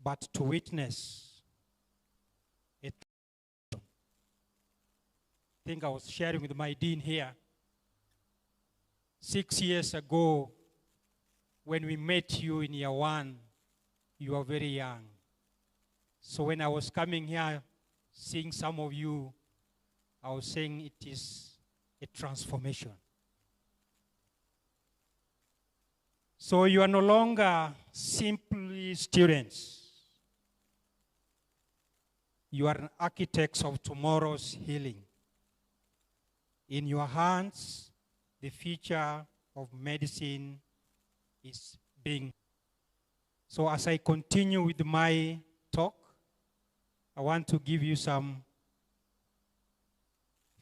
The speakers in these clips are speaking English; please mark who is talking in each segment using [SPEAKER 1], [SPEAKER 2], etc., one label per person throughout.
[SPEAKER 1] but to witness it. I think I was sharing with my dean here 6 years ago when we met you in year 1, you were very young. So when I was coming here, seeing some of you, I was saying it is a transformation. So you are no longer simply students. You are architects of tomorrow's healing. In your hands, the future of medicine is being. So as I continue with my talk, I want to give you some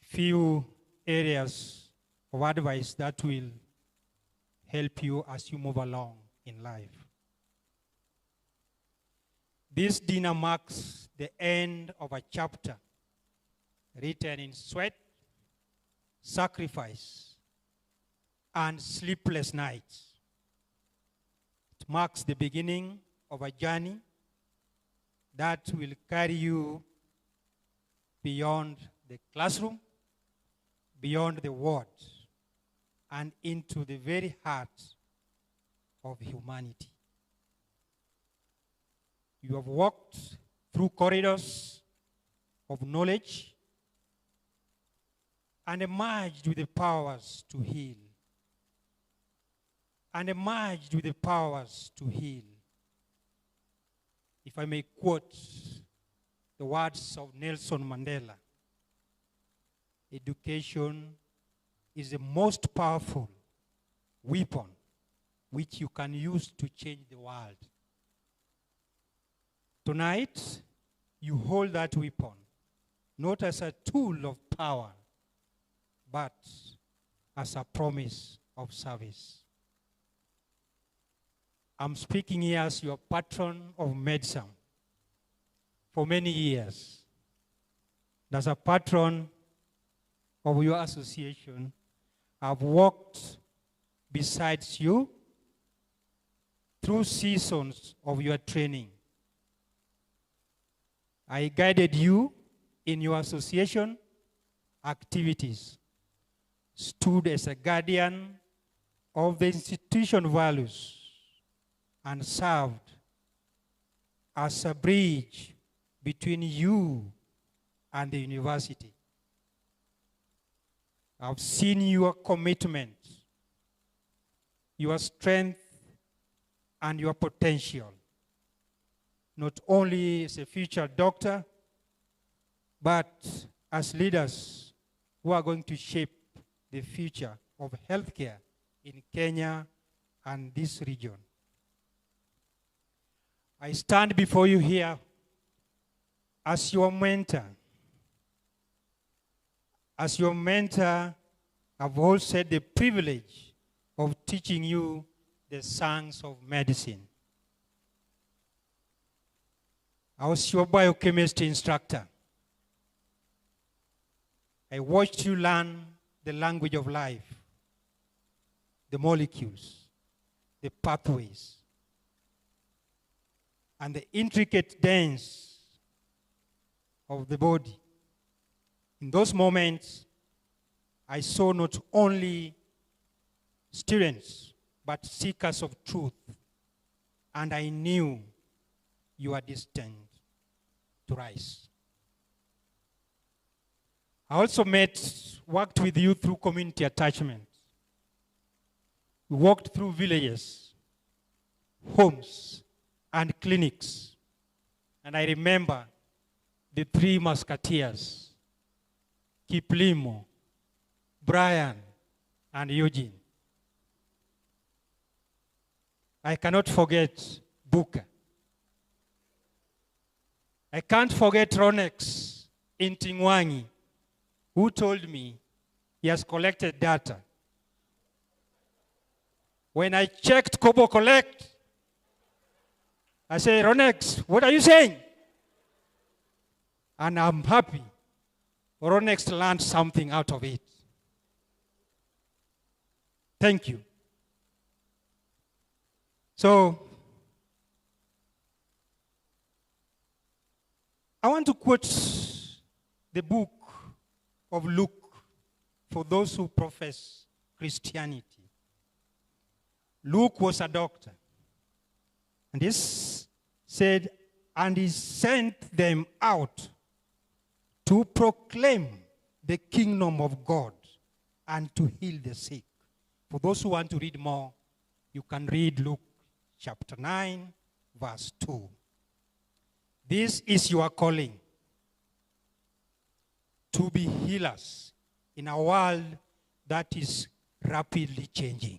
[SPEAKER 1] few areas of advice that will help you as you move along in life. This dinner marks the end of a chapter written in sweat, sacrifice, and sleepless nights. It marks the beginning of a journey that will carry you beyond the classroom, beyond the ward, and into the very heart of humanity. You have walked through corridors of knowledge and emerged with the powers to heal. And emerged with the powers to heal. If I may quote the words of Nelson Mandela, education is the most powerful weapon which you can use to change the world. Tonight, you hold that weapon, not as a tool of power, but as a promise of service. I'm speaking here as your patron of medicine for many years. As a patron of your association, I've walked beside you through seasons of your training. I guided you in your association activities, stood as a guardian of the institution values, and served as a bridge between you and the university. I've seen your commitment, your strength, and your potential, not only as a future doctor, but as leaders who are going to shape the future of healthcare in Kenya and this region. I stand before you here as your mentor. As your mentor, I've also had the privilege of teaching you the science of medicine. I was your biochemistry instructor. I watched you learn the language of life, the molecules, the pathways, and the intricate dance of the body. In those moments, I saw not only students, but seekers of truth, and I knew you are destined to rise. I also worked with you through community attachment. We walked through villages, homes, and clinics. And I remember the 3 musketeers, Kiplimo, Brian, and Eugene. I cannot forget Booker. I can't forget Ronex in Tingwangi, who told me he has collected data. When I checked Kobo Collect, I say, Ronex, what are you saying? And I'm happy Ronex learned something out of it. Thank you. So, I want to quote the book of Luke for those who profess Christianity. Luke was a doctor. And this said, and he sent them out to proclaim the kingdom of God and to heal the sick. For those who want to read more, you can read Luke chapter 9, verse 2. This is your calling, to be healers in a world that is rapidly changing.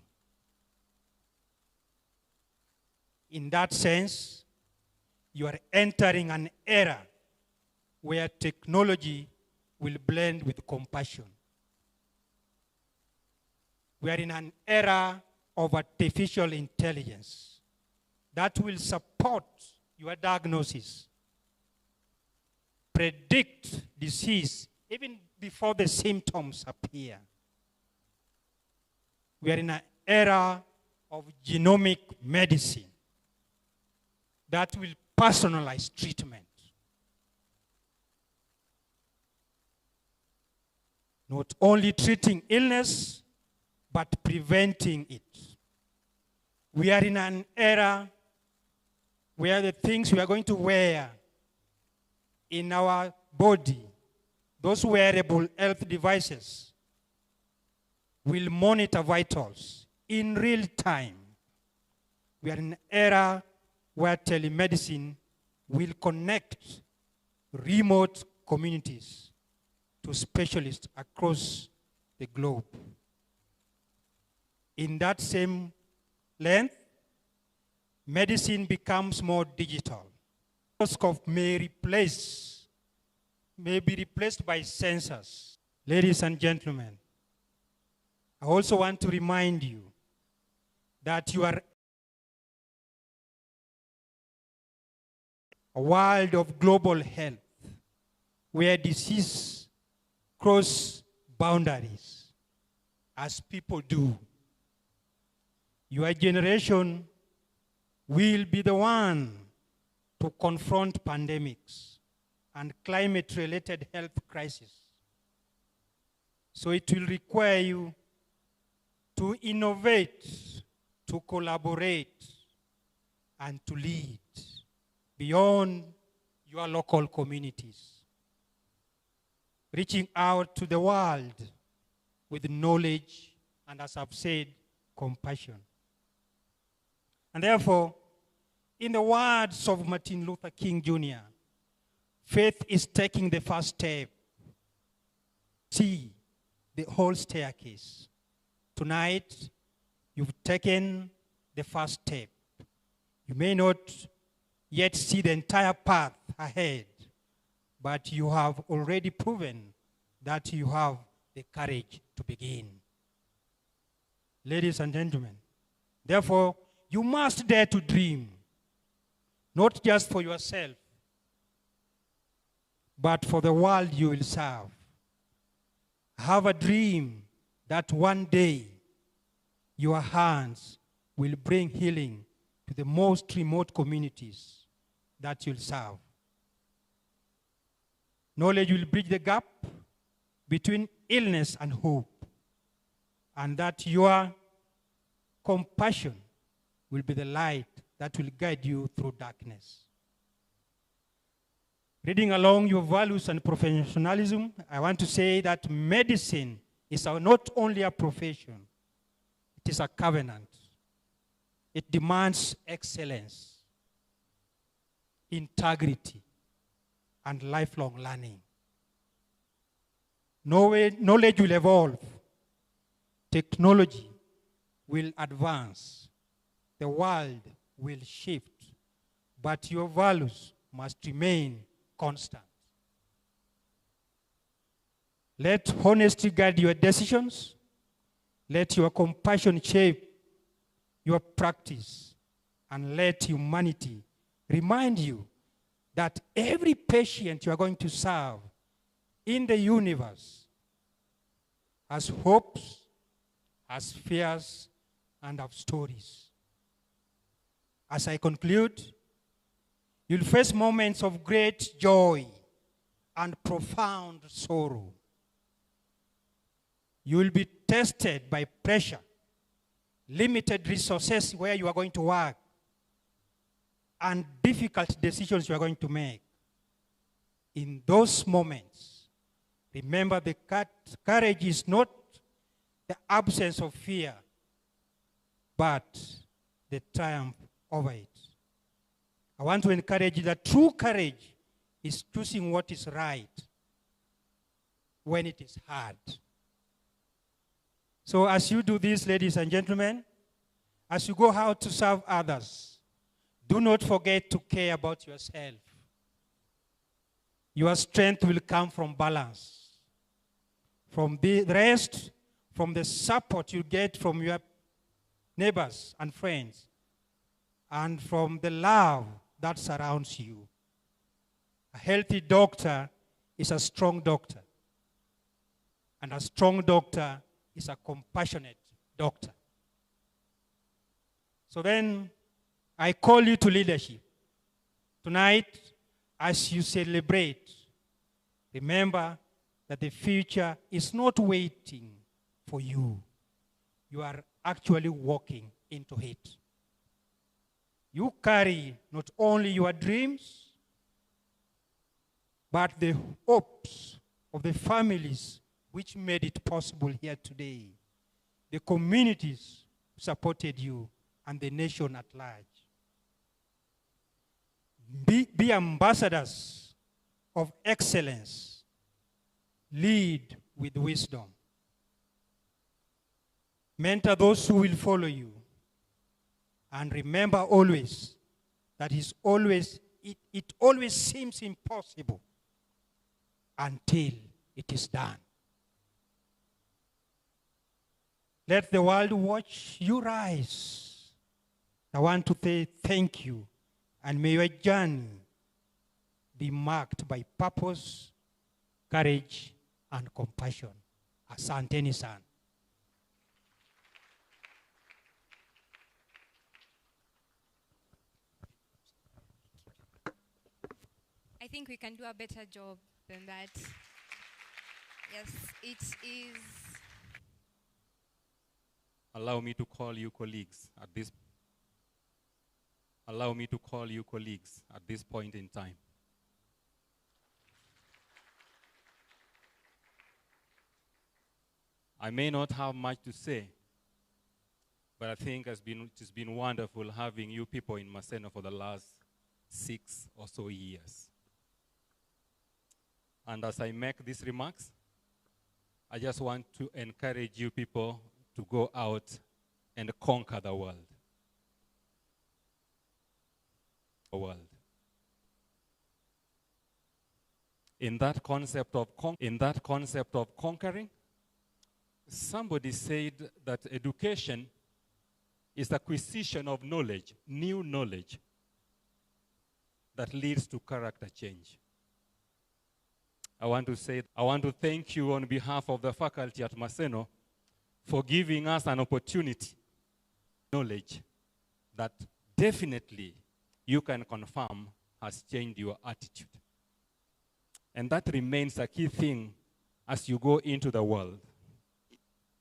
[SPEAKER 1] In that sense, you are entering an era where technology will blend with compassion. We are in an era of artificial intelligence that will support your diagnosis, predict disease even before the symptoms appear. We are in an era of genomic medicine that will personalize treatment. Not only treating illness, but preventing it. We are in an era where the things we are going to wear in our body, those wearable health devices, will monitor vitals in real time. We are in an era where telemedicine will connect remote communities to specialists across the globe. In that same length, medicine becomes more digital. The stethoscope may be replaced by sensors. Ladies and gentlemen, I also want to remind you that you are a world of global health where disease cross boundaries as people do. Your generation will be the one to confront pandemics and climate-related health crises. So it will require you to innovate, to collaborate, and to lead beyond your local communities, reaching out to the world with knowledge and, as I've said, compassion. And therefore, in the words of Martin Luther King Jr., faith is taking the first step. See the whole staircase. Tonight, you've taken the first step. You may not yet see the entire path ahead, but you have already proven that you have the courage to begin. Ladies and gentlemen, therefore, you must dare to dream, not just for yourself, but for the world you will serve. Have a dream that one day your hands will bring healing to the most remote communities that you'll serve. Knowledge will bridge the gap between illness and hope, and that your compassion will be the light that will guide you through darkness. Reading along your values and professionalism, I want to say that medicine is not only a profession, it is a covenant. It demands excellence, integrity, and lifelong learning. Knowledge will evolve. Technology will advance. The world will shift. But your values must remain constant. Let honesty guide your decisions. Let your compassion shape your practice. And let humanity remind you that every patient you are going to serve in the universe has hopes, has fears, and have stories. As I conclude, You'll face moments of great joy and profound sorrow. You will be tested by pressure, limited resources where you are going to work, and difficult decisions you are going to make. In those moments, remember the courage is not the absence of fear, but the triumph over it. I want to encourage you that true courage is choosing what is right when it is hard. So as you do this, ladies and gentlemen, as you go out to serve others, do not forget to care about yourself. Your strength will come from balance, from the rest, from the support you get from your neighbors and friends, and from the love that surrounds you. A healthy doctor is a strong doctor, and a strong doctor is a compassionate doctor. So then, I call you to leadership. Tonight, as you celebrate, remember that the future is not waiting for you. You are actually walking into it. You carry not only your dreams, but the hopes of the families which made it possible here today, the communities who supported you, and the nation at large. Be ambassadors of excellence. Lead with wisdom. Mentor those who will follow you. And remember always that it always seems impossible until it is done. Let the world watch you rise. I want to say thank you, and may your journey be marked by purpose, courage, and compassion. Asanteni sana.
[SPEAKER 2] I think we can do a better job than that. Yes, it is.
[SPEAKER 3] Allow me to call you colleagues at this. Allow me to call you colleagues at this point in time. I may not have much to say, but I think it's been wonderful having you people in Maseno for the last 6 or so years. And as I make these remarks, I just want to encourage you people to go out and conquer the world. In that concept of conquering, somebody said that education is acquisition of knowledge, new knowledge, that leads to character change. I want to thank you on behalf of the faculty at Maseno for giving us an opportunity, knowledge that definitely you can confirm has changed your attitude. And that remains a key thing as you go into the world.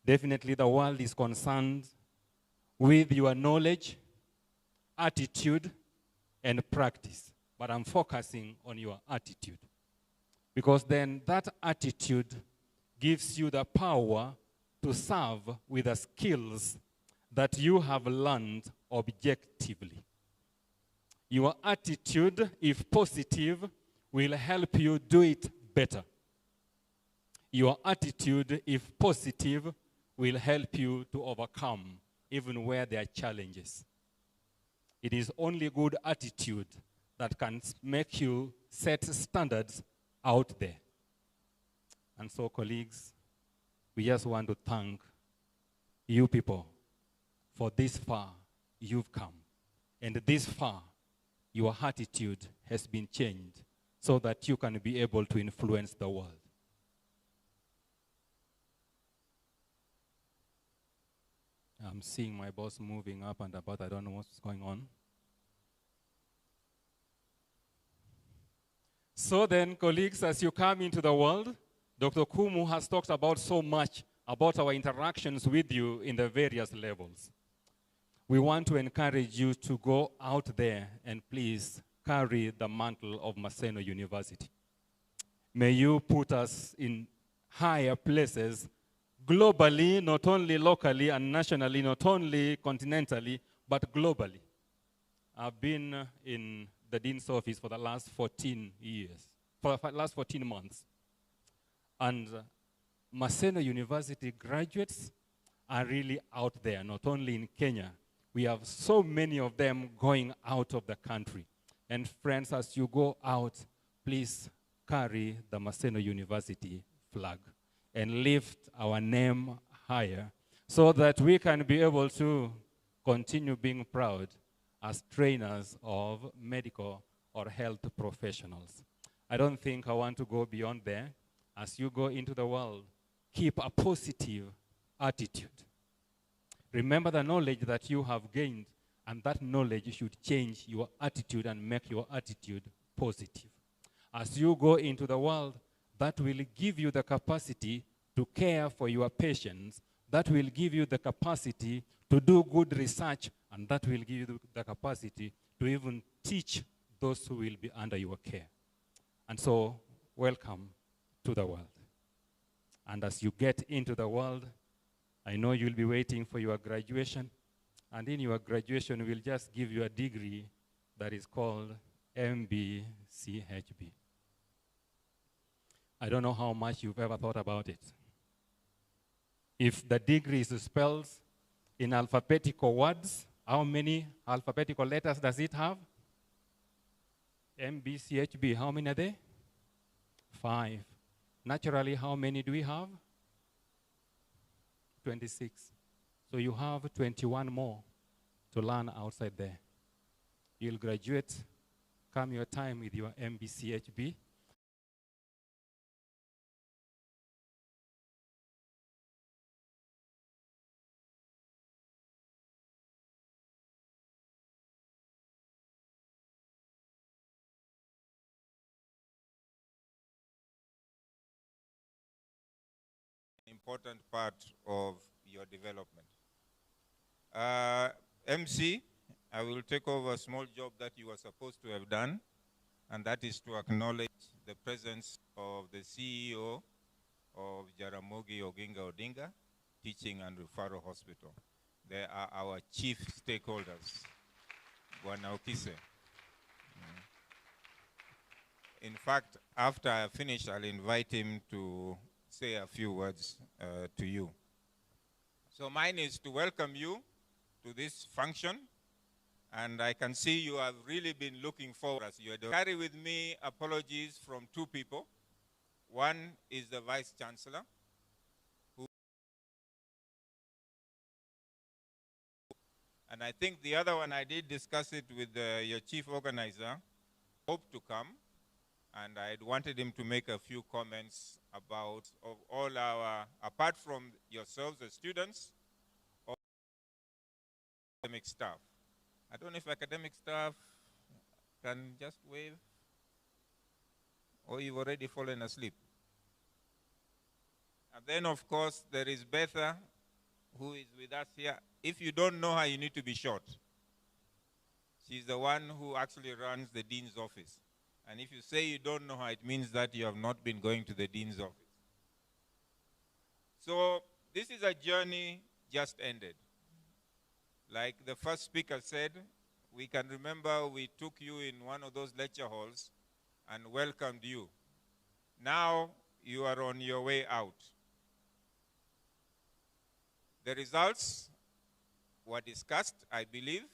[SPEAKER 3] Definitely the world is concerned with your knowledge, attitude, and practice. But I'm focusing on your attitude. Because then that attitude gives you the power to serve with the skills that you have learned objectively. Your attitude, if positive, will help you do it better. Your attitude, if positive, will help you to overcome even where there are challenges. It is only good attitude that can make you set standards out there. And so, colleagues, we just want to thank you people for this far you've come. And this far, your attitude has been changed so that you can be able to influence the world. I'm seeing my boss moving up and about. I don't know what's going on. So then, colleagues, as you come into the world, Dr. Kumu has talked about so much about our interactions with you in the various levels. We want to encourage you to go out there and please carry the mantle of Maseno University. May you put us in higher places globally, not only locally and nationally, not only continentally, but globally. I've been in the Dean's office for the last 14 years, for the last 14 months. And Maseno University graduates are really out there, not only in Kenya. We have so many of them going out of the country. And friends, as you go out, please carry the Maseno University flag and lift our name higher so that we can be able to continue being proud as trainers of medical or health professionals. I don't think I want to go beyond there. As you go into the world, keep a positive attitude. Remember the knowledge that you have gained, and that knowledge should change your attitude and make your attitude positive. As you go into the world, that will give you the capacity to care for your patients, that will give you the capacity to do good research, and that will give you the capacity to even teach those who will be under your care. And so, welcome to the world. And as you get into the world, I know you'll be waiting for your graduation, and in your graduation, we'll just give you a degree that is called Mbchb. I don't know how much you've ever thought about it. If the degree is spelled in alphabetical words, how many alphabetical letters does it have? Mbchb, how many are there? 5. Naturally, how many do we have? 26. So you have 21 more to learn outside there. You'll graduate, come your time with your Mbchb.
[SPEAKER 4] Important part of your development. MC, I will take over a small job that you were supposed to have done, and that is to acknowledge the presence of the CEO of Jaramogi Oginga Odinga Teaching and Referral Hospital. They are our chief stakeholders, Bwana Okise. In fact, after I finish, I'll invite him to say a few words to you. So mine is to welcome you to this function, and I can see you have really been looking forward. As you carry with me apologies from 2 people. One is the Vice Chancellor, and I think the other one, I did discuss it with your chief organizer, hope to come, and I wanted him to make a few comments about all our, apart from yourselves as students, or academic staff. I don't know if academic staff can just wave, or you've already fallen asleep. And then, of course, there is Betha, who is with us here. If you don't know her, you need to be short. She's the one who actually runs the Dean's office. And if you say you don't know her, it means that you have not been going to the Dean's office. So this is a journey just ended. Like the first speaker said, we can remember we took you in one of those lecture halls and welcomed you. Now you are on your way out. The results were discussed, I believe,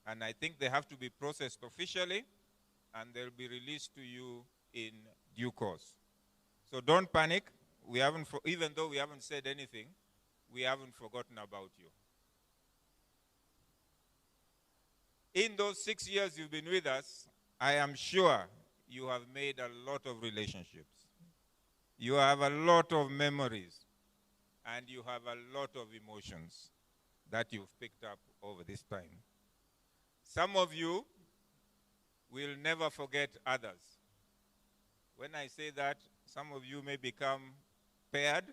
[SPEAKER 4] and I think they have to be processed officially, and they'll be released to you in due course. So don't panic. We haven't, even though we haven't said anything, we haven't forgotten about you. In those 6 years you've been with us, I am sure you have made a lot of relationships. You have a lot of memories, and you have a lot of emotions that you've picked up over this time. Some of you will never forget others. When I say that, some of you may become paired.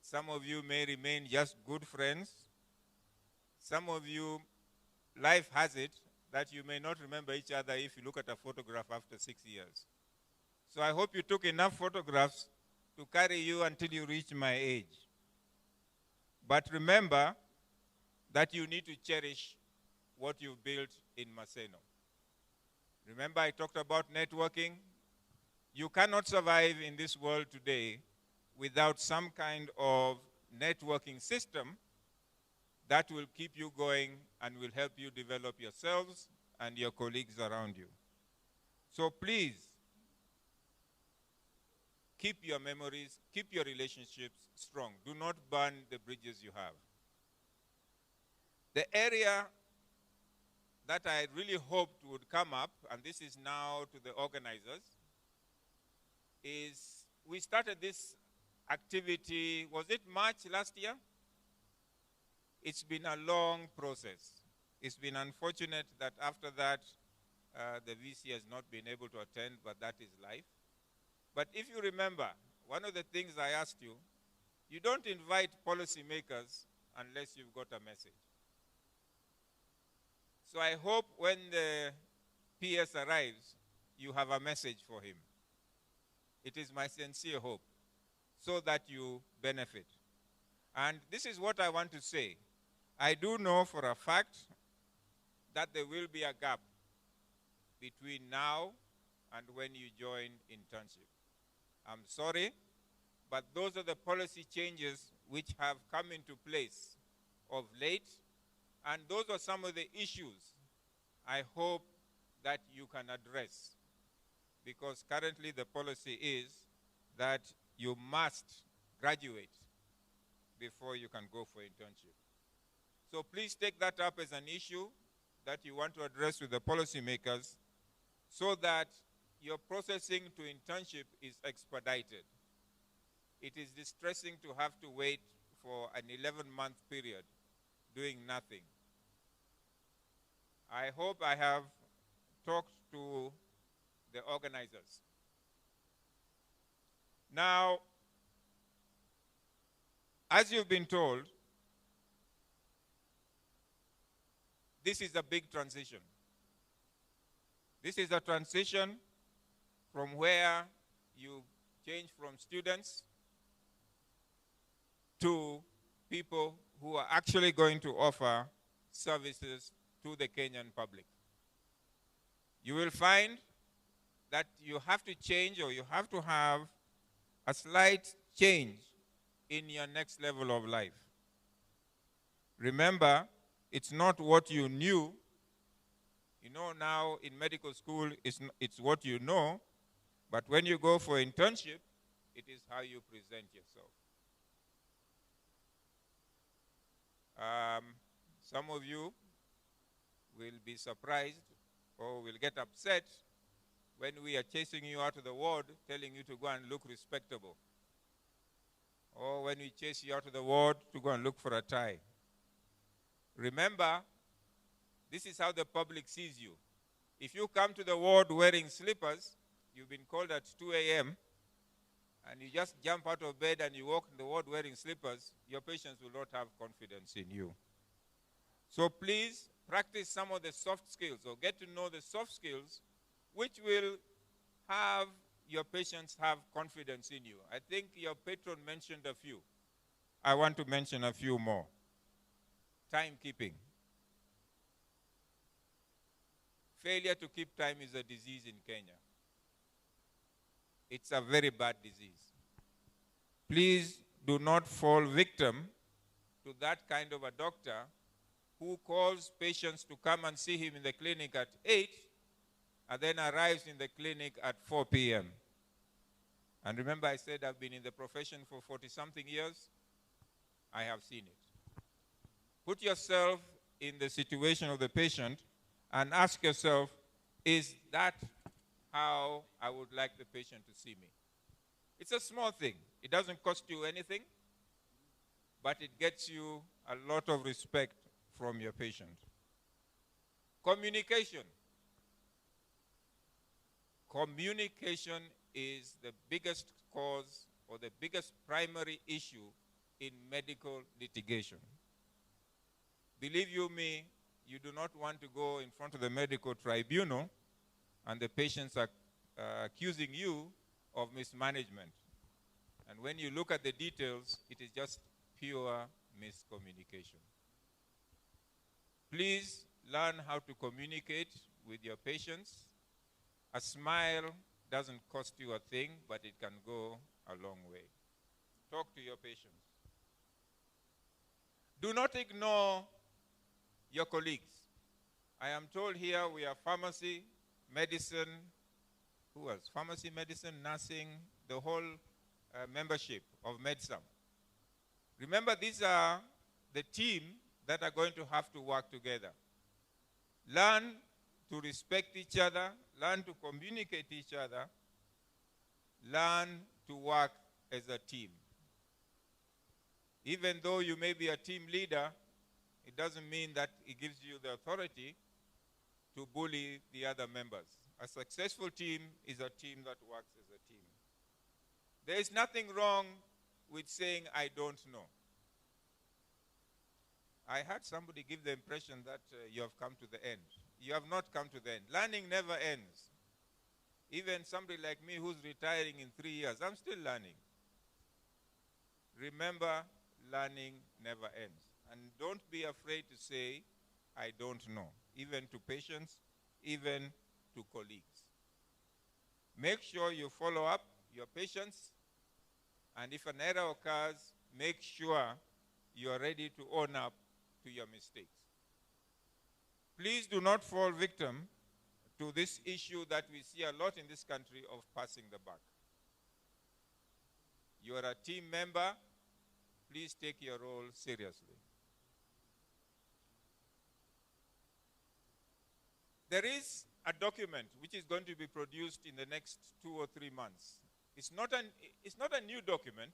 [SPEAKER 4] Some of you may remain just good friends. Some of you, life has it that you may not remember each other if you look at a photograph after 6 years. So I hope you took enough photographs to carry you until you reach my age. But remember that you need to cherish what you've built in Maseno. Remember I talked about networking? You cannot survive in this world today without some kind of networking system that will keep you going and will help you develop yourselves and your colleagues around you. So please, keep your memories, keep your relationships strong. Do not burn the bridges you have. The area that I really hoped would come up, and this is now to the organizers, is we started this activity, was it March last year? It's been a long process. It's been unfortunate that after that, the VC has not been able to attend, but that is life. But if you remember, one of the things I asked you, you don't invite policymakers unless you've got a message. So I hope when the PS arrives, you have a message for him. It is my sincere hope, so that you benefit. And this is what I want to say. I do know for a fact that there will be a gap between now and when you join internship. I'm sorry, but those are the policy changes which have come into place of late, and those are some of the issues I hope that you can address, because currently the policy is that you must graduate before you can go for internship. So please take that up as an issue that you want to address with the policymakers so that your processing to internship is expedited. It is distressing to have to wait for an 11-month period doing nothing. I hope I have talked to the organizers. Now, as you've been told, this is a big transition. This is a transition from where you change from students to people who are actually going to offer services to the Kenyan public. You will find that you have to change, or you have to have a slight change in your next level of life. Remember, it's not what you knew. You know, now in medical school, it's what you know, but when you go for internship, it is how you present yourself. Some of you will be surprised or will get upset when we are chasing you out of the ward, telling you to go and look respectable. Or when we chase you out of the ward to go and look for a tie. Remember, this is how the public sees you. If you come to the ward wearing slippers, you've been called at 2 a.m., and you just jump out of bed and you walk in the ward wearing slippers, your patients will not have confidence in you. So please practice some of the soft skills, or get to know the soft skills which will have your patients have confidence in you. I think your patron mentioned a few. I want to mention a few more. Timekeeping. Failure to keep time is a disease in Kenya. It's a very bad disease. Please do not fall victim to that kind of a doctor who calls patients to come and see him in the clinic at 8 and then arrives in the clinic at 4 p.m. And remember, I said I've been in the profession for 40-something years. I have seen it. Put yourself in the situation of the patient and ask yourself, is that how I would like the patient to see me? It's a small thing. It doesn't cost you anything, but it gets you a lot of respect from your patient. Communication. Communication is the biggest cause or the biggest primary issue in medical litigation. Believe you me, you do not want to go in front of the medical tribunal and the patients are accusing you of mismanagement. And when you look at the details, it is just pure miscommunication. Please learn how to communicate with your patients. A smile doesn't cost you a thing, but it can go a long way. Talk to your patients. Do not ignore your colleagues. I am told here we have pharmacy, medicine, who else? Pharmacy, medicine, nursing, the whole membership of Mbchb. Remember, these are the team that are going to have to work together. Learn to respect each other, learn to communicate each other, learn to work as a team. Even though you may be a team leader, it doesn't mean that it gives you the authority to bully the other members. A successful team is a team that works as a team. There is nothing wrong with saying, I don't know. I had somebody give the impression that you have come to the end. You have not come to the end. Learning never ends. Even somebody like me who's retiring in 3 years, I'm still learning. Remember, learning never ends. And don't be afraid to say, I don't know, even to patients, even to colleagues. Make sure you follow up your patients, and if an error occurs, make sure you are ready to own up to your mistakes. Please do not fall victim to this issue that we see a lot in this country of passing the buck. You are a team member. Please take your role seriously. There is a document which is going to be produced in the next 2 or 3 months. It's not a new document,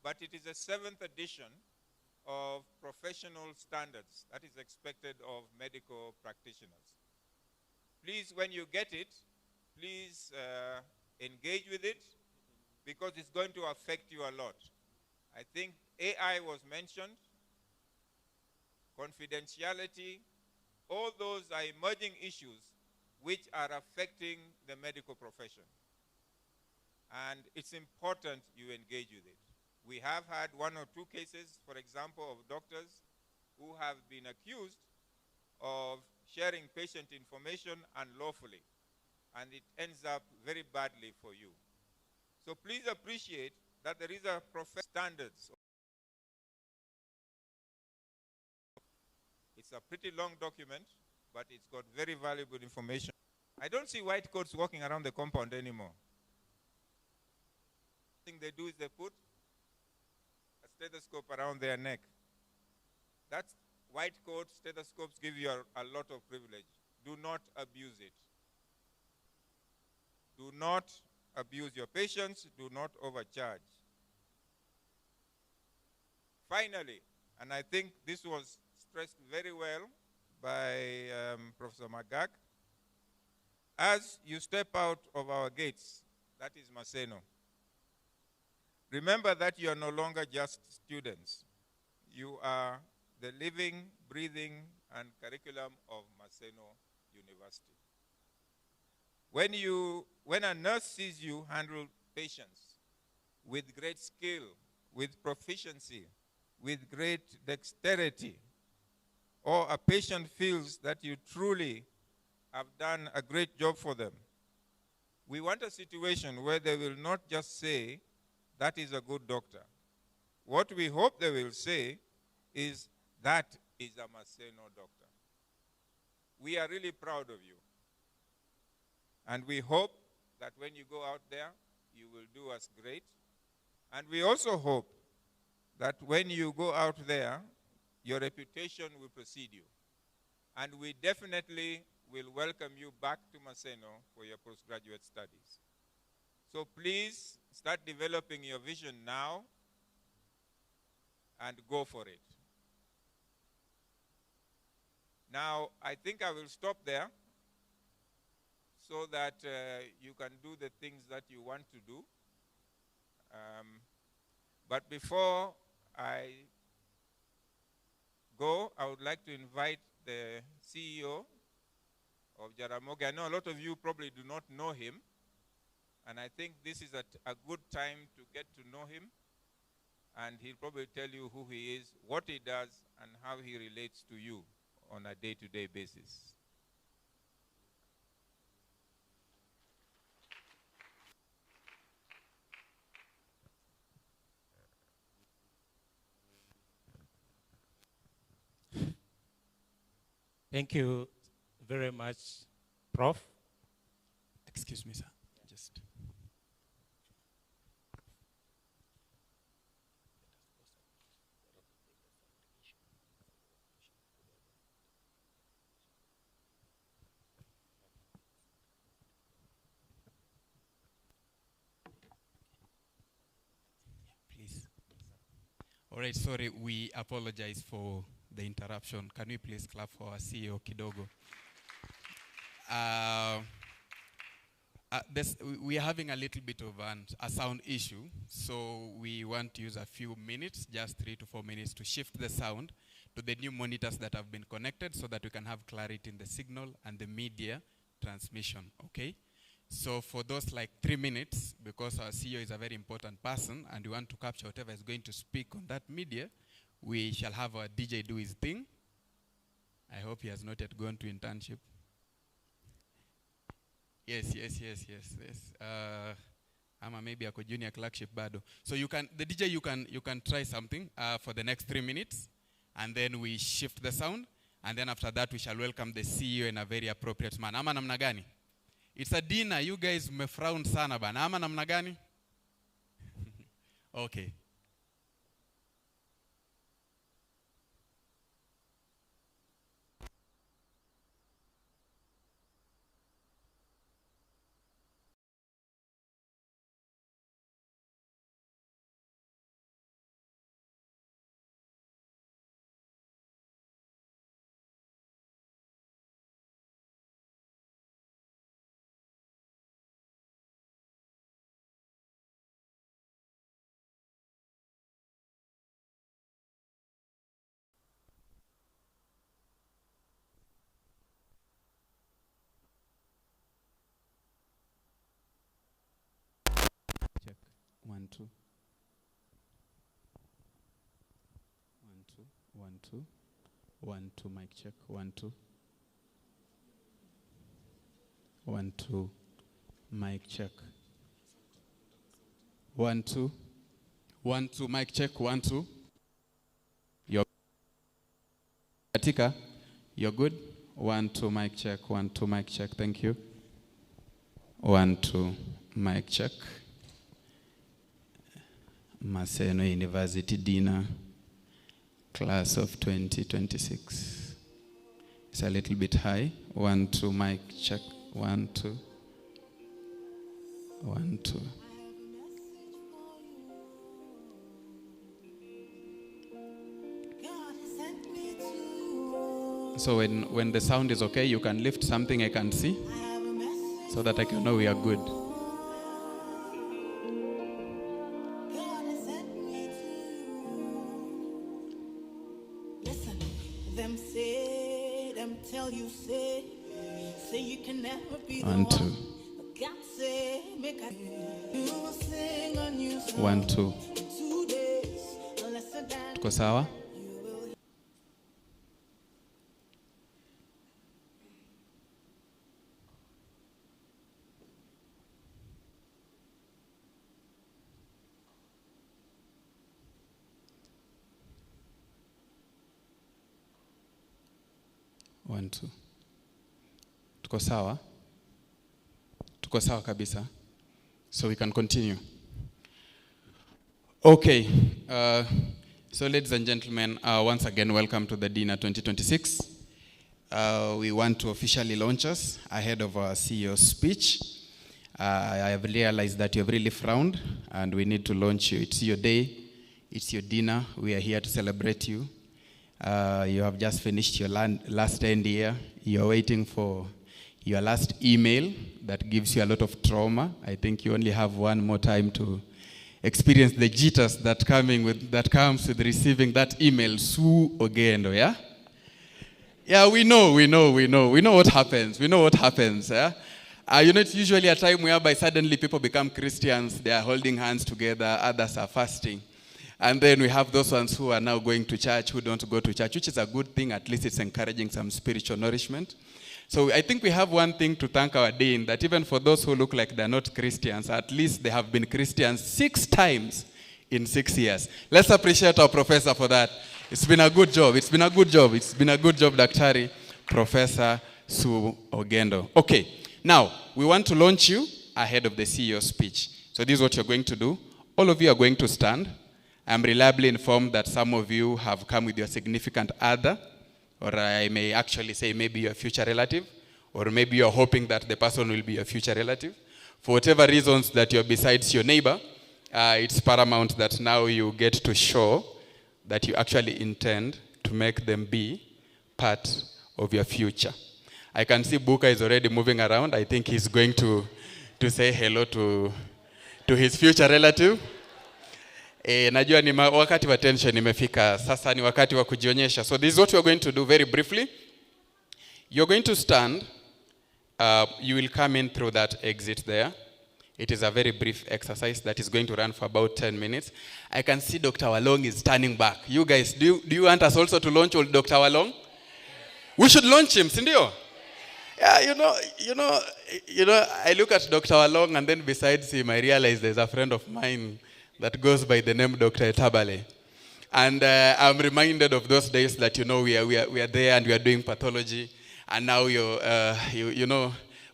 [SPEAKER 4] but it is a 7th edition of professional standards that is expected of medical practitioners. Please, when you get it, please engage with it, because it's going to affect you a lot. I think AI was mentioned, confidentiality, all those are emerging issues which are affecting the medical profession. And it's important you engage with it. We have had 1 or 2 cases, for example, of doctors who have been accused of sharing patient information unlawfully, and it ends up very badly for you. So please appreciate that there is a professional standards. It's a pretty long document, but it's got very valuable information. I don't see white coats walking around the compound anymore. The thing they do is they put a stethoscope around their neck. That's white coat stethoscopes give you a lot of privilege. Do not abuse it. Do not abuse your patients. Do not overcharge. Finally, and I think this was stressed very well by Professor Magak, as you step out of our gates, that is Maseno, remember that you are no longer just students. You are the living, breathing, and curriculum of Maseno University. When a nurse sees you handle patients with great skill, with proficiency, with great dexterity, or a patient feels that you truly have done a great job for them, we want a situation where they will not just say, that is a good doctor. What we hope they will say is, that is a Maseno doctor. We are really proud of you. And we hope that when you go out there, you will do us great. And we also hope that when you go out there, your reputation will precede you. And we definitely will welcome you back to Maseno for your postgraduate studies. So please start developing your vision now and go for it. Now, I think I will stop there so that you can do the things that you want to do. But before I go, I would like to invite the CEO of Jaramogi. I know a lot of you probably do not know him, and I think this is a good time to get to know him, and he'll probably tell you who he is, what he does, and how he relates to you on a day-to-day basis.
[SPEAKER 5] Thank you very much, Prof.
[SPEAKER 6] Excuse me, sir. Just. Please. All right, sorry, we apologize for the interruption. Can we please clap for our CEO kidogo? We are having a little bit of a sound issue, so we want to use a few minutes, just 3 to 4 minutes, to shift the sound to the new monitors that have been connected so that we can have clarity in the signal and the media transmission, okay? So for those like 3 minutes, because our CEO is a very important person and we want to capture whatever is going to speak on that media, we shall have our DJ do his thing. I hope he has not yet gone to internship. Yes. Maybe a junior clerkship bado. So you can, the DJ, you can try something for the next 3 minutes, and then we shift the sound, and then after that we shall welcome the CEO in a very appropriate manner. Ama namna gani? It's a dinner. You guys me frown sana bana. Ama namna gani? Okay. Check. 1, 2. 1, 2. 1, 2. 1, 2. Mic check. 1, 2. 1, 2. Mic check. 1, 2. 1, 2. Mic check. 1, 2. You're Katika. You're good. 1, 2. Mic check. 1, 2. Mic check. Thank you. 1, 2. Mic check. Maseno University dinner, class of 2026. It's a little bit high. 1, 2, mic check. 1, 2. 1, 2. So when the sound is okay, you can lift something I can see, so that I can know we are good. One, two. 1, 2. Tuko sawa? One, two. Tuko sawa? Tuko sawa kabisa. So we can continue. Okay. So ladies and gentlemen, once again, welcome to the dinner 2026. We want to officially launch us ahead of our CEO's speech. I have realized that you have really frowned, and we need to launch you. It's your day. It's your dinner. We are here to celebrate you. You have just finished your last end year. You're waiting for your last email that gives you a lot of trauma. I think you only have one more time to experience the jitters that comes with receiving that email. Su Ogendo, yeah? Yeah, we know what happens. Yeah? It's usually a time whereby suddenly people become Christians, they are holding hands together, others are fasting. And then we have those ones who are now going to church, who don't go to church, which is a good thing. At least it's encouraging some spiritual nourishment. So I think we have one thing to thank our Dean, that even for those who look like they're not Christians, at least they have been Christians 6 times in 6 years. Let's appreciate our professor for that. It's been a good job. Daktari Professor Su Ogendo. Okay, now we want to launch you ahead of the CEO speech. So this is what you're going to do. All of you are going to stand. I'm reliably informed that some of you have come with your significant other, or I may actually say maybe your future relative, or maybe you're hoping that the person will be your future relative. For whatever reasons that you're besides your neighbor, it's paramount that now you get to show that you actually intend to make them be part of your future. I can see Buka is already moving around. I think he's going to say hello to his future relative. Najua ni wakati wa tension imefika. Sasa ni wakati wa kujionyesha. So this is what we're going to do very briefly. You're going to stand. You will come in through that exit there. It is a very brief exercise that is going to run for about 10 minutes. I can see Dr. Walong is turning back. You guys, do you want us also to launch Dr. Walong? We should launch him, Sindio? Yeah, you know, I look at Dr. Walong, and then besides him, I realize there's a friend of mine that goes by the name Dr. Etabale. And I'm reminded of those days that, we are there and we are doing pathology. And now,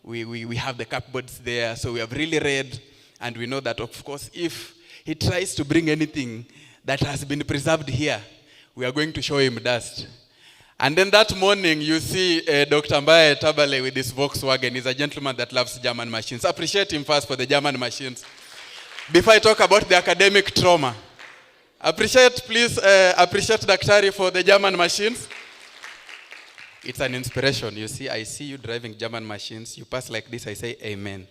[SPEAKER 6] we have the cupboards there. So we have really read. And we know that, of course, if he tries to bring anything that has been preserved here, we are going to show him dust. And then that morning, you see Dr. Mbaye Tabale with his Volkswagen. He's a gentleman that loves German machines. Appreciate him first for the German machines. Before I talk about the academic trauma, appreciate Daktari for the German machines. It's an inspiration. You see, I see you driving German machines. You pass like this, I say amen.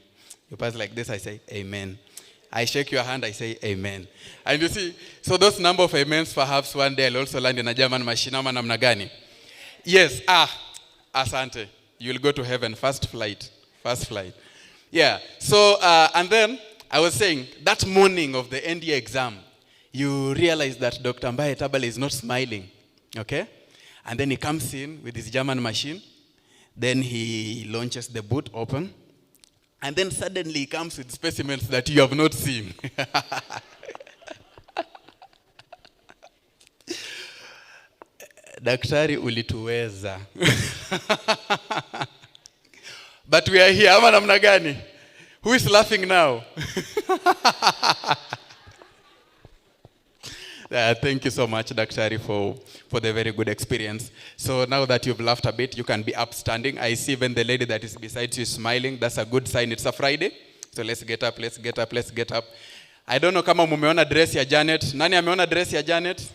[SPEAKER 6] You pass like this, I say amen. I shake your hand, I say amen. And you see, so those number of amens, perhaps one day I'll also land in a German machine. Ama namna gani? Yes, asante. You'll go to heaven, first flight. Yeah, so, and then, I was saying, that morning of the NDA exam, you realize that Dr. Mbaye Tabale is not smiling, okay? And then he comes in with his German machine. Then he launches the boot open. And then suddenly he comes with specimens that you have not seen. Daktari ulituweza. But we are here. Ama namna gani? Who is laughing now? Thank you so much, Daktari, for the very good experience. So now that you've laughed a bit, you can be upstanding. I see even the lady that is beside you smiling. That's a good sign. It's a Friday. So let's get up. I don't know kama mumeona dress ya Janet. Nani ameona dress ya Janet?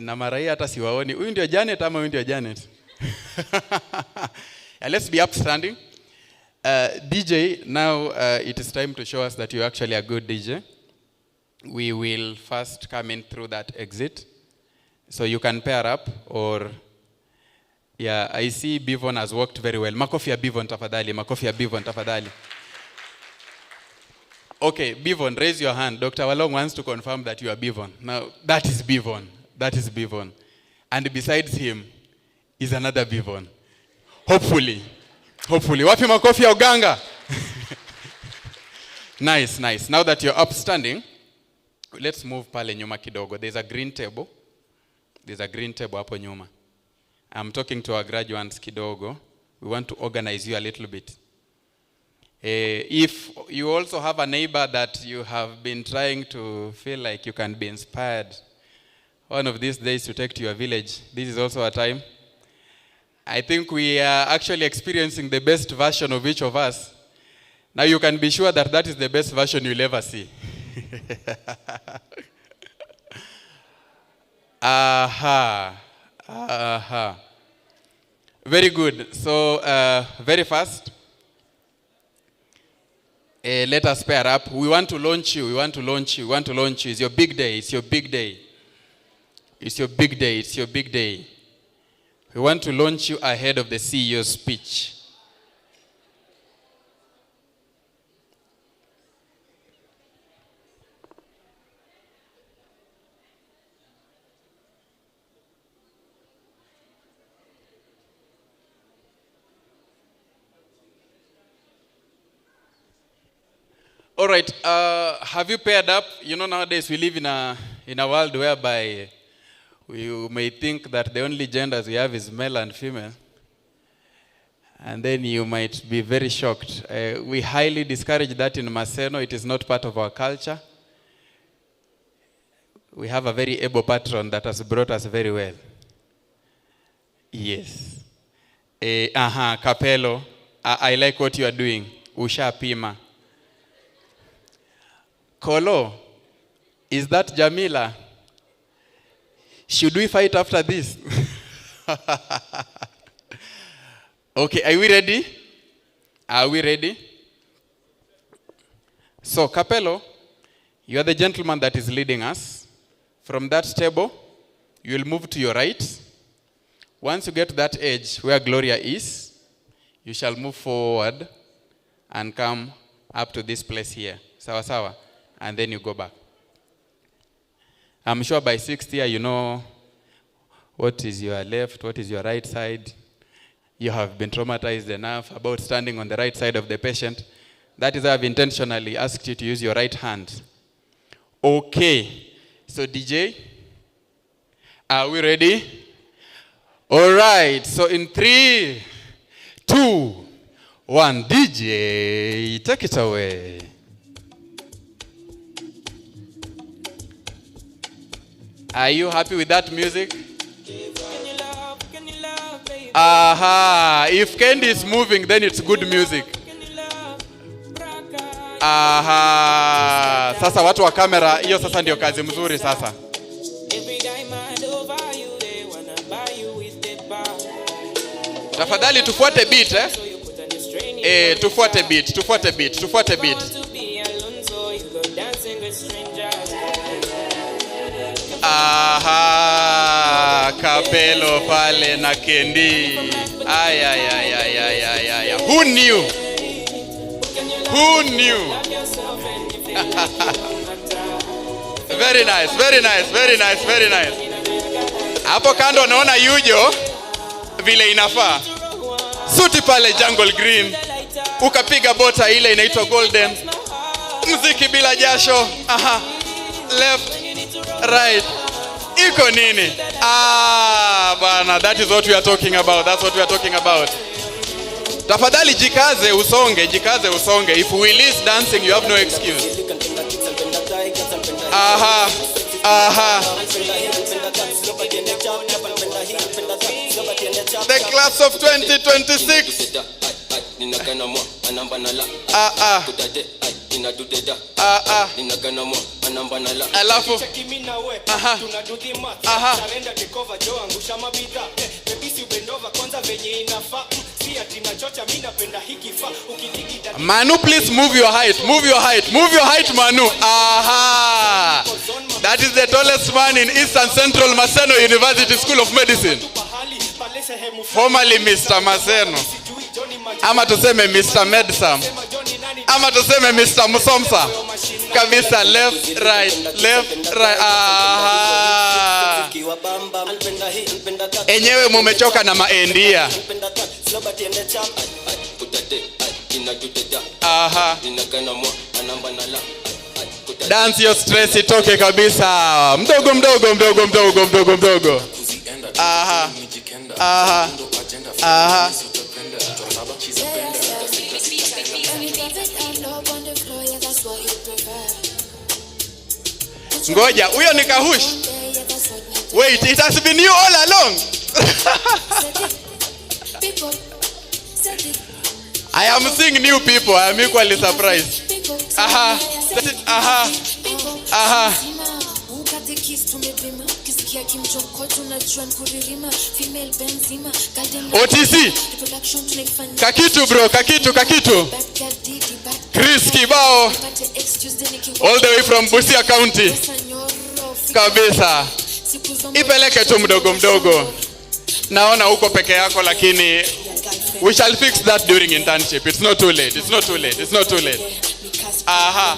[SPEAKER 6] Na marai hata siwaoni. Huyu ndio Janet ama huyu ndio Janet? Let's be upstanding. DJ, now it is time to show us that you're actually a good DJ. We will first come in through that exit. So you can pair up or, yeah, I see Bivon has worked very well. Makofi ya Bivon tafadhali. Okay, Bivon, raise your hand. Dr. Walong wants to confirm that you are Bivon. Now, that is Bivon. And besides him is another Bivon. Hopefully. Wapi makofi ya uganga? Nice. Now that you're upstanding, let's move pale nyuma kidogo. There's a green table hapo nyuma. I'm talking to our graduates kidogo. We want to organize you a little bit. If you also have a neighbor that you have been trying to feel like you can be inspired one of these days to take to your village, this is also a time. I think we are actually experiencing the best version of each of us. Now you can be sure that that is the best version you'll ever see. Very good. So, very fast. Let us pair up. We want to launch you. We want to launch you. We want to launch you. It's your big day. It's your big day. It's your big day. It's your big day. We want to launch you ahead of the CEO's speech. All right, have you paired up? You know, nowadays we live in a world whereby you may think that the only genders we have is male and female. And then you might be very shocked. We highly discourage that in Maseno. It is not part of our culture. We have a very able patron that has brought us very well. Yes. Capello, I like what you are doing. Usha Pima. Kolo, is that Jamila? Should we fight after this? Okay, are we ready? Are we ready? So, Capello, you are the gentleman that is leading us. From that table, you will move to your right. Once you get to that edge where Gloria is, you shall move forward and come up to this place here. Sawa sawa. And then you go back. I'm sure by 6th year, you know what is your left, what is your right side. You have been traumatized enough about standing on the right side of the patient. That is why I've intentionally asked you to use your right hand. Okay. So DJ, are we ready? All right. So in 3, 2, 1, DJ, take it away. Are you happy with that music? Aha. If Candy is moving, then it's good music. Aha. Sasa watu wa kamera, hiyo sasa ndio kazi mzuri sasa. Tafadhali tufuate beat, tufuate beat. Aha, Capello pale na Kendi. Ay. Who knew? Who knew? Very nice. Hapo kando unaona Yujo vile inafaa. Suti pale jungle green. Ukapiga bota ile inaitwa golden. Muziki bila jasho. Aha. Left, right. Iko nini? Bana, that is what we are talking about. That's what we are talking about. Tafadhali jikaze usonge. If we list dancing, you have no excuse. Aha. The class of 2026. Alafu. Manu, please move your height, Manu. Aha. That is the tallest man in East and Central Maseno University School of Medicine. Formerly Mr. Maseno. Ama tuseme Mr. Medsam. Ama tuseme Mr. Musomsa. Kabisa, left, right. Aha. Enyewe mumechoka na maendia. Aha. Dance your stress itoke kabisa. Mdogo. Aha. Ngoja, huyo ni Kahush. Wait, it has been you all along. I am seeing new people. I am equally surprised. Aha.
[SPEAKER 7] OTC. Kakitu bro, kakitu. Chris Kibao. All the way from Busia County. Kabisa. Ipeleke tu mdogo. Naona uko peke yako lakini we shall fix that during internship. It's not too late. Aha.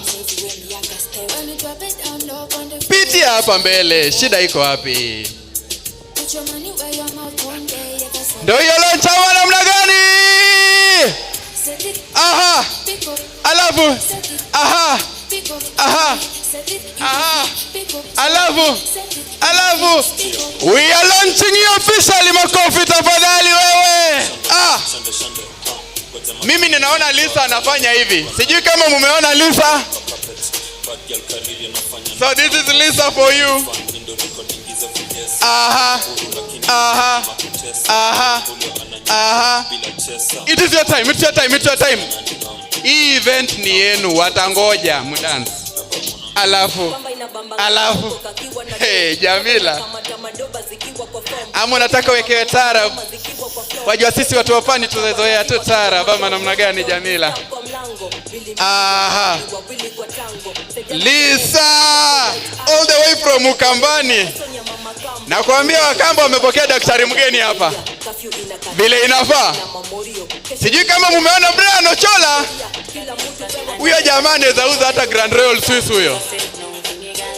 [SPEAKER 7] Piti hapa mbele. Shida iko wapi? Ndio hiyo launch hawa namna gani? Aha. Alafu. Aha. Alafu. We are launching you officially, makofi tafadhali wewe. Mimi ninaona Lisa anafanya hivi. Sijui kama mumeona Lisa. So this is Lisa for you. Aha. It is your time. Hii event ni yenu, watangoja mdance. Alafu. Hey, Jamila. Ama nataka wekewe tara. Wajua sisi watu wa pani tunazoea tu tara. Bama namna gani Jamila? Aha. Lisa, all the way from Ukambani. Na kuambia Wakamba wamepokea daktari mgeni hapa. Vile inafaa. Sijui kama mumeona Brian Ochola. Huyo jamani anaweza hata Grand Royal Swiss huyo.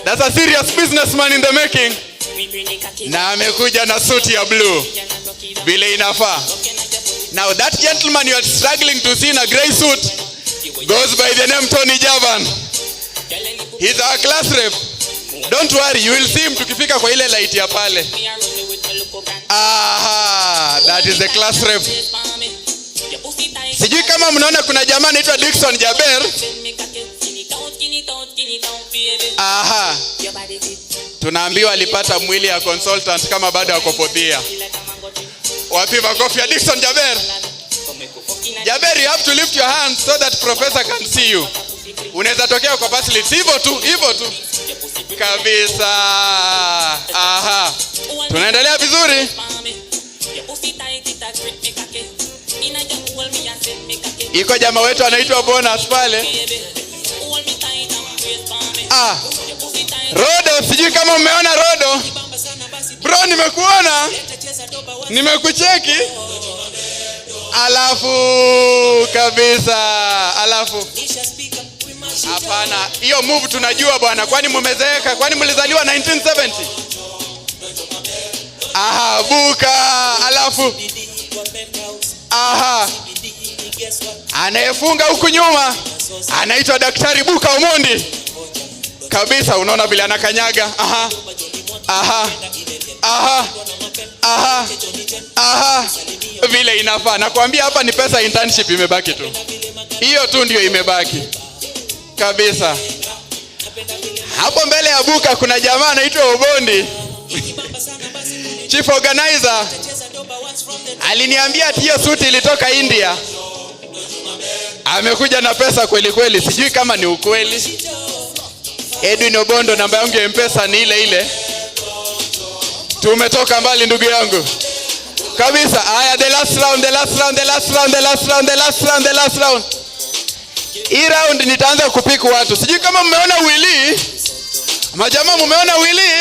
[SPEAKER 7] That's a serious businessman in the making. Na amekuja na suit ya blue. Vile inafaa. Now that gentleman you are struggling to see in a grey suit goes by the name Tony Javan. He's our class rep. Don't worry, you will see him tukifika kwa ile light ya pale. Aha, that is the class rep. Sijui kama mnaona kuna jamaa anaitwa Dickson Jaber. Aha. Tunaambiwa alipata mwili ya consultant kama bado yako fodia. Wapi makofi ya Dickson Jaber? Jaber, you have to lift your hands so that professor can see you. Unaweza tokea kwa facility hivyo tu. Kabisa. Aha. Tunaendelea vizuri. Iko jamaa wetu anaitwa Bonus pale. Rodo, sijui kama umeona Rodo. Bro, nimekuona. Nimekucheki. Alafu kabisa. Hapana, hiyo move tunajua bwana. Kwani mumezeeka? Kwani mlizaliwa 1970? Aha, buka. Alafu. Aha. Anayefunga huku nyuma anaitwa Daktari Buka Omondi. Kabisa, unaona vile anakanyaga. Aha. Vile inafaa. Nakwambia hapa ni pesa internship imebaki tu. Hiyo tu ndio imebaki. Kabisa. Hapo mbele ya Buka kuna jamaa anaitwa Obondi. Chief organizer. Aliniambia ati hiyo suti ilitoka India. Amekuja na pesa kweli. Sijui kama ni ukweli. Edwin Obondo, namba yangu ya M-Pesa ni ile. Tumetoka mbali ndugu yangu. Kabisa. Haya, the last round. Hii round nitaanza kupiku watu. Sijui kama mmeona Willy. Majamaa mmeona Willy?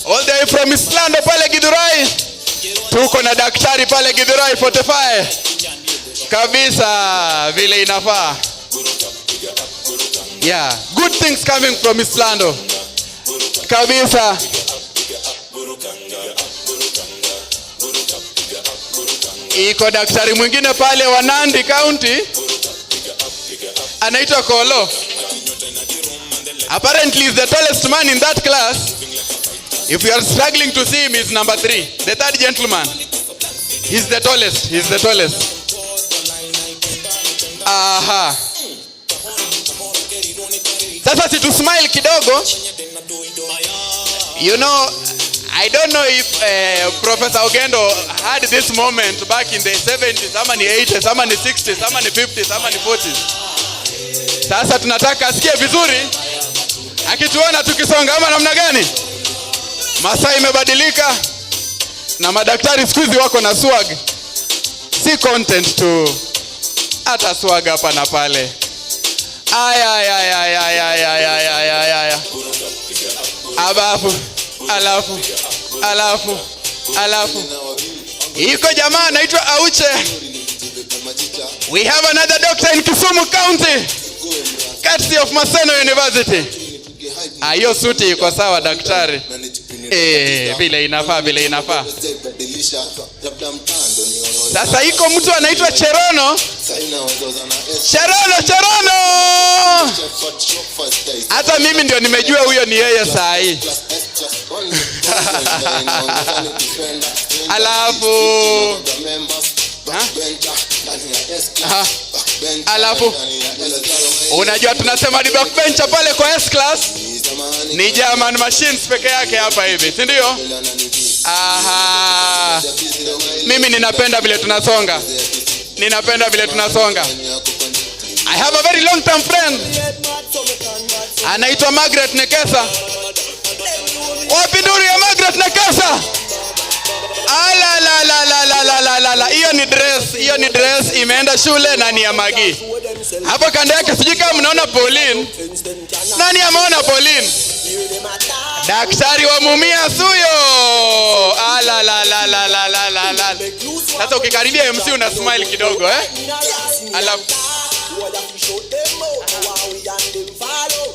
[SPEAKER 7] All the way from Islando pale Githurai. Tuko na daktari pale Githurai 45. Kabisa, vile inafaa. Yeah, good things coming from Islando. Kabisa. Iko daktari mwingine pale wa Nandi County. Anaitwa Kolo. Apparently he's the tallest man in that class. If you are struggling to see him, he's number 3. The third gentleman. He's the tallest. Aha. Sasa si tu smile kidogo. You know, I don't know if Professor Ogendo had this moment back in the 70s, ama ni 80s, ama ni 60s, ama ni 50s, ama ni 40s. Sasa tunataka asikie vizuri akituona tukisonga ama namna gani? Masaa imebadilika na madaktari siku hizi wako na swag. Si content tu, hata swag hapa na pale. Aya. Alafu. Iko jamaa anaitwa Auche. We have another doctor in Kisumu County, courtesy of Maseno University. Hiyo suti iko sawa daktari. Vile inafaa. Sasa iko mtu anaitwa Cherono. Hata mimi ndio nimejua huyo ni yeye saa hii. Alafu unajua tunasema ni backbencher pale kwa S class ni German machines peke yake hapa hivi, si ndio? Mimi ninapenda vile tunasonga. I have a very long term friend anaitwa Margaret Nekesa. Wapi nduri ya Margaret Nekesa? Hiyo ni dress imeenda shule na ni ya Magi. Hapo kando yake sijui kama mnaona Pauline. Nani ameona Pauline? Daktari wa Mumia Suyo. Sasa ukikaribia MC una smile kidogo Alafu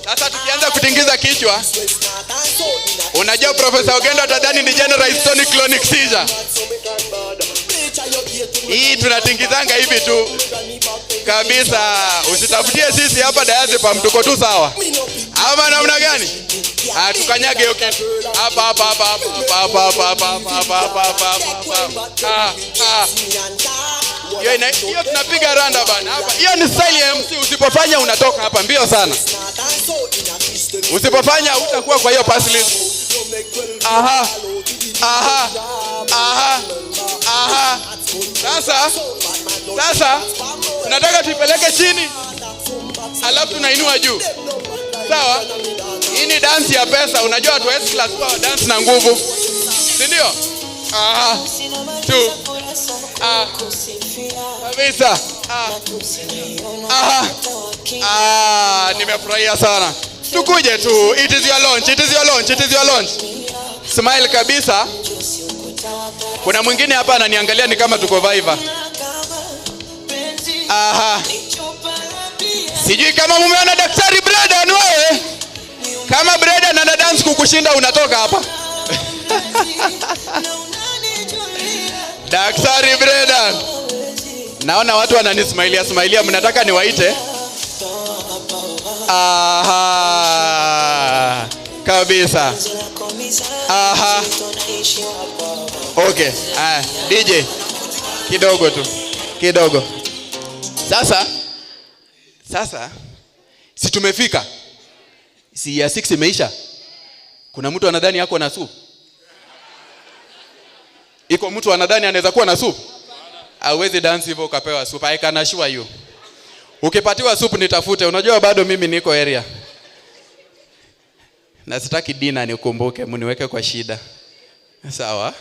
[SPEAKER 7] sasa tukianza kutingiza kichwa, unajua Professor Ogendo atadhani ni generalized tonic clonic seizure. Hii tunatingizanga hivi tu kabisa. Usitafutie sisi hapa diazepam, tuko tu sawa. Ama namna gani? Tukanyage hiyo kitu. Hapa. Hiyo tunapiga randa bana. Hiyo ni style ya MC. Usipofanya unatoka hapa mbio sana. Usipofanya utakuwa kwa hiyo pass list. Sasa tunataka tuipeleke chini, alafu tunainua juu. Sawa? Hii ni dance ya pesa. Unajua watu S class kwa dance na nguvu, si ndio? Kabisa. Nimefurahia sana. Tukuje tu. It is your launch. Smile kabisa. Kuna mwingine hapa ananiangalia ni kama tuko Viva. Sijui kama mumeona Daktari Bredan wewe. Kama Bredan ana dance kukushinda unatoka hapa. Daktari Bredan. Naona watu wananismailia, mnataka niwaite? Kabisa. Okay. DJ. Kidogo. Sasa si tumefika. Si ya 6 imeisha. Kuna mtu anadhani yako na supu? Iko mtu anadhani anaweza kuwa na supu? Hawezi dance hivyo ukapewa supu. I can assure you. Ukipatiwa supu nitafute. Unajua bado mimi niko area. Na sitaki dina nikumbuke, mniweke kwa shida. Sawa?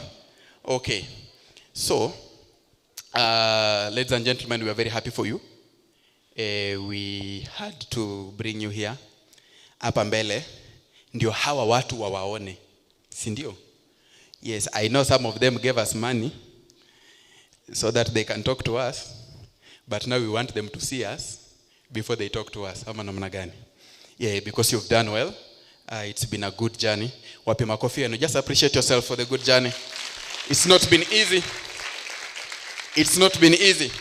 [SPEAKER 7] Okay. So, ladies and gentlemen, we are very happy for you. We had to bring you here. Hapa mbele ndio hawa watu wawaone. Si ndio? Yes, I know some of them gave us money so that they can talk to us, but now we want them to see us before they talk to us. Ama namna gani? Yeah, because you've done well. It's been a good journey. Wapi makofi and just appreciate yourself for the good journey. It's not been easy.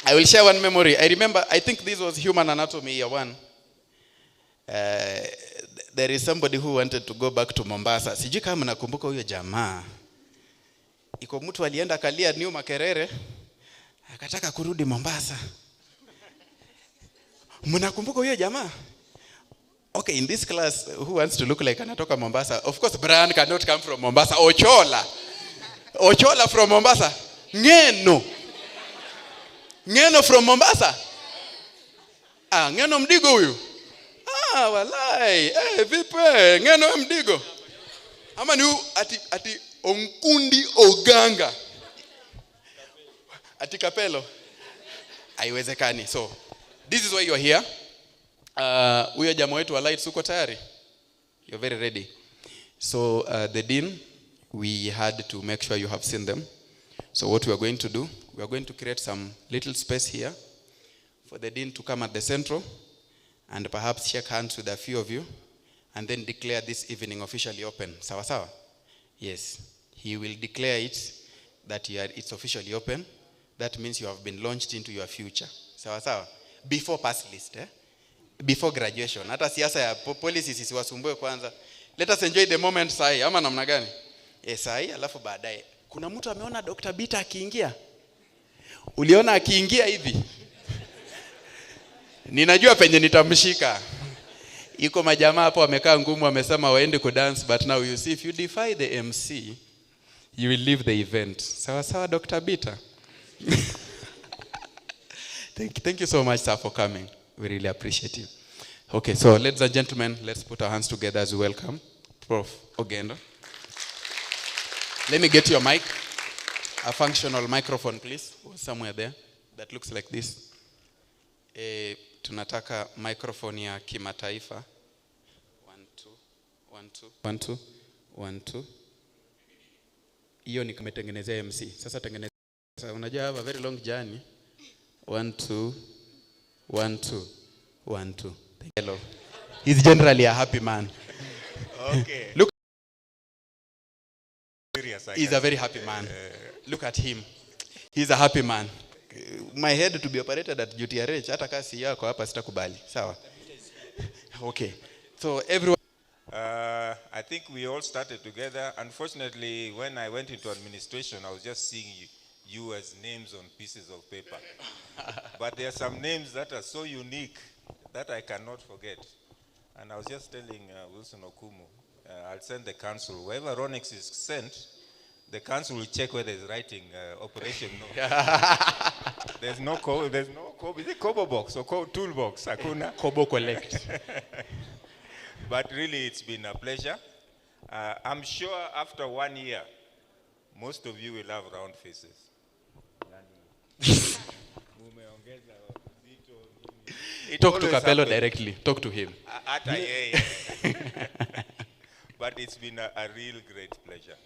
[SPEAKER 7] I will share one memory. I remember, I think this was Human Anatomy year 1. There is somebody who wanted to go back to Mombasa. Sijui kama mnakumbuka huyo jamaa. Iko mtu alienda kalia New Makerere, akataka kurudi Mombasa. Mnakumbuka huyo jamaa? Okay, in this class, who wants to look like anatoka Mombasa? Of course, Brian cannot come from Mombasa. Ochola from Mombasa. Ngeno from Mombasa. Ngeno Mdigo huyu. Walai. Vipi? Ngeno Mdigo. Ama ni ati Onkundi Oganga. Ati Kapelo. Haiwezekani. So, this is why you're here. Huyo jamaa wetu wa lights uko tayari? You're very ready. So, the dean, we had to make sure you have seen them. So what we are going to do, we are going to create some little space here for the dean to come at the central and perhaps shake hands with a few of you and then declare this evening officially open. Sawa sawa? Yes. He will declare it that it's officially open. That means you have been launched into your future. Sawa sawa? Before pass list, before graduation. Hata siasa ya policies isiwasumbue kwanza. Let us enjoy the moment sahi. Ama namna gani? Sahi alafu baadaye. Kuna mtu ameona Dr. Bita akiingia? Uliona akiingia hivi? Ninajua penye nitamshika. Iko majamaa hapo wamekaa ngumu wamesema waende ku dance, but now you see if you defy the MC, you will leave the event. Sawa sawa Dr. Bita. Thank you so much, sir, for coming. We really appreciate you. Okay, so ladies and gentlemen, let's put our hands together as we welcome Prof. Ogendo. Let me get your mic. A functional microphone, please. Somewhere there. That looks like this. Tunataka microphone ya kimataifa. 1 2 1 2 1 2 Hiyo ni kumetengenezea MC. Sasa tengeneza. Sasa unajua have a very long journey. 1 2 1 2 1 2. Hello. He's generally a happy man.
[SPEAKER 4] Okay.
[SPEAKER 7] Look. He's a very happy man. Look at him. He's a happy man. My head to be operated at UTRH. Hata kasi yako hapa sitakubali. Sawa. Okay. So everyone.
[SPEAKER 4] I think we all started together. Unfortunately, when I went into administration, I was just seeing you as names on pieces of paper. But there are some names that are so unique that I cannot forget. And I was just telling Wilson Okumu, I'll send the council. Wherever Ronix is sent, the council will check whether it's writing operation note. There's no is it Kobo box or toolbox? Akuna?
[SPEAKER 7] Kobo collect.
[SPEAKER 4] But really, it's been a pleasure. I'm sure after 1 year, most of you will have round faces.
[SPEAKER 7] Talk to Capello directly. Talk to him.
[SPEAKER 4] But it's been a real great pleasure.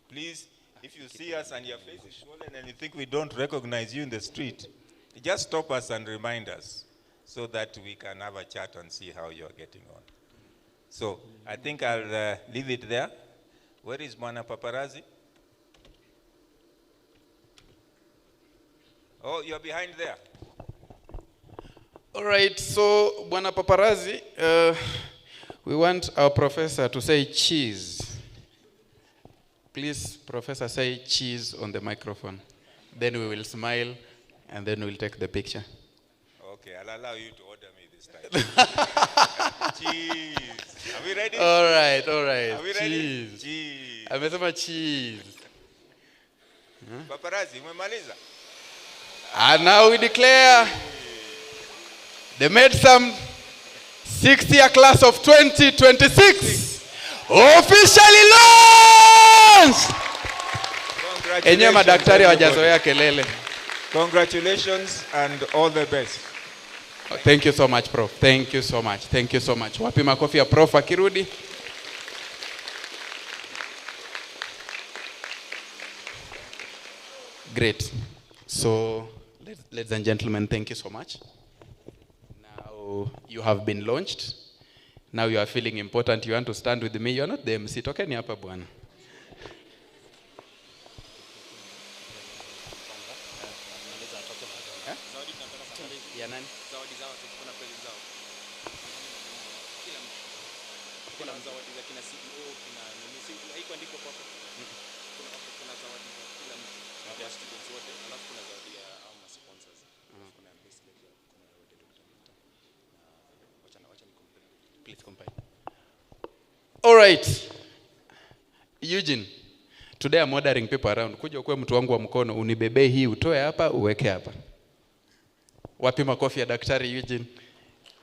[SPEAKER 4] Please, if you see us and your face is swollen and you think we don't recognize you in the street, just stop us and remind us so that we can have a chat and see how you're getting on. So I think I'll leave it there. Where is Bwana Paparazzi? Oh, you're behind there.
[SPEAKER 7] All right, so Bwana Paparazzi, we want our professor to say cheese. Please, professor, say cheese on the microphone. Then we will smile, and then we'll take the picture.
[SPEAKER 4] Okay, I'll allow you to order me this time. Cheese. Are we ready?
[SPEAKER 7] All right.
[SPEAKER 4] Are we ready?
[SPEAKER 7] Cheese.
[SPEAKER 4] Cheese.
[SPEAKER 7] Amesema cheese.
[SPEAKER 4] Paparazzi, umemaliza?
[SPEAKER 7] And now we declare the Medsum 6th-year class of 2026 officially launched. Enye madaktari hawajazoea kelele.
[SPEAKER 4] Congratulations and all the best.
[SPEAKER 7] Thank you so much, Prof. Thank you so much. Thank you so much. Wapi makofi ya Prof akirudi. Great. So, ladies and gentlemen, thank you so much. Now, you have been launched. Now you are feeling important. You want to stand with me. You're not the MC. Tokeni hapa bwana. All right. Eugene, today I'm ordering people around. Kuja ukue mtu wangu wa mkono, unibebe hii, utoe hapa, uweke hapa. Wapi makofi ya Daktari Eugene?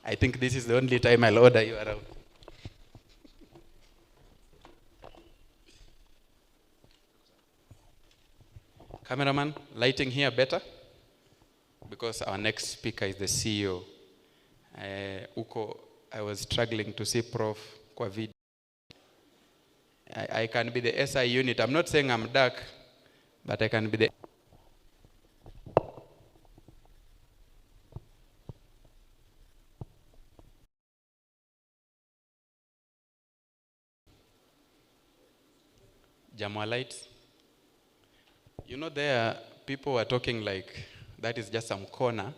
[SPEAKER 7] I think this is the only time I'll order you around.
[SPEAKER 6] Cameraman, lighting here better? Because our next speaker is the CEO. I was struggling to see Prof kwa video. I can be the SI unit. I'm not saying I'm dark, but I can be the... Jamwalites. You know, there people are talking like that is just some corner,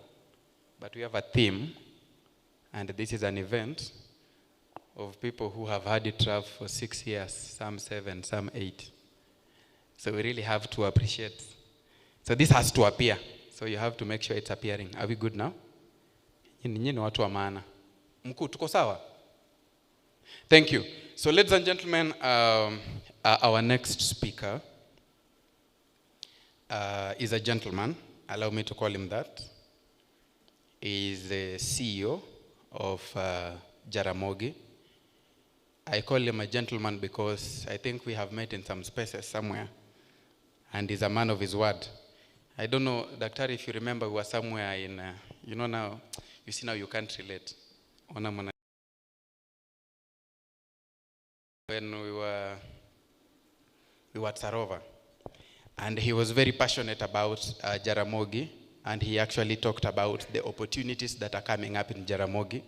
[SPEAKER 6] but we have a theme, and this is an event of people who have had it rough for 6 years, some 7, some 8. So we really have to appreciate. So this has to appear. So you have to make sure it's appearing. Are we good now? Nyinyi ni watu wa maana. Mkuu, tuko sawa? Thank you. So ladies and gentlemen, our next speaker is a gentleman. Allow me to call him that. He is the CEO of Jaramogi. I call him a gentleman because I think we have met in some spaces somewhere, and he's a man of his word. I don't know, Daktari, if you remember, we were somewhere in, you know now, you see now you can't relate. When we were at Sarova, and he was very passionate about Jaramogi, and he actually talked about the opportunities that are coming up in Jaramogi.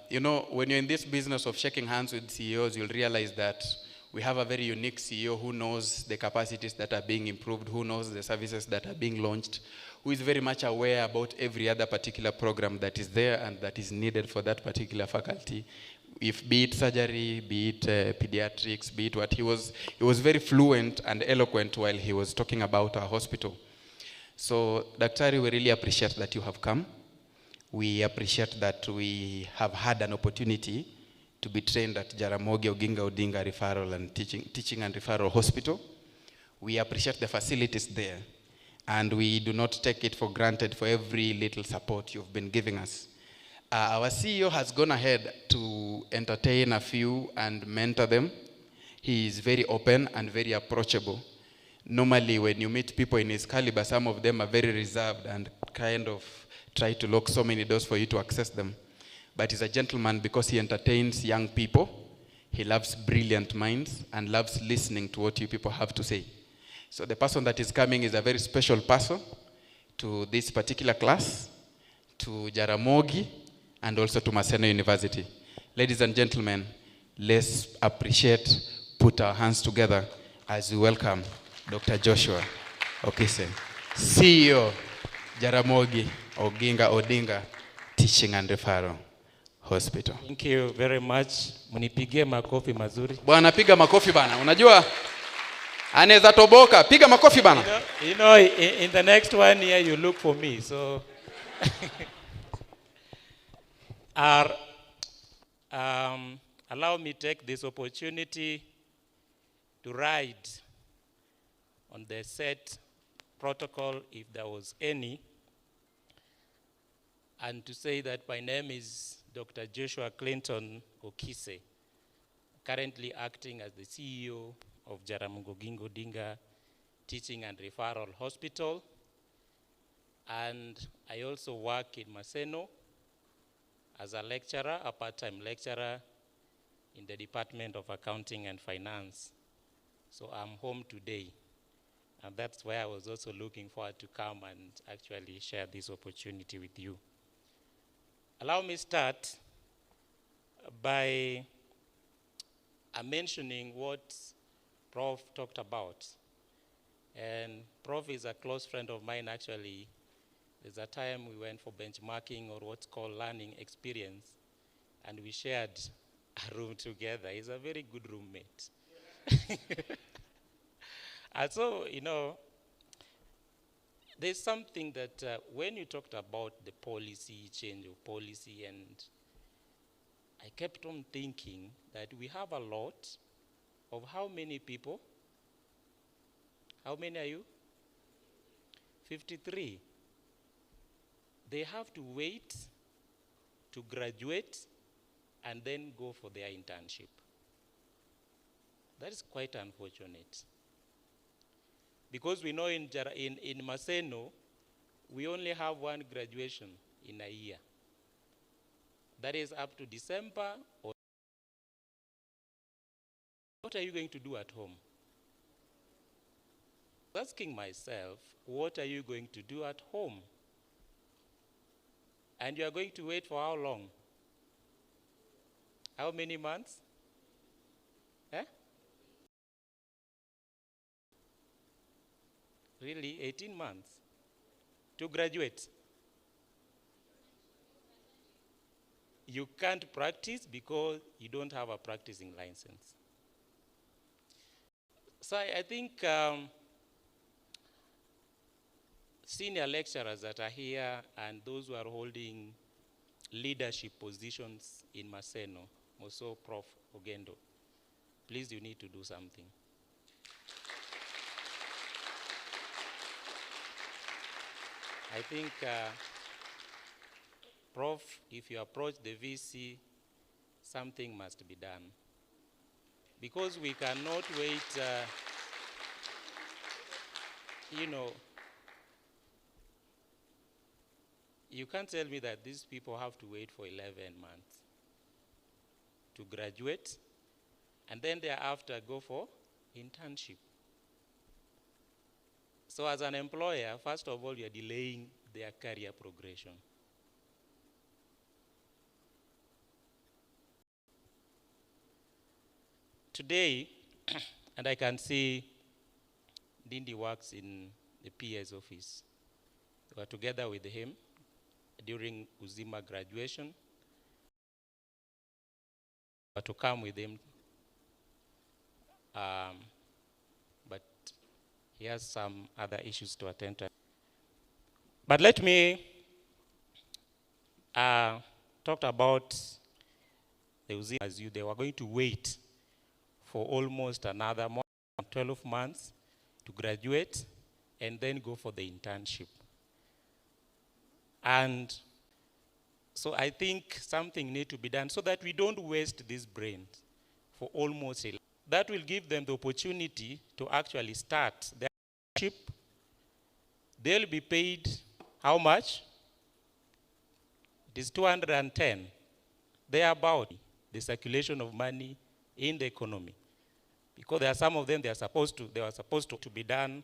[SPEAKER 6] You know, when you're in this business of shaking hands with CEOs, you'll realize that we have a very unique CEO who knows the capacities that are being improved, who knows the services that are being launched, who is very much aware about every other particular program that is there and that is needed for that particular faculty. If be it surgery, be it pediatrics, be it what, he was very fluent and eloquent while he was talking about our hospital. So, Daktari, we really appreciate that you have come. We appreciate that we have had an opportunity to be trained at Jaramogi Oginga Odinga Referral and Teaching and Referral Hospital. We appreciate the facilities there, and we do not take it for granted for every little support you've been giving us. Our CEO has gone ahead to entertain a few and mentor them. He is very open and very approachable. Normally, when you meet people in his caliber, some of them are very reserved and kind of try to lock so many doors for you to access them. But he's a gentleman because he entertains young people. He loves brilliant minds and loves listening to what you people have to say. So the person that is coming is a very special person to this particular class, to Jaramogi, and also to Maseno University. Ladies and gentlemen, let's appreciate, put our hands together as we welcome Dr. Joshua Okise, CEO, Jaramogi Oginga Odinga Teaching and Referral Hospital.
[SPEAKER 5] Thank you very much. Munipigie makofi mazuri.
[SPEAKER 6] Bwana, piga makofi bana. Unajua anaweza toboka. Piga makofi bana.
[SPEAKER 5] You know, in the next 1 year you look for me. So allow me take this opportunity to ride on the set protocol, if there was any, and to say that my name is Dr. Joshua Clinton Okise, currently acting as the CEO of Jaramogi Oginga Odinga Teaching and Referral Hospital, and I also work in Maseno as a lecturer, a part-time lecturer in the Department of Accounting and Finance. So I'm home today, and that's why I was also looking forward to come and actually share this opportunity with you. Allow me start by mentioning what Prof talked about. And Prof is a close friend of mine, actually. There's a time we went for benchmarking or what's called learning experience, and we shared a room together. He's a very good roommate. And so, you know, there's something that when you talked about the policy, change of policy, and I kept on thinking that we have a lot of how many people? How many are you? 53. They have to wait to graduate and then go for their internship. That is quite unfortunate. Because we know in Maseno, we only have one graduation in a year. That is up to December. What are you going to do at home? Asking myself, what are you going to do at home? And you are going to wait for how long? How many months? Eh? Really, 18 months to graduate? You can't practice because you don't have a practicing license. So I think senior lecturers that are here and those who are holding leadership positions in Maseno, also Prof. Ogendo, please, you need to do something. I think, Prof, if you approach the VC, something must be done. Because we cannot wait, you can't tell me that these people have to wait for 11 months to graduate, and then thereafter go for internship. So as an employer, first of all, you're delaying their career progression. Today, and I can see Dindi works in the PA's office. We were together with him during Uzima graduation. But to come with him, but he has some other issues to attend to. But let me talk about the Uzima as you. They were going to wait for almost another 12 months to graduate and then go for the internship. And so I think something needs to be done so that we don't waste these brains for almost a. That will give them the opportunity to actually start their internship. They'll be paid how much? It is 210. They are about the circulation of money in the economy. Because there are some of them they were supposed to be done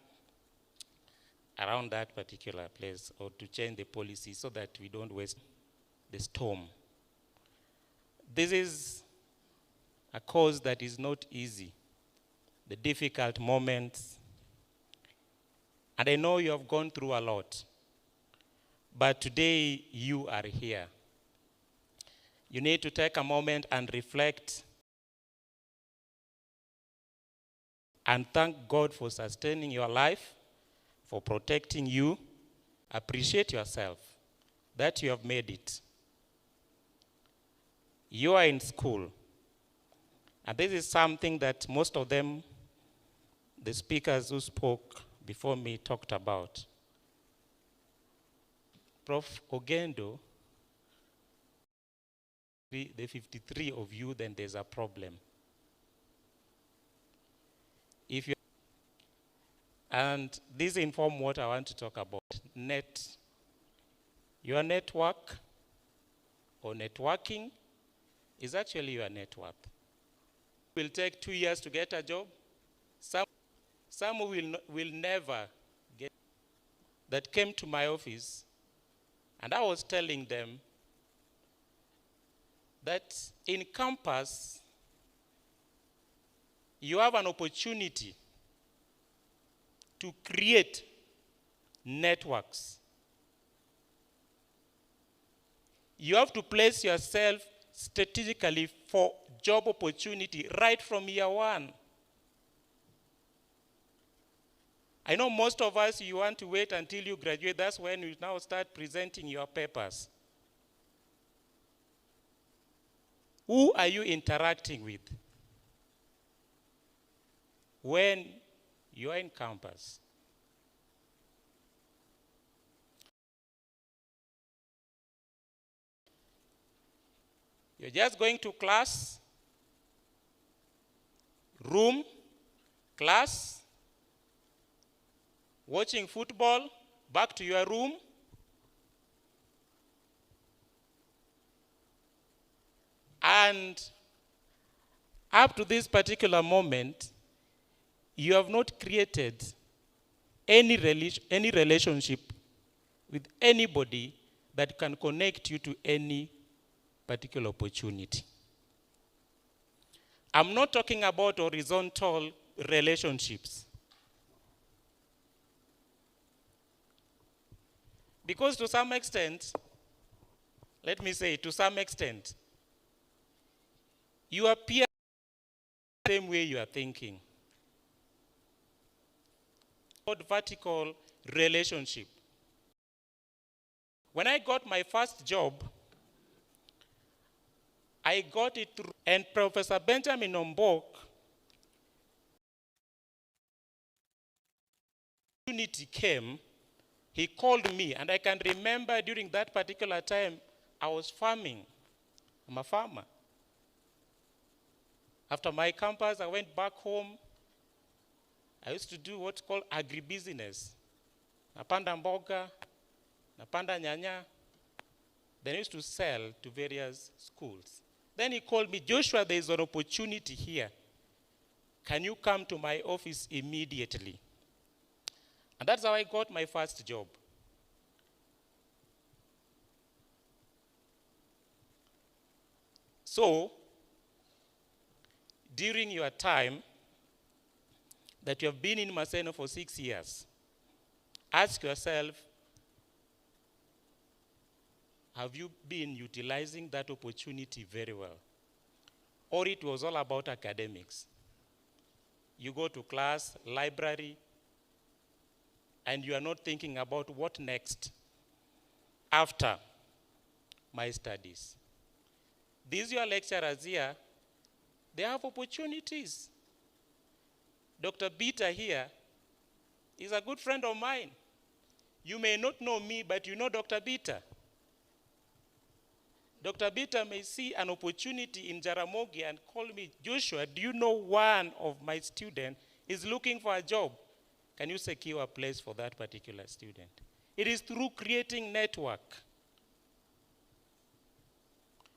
[SPEAKER 5] around that particular place, or to change the policy so that we don't waste the storm. This is a cause that is not easy, the difficult moments. And I know you have gone through a lot, but today you are here. You need to take a moment and reflect and thank God for sustaining your life, for protecting you. Appreciate yourself that you have made it. You are in school. And this is something that most of them, the speakers who spoke before me, talked about. Prof. Ogendo, the 53 of you, then there's a problem. If you, and this informs what I want to talk about. Your network or networking is actually your net worth. It will take 2 years to get a job. Some will never get. That came to my office, and I was telling them that in campus, you have an opportunity to create networks. You have to place yourself strategically for job opportunity right from year one. I know most of us, you want to wait until you graduate. That's when you now start presenting your papers. Who are you interacting with when you are in campus? You're just going to class, room, class, watching football, back to your room. And up to this particular moment, you have not created any relationship with anybody that can connect you to any particular opportunity. I'm not talking about horizontal relationships. Because to some extent, let me say, to some extent, you appear the same way you are thinking. About vertical relationship. When I got my first job, I got it through, and Professor Benjamin Ombok, opportunity came, he called me, and I can remember during that particular time, I was farming. I'm a farmer. After my campus, I went back home. I used to do what's called agribusiness. Napanda mboga, napanda nyanya. Then I used to sell to various schools. Then he called me, Joshua, there is an opportunity here. Can you come to my office immediately? And that's how I got my first job. So, during your time that you have been in Maseno for 6 years, ask yourself, have you been utilizing that opportunity very well? Or it was all about academics? You go to class, library, and you are not thinking about what next after my studies. These your lecturers here, they have opportunities. Dr. Bita here is a good friend of mine. You may not know me, but you know Dr. Bita. Dr. Bita may see an opportunity in Jaramogi and call me, Joshua, do you know one of my students is looking for a job? Can you secure a place for that particular student? It is through creating network.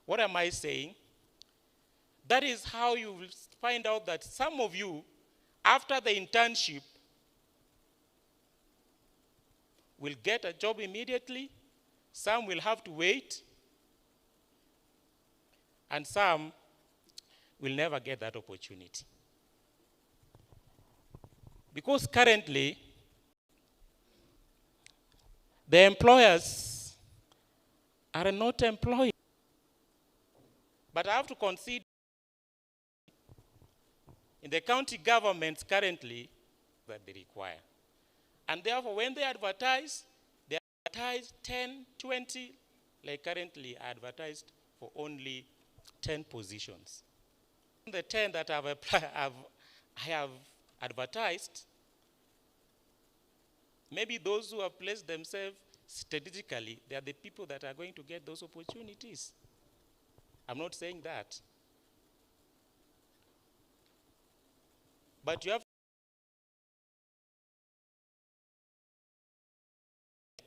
[SPEAKER 5] What am I saying? That is how you will find out that some of you, after the internship, will get a job immediately. Some will have to wait. And some will never get that opportunity. Because currently, the employers are not employing. But I have to concede, in the county governments currently, that they require. And therefore, when they advertise 10, 20, like currently advertised for only 10 positions. The 10 that I have advertised, maybe those who have placed themselves strategically, they are the people that are going to get those opportunities. I'm not saying that. But you have,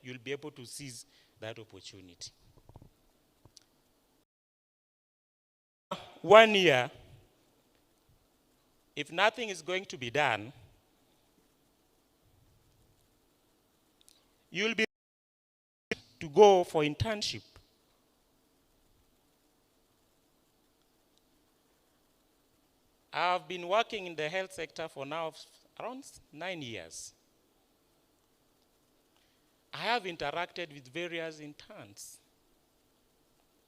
[SPEAKER 5] you'll be able to seize that opportunity. 1 year, if nothing is going to be done, you'll be to go for internship. I've been working in the health sector for now around 9 years. I have interacted with various interns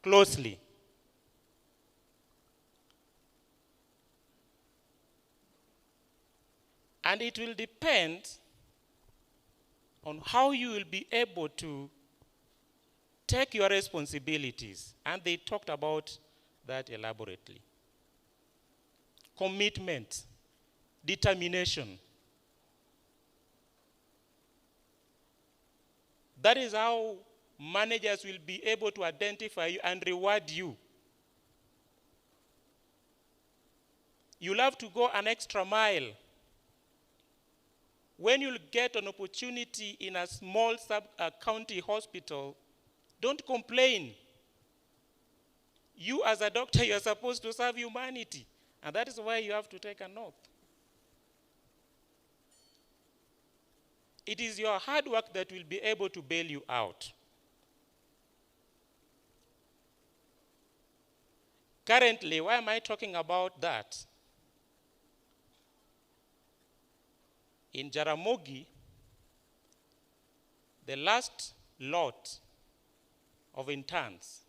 [SPEAKER 5] closely. And it will depend on how you will be able to take your responsibilities. And they talked about that elaborately. Commitment, determination. That is how managers will be able to identify you and reward you. You'll have to go an extra mile. when you get an opportunity in a small sub-county hospital, don't complain. You as a doctor, you're supposed to serve humanity. And that is why you have to take an oath. It is your hard work that will be able to bail you out. Currently, why am I talking about that? In Jaramogi, the last lot of interns,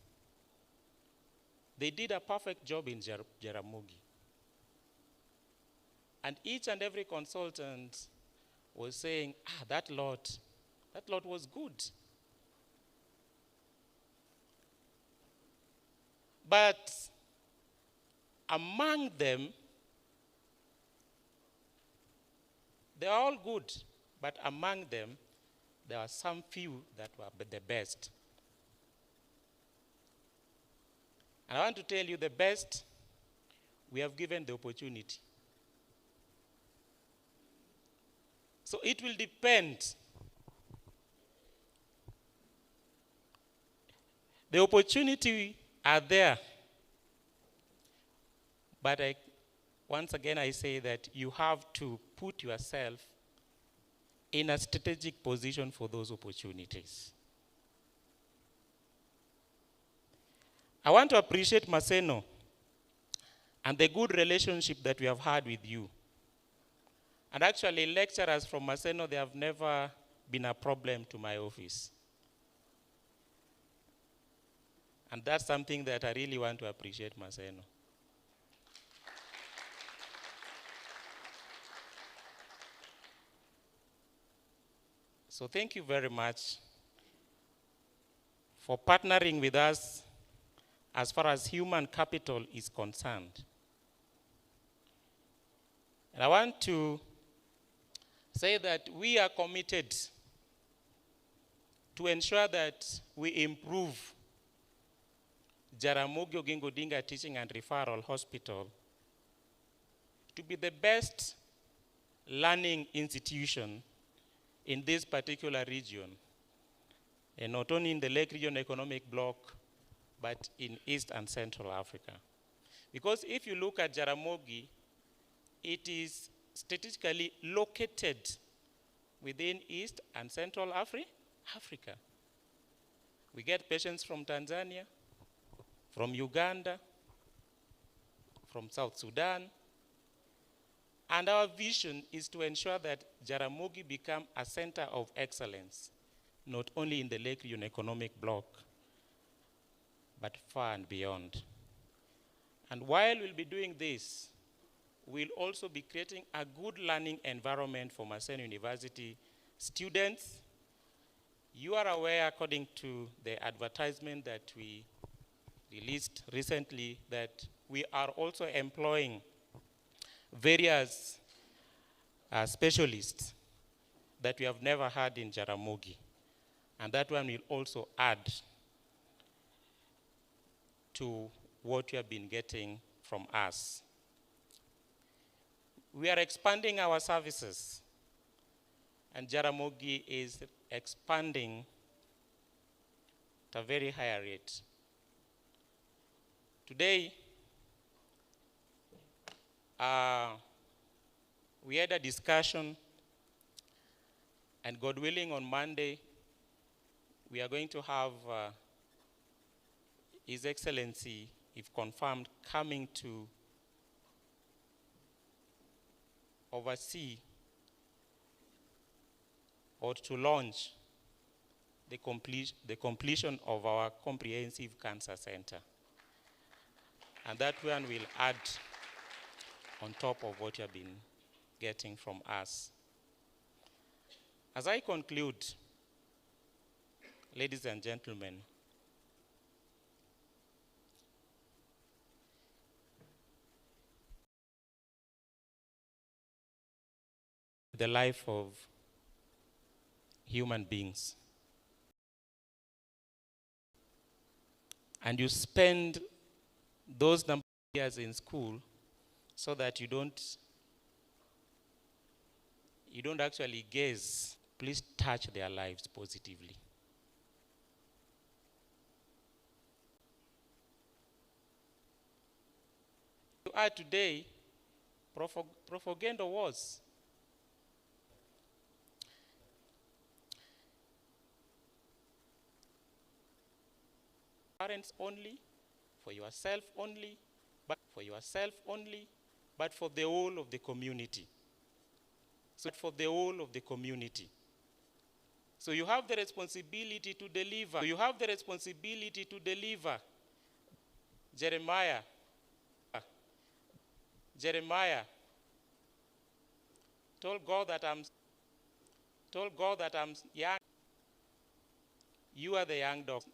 [SPEAKER 5] they did a perfect job in Jaramogi. And each and every consultant was saying, that lot was good. But among them, they are all good, but among them, there are some few that were the best. And I want to tell you the best, we have given the opportunity. So it will depend. The opportunity are there. But once again, I say that you have to put yourself in a strategic position for those opportunities. I want to appreciate Maseno and the good relationship that we have had with you. And actually, lecturers from Maseno, they have never been a problem to my office. And that's something that I really want to appreciate Maseno. So thank you very much for partnering with us as far as human capital is concerned. And I want to say that we are committed to ensure that we improve Jaramogi Oginga Odinga Teaching and Referral Hospital to be the best learning institution in this particular region, and not only in the Lake Region Economic Bloc, but in East and Central Africa. Because if you look at Jaramogi, it is strategically located within East and Central Africa. We get patients from Tanzania, from Uganda, from South Sudan, and our vision is to ensure that Jaramogi become a center of excellence, not only in the Lake Region Economic Bloc, but far and beyond. And while we'll be doing this, we'll also be creating a good learning environment for Maseno University students. You are aware, according to the advertisement that we released recently, that we are also employing various specialists that we have never had in Jaramogi. And that one will also add to what you have been getting from us. We are expanding our services, and Jaramogi is expanding at a very high rate. Today, we had a discussion, and God willing, on Monday, we are going to have His Excellency, if confirmed, coming to oversee or to launch the completion of our comprehensive cancer center. And that one will add on top of what you have been getting from us. As I conclude, ladies and gentlemen, the life of human beings. And you spend those number of years in school so that you don't you don't actually gaze, please touch their lives positively. You are today, propaganda wars. Parents only, for yourself only, but for yourself only, but for the whole of the community. So for the whole of the community. So you have the responsibility to deliver. So you have the responsibility to deliver. Jeremiah told God that I'm young. You are the young doctors.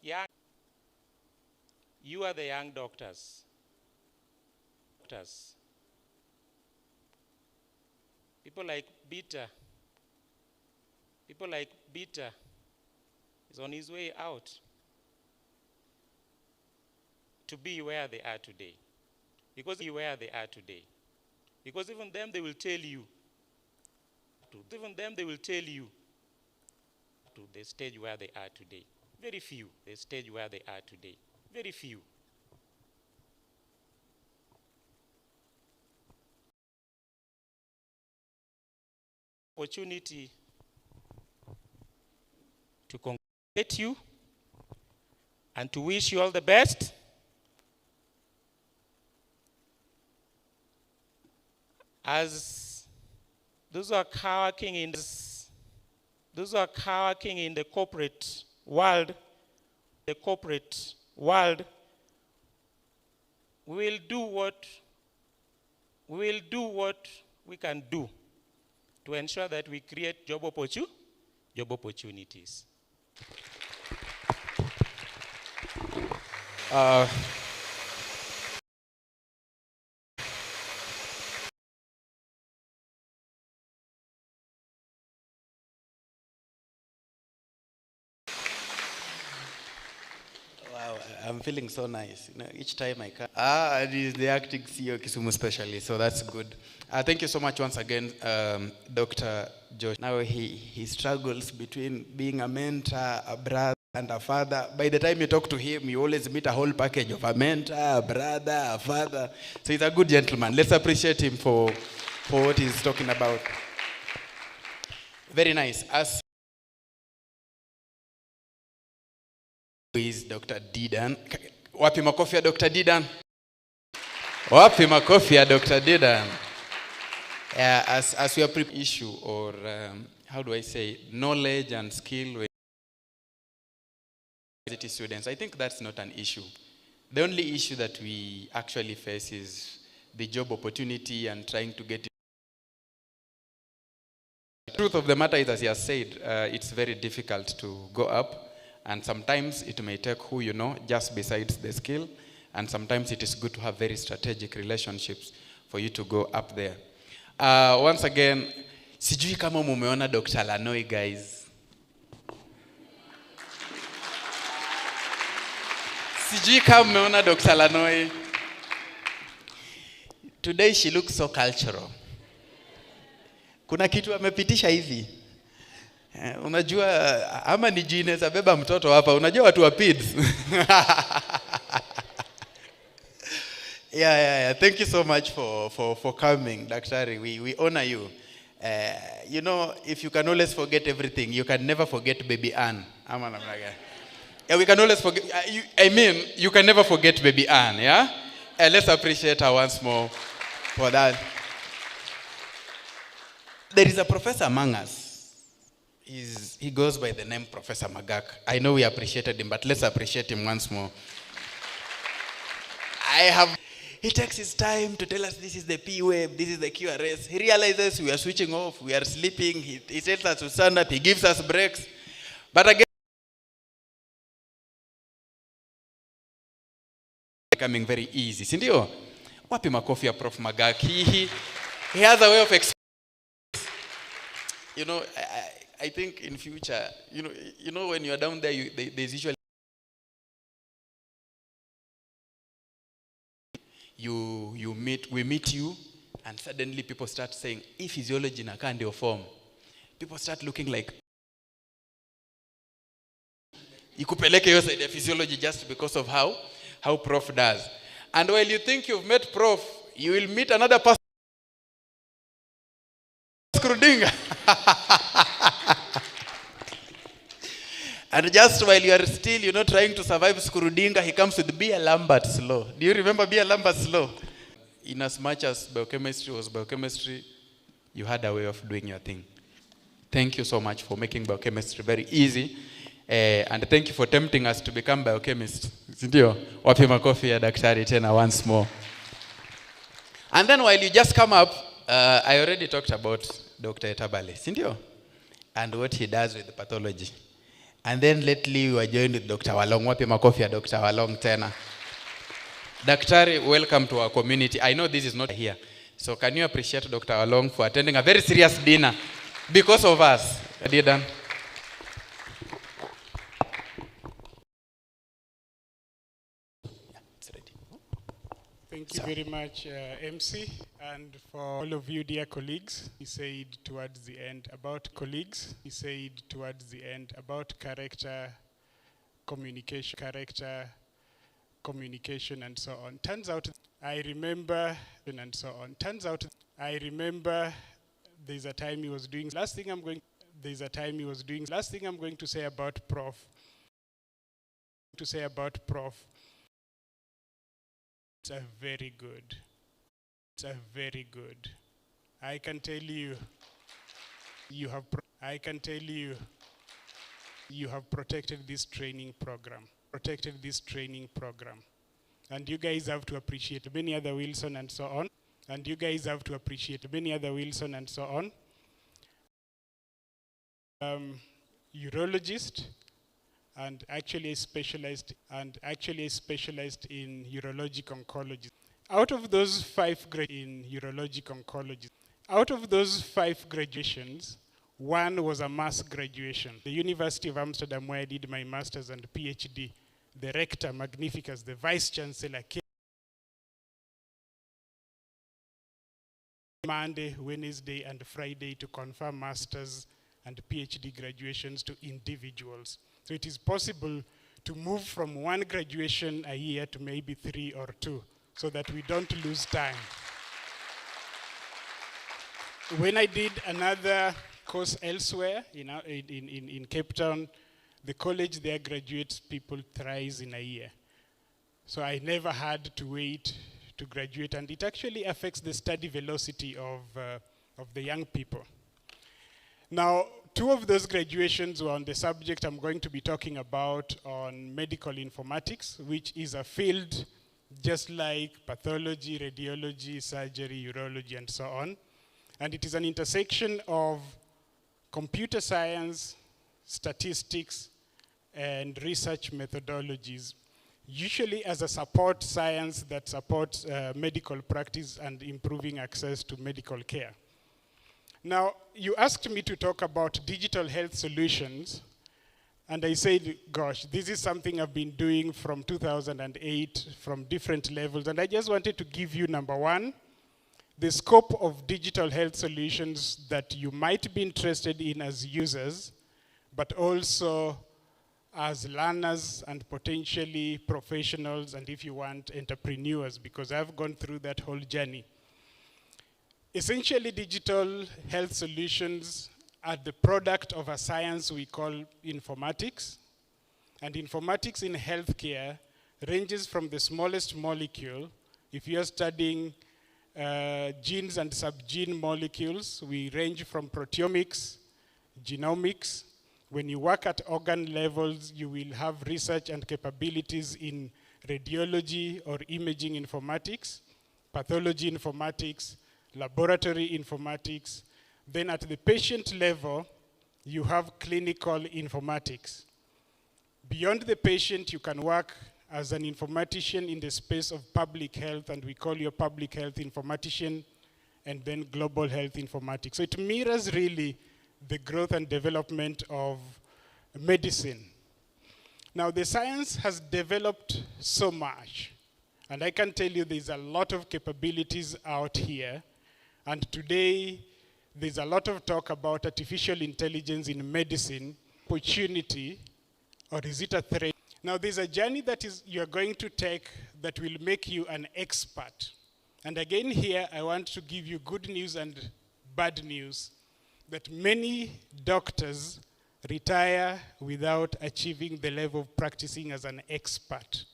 [SPEAKER 5] You are the young doctors. People like Peter is on his way out to be where they are today. Because even them they will tell you to the stage where they are today. Very few, the stage where they are today. Very few. Opportunity to congratulate you and to wish you all the best. As those who are working in the corporate world, we will do what we can do to ensure that we create job opportunities.
[SPEAKER 7] Wow, I'm feeling so nice. You know, each time I come. It is the acting CEO Kisumu specialist, so that's good. Thank you so much once again, Dr. Josh. Now he struggles between being a mentor, a brother, and a father. By the time you talk to him, you always meet a whole package of a mentor, a brother, a father. So he's a good gentleman. Let's appreciate him for what he's talking about. Very nice. As is Dr. Didan. Wapi makofi ya Dr. Didan? Wapi makofi ya Dr. Didan? As we are preparing issue or how do I say, knowledge and skill with university students, I think that's not an issue. The only issue that we actually face is the job opportunity and trying to get it. The truth of the matter is, as he has said, it's very difficult to go up. And sometimes it may take who you know just besides the skill. And sometimes it is good to have very strategic relationships for you to go up there. Once again, sijui kama mumeona Dr. Lanoi, guys. Sijui kama mumeona Dr. Lanoi. Today she looks so cultural. Kuna kitu amepitisha hivi. Unajua ama ni jine za beba mtoto hapa, unajua watu wa PIDS. Yeah. Thank you so much for coming, Daktari. We honor you. You know, if you can always forget everything, you can never forget baby Ann. Yeah, we can always forget. You can never forget baby Ann. Yeah. Let's appreciate her once more for that. There is a professor among us. He goes by the name Professor Magak. I know we appreciated him, but let's appreciate him once more. He takes his time to tell us this is the P wave, this is the QRS. He realizes we are switching off, we are sleeping. He tells us to stand up, he gives us breaks. But again, becoming very easy. Sindio? Wapi makofi ya Prof Magak? He has a way of explaining. You know, I think in future, you know when you are down there, there's usually we meet you, and suddenly people start saying, if physiology na ndio form, people start looking like ikupeleke hiyo side ya physiology just because of how prof does. And while you think you've met prof, you will meet another person. Skrudinga. And just while you are still, trying to survive Skrudinga, he comes with B.A. Lambert's law. Do you remember B.A. Lambert's law? In as much as biochemistry was biochemistry, you had a way of doing your thing. Thank you so much for making biochemistry very easy. And thank you for tempting us to become biochemists. Sindio? Wapi makofi ya daktari tena once more. And then while you just come up, I already talked about Dr. Etabale. Sindio? And what he does with the pathology. And then lately we were joined with Dr. Walong. Wapi makofi ya Dr. Walong tena. Daktari, welcome to our community. I know this is not here. So can you appreciate Dr. Walong for attending a very serious dinner because of us? Are you done?
[SPEAKER 8] Thank you very much, MC, and for all of you, dear colleagues. He said towards the end about colleagues. He said towards the end about character, communication, and so on. Turns out, I remember, and so on. Turns out, I remember there's a time he was doing. Last thing I'm going to say about Prof. It's a very good. I can tell you, you have protected this training program. And you guys have to appreciate many other Wilson and so on. Urologist, and actually specialized in urologic oncology. Out of those 5 graduations, one was a mass graduation. The University of Amsterdam, where I did my master's and PhD, the rector magnificus, the vice chancellor, came Monday, Wednesday, and Friday to confirm master's and PhD graduations to individuals. So it is possible to move from 1 graduation a year to maybe 3 or 2, so that we don't lose time. When I did another course elsewhere, in Cape Town, the college there graduates people thrice in a year. So I never had to wait to graduate, and it actually affects the study velocity of the young people. Now, 2 of those graduations were on the subject I'm going to be talking about on medical informatics, which is a field just like pathology, radiology, surgery, urology, and so on. And it is an intersection of computer science, statistics, and research methodologies, usually as a support science that supports medical practice and improving access to medical care. Now, you asked me to talk about digital health solutions, and I said, gosh, this is something I've been doing from 2008 from different levels, and I just wanted to give you, number 1, the scope of digital health solutions that you might be interested in as users, but also as learners and potentially professionals, and if you want, entrepreneurs, because I've gone through that whole journey. Essentially, digital health solutions are the product of a science we call informatics. And informatics in healthcare ranges from the smallest molecule. If you're studying genes and subgene molecules, we range from proteomics, genomics. When you work at organ levels, you will have research and capabilities in radiology or imaging informatics, pathology informatics, laboratory informatics. Then at the patient level, you have clinical informatics. Beyond the patient, you can work as an informatician in the space of public health, and we call you a public health informatician, and then global health informatics. So it mirrors really the growth and development of medicine. Now, the science has developed so much, and I can tell you there's a lot of capabilities out here. And today, there's a lot of talk about artificial intelligence in medicine, opportunity, or is it a threat? Now, there's a journey that you're going to take that will make you an expert. And again here, I want to give you good news and bad news, that many doctors retire without achieving the level of practicing as an expert.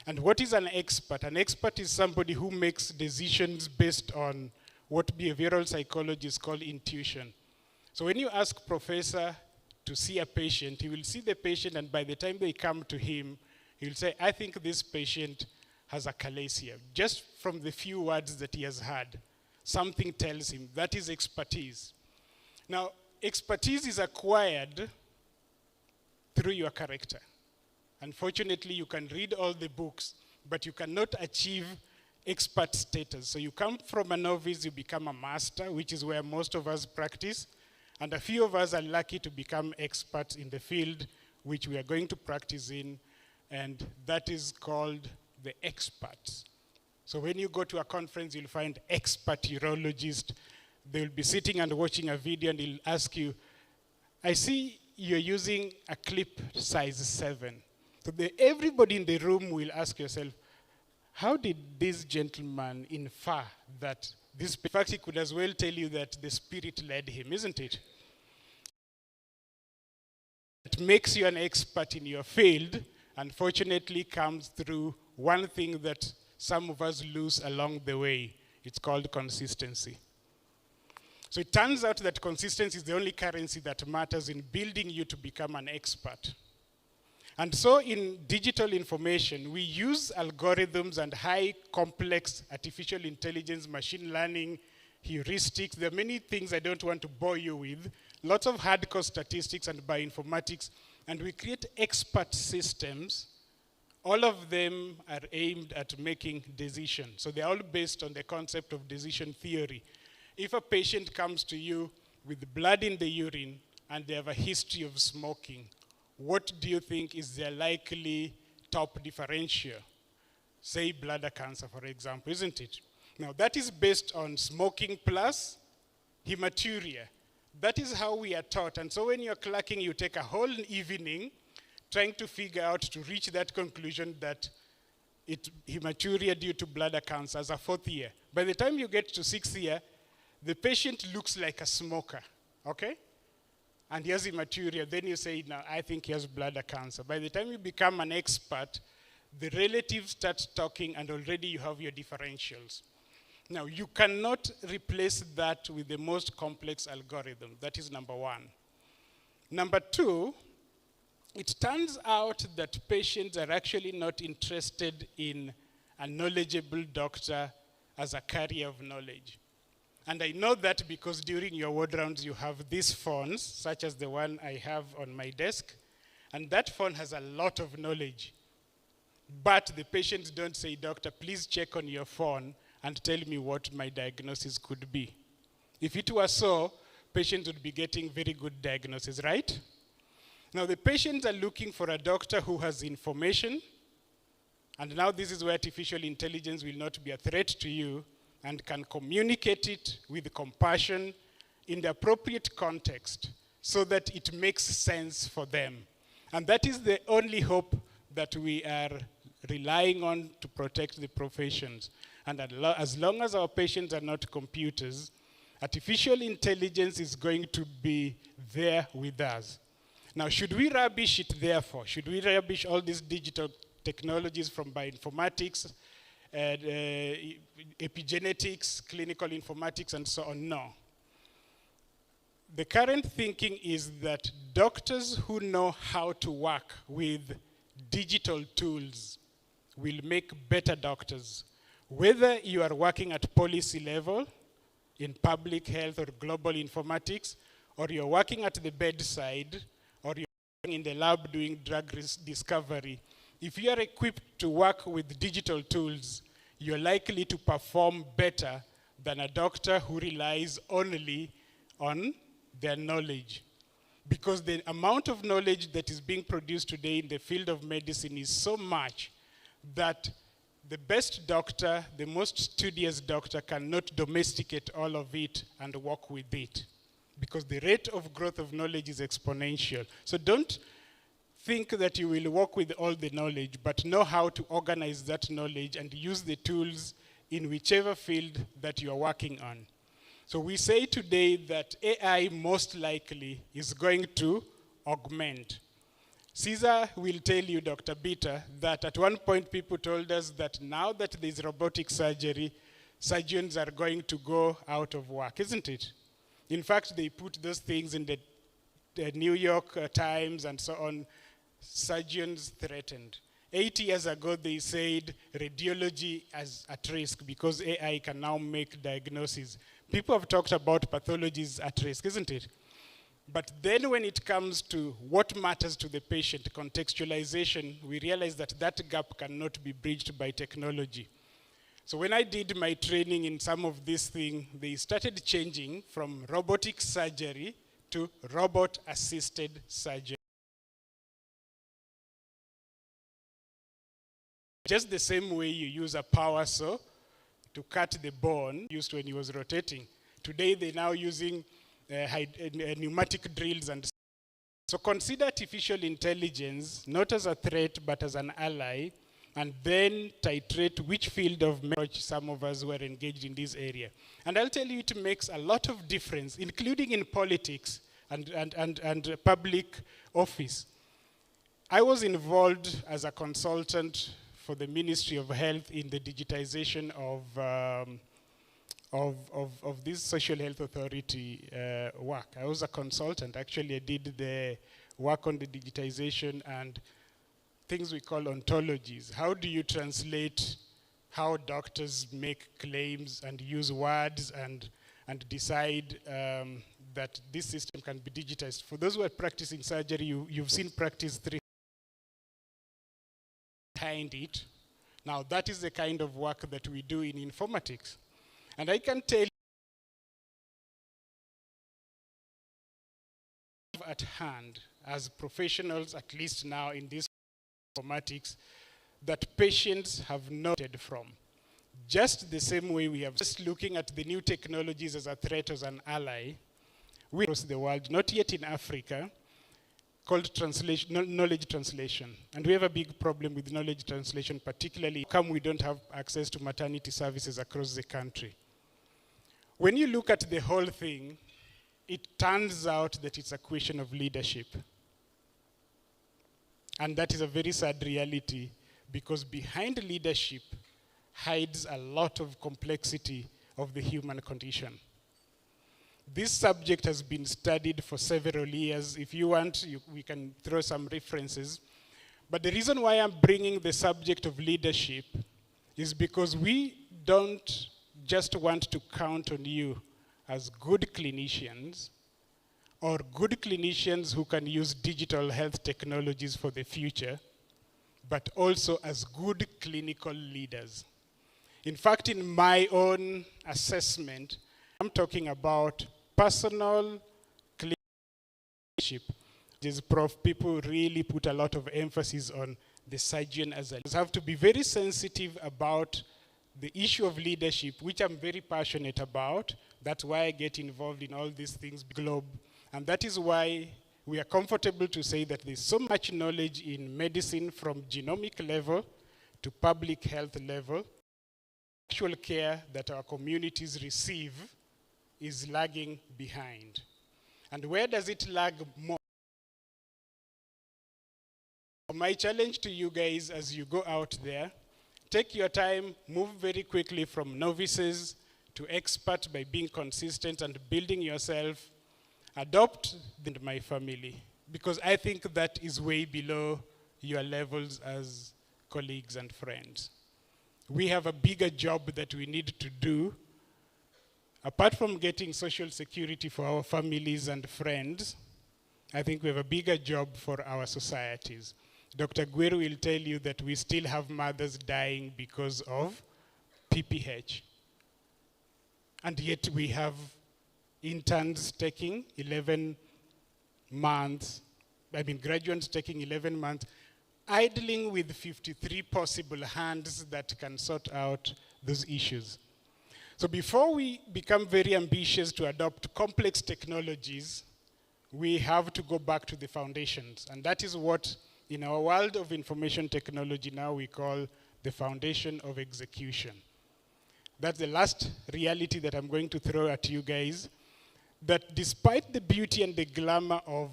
[SPEAKER 8] And what is an expert? An expert is somebody who makes decisions based on what behavioral psychologists call intuition. So when you ask a professor to see a patient, he will see the patient, and by the time they come to him, he'll say, I think this patient has achalasia. Just from the few words that he has heard, something tells him. That is expertise. Now, expertise is acquired through your character. Unfortunately, you can read all the books, but you cannot achieve expert status. So you come from a novice, you become a master, which is where most of us practice. And a few of us are lucky to become experts in the field which we are going to practice in, and that is called the experts. So when you go to a conference, you'll find expert urologists. They'll be sitting and watching a video, and they'll ask you, I see you're using a clip size 7. So everybody in the room will ask yourself, how did this gentleman infer that this? In fact, he could as well tell you that the Spirit led him, isn't it? It makes you an expert in your field, unfortunately, comes through one thing that some of us lose along the way. It's called consistency. So it turns out that consistency is the only currency that matters in building you to become an expert. And so in digital information, we use algorithms and high complex artificial intelligence, machine learning, heuristics. There are many things I don't want to bore you with. Lots of hardcore statistics and bioinformatics. And we create expert systems. All of them are aimed at making decisions. So they're all based on the concept of decision theory. If a patient comes to you with blood in the urine and they have a history of smoking, what do you think is their likely top differential? Say bladder cancer, for example, isn't it? Now, that is based on smoking plus hematuria. That is how we are taught. And so when you're clerking, you take a whole evening trying to figure out to reach that conclusion that hematuria due to bladder cancer as a 4th year. By the time you get to 6th year, the patient looks like a smoker, okay? And he has hematuria. Then you say, now, I think he has bladder cancer. By the time you become an expert, the relatives start talking, and already you have your differentials. Now, you cannot replace that with the most complex algorithm. That is number one. Number two, it turns out that patients are actually not interested in a knowledgeable doctor as a carrier of knowledge. And I know that because during your ward rounds, you have these phones, such as the one I have on my desk. And that phone has a lot of knowledge. But the patients don't say, doctor, please check on your phone and tell me what my diagnosis could be. If it were so, patients would be getting very good diagnosis, right? Now, the patients are looking for a doctor who has information. And now this is where artificial intelligence will not be a threat to you, and can communicate it with compassion in the appropriate context so that it makes sense for them. And that is the only hope that we are relying on to protect the professions. And as long as our patients are not computers, artificial intelligence is going to be there with us. Now, should we rubbish it therefore? Should we rubbish all these digital technologies from bioinformatics, epigenetics, clinical informatics, and so on? No. The current thinking is that doctors who know how to work with digital tools will make better doctors. Whether you are working at policy level, in public health or global informatics, or you're working at the bedside, or you're working in the lab doing drug discovery, if you are equipped to work with digital tools, you're likely to perform better than a doctor who relies only on their knowledge. Because the amount of knowledge that is being produced today in the field of medicine is so much that the best doctor, the most studious doctor cannot domesticate all of it and work with it, because the rate of growth of knowledge is exponential. So don't think that you will work with all the knowledge, but know how to organize that knowledge and use the tools in whichever field that you are working on. So we say today that AI most likely is going to augment. Caesar will tell you, Dr. Bitter, that at one point people told us that now that there's robotic surgery, surgeons are going to go out of work, isn't it? In fact, they put those things in the New York Times and so on, surgeons threatened. 8 years ago, they said radiology is at risk because AI can now make diagnoses. People have talked about pathologies at risk, isn't it? But then when it comes to what matters to the patient, contextualization, we realize that that gap cannot be bridged by technology. So when I did my training in some of these things, they started changing from robotic surgery to robot-assisted surgery. Just the same way you use a power saw to cut the bone used when he was rotating. Today they're now using pneumatic drills. And so consider artificial intelligence not as a threat but as an ally, and then titrate which field of knowledge some of us were engaged in this area. And I'll tell you, it makes a lot of difference, including in politics and public office. I was involved as a consultant for the Ministry of Health in the digitization of this social health authority work. I was a consultant. Actually, I did the work on the digitization and things we call ontologies. How do you translate how doctors make claims and use words and decide that this system can be digitized? For those who are practicing surgery, you've seen practice 3 behind it. Now, that is the kind of work that we do in informatics. And I can tell you at hand as professionals, at least now in this informatics, that patients have noted from. Just the same way we have just looking at the new technologies as a threat, as an ally, we across the world, not yet in Africa, called knowledge translation. And we have a big problem with knowledge translation, particularly come we don't have access to maternity services across the country. When you look at the whole thing, it turns out that it's a question of leadership. And that is a very sad reality, because behind leadership hides a lot of complexity of the human condition. This subject has been studied for several years. If you want, we can throw some references. But the reason why I'm bringing the subject of leadership is because we don't just want to count on you as good clinicians or good clinicians who can use digital health technologies for the future, but also as good clinical leaders. In fact, in my own assessment, I'm talking about personal leadership. People really put a lot of emphasis on the surgeon as a leader. You have to be very sensitive about the issue of leadership, which I'm very passionate about. That's why I get involved in all these things globe. And that is why we are comfortable to say that there's so much knowledge in medicine from genomic level to public health level. Actual care that our communities receive is lagging behind. And where does it lag more? My challenge to you guys as you go out there, take your time, move very quickly from novices to expert by being consistent and building yourself. Adopt my family, because I think that is way below your levels as colleagues and friends. We have a bigger job that we need to do. Apart from getting social security for our families and friends, I think we have a bigger job for our societies. Dr. Gweru will tell you that we still have mothers dying because of PPH. And yet we have interns taking 11 months, graduates taking 11 months. idling with 53 possible hands that can sort out those issues. So before we become very ambitious to adopt complex technologies, we have to go back to the foundations. And that is what, in our world of information technology now, we call the foundation of execution. That's the last reality that I'm going to throw at you guys, that despite the beauty and the glamour of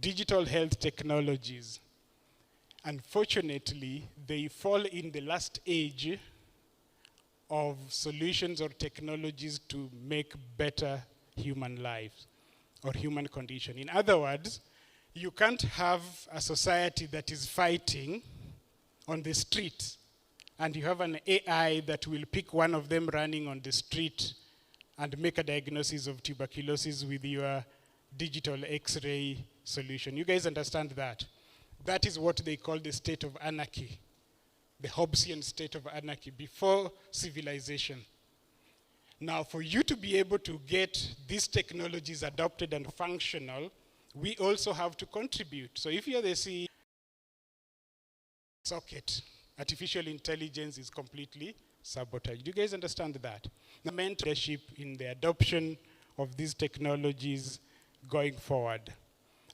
[SPEAKER 8] digital health technologies, unfortunately, they fall in the last age of solutions or technologies to make better human lives or human condition. In other words, you can't have a society that is fighting on the street and you have an AI that will pick one of them running on the street and make a diagnosis of tuberculosis with your digital X-ray solution. You guys understand that? That is what they call the state of anarchy, the Hobbesian state of anarchy before civilization. Now, for you to be able to get these technologies adopted and functional, we also have to contribute. So if you're the CEO socket, artificial intelligence is completely sabotaged. Do you guys understand that? The mentorship in the adoption of these technologies going forward.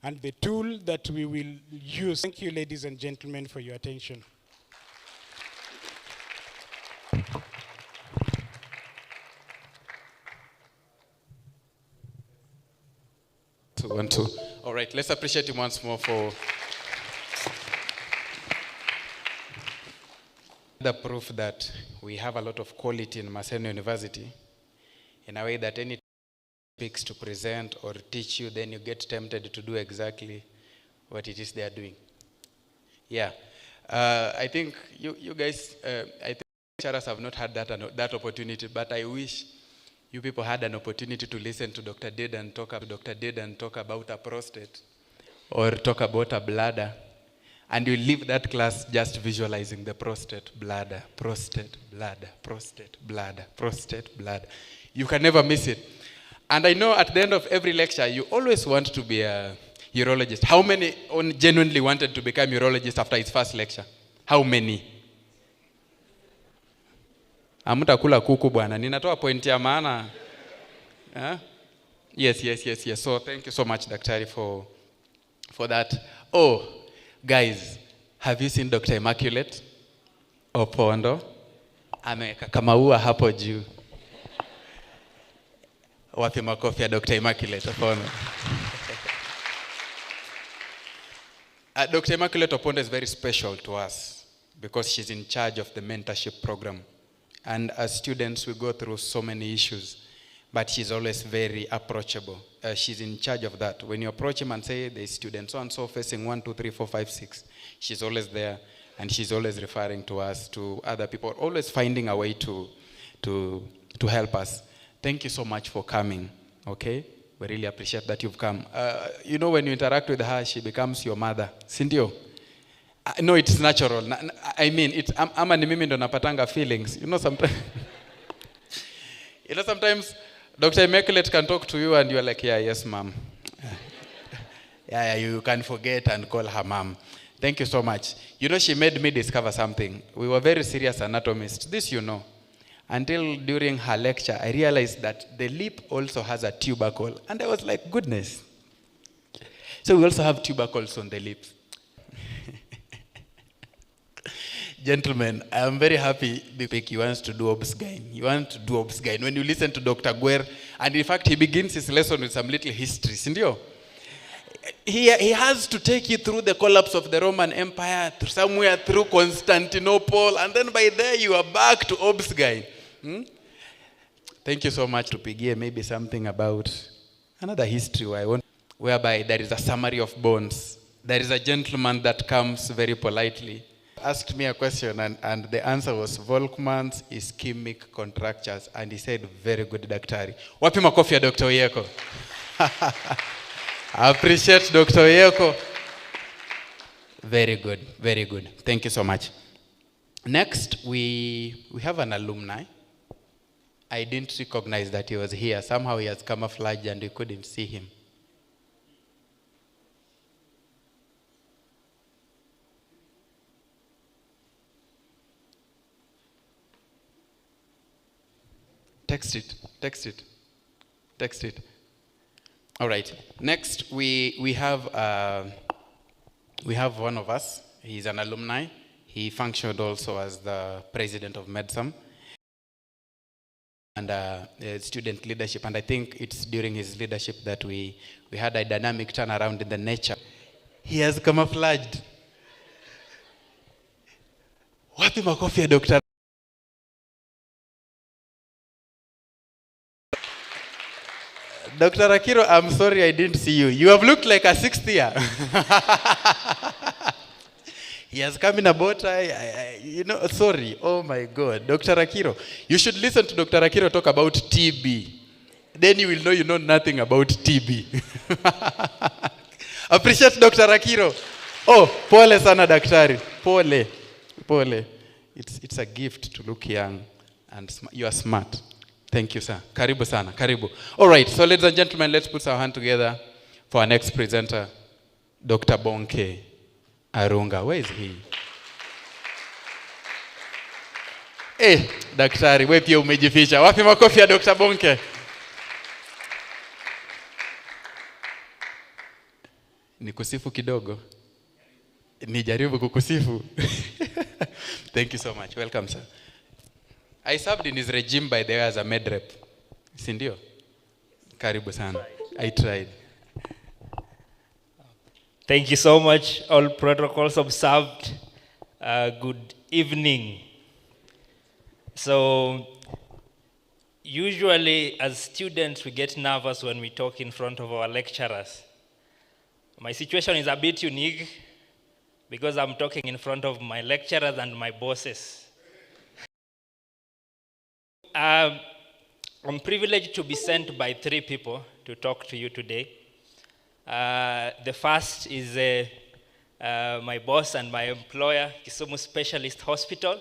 [SPEAKER 8] And the tool that we will use. Thank you, ladies and gentlemen, for your attention.
[SPEAKER 6] All right, let's appreciate him once more for the proof that we have a lot of quality in Maseno University in a way that any topics to present or teach you, then you get tempted to do exactly what it is they are doing. Yeah, I think you guys, I think lecturers have not had that opportunity, but I wish you people had an opportunity to listen to Dr. Dedan talk about a prostate or talk about a bladder, and you leave that class just visualizing the prostate, bladder, prostate, bladder, prostate, bladder, prostate, bladder. You can never miss it. And I know at the end of every lecture, you always want to be a urologist. How many genuinely wanted to become a urologist after his first lecture? How many? Amutakula kuku bwana. Ninatoa point ya maana. Yes. So thank you so much, Daktari, for that. Oh, guys, have you seen Dr. Immaculate Opondo? Ameweka kama ua hapo juu. Wapi makofi ya Dr. Immaculate Opondo? Dr. Immaculate Opondo is very special to us because she's in charge of the mentorship program. And as students, we go through so many issues, but she's always very approachable. She's in charge of that. When you approach him and say, the students so and so facing 1, 2, 3, 4, 5, 6, she's always there, and she's always referring to us, to other people, always finding a way to help us. Thank you so much for coming, okay? We really appreciate that you've come. You know, when you interact with her, she becomes your mother. Sindio? No, it's natural. I mean, it's ama ni mimi ndo napatanga feelings. You know, sometimes sometimes Dr. Immaculate can talk to you and you're like, yeah, yes, ma'am. Yeah, you can forget and call her ma'am. Thank you so much. You know, she made me discover something. We were very serious anatomists. This you know. Until during her lecture, I realized that the lip also has a tubercle. And I was like, goodness. So we also have tubercles on the lips. Gentlemen, I am very happy because he wants to do obsgyn. You want to do obsgyn. When you listen to Dr. Guer, and in fact, he begins his lesson with some little history. Sindio? He has to take you through the collapse of the Roman Empire, somewhere through Constantinople, and then by there you are back to obsgyn. Thank you so much to Pigie. Maybe something about another history whereby there is a summary of bones. There is a gentleman that comes very politely, asked me a question, and the answer was Volkmann's ischemic contractures, and he said, very good, Daktari. Wapi makofi ya Dr. Oyeko? I appreciate Dr. Oyeko. Very good, very good. Thank you so much. Next, we have an alumni. I didn't recognize that he was here. Somehow he has camouflaged and we couldn't see him.
[SPEAKER 7] Text it. All right. Next, we have one of us. He's an alumni. He functioned also as the president of Medsam and student leadership. And I think it's during his leadership that we had a dynamic turnaround in the nature. He has camouflaged. Wapi makofi ya Dr. Dr. Akiro, I'm sorry I didn't see you. You have looked like a sixth year. He has come in a bow tie. Sorry. Oh my God. Dr. Akiro, you should listen to Dr. Akiro talk about TB. Then you will know you know nothing about TB. Appreciate Dr. Akiro. Oh, pole sana daktari. Pole. It's a gift to look young and you are smart. Thank you, sir. Karibu sana. Karibu. All right. So, ladies and gentlemen, let's put our hand together for our next presenter, Dr. Bonke Arunga. Where is he? Eh, daktari, wewe pia umejificha. Wapi makofi ya Dr. Bonke? Nikusifu kidogo. Nijaribu kukusifu. Thank you so much. Welcome, sir. I served in his regime, by the way, as a med rep. Sindio? Karibu sana. I tried.
[SPEAKER 9] Thank you so much. All protocols observed. Good evening. So, usually as students, we get nervous when we talk in front of our lecturers. My situation is a bit unique because I'm talking in front of my lecturers and my bosses. I'm privileged to be sent by 3 people to talk to you today. The first is my boss and my employer, Kisumu Specialist Hospital,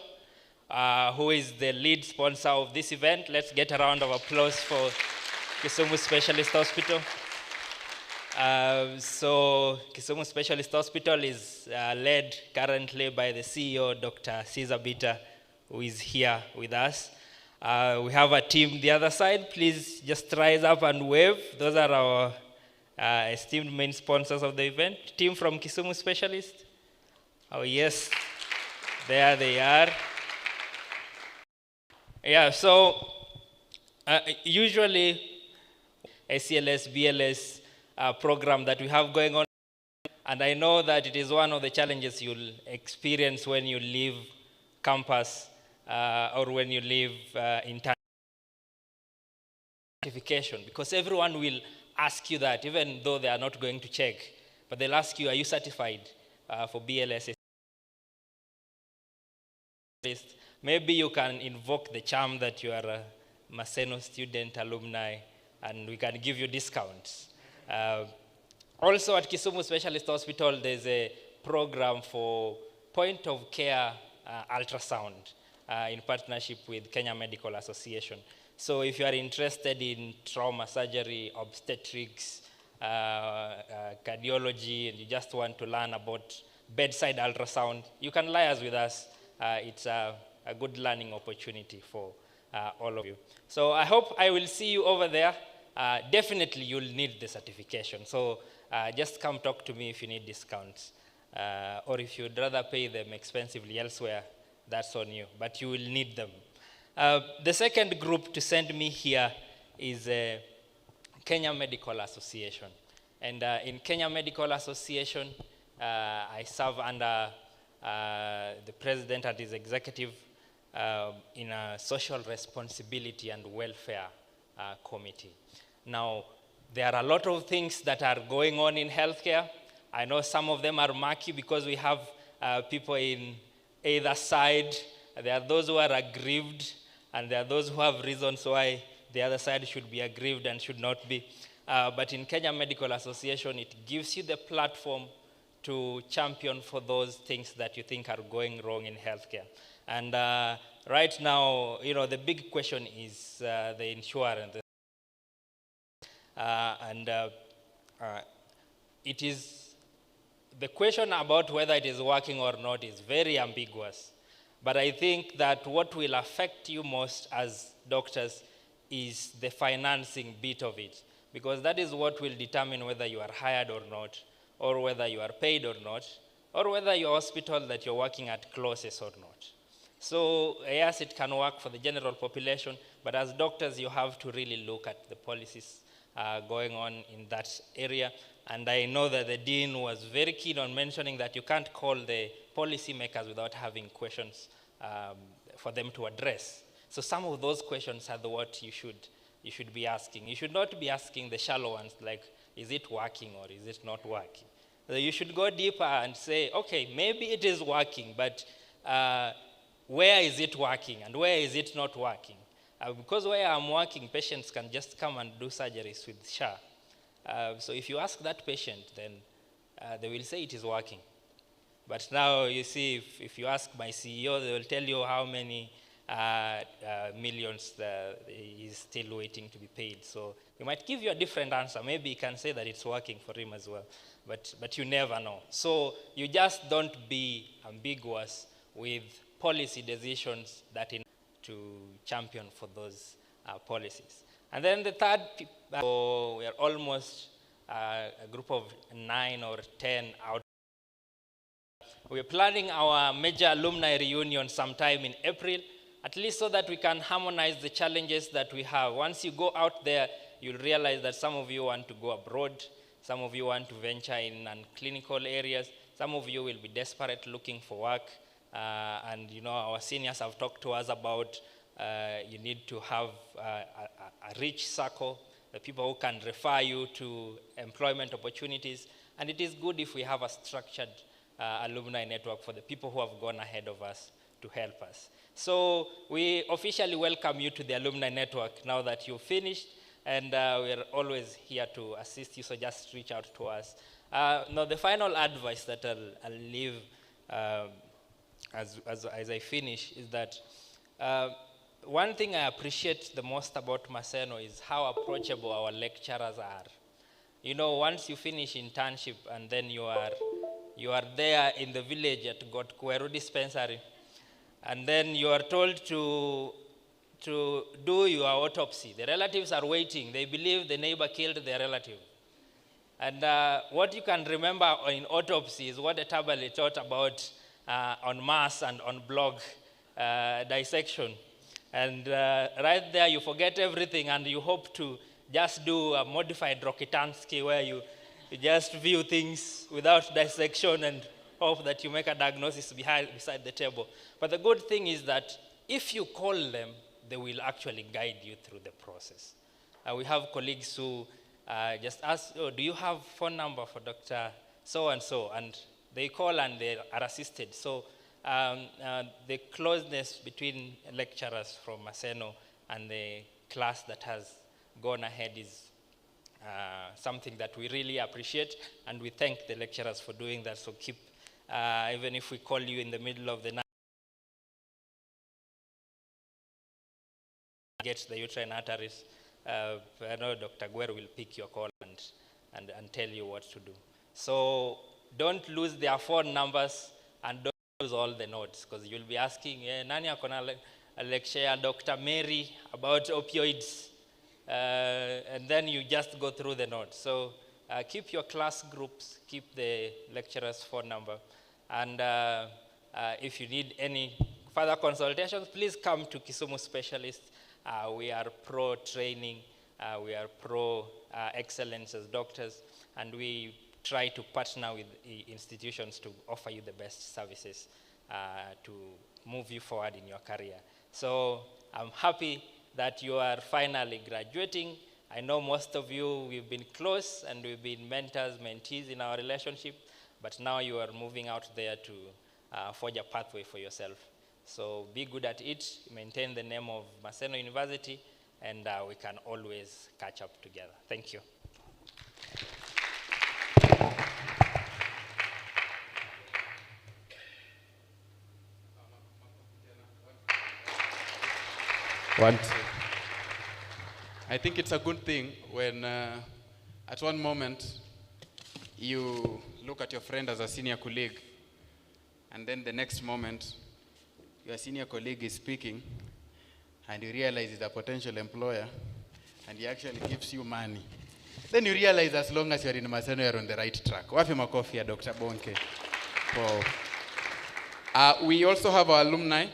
[SPEAKER 9] who is the lead sponsor of this event. Let's get a round of applause for Kisumu Specialist Hospital. So Kisumu Specialist Hospital is led currently by the CEO, Dr. Caesar Bitter, who is here with us. We have a team the other side. Please just rise up and wave. Those are our esteemed main sponsors of the event. Team from Kisumu Specialist. Oh yes, there they are. Yeah, so usually ACLS, BLS program that we have going on, and I know that it is one of the challenges you'll experience when you leave campus or when you leave intern certification, because everyone will ask you that, even though they are not going to check, but they'll ask you, are you certified for BLS? Maybe you can invoke the charm that you are a Maseno student, alumni, and we can give you discounts. Also at Kisumu Specialist Hospital, there's a program for point of care ultrasound in partnership with Kenya Medical Association. So if you are interested in trauma surgery, obstetrics, cardiology, and you just want to learn about bedside ultrasound, you can liaise with us. It's a good learning opportunity for all of you. So I hope I will see you over there. Definitely you'll need the certification. So just come talk to me if you need discounts. Or if you'd rather pay them expensively elsewhere, that's on you, but you will need them. The second group to send me here is Kenya Medical Association. And in Kenya Medical Association, I serve under the president and his executive in a social responsibility and welfare committee. Now, there are a lot of things that are going on in healthcare. I know some of them are murky because we have people in either side. There are those who are aggrieved, and there are those who have reasons why the other side should be aggrieved and should not be. But in Kenya Medical Association, it gives you the platform to champion for those things that you think are going wrong in healthcare. And right now, the big question is the insurance. It is the question about whether it is working or not is very ambiguous. But I think that what will affect you most as doctors is the financing bit of it, because that is what will determine whether you are hired or not, or whether you are paid or not, or whether your hospital that you're working at closes or not. So yes, it can work for the general population, but as doctors, you have to really look at the policies going on in that area. And I know that the dean was very keen on mentioning that you can't call the policymakers without having questions for them to address. So some of those questions are what you should be asking. You should not be asking the shallow ones like, is it working or is it not working? So you should go deeper and say, okay, maybe it is working, but where is it working and where is it not working? Because where I'm working, patients can just come and do surgeries with SHA. So if you ask that patient, then they will say it is working. But now you see, if you ask my CEO, they will tell you how many millions is still waiting to be paid. So he might give you a different answer. Maybe he can say that it's working for him as well. But you never know. So you just don't be ambiguous with policy decisions that to champion for those policies. And then the third, so we are almost a group of 9 or 10 out. We're planning our major alumni reunion sometime in April, at least so that we can harmonize the challenges that we have. Once you go out there, you'll realize that some of you want to go abroad, some of you want to venture in non-clinical areas, some of you will be desperate looking for work, and you know, our seniors have talked to us about you need to have a rich circle, the people who can refer you to employment opportunities, and it is good if we have a structured alumni network for the people who have gone ahead of us to help us. So we officially welcome you to the alumni network now that you've finished, and we're always here to assist you, so just reach out to us. Now the final advice that I'll leave as I finish is that one thing I appreciate the most about Maseno is how approachable our lecturers are. You know, once you finish internship and then you are there in the village at Gotkweru dispensary, and then you are told to do your autopsy. The relatives are waiting. They believe the neighbor killed their relative. And what you can remember in autopsy is what the tablet taught about on Mars and on blog dissection. And right there, you forget everything and you hope to just do a modified Rokitansky where you just view things without dissection and hope that you make a diagnosis beside the table. But the good thing is that if you call them, they will actually guide you through the process. We have colleagues who just ask, oh, do you have phone number for Dr. So-and-so? And they call and they are assisted. So the closeness between lecturers from Maseno and the class that has gone ahead is something that we really appreciate, and we thank the lecturers for doing that. So keep, even if we call you in the middle of the night, get the uterine arteries, I know Dr. Guer will pick your call and tell you what to do. So don't lose their phone numbers and don't lose all the notes, because you'll be asking, nani akona lecture Dr. Mary about opioids, and then you just go through the notes. So keep your class groups, keep the lecturer's phone number, and if you need any further consultations, please come to Kisumu Specialist. We are pro training, we are pro excellence as doctors, and we try to partner with institutions to offer you the best services to move you forward in your career. So I'm happy that you are finally graduating. I know most of you, we've been close and we've been mentors, mentees in our relationship, but now you are moving out there to forge a pathway for yourself. So be good at it, maintain the name of Maseno University, and we can always catch up together. Thank you.
[SPEAKER 6] I think it's a good thing when at one moment you look at your friend as a senior colleague, and then the next moment your senior colleague is speaking
[SPEAKER 7] and you realize he's a potential employer, and he actually gives you money, then you realize as long as you're in Maseno, you're on the right track. Wapi makofi ya Dr. Bonke. We also have our alumni.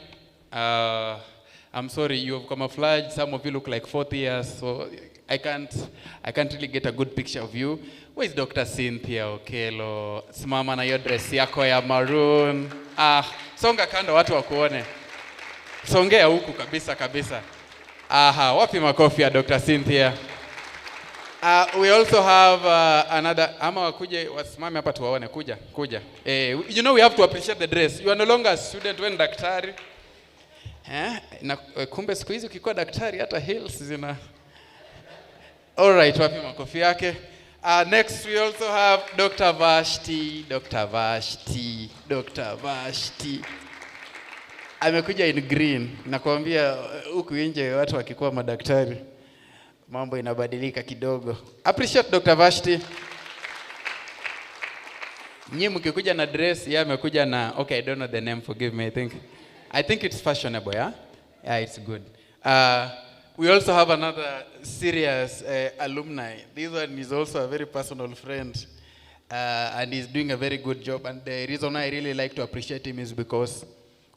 [SPEAKER 7] I'm sorry, you have camouflaged. Some of you look like 40 years, so I can't really get a good picture of you. Where is Dr. Cynthia Okelo? Simama na hiyo dress yako ya maroon. Songa kando watu wakuone. Songea huku kabisa kabisa. Aha, wapi makofi ya Dr. Cynthia? We also have another, ama wakuje wasimame hapa tuwaone, kuja. You know we have to appreciate the dress. You are no longer a student, when daktari. Na kumbe siku hizi ukikuwa daktari hata heels zina. All right, wapi makofi yake? Next we also have Dr. Vashti. Amekuja in green. Nakwambia huku nje watu wakikuwa madaktari mambo inabadilika kidogo. Appreciate Dr. Vashti. Nyinyi mkikuja na dress, yeye amekuja na, okay, I don't know the name, forgive me, I think it's fashionable, yeah? Yeah, it's good. We also have another serious alumni. This one is also a very personal friend, and he's doing a very good job. And the reason I really like to appreciate him is because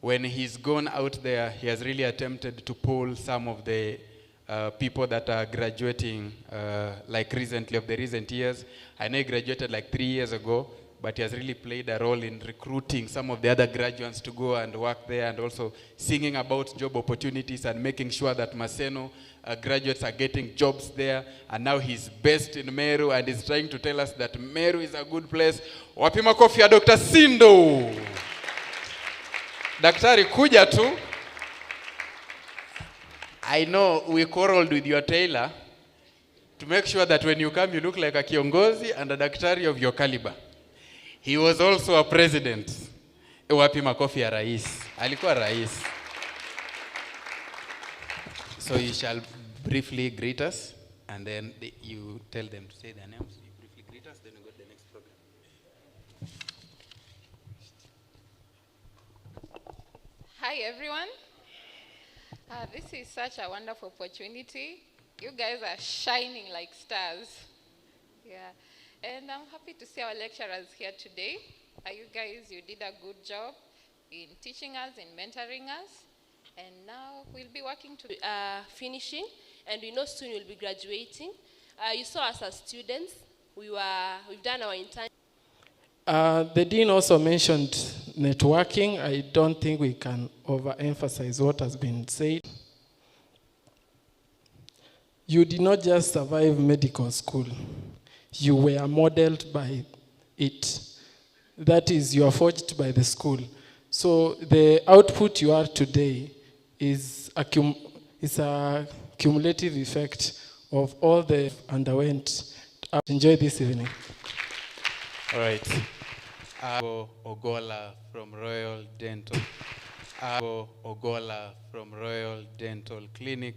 [SPEAKER 7] when he's gone out there, he has really attempted to pull some of the people that are graduating, like recently, of the recent years. I know he graduated like 3 years ago, but he has really played a role in recruiting some of the other graduates to go and work there, and also singing about job opportunities and making sure that Maseno graduates are getting jobs there. And now he's based in Meru and is trying to tell us that Meru is a good place. Wapi makofi ya Dr. Sindo. Daktari kuja tu. I know we quarreled with your tailor to make sure that when you come you look like a kiongozi and a daktari of your caliber. He was also a president. Wapi makofi ya rais. Alikuwa rais. So you shall briefly greet us, and then you tell them to say their names. You briefly greet us, then we go to the next program.
[SPEAKER 10] Hi everyone. This is such a wonderful opportunity. You guys are shining like stars. Yeah. And I'm happy to see our lecturers here today. You guys, you did a good job in teaching us, in mentoring us. And now we'll be working to
[SPEAKER 11] finishing, and we know soon we'll be graduating. You saw us as students. We've done our intern.
[SPEAKER 12] The dean also mentioned networking. I don't think we can overemphasize what has been said. You did not just survive medical school. You were modeled by it. That is, you are forged by the school. So the output you are today is a cumulative effect of all the underwent. Enjoy this evening.
[SPEAKER 7] All right. Ogola from Royal Dental. Ogola from Royal Dental Clinic.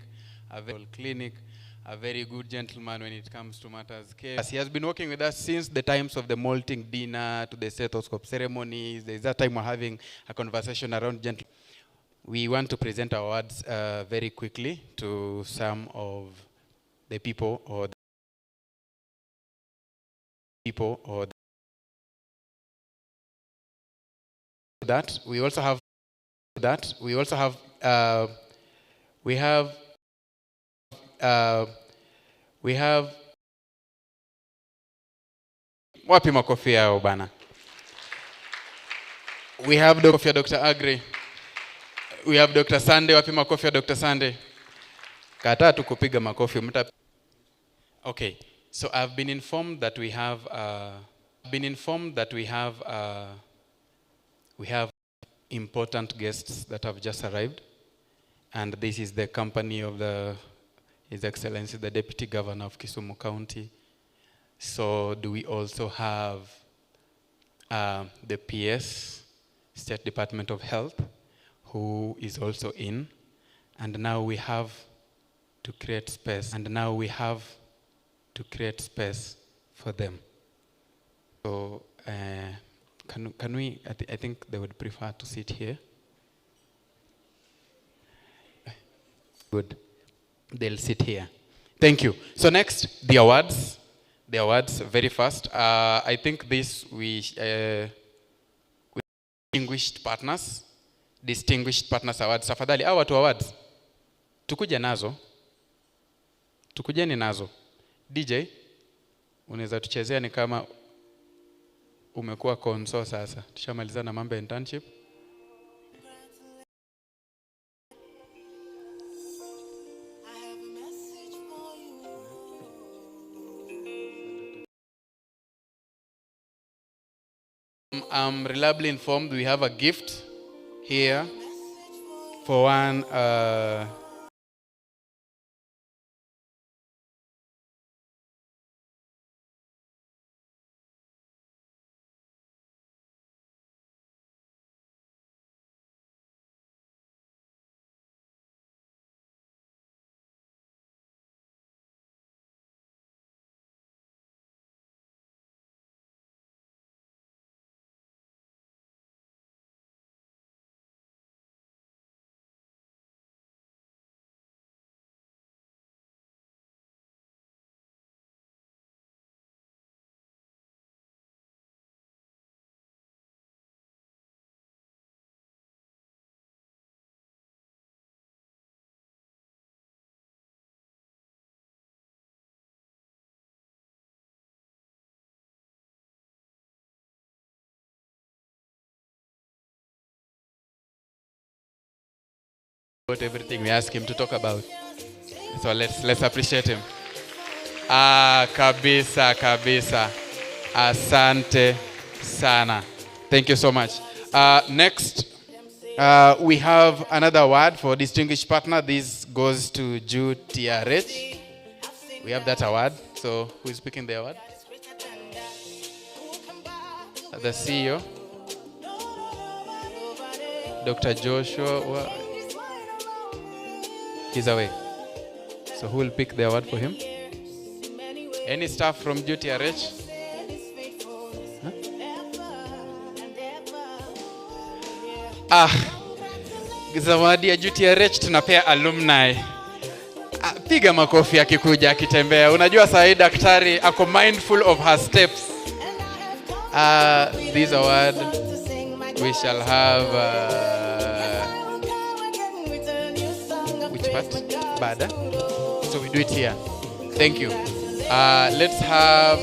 [SPEAKER 7] A very good gentleman when it comes to matters care. He has been working with us since the times of the molting dinner to the stethoscope ceremonies. There's that time we're having a conversation around gentle. We want to present our awards very quickly to some of the people or that. We also have wapi makofi yao bana. We have Dr. Agri. We have Dr. Sunday. Wapi makofi ya Dr. Sunday. Kataa tu kupiga makofi. Okay, so I've been informed that we have important guests that have just arrived, and this is the company of His Excellency the Deputy Governor of Kisumu County. So do we also have the PS, State Department of Health, who is also in, and now we have to create space, for them. So can we, I think they would prefer to sit here.
[SPEAKER 6] Good. They'll sit here. Thank you. So next, the awards. The awards, very fast. I think this we distinguished partners. Distinguished Partners Awards. Tafadhali, hawa watu awards. Tukuje nazo. Tukujeni nazo. DJ, unaweza tuchezea ni kama umekuwa konso sasa. Tushamaliza na mambo ya internship. I'm reliably informed we have a gift here for one about everything we ask him to talk about. So let's appreciate him. Kabisa. Asante sana. Thank you so much. Next, we have another award for distinguished partner. This goes to TRH. We have that award. So who is picking the award? The CEO, Dr. Joshua. He's away. So who will pick the award for him? Any staff from TRH? Zawadi ya TRH tunapea alumni. Piga makofi akikuja akitembea. Unajua sahi daktari ako mindful of her steps. This award we shall have which part? Bada. So we do it here. Thank you. Let's have.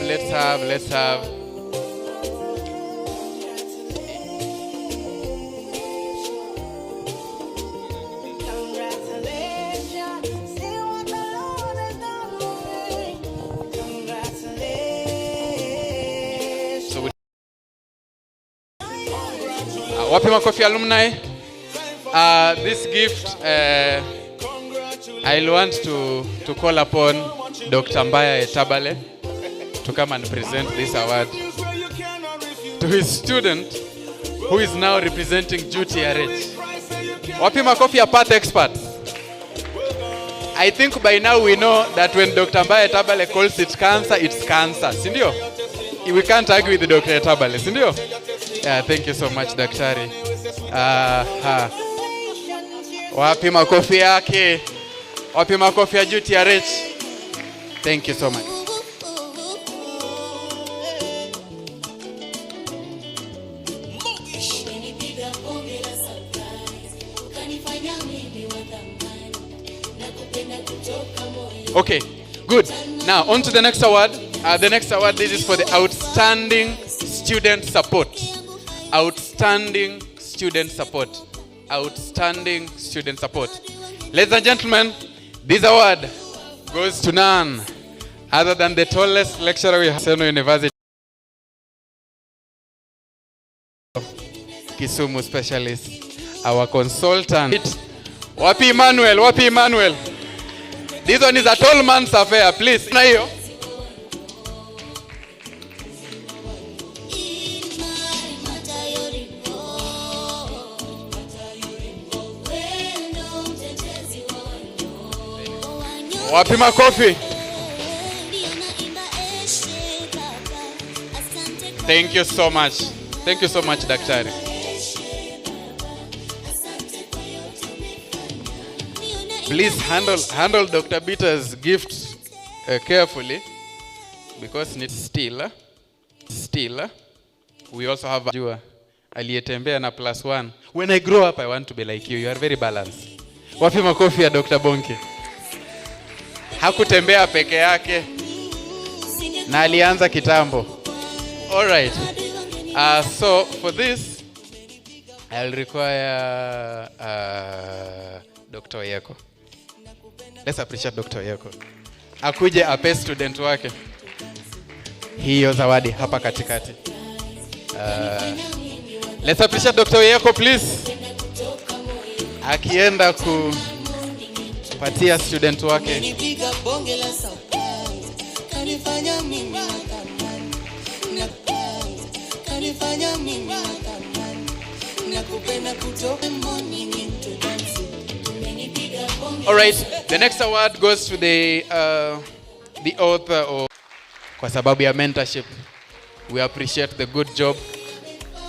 [SPEAKER 6] Wapi makofi alumni? This gift, I'll want to call upon Dr. Mbaya Tabale to come and present this award to his student who is now representing TRH. Wapi makofi ya path experts? I think by now we know that when Dr. Mbaya Tabale calls it cancer, it's cancer. Sindio? We can't argue with Dr. Tabale. Sindio? Yeah, thank you so much, Daktari. Wapi makofi yake? Wapi makofi ya TRH? Thank you so much. Okay, good. Now, on to the next award. The next award, this is for the outstanding student support. Outstanding student support. Outstanding student support. Ladies and gentlemen, this award goes to none other than the tallest lecturer we have at University. Kisumu specialist, our consultant. Wapi Emmanuel, Wapi Emmanuel. This one is a tall man's affair, please. Na hiyo. Wapi makofi? Thank you so much. Thank you so much, Daktari. Please handle Dr. Bita's gift carefully, because it's still. We also have Jua aliyetembea na +1. When I grow up, I want to be like you. You are very balanced. Wapi makofi ya Dr. Bonke? Hakutembea peke yake na alianza kitambo. All right. So for this, I'll require Dr. Oyeko. Let's appreciate Dr. Oyeko. Akuje ape student wake hiyo zawadi hapa katikati. Let's appreciate Dr. Oyeko, please. Akienda kupatia student wake. All right, the next award goes to the author of kwa sababu ya mentorship. We appreciate the good job.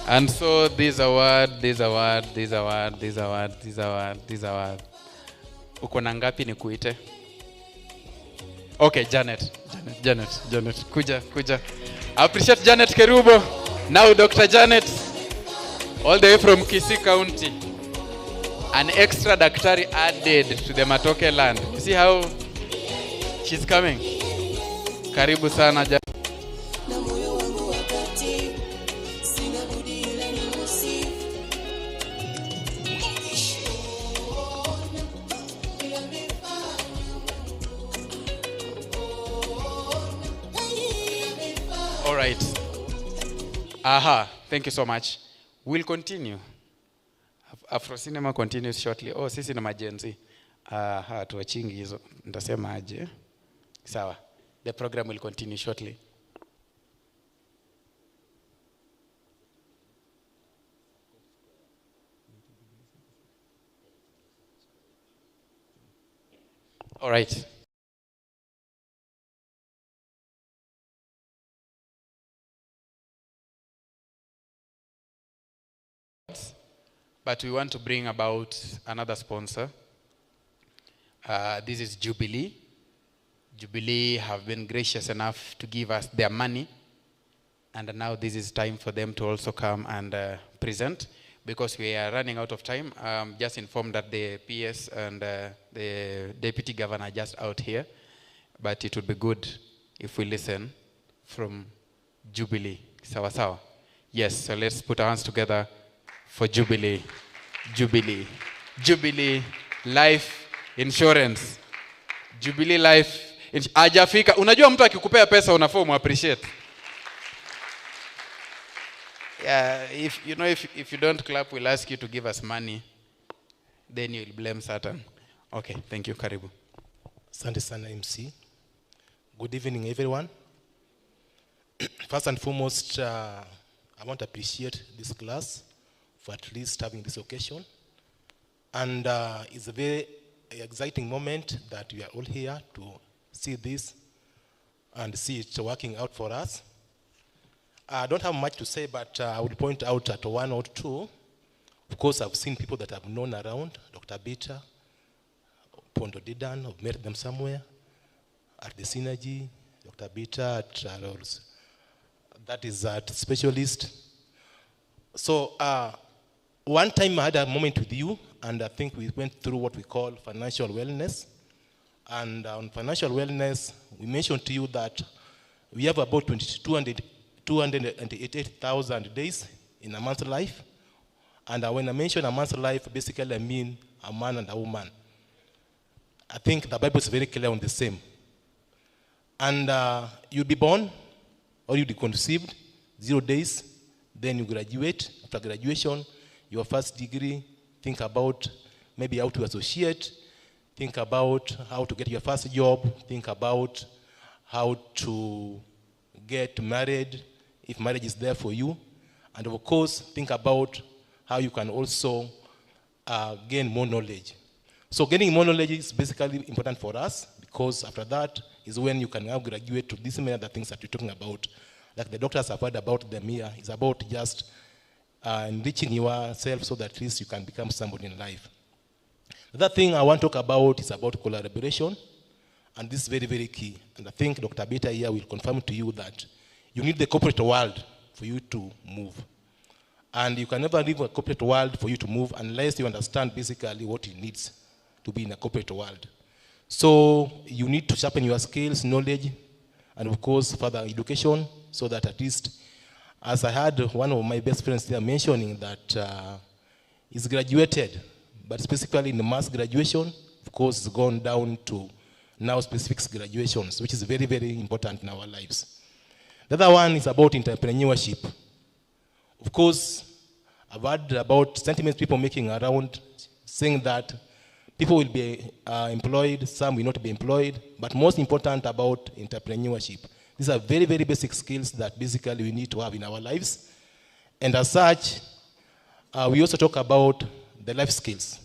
[SPEAKER 6] And so this award. Uko na ngapi nikuite? Okay, Janet. Kuja. I appreciate Janet Kerubo. Now Dr. Janet, all the way from Kisii County. An extra daktari added to the Matoke land. You see how she's coming? Karibu sana Janet. All right. Thank you so much. We'll continue. Afro Cinema continues shortly. Oh, sisi na majenzi. Tuachingi hizo. Nitasema aje. Sawa. The program will continue shortly. All right. But we want to bring about another sponsor. This is Jubilee. Jubilee have been gracious enough to give us their money. And now this is time for them to also come and present. Because we are running out of time, just informed that the PS and the Deputy Governor are just out here. But it would be good if we listen from Jubilee. Sawa sawa. Yes, so let's put our hands together for Jubilee. Jubilee Life Insurance. Jubilee Life Ajafika. Unajua mtu akikupea pesa unafaa appreciate. Yeah, if you don't clap, we'll ask you to give us money. Then you'll blame Satan. Okay, thank you. Karibu.
[SPEAKER 13] Asante sana MC. Good evening everyone. First and foremost, I want to appreciate this class for at least having this occasion. And it's a very exciting moment that we are all here to see this and see it working out for us. I don't have much to say, but I will point out at one or two. Of course, I've seen people that I've known around, Dr. Bita, Pondo Didan, I've met them somewhere, at the Synergy, Dr. Bita, that is at Specialist. So one time I had a moment with you, and I think we went through what we call financial wellness. And on financial wellness, we mentioned to you that we have about 288,000 days in a man's life. And when I mention a man's life, basically I mean a man and a woman. I think the Bible is very clear on the same. And you'll be born, or you'll be conceived, 0 days, then you graduate. After graduation, your first degree, think about maybe how to associate, think about how to get your first job, think about how to get married, if marriage is there for you. And of course, think about how you can also gain more knowledge. So getting more knowledge is basically important for us, because after that is when you can now graduate to these many other things that we're talking about. Like the doctors have heard about them here. It's about just enriching yourself so that at least you can become somebody in life. The other thing I want to talk about is about collaboration, and this is very, very key. And I think Dr. Beta here will confirm to you that you need the corporate world for you to move. And you can never leave a corporate world for you to move unless you understand basically what it needs to be in a corporate world. So you need to sharpen your skills, knowledge, and of course further education, so that at least, as I had one of my best friends there mentioning that he's graduated, but specifically in the mass graduation, of course, it's gone down to now specific graduations, which is very, very important in our lives. The other one is about entrepreneurship. Of course, I've heard about sentiments people making around saying that people will be employed, some will not be employed, but most important about entrepreneurship. These are very, very basic skills that basically we need to have in our lives. And as such, we also talk about the life skills.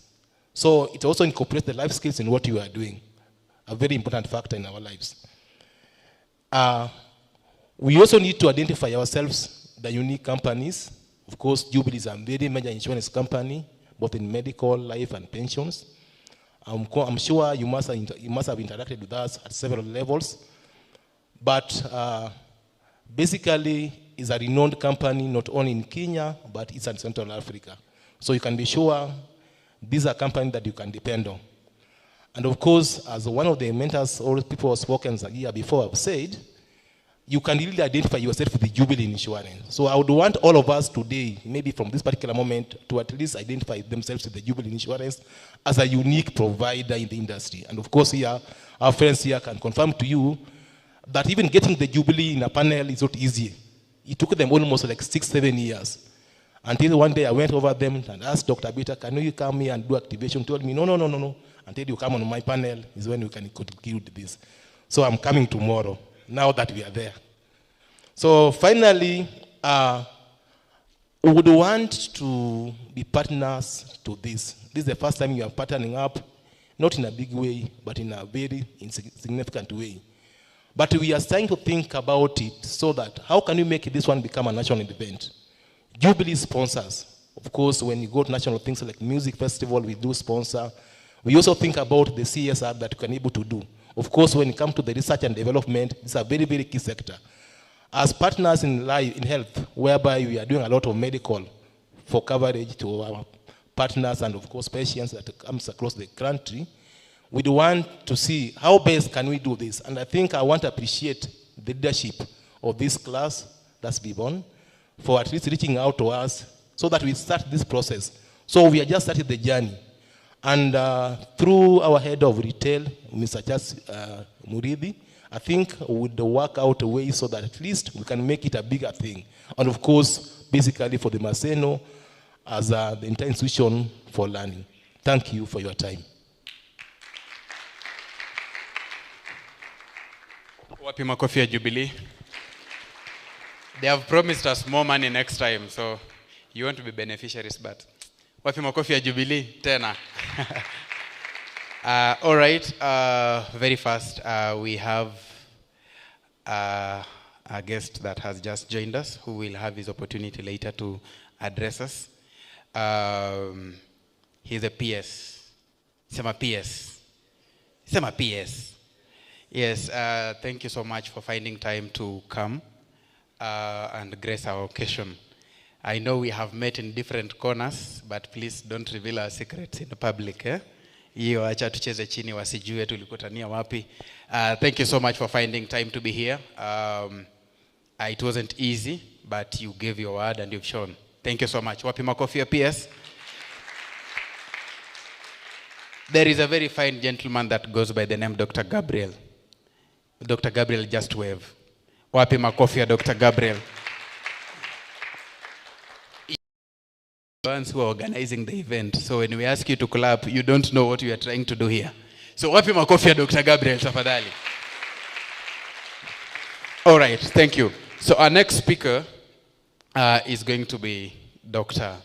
[SPEAKER 13] So it also incorporates the life skills in what you are doing, a very important factor in our lives. We also need to identify ourselves, the unique companies. Of course, Jubilee is a very major insurance company, both in medical, life, and pensions. I'm sure you must have interacted with us at several levels. But basically, it's a renowned company, not only in Kenya, but it's in Central Africa. So you can be sure these are companies that you can depend on. And of course, as one of the mentors or people who have spoken here before have said, you can really identify yourself with the Jubilee Insurance. So I would want all of us today, maybe from this particular moment, to at least identify themselves with the Jubilee Insurance as a unique provider in the industry. And of course here, our friends here can confirm to you that even getting the Jubilee in a panel is not easy. It took them almost like 6-7 years. Until one day I went over them and asked Dr. Beta, can you come here and do activation? He told me, no. Until you come on my panel is when you can conclude this. So I'm coming tomorrow, now that we are there. So finally, we would want to be partners to this. This is the first time you are partnering up, not in a big way, but in a very significant way. But we are starting to think about it so that how can we make this one become a national event? Jubilee sponsors. Of course, when you go to national things like music festival, we do sponsor. We also think about the CSR that we can be able to do. Of course, when it comes to the research and development, it's a very, very key sector. As partners in life, in health, whereby we are doing a lot of medical for coverage to our partners and of course patients that comes across the country, we do want to see how best can we do this. And I think I want to appreciate the leadership of this class that's been born for at least reaching out to us so that we start this process. So we are just started the journey. And through our head of retail, Mr. Chas Muridi, I think we would work out a way so that at least we can make it a bigger thing. And of course, basically for the Maseno as the entire institution for learning. Thank you for your time.
[SPEAKER 6] Wapi makofi ya Jubilee. They have promised us more money next time, so you want to be beneficiaries, but wapi makofi ya Jubilee tena. All right, very fast, we have a guest that has just joined us who will have his opportunity later to address us. He's a PS. Sema PS. Sema PS. Yes, thank you so much for finding time to come and grace our occasion. I know we have met in different corners, but please don't reveal our secrets in the public. Hiyo acha tucheze chini wasijue tulikutania wapi. Thank you so much for finding time to be here. It wasn't easy, but you gave your word and you've shown. Thank you so much. Wapi makofi ya PS? There is a very fine gentleman that goes by the name Dr. Gabriel. Dr. Gabriel, just wave. Wapi makofi ya Dr. Gabriel? The ones who are organizing the event. So when we ask you to clap, you don't know what we are trying to do here. So wapi makofi ya Dr. Gabriel, tafadhali. All right, thank you. So our next speaker is going to be Dr.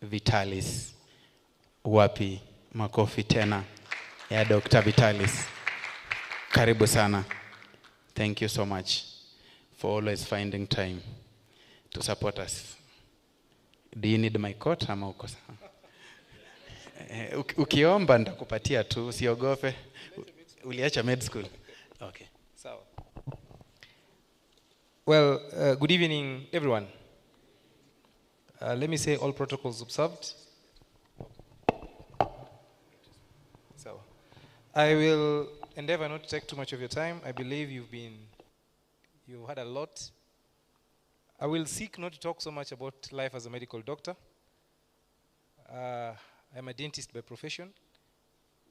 [SPEAKER 6] Vitalis. Wapi makofi tena ya Dr. Vitalis. Karibu sana. Thank you so much for always finding time to support us. Do you need my coat?
[SPEAKER 13] Ukiomba ndakupatia tu, usiogope. Uliacha med school. Okay.
[SPEAKER 14] Sawa. Well, good evening, everyone. Let me say all protocols observed. So, I will endeavor not to take too much of your time. I believe you've had a lot. I will seek not to talk so much about life as a medical doctor. I'm a dentist by profession,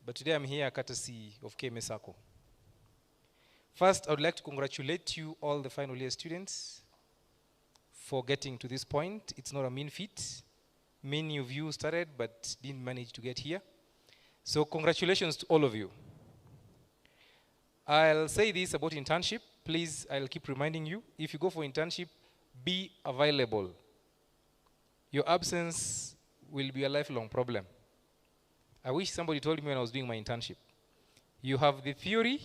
[SPEAKER 14] but today I'm here courtesy of KMSACO. First, I would like to congratulate you, all the final year students, for getting to this point. It's not a mean feat. Many of you started but didn't manage to get here. So congratulations to all of you. I'll say this about internship. Please, I'll keep reminding you, if you go for internship, be available. Your absence will be a lifelong problem. I wish somebody told me when I was doing my internship. You have the theory,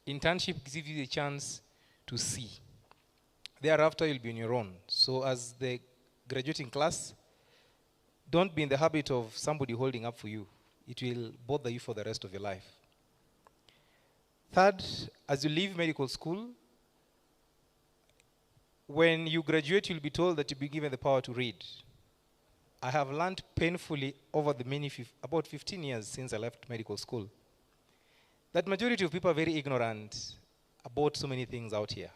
[SPEAKER 14] internship gives you the chance to see. Thereafter, you'll be on your own. So as the graduating class, don't be in the habit of somebody holding up for you. It will bother you for the rest of your life. Third, as you leave medical school, when you graduate, you'll be told that you'll be given the power to read. I have learned painfully over the about 15 years since I left medical school, that majority of people are very ignorant about so many things out here.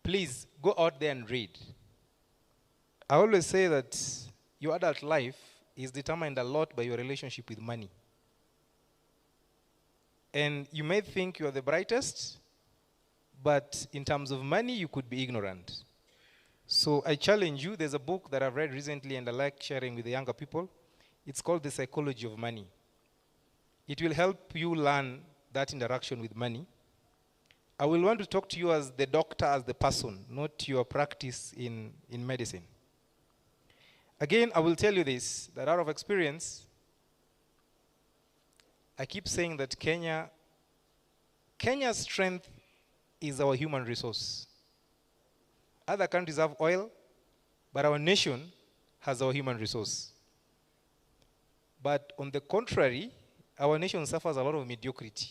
[SPEAKER 14] Please, go out there and read. I always say that your adult life is determined a lot by your relationship with money. And you may think you are the brightest, but in terms of money, you could be ignorant. So I challenge you, there's a book that I've read recently and I like sharing with the younger people. It's called The Psychology of Money. It will help you learn that interaction with money. I will want to talk to you as the doctor, as the person, not your practice in medicine. Again, I will tell you this, that out of experience, I keep saying that Kenya's strength is our human resource. Other countries have oil, but our nation has our human resource. But on the contrary, our nation suffers a lot of mediocrity.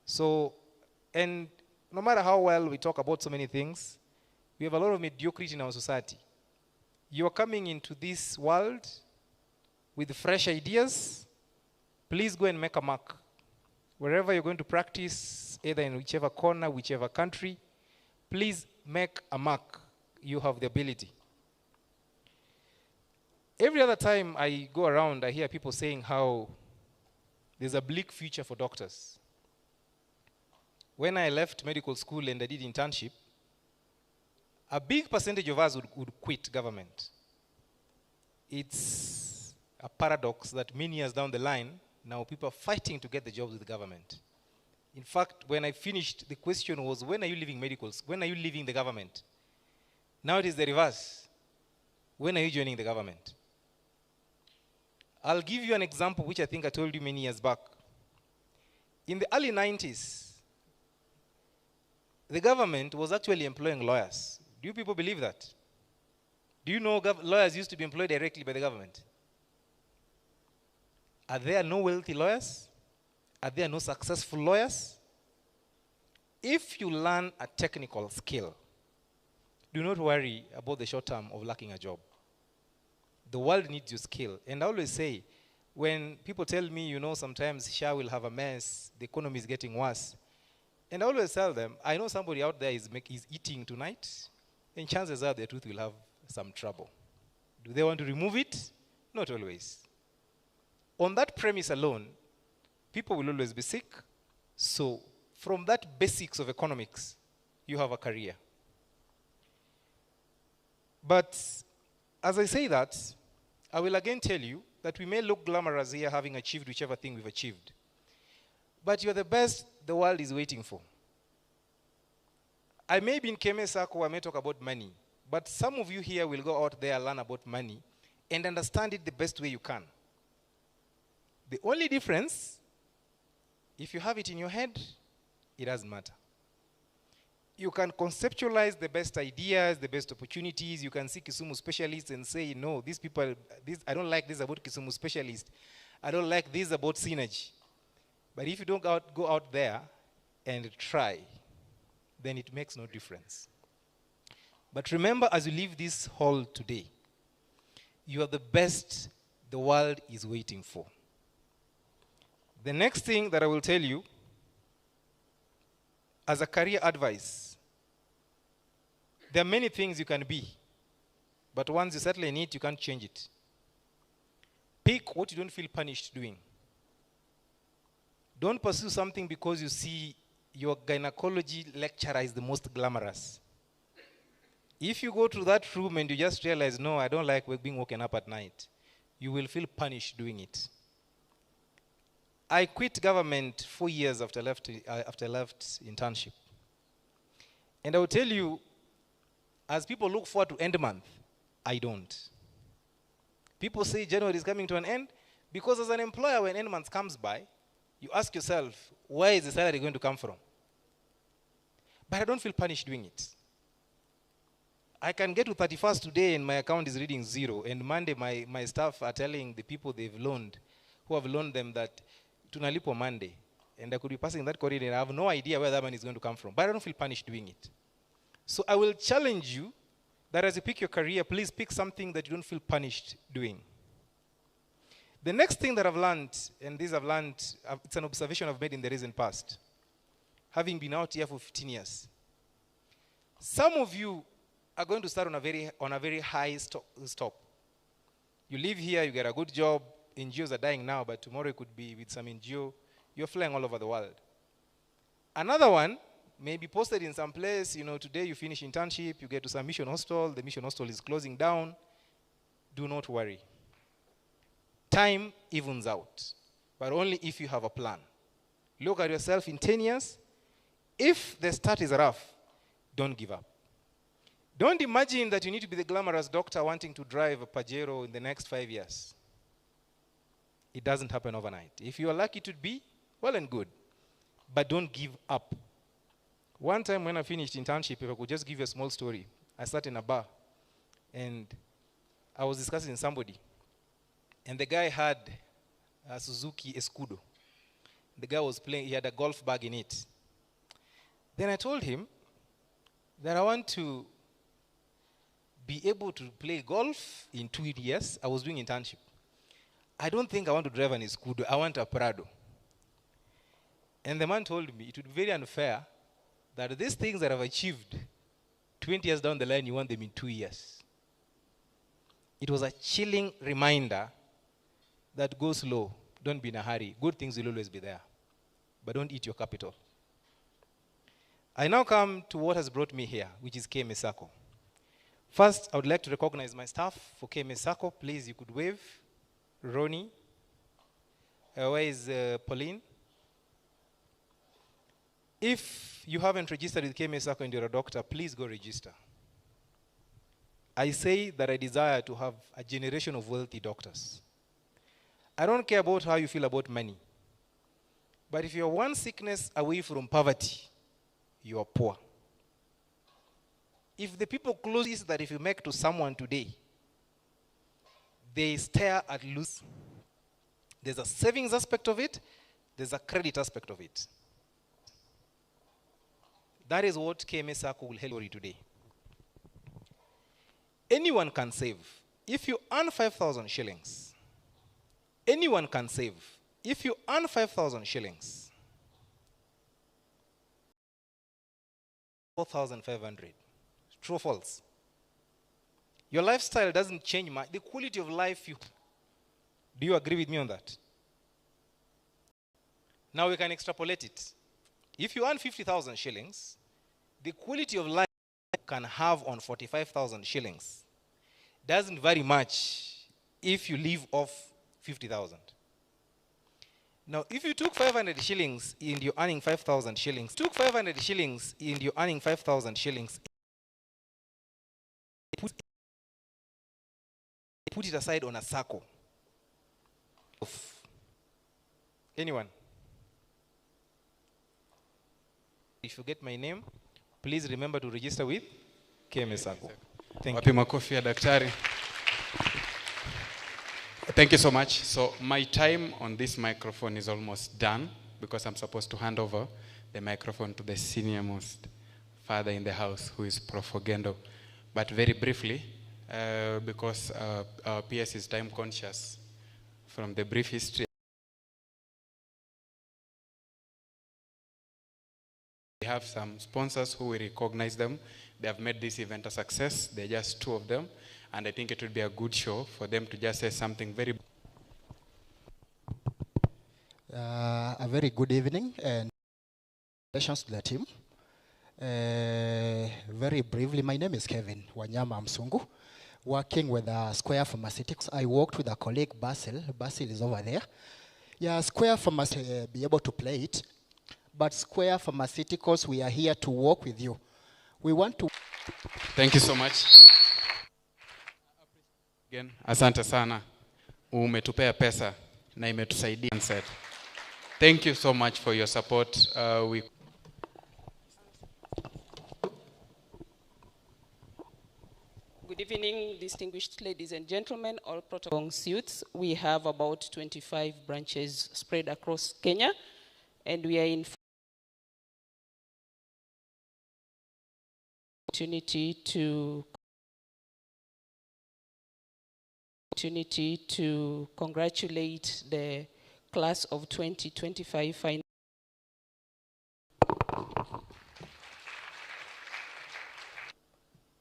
[SPEAKER 14] So, and no matter how well we talk about so many things, we have a lot of mediocrity in our society. You are coming into this world with fresh ideas. Please go and make a mark. Wherever you're going to practice, either in whichever corner, whichever country, please make a mark. You have the ability. Every other time I go around, I hear people saying how there's a bleak future for doctors. When I left medical school and I did internship, a big percentage of us would quit government. It's a paradox that many years down the line, now people are fighting to get the jobs with the government. In fact, when I finished, the question was, when are you leaving medical school? When are you leaving the government? Now it is the reverse. When are you joining the government? I'll give you an example which I think I told you many years back. In the early 90s, the government was actually employing lawyers. Do you people believe that? Do you know lawyers used to be employed directly by the government? Are there no wealthy lawyers? Are there no successful lawyers? If you learn a technical skill, do not worry about the short term of lacking a job. The world needs your skill. And I always say, when people tell me, you know, sometimes SHA will have a mess, the economy is getting worse, and I always tell them, I know somebody out there is eating tonight, and chances are their tooth will have some trouble. Do they want to remove it? Not always. On that premise alone, people will always be sick. So from that basics of economics, you have a career. But as I say that, I will again tell you that we may look glamorous here having achieved whichever thing we've achieved. But you're the best the world is waiting for. I may be in KMSACO, I may talk about money, but some of you here will go out there and learn about money and understand it the best way you can. The only difference, if you have it in your head, it doesn't matter. you can conceptualize the best ideas, the best opportunities. You can see Kisumu specialists and say, no, these people, I don't like this about Kisumu specialists. I don't like this about synergy. But if you don't go out there and try, then it makes no difference. But remember, as you leave this hall today, you are the best the world is waiting for. The next thing that I will tell you, as a career advice, there are many things you can be, but once you settle in it, you can't change it. Pick what you don't feel punished doing. Don't pursue something because you see your gynecology lecturer is the most glamorous. If you go to that room and you just realize, no, I don't like being woken up at night, you will feel punished doing it. I quit government 4 years after I left internship. And I will tell you, as people look forward to end month, I don't. People say January is coming to an end, because as an employer, when end month comes by, you ask yourself, where is the salary going to come from? But I don't feel punished doing it. I can get to 31st today and my account is reading 0, and Monday my staff are telling the people they've loaned, who have loaned them, that tunalipo Monday, and I could be passing that corridor and I have no idea where that money is going to come from, but I don't feel punished doing it. So I will challenge you that as you pick your career, please pick something that you don't feel punished doing. The next thing that I've learned, and this I've learned, it's an observation I've made in the recent past, having been out here for 15 years. Some of you are going to start on a very high stop. You live here, you get a good job. NGOs are dying now, but tomorrow it could be with some NGO. You're flying all over the world. Another one may be posted in some place. You know, today you finish internship, you get to some mission hostel. The mission hostel is closing down. Do not worry. Time evens out, but only if you have a plan. Look at yourself in 10 years. If the start is rough, don't give up. Don't imagine that you need to be the glamorous doctor wanting to drive a Pajero in the next 5 years. It doesn't happen overnight. If you are lucky to be, well and good. But don't give up. One time when I finished internship, if I could just give you a small story, I sat in a bar and I was discussing with somebody. And the guy had a Suzuki Escudo. The guy was playing, he had a golf bag in it. Then I told him that I want to be able to play golf in 2 years. I was doing internship. I don't think I want to drive an Escudo. I want a Prado. And the man told me it would be very unfair that these things that I've achieved 20 years down the line, you want them in 2 years. It was a chilling reminder that go slow. Don't be in a hurry. Good things will always be there. But don't eat your capital. I now come to what has brought me here, which is KMA Sacco. First, I would like to recognize my staff for KMA Sacco. Please, you could wave. Ronnie. Where is Pauline? If you haven't registered with KMA Sacco and you're a doctor, please go register. I say that I desire to have a generation of wealthy doctors. I don't care about how you feel about money. But if you're one sickness away from poverty, you are poor. If the people closest that if you make to someone today, they stare at lose. There's a savings aspect of it. There's a credit aspect of it. That is what KMA Sacco will help you today. Anyone can save. If you earn 5,000 shillings, anyone can save. If you earn 5,000 shillings, 4,500. True or false? Your lifestyle doesn't change much. The quality of life do you agree with me on that? Now we can extrapolate it. If you earn 50,000 shillings, the quality of life you can have on 45,000 shillings doesn't vary much if you live off 50,000. Now, if you took 500 shillings and you're earning 5,000 shillings, put it aside on a circle. Anyone? If you get my name, please remember to register with KMS Sacco. Thank
[SPEAKER 6] Wapi makofi ya daktari. Thank you so much. So my time on this microphone is almost done because I'm supposed to hand over the microphone to the senior most father in the house, who is Prof. Ogendo. But very briefly, because our PS is time conscious, from the brief history, we have some sponsors who we recognize them. They have made this event a success. They're just two of them. And I think it would be a good show for them to just say something very...
[SPEAKER 15] A very good evening and congratulations to the team. Very briefly, my name is Kevin Wanyama Msungu, working with Square Pharmaceuticals. I worked with a colleague, Basil. Basil is over there. Yeah, Square Pharmaceuticals, be able to play it. But Square Pharmaceuticals, we are here to work with you. We want to...
[SPEAKER 6] Thank you so much. Again, asante sana. Umetupea pesa na imetusaidia. Thank you so much for your support.
[SPEAKER 16] Good evening, distinguished ladies and gentlemen, all protocol suits. We have about 25 branches spread across Kenya, and we are in opportunity to congratulate the class of 2025 final.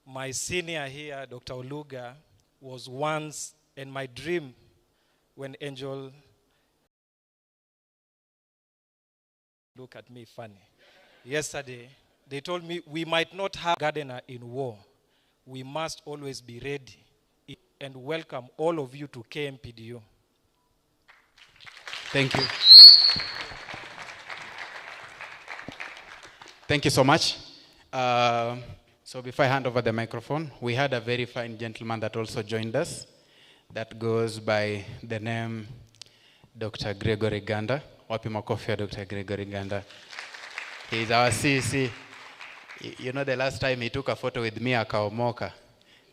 [SPEAKER 17] My senior here, Dr. Oluga, was once in my dream when Angel, look at me funny. Yesterday, they told me we might not have a gardener in war. We must always be ready, and welcome all of you to KMPDU.
[SPEAKER 6] Thank you. Thank you so much. So before I hand over the microphone, we had a very fine gentleman that also joined us that goes by the name Dr. Gregory Ganda. Wapi makofi ya Dr. Gregory Ganda. He's our CC. You know, the last time he took a photo with me, akaomoka.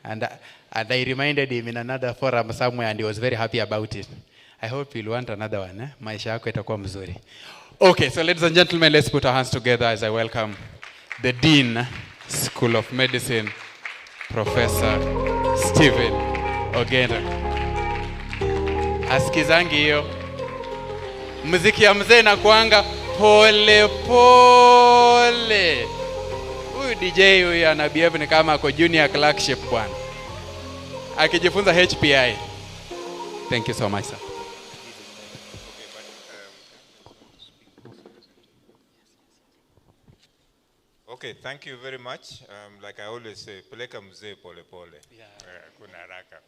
[SPEAKER 6] And I reminded him in another forum somewhere, and he was very happy about it. I hope you'll want another one. Maisha yako itakuwa mzuri. Okay, so ladies and gentlemen, let's put our hands together as I welcome the Dean, School of Medicine, Professor Stephen Ogendo. Asikizangi hiyo. Muziki ya mzee na kuanga pole pole. Huyu DJ huyu anabehave ni kama ako junior clerkship bwana. Akijifunza HPI. Thank you so much, sir.
[SPEAKER 4] Okay, thank you very much. Like I always say, peleka mzee pole pole. Kuna haraka.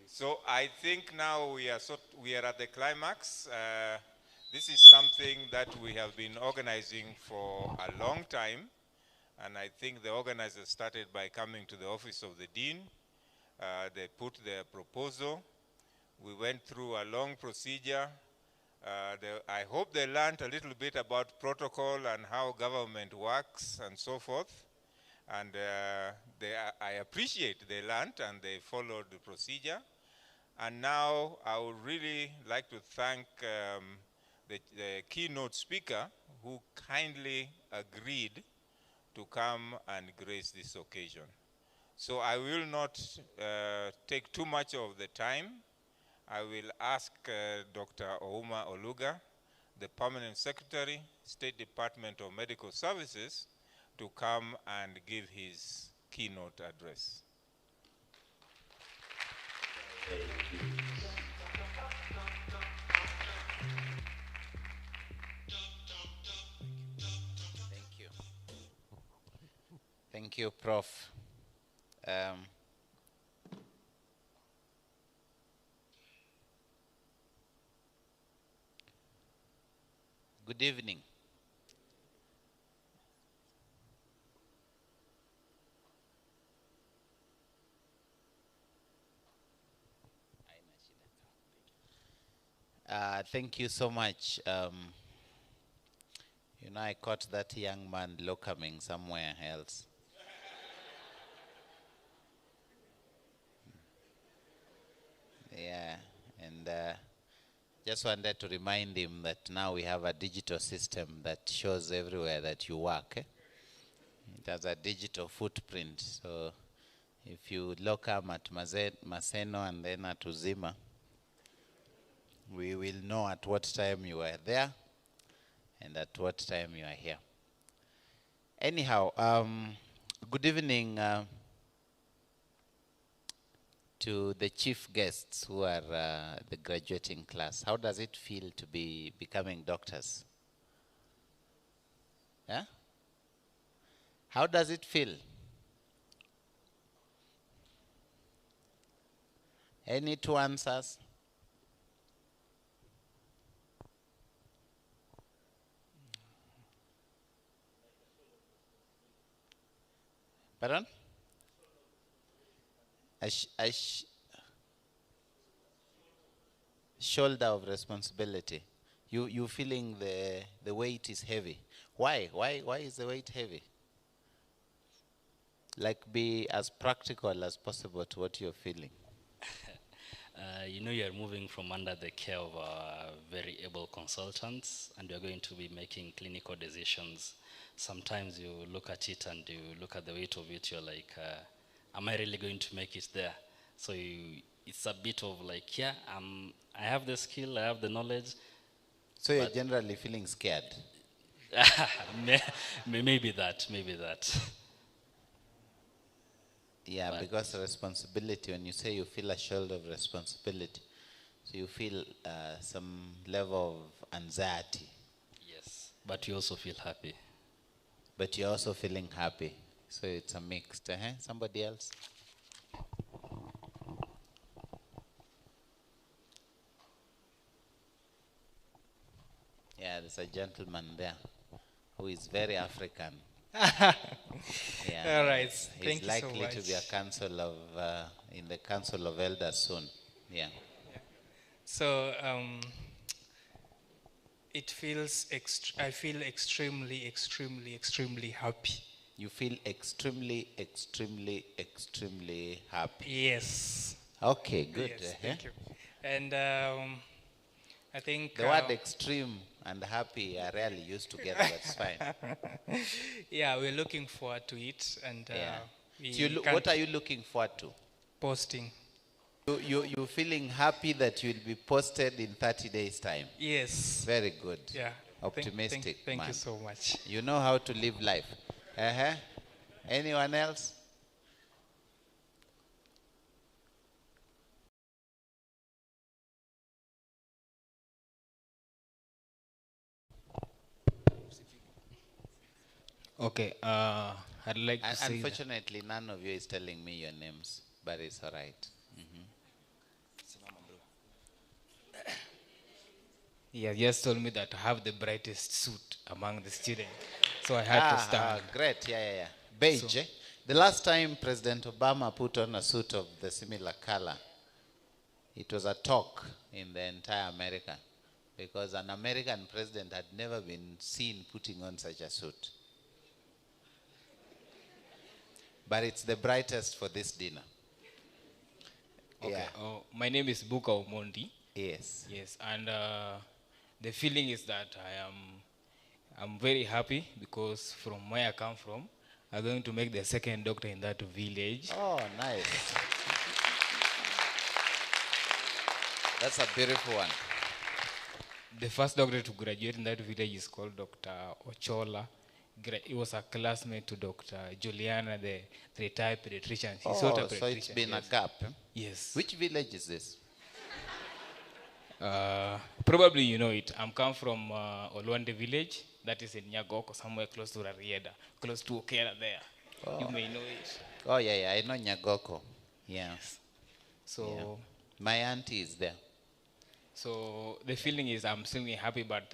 [SPEAKER 4] So I think now we are at the climax. This is something that we have been organizing for a long time, and I think the organizers started by coming to the office of the dean. They put their proposal. We went through a long procedure. I hope they learned a little bit about protocol and how government works and so forth. And I appreciate they learned and they followed the procedure. And now I would really like to thank the keynote speaker who kindly agreed to come and grace this occasion. So I will not take too much of the time. I will ask Dr. Ouma Oluga, the Permanent Secretary, State Department of Medical Services, to come and give his keynote address.
[SPEAKER 18] Thank you. Thank you, Prof. Good evening. Thank you so much, You know, I caught that young man locoming somewhere else. Yeah, and just wanted to remind him that now we have a digital system that shows everywhere that you work. It has a digital footprint. So if you locum at Maseno and then at Uzima, we will know at what time you were there and at what time you are here. Anyhow, good evening to the chief guests who are the graduating class. How does it feel to be becoming doctors? Yeah? How does it feel? Any two answers? Pardon? Shoulder of responsibility. You feeling the weight is heavy. Why is the weight heavy? Like, be as practical as possible to what you're feeling.
[SPEAKER 19] You know, you're moving from under the care of very able consultants, and you're going to be making clinical decisions. Sometimes you look at it and you look at the weight of it, you're like, am I really going to make it there? So it's a bit of like, yeah, I have the skill, I have the knowledge.
[SPEAKER 18] So you're generally feeling scared?
[SPEAKER 19] Maybe that.
[SPEAKER 18] Yeah, because responsibility, when you say you feel a shoulder of responsibility, so you feel some level of anxiety.
[SPEAKER 19] Yes, but you also feel happy.
[SPEAKER 18] But you're also feeling happy. So it's a mixed. Somebody else? Yeah, there's a gentleman there who is very African. Yeah,
[SPEAKER 20] all right.
[SPEAKER 18] He's
[SPEAKER 20] Thank
[SPEAKER 18] likely
[SPEAKER 20] you so much.
[SPEAKER 18] to be a council of in the council of elders soon. Yeah.
[SPEAKER 20] So it feels. I feel extremely happy.
[SPEAKER 18] You feel extremely happy.
[SPEAKER 20] Yes.
[SPEAKER 18] Okay, good.
[SPEAKER 20] Yes, thank you. And I think
[SPEAKER 18] the word extreme and happy are rarely used together, but it's fine.
[SPEAKER 20] Yeah, we're looking forward to it, and
[SPEAKER 18] so what are you looking forward to?
[SPEAKER 20] Posting.
[SPEAKER 18] You feeling happy that you'll be posted in 30 days' time?
[SPEAKER 20] Yes.
[SPEAKER 18] Very good.
[SPEAKER 20] Yeah.
[SPEAKER 18] Optimistic.
[SPEAKER 20] Thank
[SPEAKER 18] man.
[SPEAKER 20] you so much.
[SPEAKER 18] You know how to live life. Anyone else?
[SPEAKER 21] Okay, I'd like to say
[SPEAKER 18] unfortunately, none of you is telling me your names, but it's all right.
[SPEAKER 21] He has just told me that I have the brightest suit among the students, so I had to stand.
[SPEAKER 18] Great, yeah. Beige. The last time President Obama put on a suit of the similar color, it was a talk in the entire America, because an American president had never been seen putting on such a suit. But it's the brightest for this dinner.
[SPEAKER 21] Okay.
[SPEAKER 18] Yeah.
[SPEAKER 21] My name is Buka Omondi.
[SPEAKER 18] Yes.
[SPEAKER 21] Yes, and the feeling is that I'm very happy because from where I come from, I'm going to make the second doctor in that village.
[SPEAKER 18] Oh, nice. That's a beautiful one.
[SPEAKER 21] The first doctor to graduate in that village is called Dr. Ochola. He was a classmate to Dr. Juliana, the retired pediatrician. She's not a pediatrician.
[SPEAKER 18] So it's been a gap.
[SPEAKER 21] Yes.
[SPEAKER 18] Which village is this?
[SPEAKER 21] Probably you know it. I'm come from Olwande village. That is in Nyagoko, somewhere close to Rarieda, close to Okera there.
[SPEAKER 18] Oh.
[SPEAKER 21] You may know it.
[SPEAKER 18] Oh, yeah, I know Nyagoko. Yeah.
[SPEAKER 21] So
[SPEAKER 18] yeah. My auntie is there.
[SPEAKER 21] So the feeling is I'm still happy, but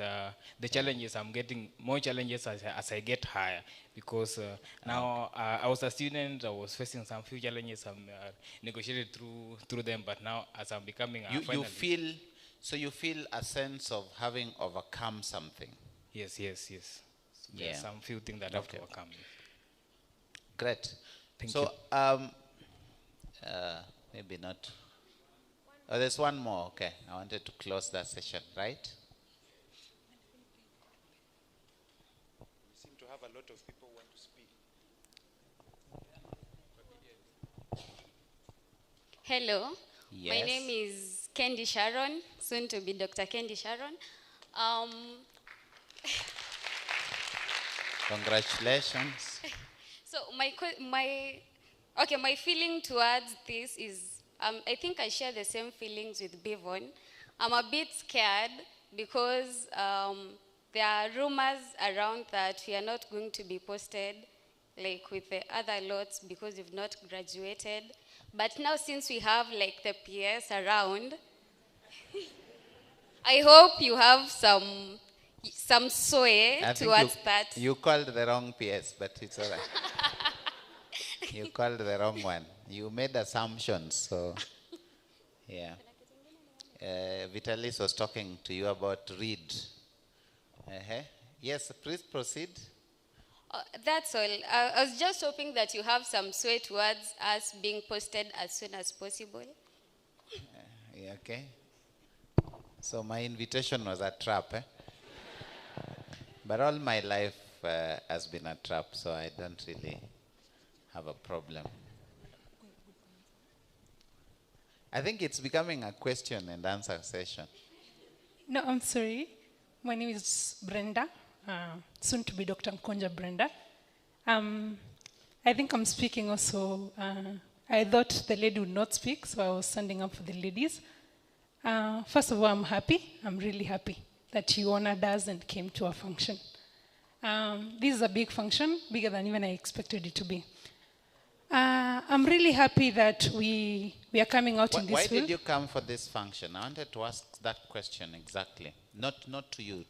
[SPEAKER 21] the challenge is I'm getting more challenges as I get higher, because now I was a student, I was facing some few challenges, I'm negotiated through them, but now as I'm becoming a
[SPEAKER 18] you feel a sense of having overcome something.
[SPEAKER 21] Yes. There are
[SPEAKER 18] Yeah.
[SPEAKER 21] some few things that have to overcome.
[SPEAKER 18] Great.
[SPEAKER 21] Thank
[SPEAKER 18] so,
[SPEAKER 21] you.
[SPEAKER 18] Maybe not. Oh, there's one more. Okay. I wanted to close that session, right?
[SPEAKER 1] We seem to have a lot of people who want to speak.
[SPEAKER 22] Hello. My
[SPEAKER 18] Yes.
[SPEAKER 22] name is Kendi Sharon, soon to be Dr. Kendi Sharon.
[SPEAKER 18] Congratulations.
[SPEAKER 22] So my feeling towards this is, I think I share the same feelings with Bivon. I'm a bit scared because there are rumors around that we are not going to be posted like with the other lots because we've not graduated. But now since we have like the PS around, I hope you have some sway
[SPEAKER 18] I think
[SPEAKER 22] towards that.
[SPEAKER 18] You called the wrong PS, but it's all right. You called the wrong one. You made assumptions, so yeah. Vitalis was talking to you about read. Yes, please proceed.
[SPEAKER 22] That's all. I was just hoping that you have some sway towards us being posted as soon as possible.
[SPEAKER 18] Yeah, okay. So my invitation was a trap, eh? But all my life has been a trap, so I don't really have a problem. I think it's becoming a question and answer session.
[SPEAKER 23] No, I'm sorry. My name is Brenda, soon to be Dr. Mkonja Brenda. I think I'm speaking also. I thought the lady would not speak, so I was standing up for the ladies. First of all, I'm happy. I'm really happy that you honored us and came to our function. This is a big function, bigger than even I expected it to be. I'm really happy that we are coming out in this
[SPEAKER 18] Why
[SPEAKER 23] field.
[SPEAKER 18] did you come for this function? I wanted to ask that question exactly. Not to you,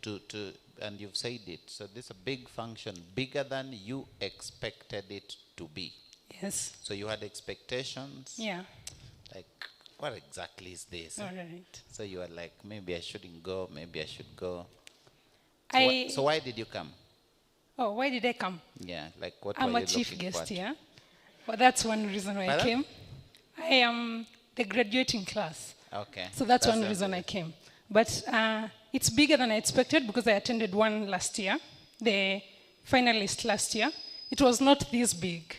[SPEAKER 18] and you've said it. So this is a big function, bigger than you expected it to be.
[SPEAKER 23] Yes.
[SPEAKER 18] So you had expectations?
[SPEAKER 23] Yeah.
[SPEAKER 18] Like, what exactly is this?
[SPEAKER 23] All right.
[SPEAKER 18] So you were like, maybe I shouldn't go, maybe I should go. So why did you come?
[SPEAKER 23] Oh, why did I come?
[SPEAKER 18] Yeah, like what
[SPEAKER 23] I'm
[SPEAKER 18] were
[SPEAKER 23] a
[SPEAKER 18] you
[SPEAKER 23] chief
[SPEAKER 18] looking
[SPEAKER 23] guest
[SPEAKER 18] for?
[SPEAKER 23] here. Well, that's one reason why I
[SPEAKER 18] Pardon?
[SPEAKER 23] came. I am the graduating class.
[SPEAKER 18] Okay.
[SPEAKER 23] So that's one
[SPEAKER 18] the-
[SPEAKER 23] reason I came. But it's bigger than I expected because I attended one last year, the finalist last year. It was not this big.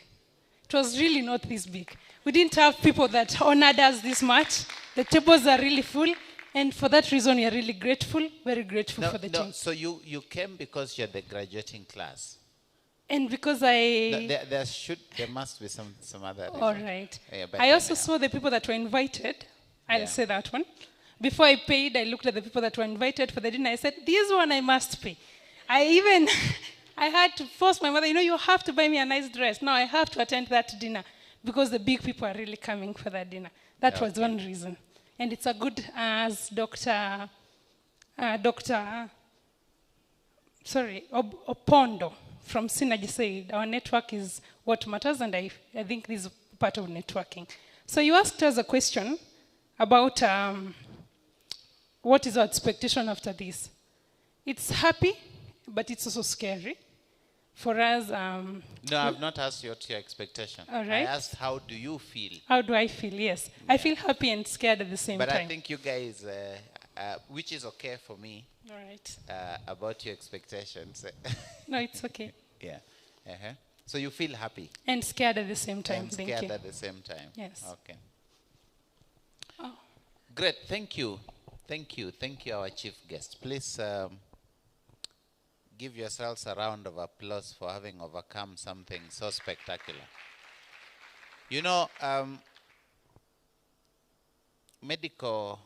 [SPEAKER 23] It was really not this big. We didn't have people that honored us this much. The tables are really full. And for that reason, we are really grateful, very grateful for the team.
[SPEAKER 18] So you came because you're the graduating class.
[SPEAKER 23] And because
[SPEAKER 18] No, there must be some other reason.
[SPEAKER 23] All right.
[SPEAKER 18] Yeah, but
[SPEAKER 23] I also
[SPEAKER 18] anyhow.
[SPEAKER 23] saw the people that were invited. I'll
[SPEAKER 18] Yeah.
[SPEAKER 23] say that one. Before I paid, I looked at the people that were invited for the dinner. I said, this one I must pay. I had to force my mother, you have to buy me a nice dress. Now I have to attend that dinner because the big people are really coming for that dinner. That was one reason. And it's a good, as Opondo from Synergy said, our network is what matters, and I think this is part of networking. So you asked us a question about what is our expectation after this. It's happy, but it's also scary. For us...
[SPEAKER 18] No, I've not asked you what your expectation.
[SPEAKER 23] All right.
[SPEAKER 18] I asked how do you feel?
[SPEAKER 23] How do I feel? Yes. I feel happy and scared at the same
[SPEAKER 18] But
[SPEAKER 23] time.
[SPEAKER 18] I think you guys, which is okay for me,
[SPEAKER 23] All right.
[SPEAKER 18] about your expectations.
[SPEAKER 23] No, it's okay.
[SPEAKER 18] Yeah. Uh-huh. So you feel happy?
[SPEAKER 23] And scared at the same time.
[SPEAKER 18] And
[SPEAKER 23] Thank
[SPEAKER 18] scared
[SPEAKER 23] you.
[SPEAKER 18] at the same time.
[SPEAKER 23] Yes.
[SPEAKER 18] Okay.
[SPEAKER 23] Oh.
[SPEAKER 18] Great. Thank you. Thank you. Thank you, our chief guest. Please give yourselves a round of applause for having overcome something so spectacular. Medical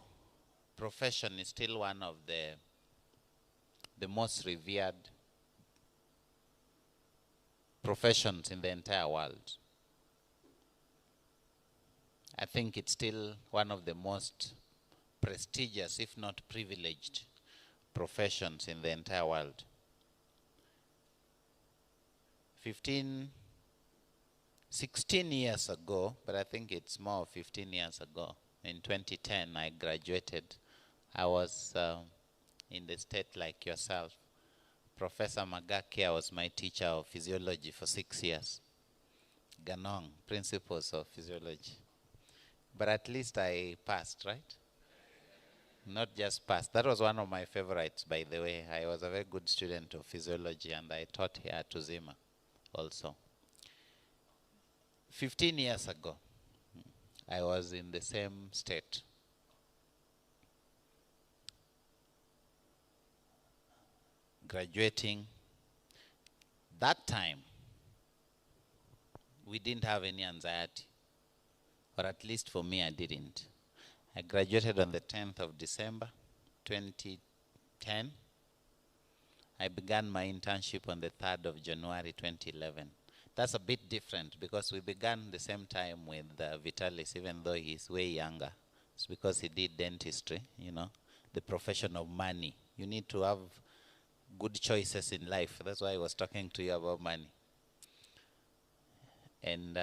[SPEAKER 18] profession is still one of the most revered professions in the entire world. I think it's still one of the most prestigious, if not privileged, professions in the entire world. 16 years ago, but I think it's more 15 years ago, in 2010, I graduated. I was in the state like yourself, Professor Magakia was my teacher of physiology for 6 years. Ganong, principles of physiology. But at least I passed, right? Not just passed. That was one of my favorites, by the way. I was a very good student of physiology, and I taught here at Uzima also. 15 years ago, I was in the same state. Graduating. That time, we didn't have any anxiety, or at least for me, I didn't. I graduated on the 10th of December, 2010. I began my internship on the 3rd of January, 2011. That's a bit different because we began the same time with Vitalis, even though he's way younger. It's because he did dentistry, you know, the profession of money. You need to have good choices in life. That's why I was talking to you about money. And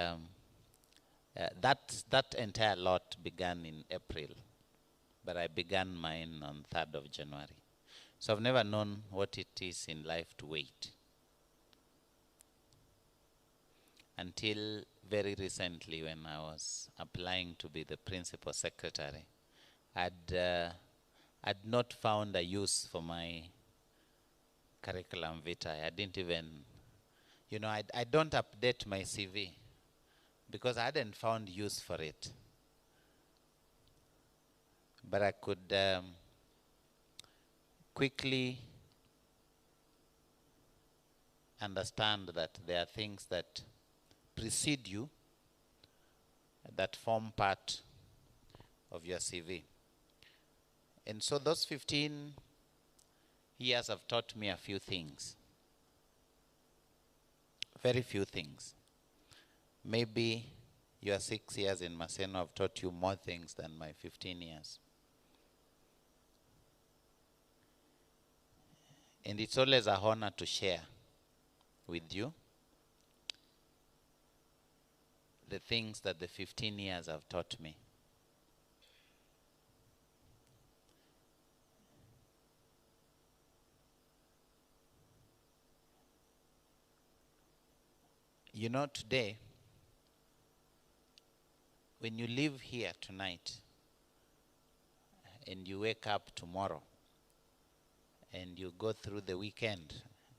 [SPEAKER 18] that entire lot began in April, but I began mine on 3rd of January. So I've never known what it is in life to wait. Until very recently, when I was applying to be the principal secretary, I'd not found a use for my curriculum vitae. I didn't even, you know, I don't update my CV because I hadn't found use for it. But I could quickly understand that there are things that precede you that form part of your CV. And so those 15 years have taught me a few things. Very few things. Maybe your 6 years in Maseno have taught you more things than my 15 years. And it's always a honor to share with you the things that the 15 years have taught me. You know, today, when you live here tonight and you wake up tomorrow and you go through the weekend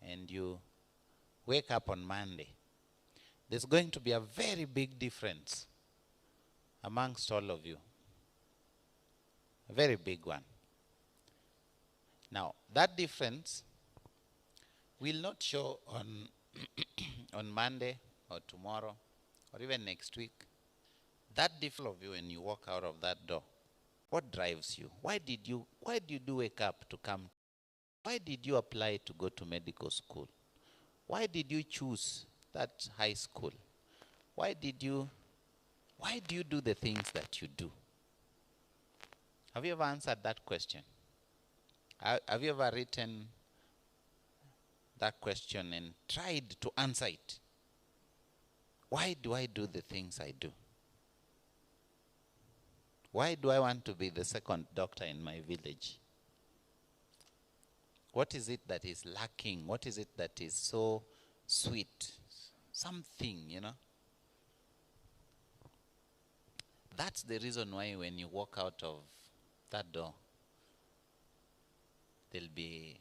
[SPEAKER 18] and you wake up on Monday, there's going to be a very big difference amongst all of you. A very big one. Now, that difference will not show on on Monday or tomorrow or even next week. That difference of you when you walk out of that door, what drives you? Why did you wake up to come? Why did you apply to go to medical school? Why did you choose that high school? Why do you do the things that you do? Have you ever answered that question? Have you ever written that question and tried to answer it? Why do I do the things I do? Why do I want to be the second doctor in my village? What is it that is lacking? What is it that is so sweet? Something, you know. That's the reason why when you walk out of that door, there'll be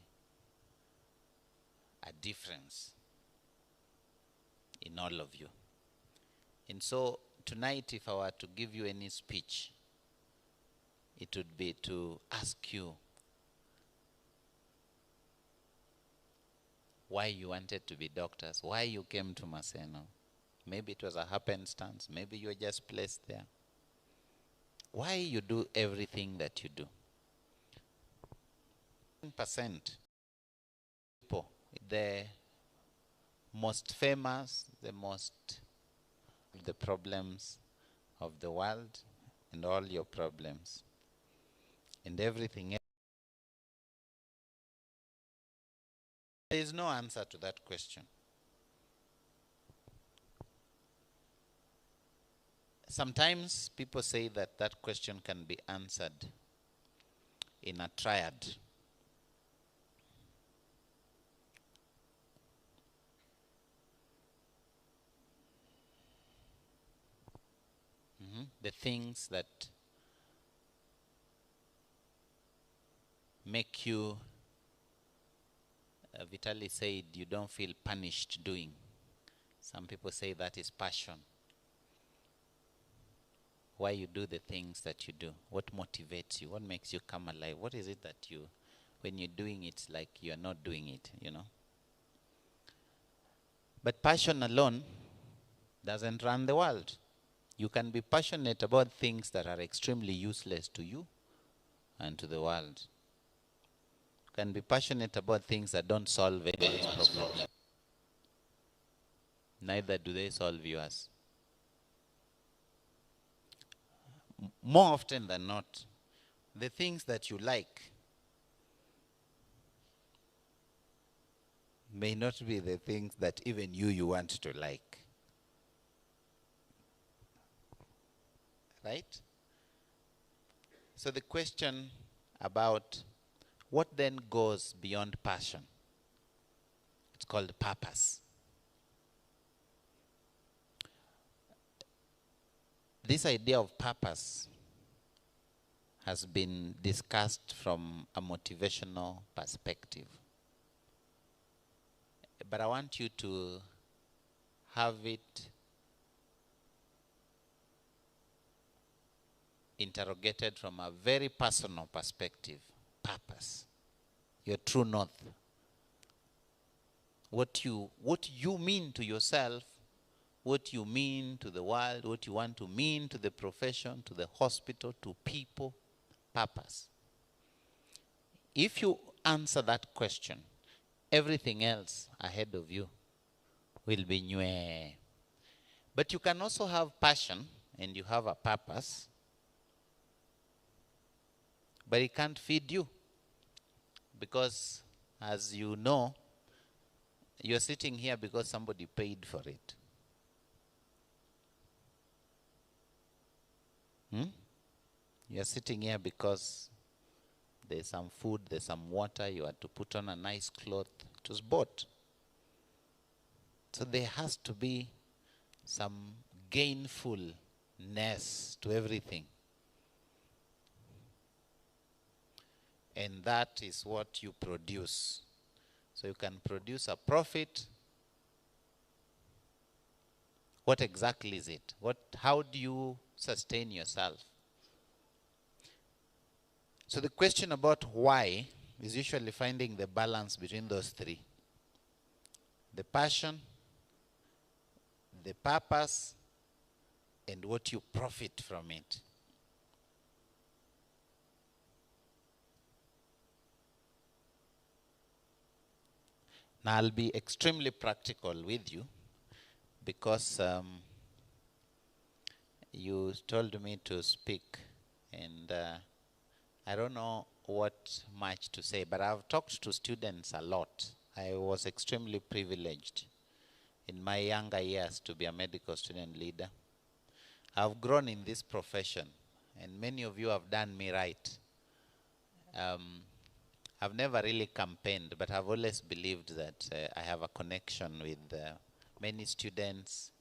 [SPEAKER 18] a difference in all of you. And so tonight, if I were to give you any speech, it would be to ask you why you wanted to be doctors, why you came to Maseno. Maybe it was a happenstance, maybe you were just placed there. Why you do everything that you do. 10% people, the most famous, the problems of the world and all your problems and everything else. There is no answer to that question. Sometimes people say that that question can be answered in a triad. The things that make you, Vitali said, you don't feel punished doing. Some people say that is passion. Why you do the things that you do. What motivates you? What makes you come alive? What is it that you, when you're doing it, like you're not doing it, you know? But passion alone doesn't run the world. You can be passionate about things that are extremely useless to you and to the world. You can be passionate about things that don't solve anyone's problems. Neither do they solve yours. More often than not, the things that you like may not be the things that even you want to like. Right? So the question about what then goes beyond passion, it's called purpose. This idea of purpose has been discussed from a motivational perspective. But I want you to have it interrogated from a very personal perspective. Purpose. Your true north. What you mean to yourself, what you mean to the world, what you want to mean to the profession, to the hospital, to people. Purpose. If you answer that question, everything else ahead of you will be new. But you can also have passion and you have a purpose, but it can't feed you. Because, as you know, you're sitting here because somebody paid for it. You're sitting here because there's some food, there's some water, you had to put on a nice cloth. It was bought. So there has to be some gainfulness to everything. And that is what you produce. So you can produce a profit. What exactly is it? How do you sustain yourself? So the question about why is usually finding the balance between those three. The passion, the purpose, and what you profit from it. Now I'll be extremely practical with you because you told me to speak and I don't know what much to say, but I've talked to students a lot. I was extremely privileged in my younger years to be a medical student leader. I've grown in this profession and many of you have done me right. I've never really campaigned, but I've always believed that I have a connection with many students,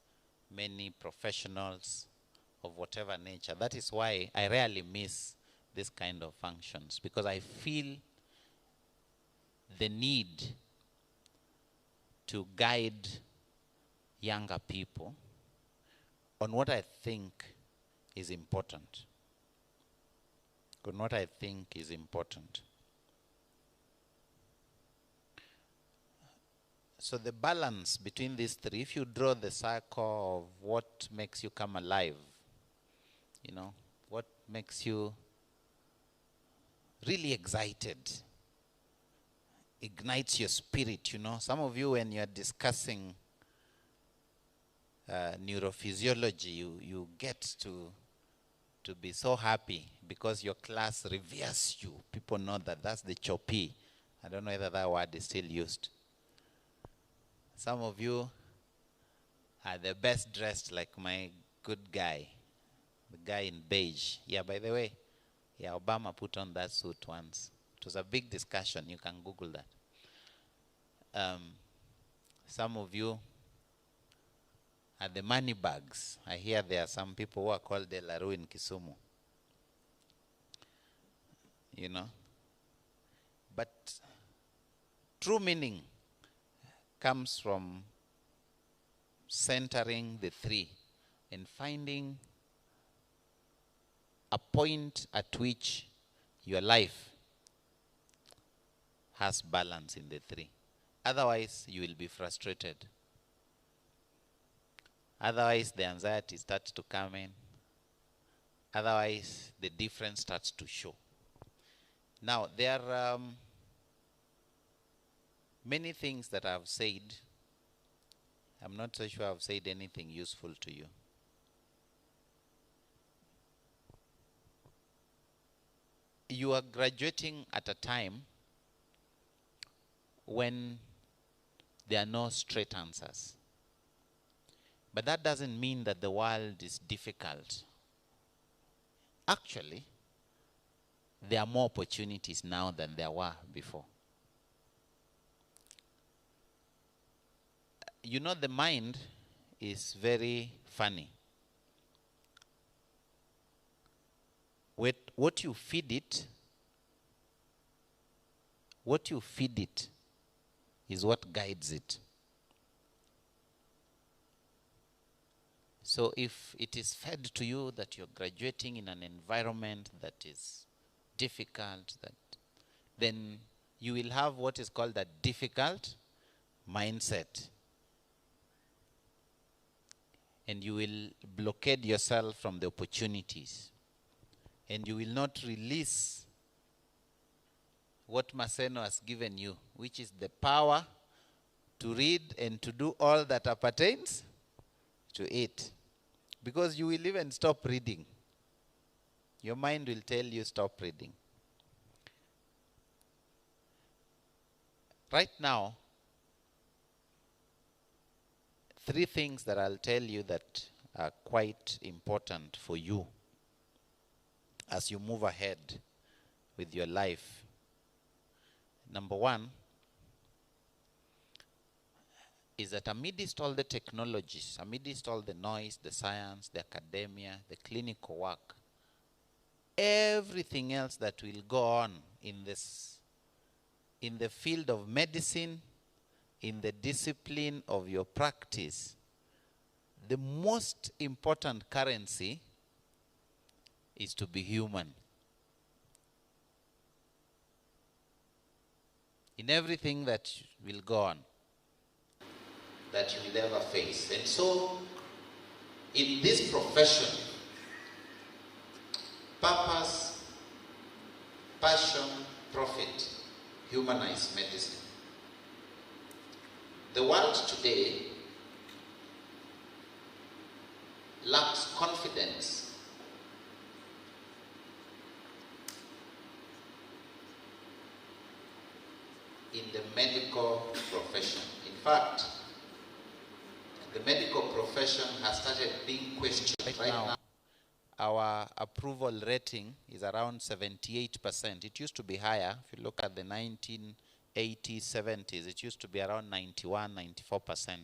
[SPEAKER 18] many professionals of whatever nature. That is why I rarely miss this kind of functions, because I feel the need to guide younger people on what I think is important. On what I think is important. So the balance between these three, if you draw the circle of what makes you come alive, you know, what makes you really excited, ignites your spirit, you know. Some of you, when you're discussing neurophysiology, you get to be so happy because your class reveres you. People know that that's the choppy. I don't know whether that word is still used. Some of you are the best dressed, like my good guy, the guy in beige. Yeah, by the way, yeah, Obama put on that suit once. It was a big discussion. You can Google that. Some of you are the money bags. I hear there are some people who are called the Laru in Kisumu. You know. But true meaning comes from centering the three and finding a point at which your life has balance in the three. Otherwise, you will be frustrated. Otherwise, the anxiety starts to come in. Otherwise, the difference starts to show. Now, there are many things that I've said. I'm not so sure I've said anything useful to you. You are graduating at a time when there are no straight answers. But that doesn't mean that the world is difficult. Actually, there are more opportunities now than there were before. You know, the mind is very funny. What you feed it is what guides it. So if it is fed to you that you're graduating in an environment that is difficult, then you will have what is called a difficult mindset. And you will blockade yourself from the opportunities. And you will not release what Maseno has given you, which is the power to read and to do all that appertains to it. Because you will even stop reading. Your mind will tell you stop reading. Right now, 3 things that I'll tell you that are quite important for you as you move ahead with your life. Number 1 is that amidst all the technologies, amidst all the noise, the science, the academia, the clinical work, everything else that will go on in the field of medicine, in the discipline of your practice, the most important currency is to be human. In everything that will go on, that you will ever face. And so, in this profession, purpose, passion, profit, humanize medicine. The world today lacks confidence in the medical profession. In fact, the medical profession has started being questioned. Right now, our approval rating is around 78%. It used to be higher. If you look at the 1980s, 70s, it used to be around 91, 94%.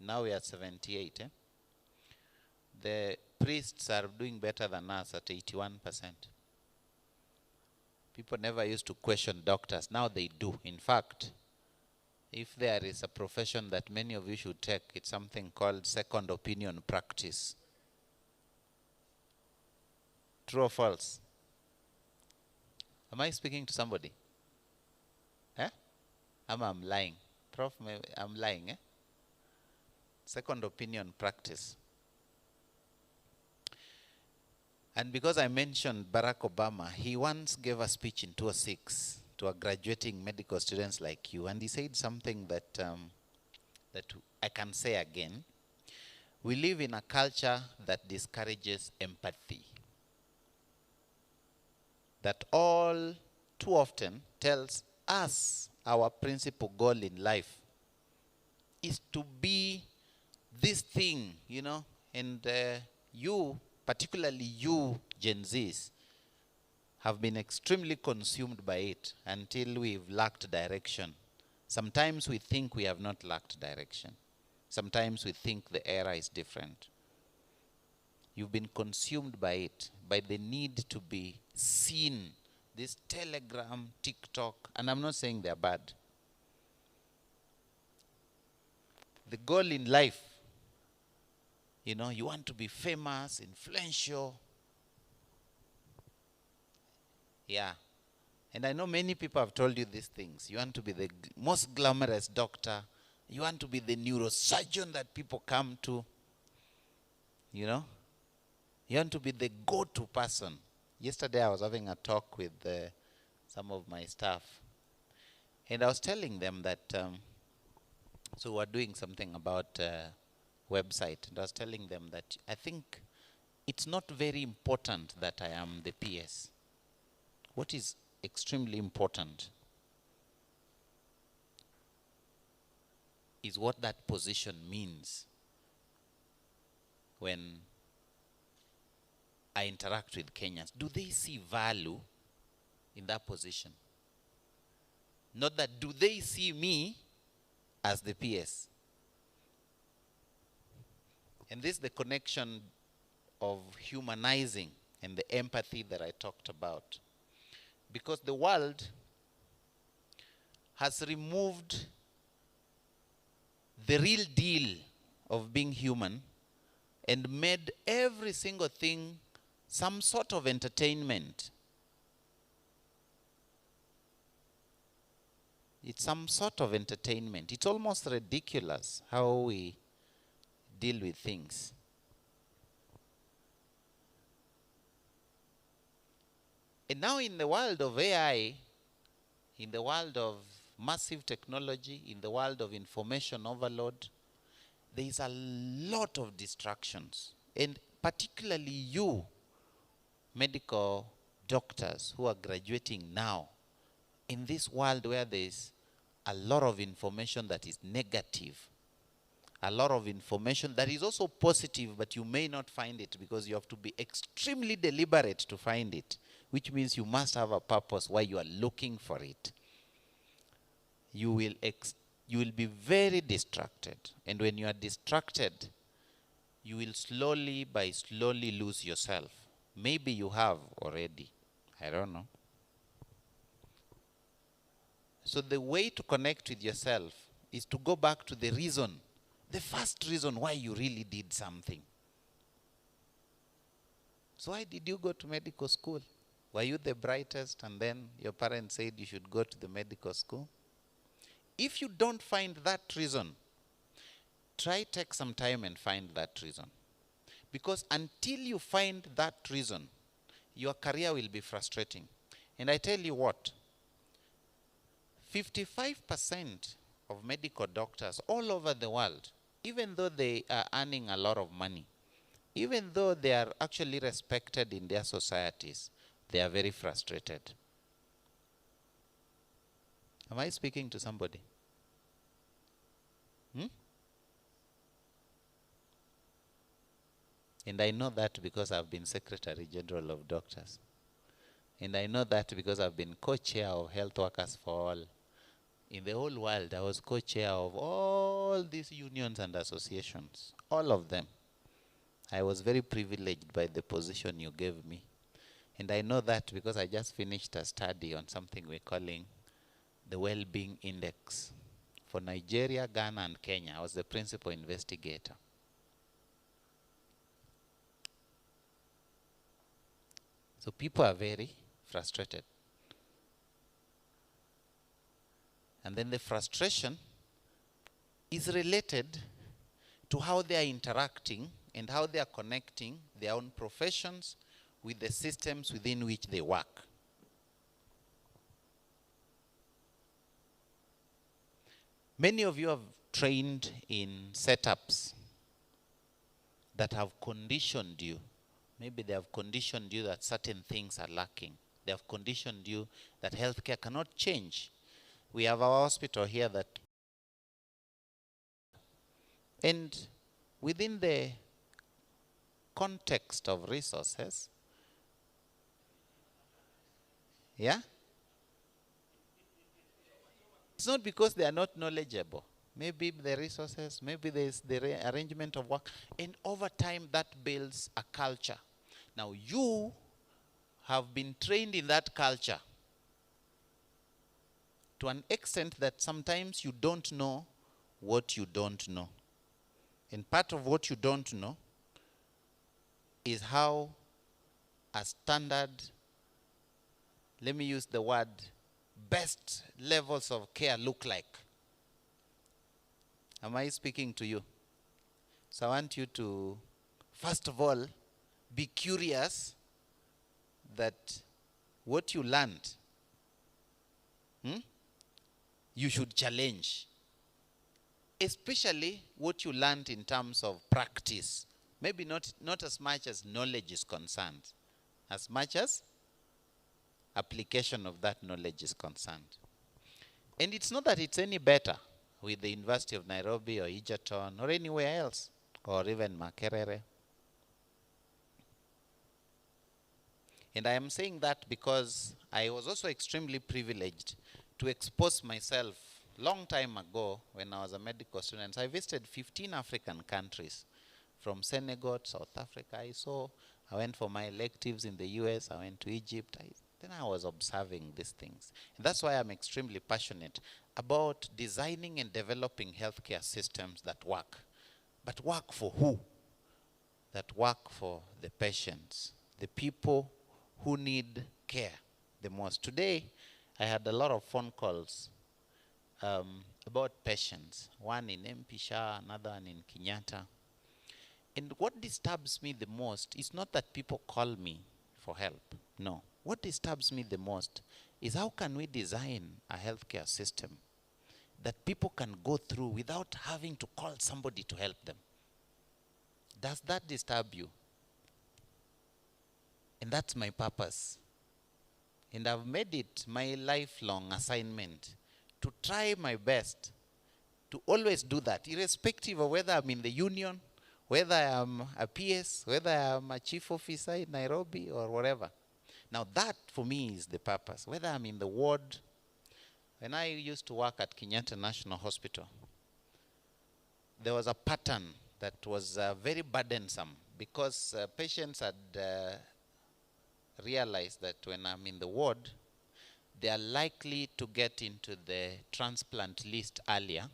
[SPEAKER 18] Now we are at 78. The priests are doing better than us at 81%. People never used to question doctors. Now they do. In fact, if there is a profession that many of you should take, it's something called second opinion practice. True or false? Am I speaking to somebody? I'm lying. Prof, I'm lying. Second opinion practice. And because I mentioned Barack Obama, he once gave a speech in 2006 to a graduating medical students like you, and he said something that that I can say again. We live in a culture that discourages empathy. That all too often tells us our principal goal in life is to be this thing, you know, and you, particularly you Gen Zs, have been extremely consumed by it until we've lacked direction. Sometimes we think we have not lacked direction. Sometimes we think the era is different. You've been consumed by it, by the need to be seen. This Telegram, TikTok, and I'm not saying they're bad. The goal in life, you know, you want to be famous, influential. Yeah. And I know many people have told you these things. You want to be the most glamorous doctor. You want to be the neurosurgeon that people come to. You know? You want to be the go-to person. Yesterday I was having a talk with some of my staff. And I was telling them that, so we're doing something about website. And I was telling them that I think it's not very important that I am the PS. What is extremely important is what that position means when I interact with Kenyans. Do they see value in that position? Not that do they see me as the PS. And this is the connection of humanizing and the empathy that I talked about. Because the world has removed the real deal of being human and made every single thing some sort of entertainment. It's some sort of entertainment. It's almost ridiculous how we deal with things. And now in the world of AI, in the world of massive technology, in the world of information overload, there is a lot of distractions. And particularly you, medical doctors who are graduating now, in this world where there is a lot of information that is negative, a lot of information that is also positive, but you may not find it because you have to be extremely deliberate to find it, which means you must have a purpose why you are looking for it. You will be very distracted. And when you are distracted, you will slowly lose yourself. Maybe you have already. I don't know. So the way to connect with yourself is to go back to the reason, the first reason why you really did something. So why did you go to medical school? Were you the brightest and then your parents said you should go to the medical school? If you don't find that reason, try take some time and find that reason. Because until you find that reason, your career will be frustrating. And I tell you what, 55% of medical doctors all over the world, even though they are earning a lot of money, even though they are actually respected in their societies, they are very frustrated. Am I speaking to somebody? And I know that because I've been Secretary General of Doctors. And I know that because I've been co-chair of Health Workers for All. In the whole world, I was co-chair of all these unions and associations, all of them. I was very privileged by the position you gave me. And I know that because I just finished a study on something we're calling the Well-Being Index for Nigeria, Ghana, and Kenya. I was the principal investigator. So people are very frustrated. And then the frustration is related to how they are interacting and how they are connecting their own professions with the systems within which they work. Many of you have trained in setups that have conditioned you. Maybe they have conditioned you that certain things are lacking. They have conditioned you that healthcare cannot change. We have our hospital here that, and within the context of resources, yeah? It's not because they are not knowledgeable. maybe the resources, maybe there's the arrangement of work, and over time that builds a culture. Now you have been trained in that culture to an extent that sometimes you don't know what you don't know. And part of what you don't know is how a standard, let me use the word, best levels of care look like. Am I speaking to you? So I want you to, first of all, be curious that what you learned, you should challenge. Especially what you learned in terms of practice. Maybe not as much as knowledge is concerned, as much as application of that knowledge is concerned. And it's not that it's any better with the University of Nairobi or Egerton or anywhere else, or even Makerere. And I am saying that because I was also extremely privileged to expose myself long time ago when I was a medical student. I visited 15 African countries, from Senegal to South Africa. I went for my electives in the US, I went to Egypt. Then I was observing these things. And that's why I'm extremely passionate about designing and developing healthcare systems that work. But work for who? That work for the patients, the people who need care the most. Today, I had a lot of phone calls about patients, one in Mbchb, another one in Kenyatta. And what disturbs me the most is not that people call me for help. No. What disturbs me the most is how can we design a healthcare system that people can go through without having to call somebody to help them? Does that disturb you? And that's my purpose. And I've made it my lifelong assignment to try my best to always do that, irrespective of whether I'm in the union, whether I'm a PS, whether I'm a chief officer in Nairobi or whatever. Now that for me is the purpose, whether I'm in the ward. When I used to work at Kenyatta National Hospital, there was a pattern that was very burdensome because patients had realized that when I'm in the ward, they are likely to get into the transplant list earlier.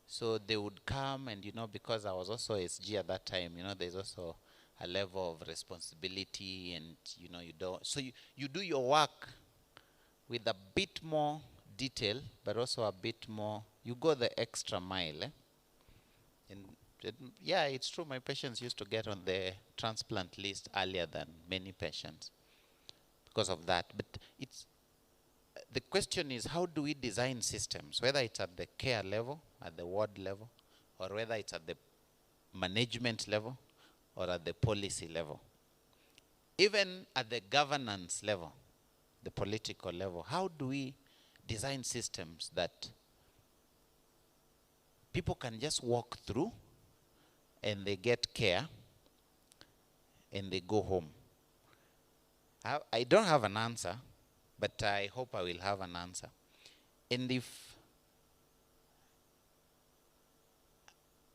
[SPEAKER 18] So they would come and, because I was also SG at that time, there's also a level of responsibility and, you don't. So you do your work with a bit more detail, but also a bit more, you go the extra mile. And yeah, it's true, my patients used to get on the transplant list earlier than many patients because of that. But the question is, how do we design systems, whether it's at the care level, at the ward level, or whether it's at the management level, or at the policy level. Even at the governance level, the political level, how do we design systems that people can just walk through and they get care and they go home? I don't have an answer, but I hope I will have an answer. And if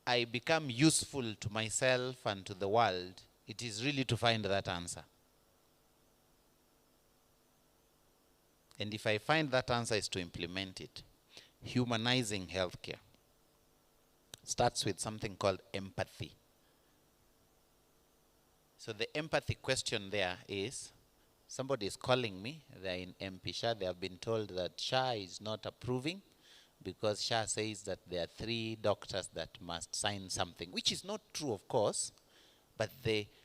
[SPEAKER 18] I become useful to myself and to the world, it is really to find that answer. And if I find that answer is to implement it. Humanizing healthcare starts with something called empathy. So the empathy question there is, somebody is calling me, they're in Mbchb, they have been told that SHA is not approving because SHA says that there are 3 doctors that must sign something, which is not true, of course. But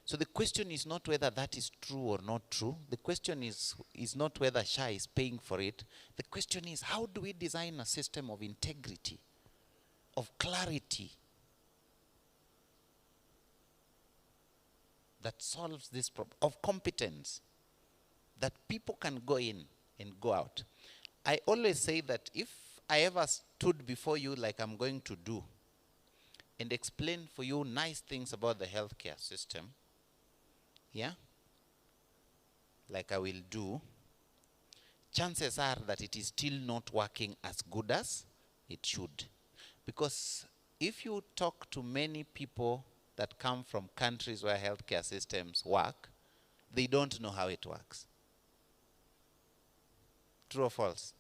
[SPEAKER 18] so the question is not whether that is true or not true. The question is not whether SHA is paying for it. The question is, how do we design a system of integrity, of clarity, that solves this problem, of competence, that people can go in and go out? I always say that if I ever stood before you like I'm going to do and explain for you nice things about the healthcare system, yeah, like I will do, chances are that it is still not working as good as it should. Because if you talk to many people that come from countries where healthcare systems work, they don't know how it works. True or false?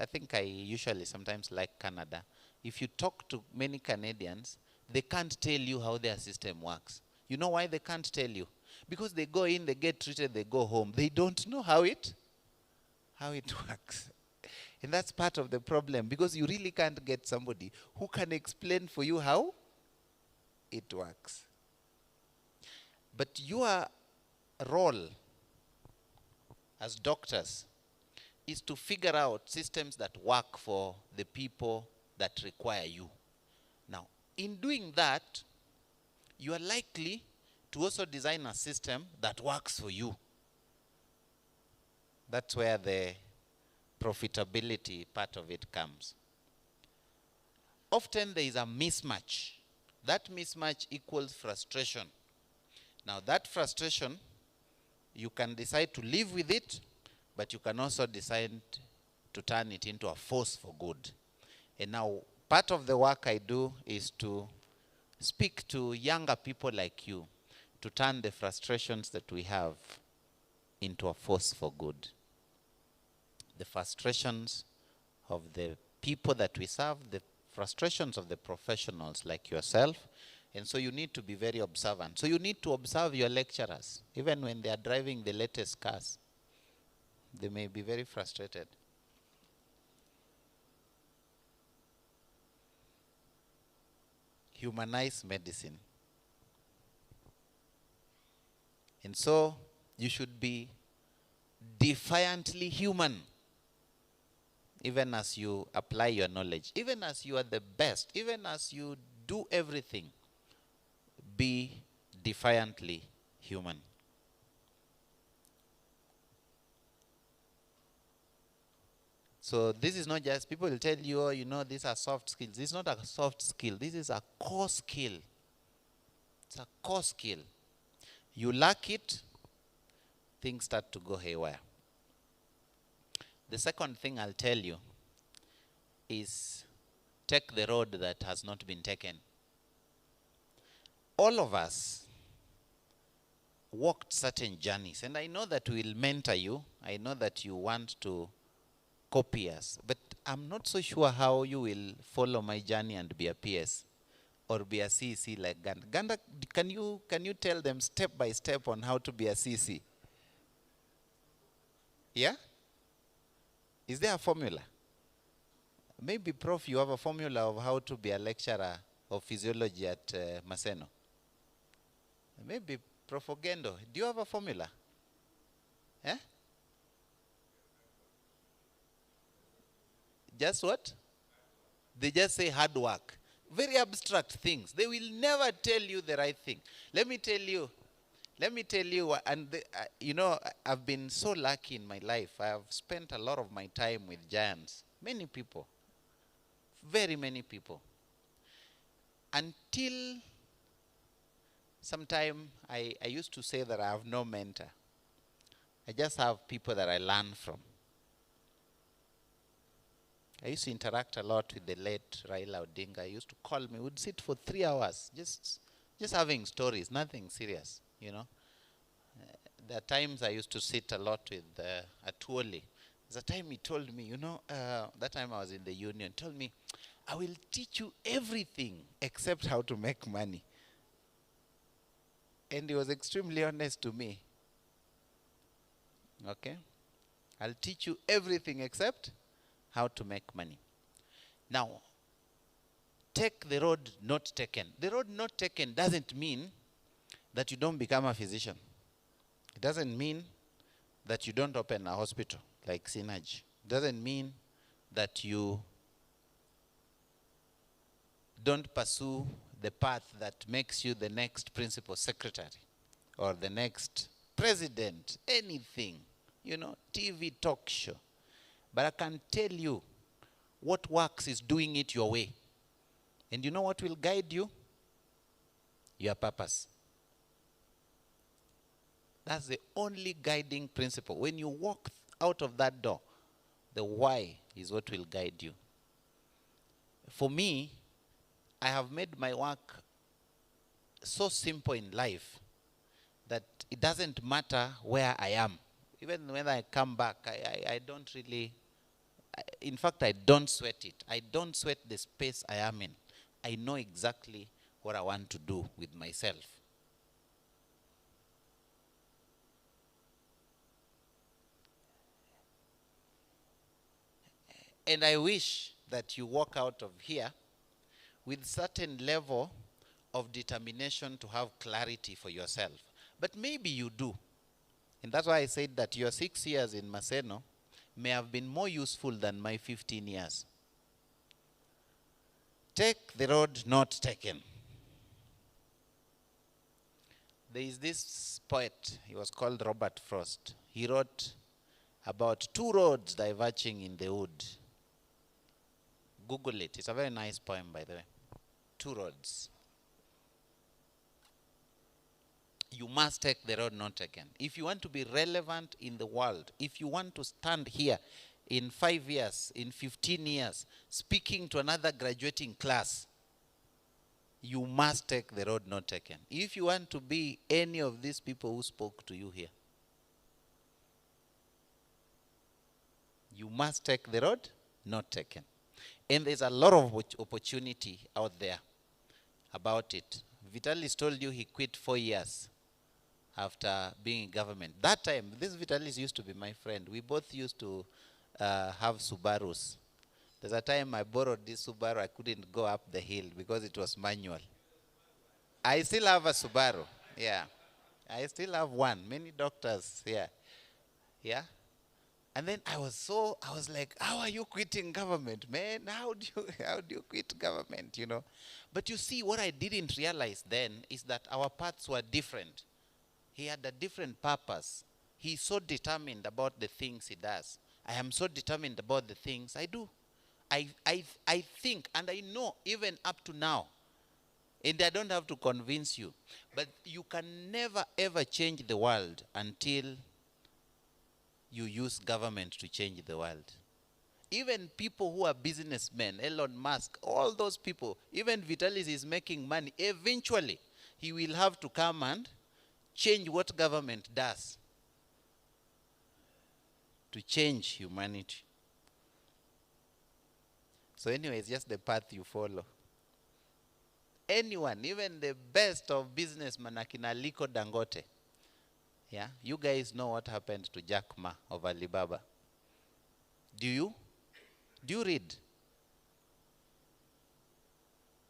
[SPEAKER 18] I think I usually sometimes like Canada. If you talk to many Canadians, they can't tell you how their system works. You know why they can't tell you? Because they go in, they get treated, they go home. They don't know how it works. And that's part of the problem, because you really can't get somebody who can explain for you how it works. But your role as doctors is to figure out systems that work for the people that require you. Now, in doing that, you are likely to also design a system that works for you. That's where the profitability part of it comes. Often there is a mismatch. That mismatch equals frustration. Now that frustration, you can decide to live with it, but you can also decide to turn it into a force for good. And now part of the work I do is to speak to younger people like you, to turn the frustrations that we have into a force for good. The frustrations of the people that we serve, the frustrations of the professionals like yourself. And so you need to be very observant. So you need to observe your lecturers. Even when they are driving the latest cars, they may be very frustrated. Humanize medicine. And so you should be defiantly human, even as you apply your knowledge, even as you are the best, even as you do everything, be defiantly human. So this is not just, people will tell you, oh, you know, these are soft skills. This is not a soft skill. This is a core skill. It's a core skill. You lack it, things start to go haywire. The second thing I'll tell you is take the road that has not been taken. All of us walked certain journeys, and I know that we'll mentor you. I know that you want to copy us, but I'm not so sure how you will follow my journey and be a PS or be a CC like Ganda. Ganda, can you tell them step by step on how to be a CC? Yeah? Is there a formula? Maybe, Prof, you have a formula of how to be a lecturer of physiology at Maseno. Maybe, Prof. Ogendo, do you have a formula? Eh? Just what? They just say hard work. Very abstract things. They will never tell you the right thing. Let me tell you, and you know, I've been so lucky in my life. I have spent a lot of my time with giants. Many people. Very many people. Until sometime, I used to say that I have no mentor. I just have people that I learn from. I used to interact a lot with the late Raila Odinga. He used to call me. We'd sit for 3 hours, just having stories, nothing serious, you know. There are times I used to sit a lot with Atuoli. There's a time he told me, you know, that time I was in the union, told me, I will teach you everything except how to make money. And he was extremely honest to me. Okay? I'll teach you everything except how to make money. Now, take the road not taken. The road not taken doesn't mean that you don't become a physician. It doesn't mean that you don't open a hospital like Synergy. It doesn't mean that you don't pursue the path that makes you the next principal secretary or the next president, anything, you know, TV talk show. But I can tell you what works is doing it your way. And you know what will guide you? Your purpose. That's the only guiding principle. When you walk out of that door, the why is what will guide you. For me, I have made my work so simple in life that it doesn't matter where I am. Even when I come back, I don't really, in fact, I don't sweat it. I don't sweat the space I am in. I know exactly what I want to do with myself. And I wish that you walk out of here with certain level of determination to have clarity for yourself. But maybe you do. And that's why I said that your 6 years in Maseno may have been more useful than my 15 years. Take the road not taken. There is this poet, he was called Robert Frost. He wrote about 2 roads diverging in the wood. Google it. It's a very nice poem, by the way. 2 roads. You must take the road not taken. If you want to be relevant in the world, if you want to stand here in 5 years, in 15 years, speaking to another graduating class, you must take the road not taken. If you want to be any of these people who spoke to you here, you must take the road not taken. And there's a lot of opportunity out there about it. Vitalis told you he quit 4 years after being in government. That time, this Vitalis used to be my friend. We both used to have Subarus. There's a time I borrowed this Subaru. I couldn't go up the hill because it was manual. I still have a Subaru. Yeah. I still have one. Many doctors here. Yeah. And then I was like, how are you quitting government, man? How do you quit government, you know? But you see, what I didn't realize then is that our paths were different. He had a different purpose. He's so determined about the things he does. I am so determined about the things I do. I think, and I know even up to now, and I don't have to convince you, but you can never ever change the world until you use government to change the world. Even people who are businessmen, Elon Musk, all those people, even Vitalis is making money. Eventually, he will have to come and change what government does to change humanity. So anyway, it's just the path you follow. Anyone, even the best of businessmen, Akina Aliko Dangote, yeah, you guys know what happened to Jack Ma of Alibaba. Do you? Do you read?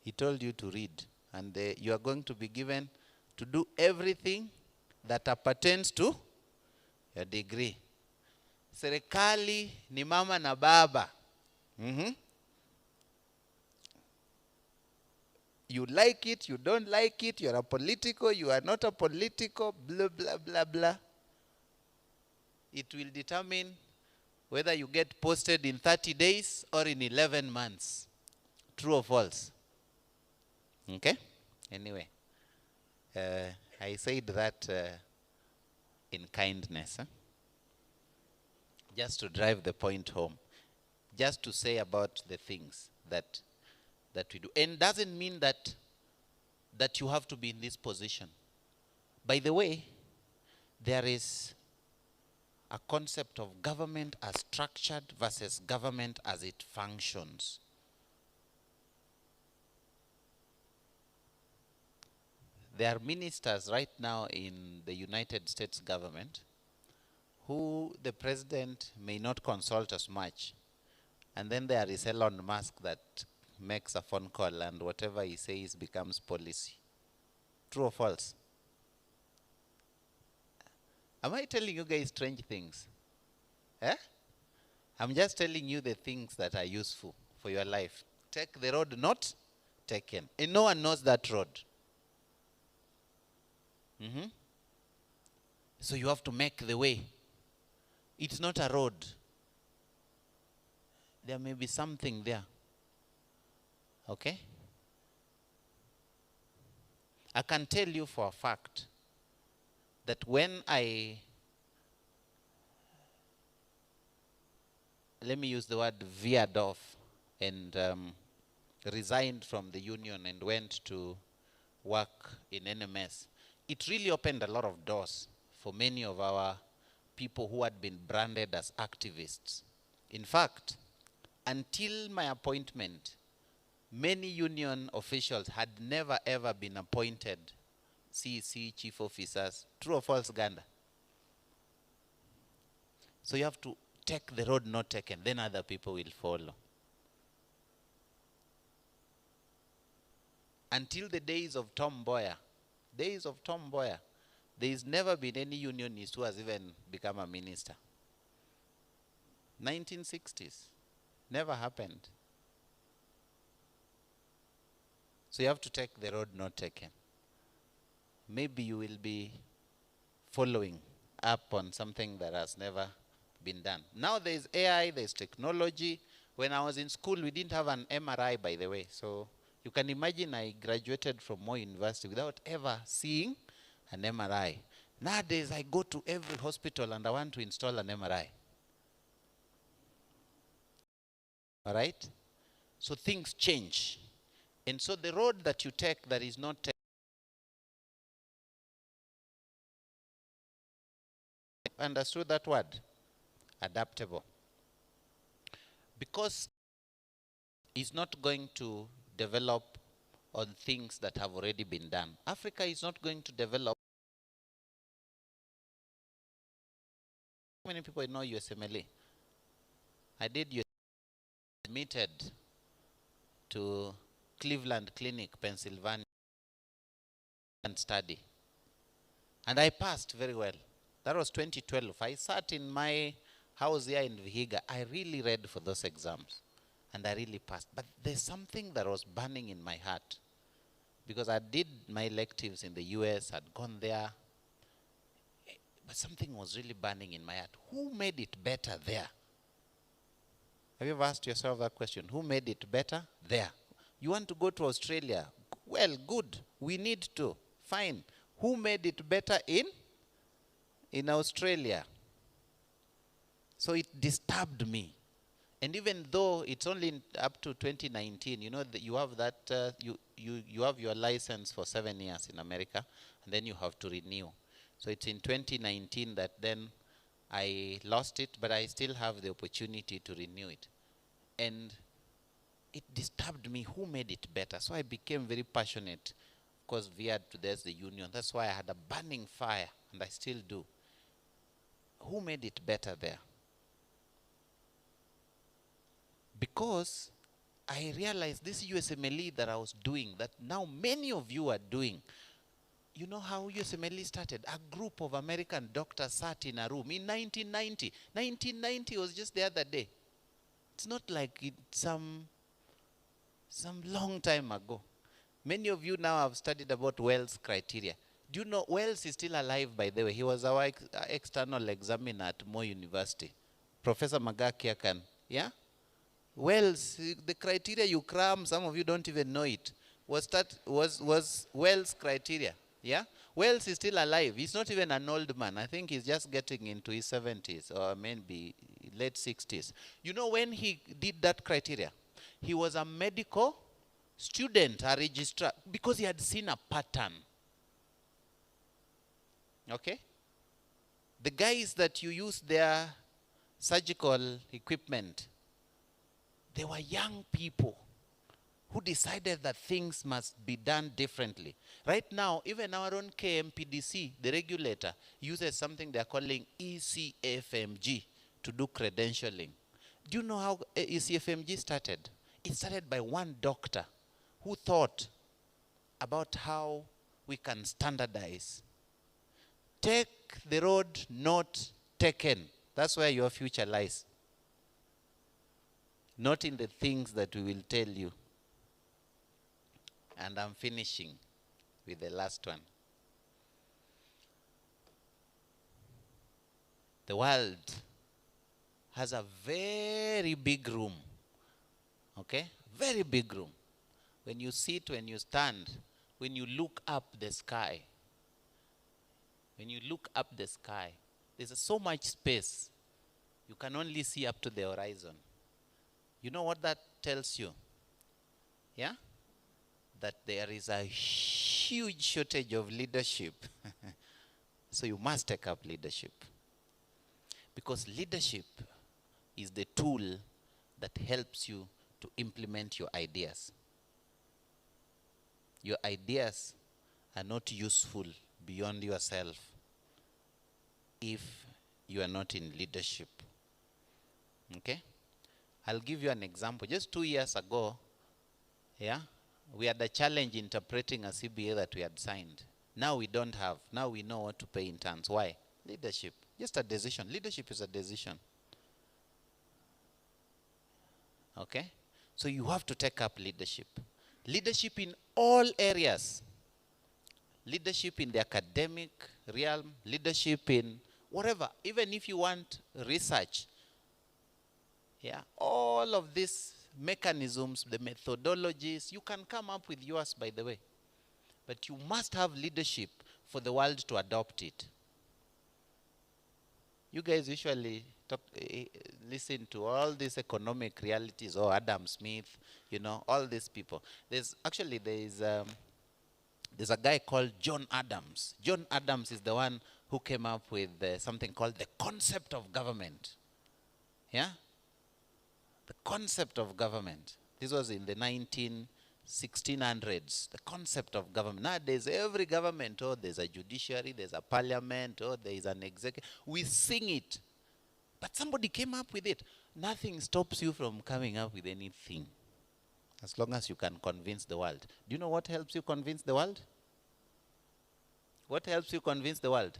[SPEAKER 18] He told you to read, and you are going to be given to do everything that pertains to your degree. Serikali ni mama na baba. You like it, you don't like it, you are a political, you are not a political, blah, blah, blah, blah. It will determine whether you get posted in 30 days or in 11 months. True or false? Okay? Anyway, I said that in kindness. Just to drive the point home. Just to say about the things that we do. And doesn't mean that you have to be in this position. By the way, there is a concept of government as structured versus government as it functions. There are ministers right now in the United States government who the president may not consult as much. And then there is Elon Musk that makes a phone call and whatever he says becomes policy. True or false? Am I telling you guys strange things? Eh? I'm just telling you the things that are useful for your life. Take the road not taken. And no one knows that road. So you have to make the way. It's not a road. There may be something there. Okay? I can tell you for a fact that when I, let me use the word, veered off and resigned from the union and went to work in NMS, it really opened a lot of doors for many of our people who had been branded as activists. In fact, until my appointment, many union officials had never ever been appointed CEC, chief officers. True or false, Ganda? So you have to take the road not taken, then other people will follow. Until the days of Tom Mboya, there has never been any unionist who has even become a minister. 1960s, never happened. So you have to take the road not taken. Maybe you will be following up on something that has never been done. Now there is AI, there is technology. When I was in school, we didn't have an MRI, by the way. So you can imagine I graduated from Moi University without ever seeing an MRI. Nowadays, I go to every hospital and I want to install an MRI. All right? So things change. And so the road that you take that is not taken, understood that word? Adaptable. Because it's not going to develop on things that have already been done. Africa is not going to develop. How many people know USMLE? I did admitted to Cleveland Clinic, Pennsylvania, and study. And I passed very well. That was 2012. I sat in my house here in Vihiga. I really read for those exams. And I really passed. But there's something that was burning in my heart. Because I did my electives in the US, I'd gone there. But something was really burning in my heart. Who made it better there? Have you ever asked yourself that question? Who made it better there? You want to go to Australia? Well, good. We need to. Fine. Who made it better in Australia? So it disturbed me. And even though it's only up to 2019, you know, you have that, you have your license for 7 years in America, and then you have to renew. So it's in 2019 that then I lost it, but I still have the opportunity to renew it. And it disturbed me. Who made it better? So I became very passionate. Of course, veered to there's the union. That's why I had a burning fire, and I still do. Who made it better there? Because I realized this USMLE that I was doing, that now many of you are doing. You know how USMLE started? A group of American doctors sat in a room in 1990. 1990 was just the other day. It's not like it's some long time ago. Many of you now have studied about Wells criteria. Do you know Wells is still alive, by the way? He was our external examiner at Moi University. Professor Magaki Akan. Yeah? Wells, the criteria you cram, some of you don't even know it, was Wells criteria. Yeah? Wells is still alive. He's not even an old man. I think he's just getting into his 70s or maybe late 60s. You know when he did that criteria? He was a medical student, a registrar, because he had seen a pattern. Okay? The guys that you use their surgical equipment, they were young people who decided that things must be done differently. Right now, even our own KMPDC, the regulator, uses something they're calling ECFMG to do credentialing. Do you know how ECFMG started? It started by one doctor who thought about how we can standardize. Take the road not taken. That's where your future lies. Not in the things that we will tell you. And I'm finishing with the last one. The world has a very big room. Okay? Very big room. When you sit, when you stand, when you look up the sky, When you look up the sky, there's so much space. You can only see up to the horizon. You know what that tells you? Yeah? That there is a huge shortage of leadership. So you must take up leadership. Because leadership is the tool that helps you to implement your ideas. Your ideas are not useful beyond yourself if you are not in leadership. Okay? I'll give you an example. Just 2 years ago, yeah, we had a challenge interpreting a CBA that we had signed. Now we don't have. Now we know what to pay in turns. Why? Leadership. Just a decision. Leadership is a decision. Okay? So you have to take up leadership. Leadership in all areas. Leadership in the academic realm. Leadership in whatever. Even if you want research. Yeah, all of these mechanisms, the methodologies, you can come up with yours, by the way. But you must have leadership for the world to adopt it. You guys usually listen to all these economic realities, or Adam Smith, you know, all these people. There's a guy called John Adams. John Adams is the one who came up with something called the concept of government. Yeah? The concept of government. This was in the 1600s. The concept of government. Nowadays, every government, there's a judiciary, there's a parliament, there is an executive. We sing it. But somebody came up with it. Nothing stops you from coming up with anything. As long as you can convince the world. Do you know what helps you convince the world? What helps you convince the world?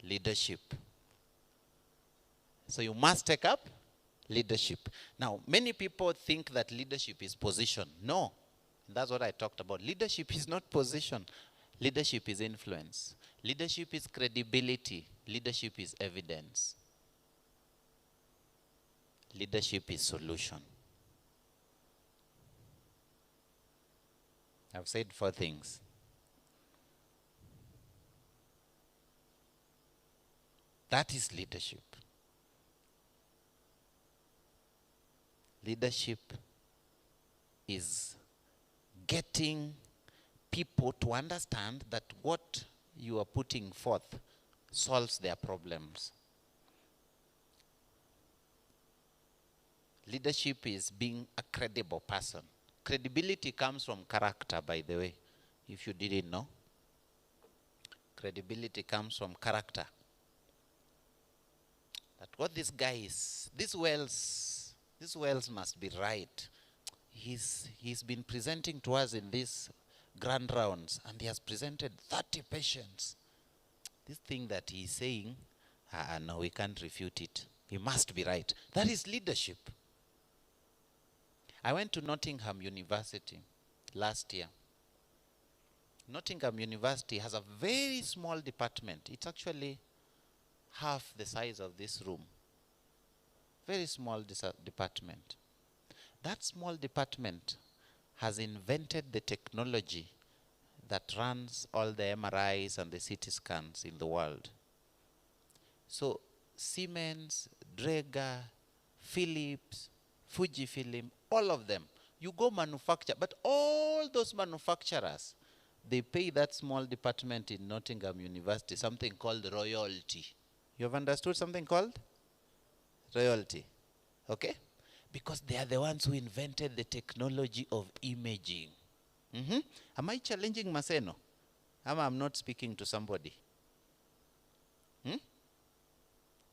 [SPEAKER 18] Leadership. So you must take up leadership. Now, many people think that leadership is position. No. That's what I talked about. Leadership is not position. Leadership is influence. Leadership is credibility. Leadership is evidence. Leadership is solution. I've said 4 things. That is leadership. Leadership is getting people to understand that what you are putting forth solves their problems. Leadership is being a credible person. Credibility comes from character, by the way, if you didn't know. Credibility comes from character. That what this guy is, this Wells must be right. He's been presenting to us in these grand rounds, and he has presented 30 patients. This thing that he's saying, no, we can't refute it. He must be right. That is leadership. I went to Nottingham University last year. Nottingham University has a very small department. It's actually half the size of this room. Very small department. That small department has invented the technology that runs all the MRIs and the CT scans in the world. So Siemens, Draeger, Philips, Fujifilm, all of them, you go manufacture, but all those manufacturers, they pay that small department in Nottingham University something called royalty. You have understood something called royalty? Okay? Because they are the ones who invented the technology of imaging. Am I challenging Maseno? I'm not speaking to somebody.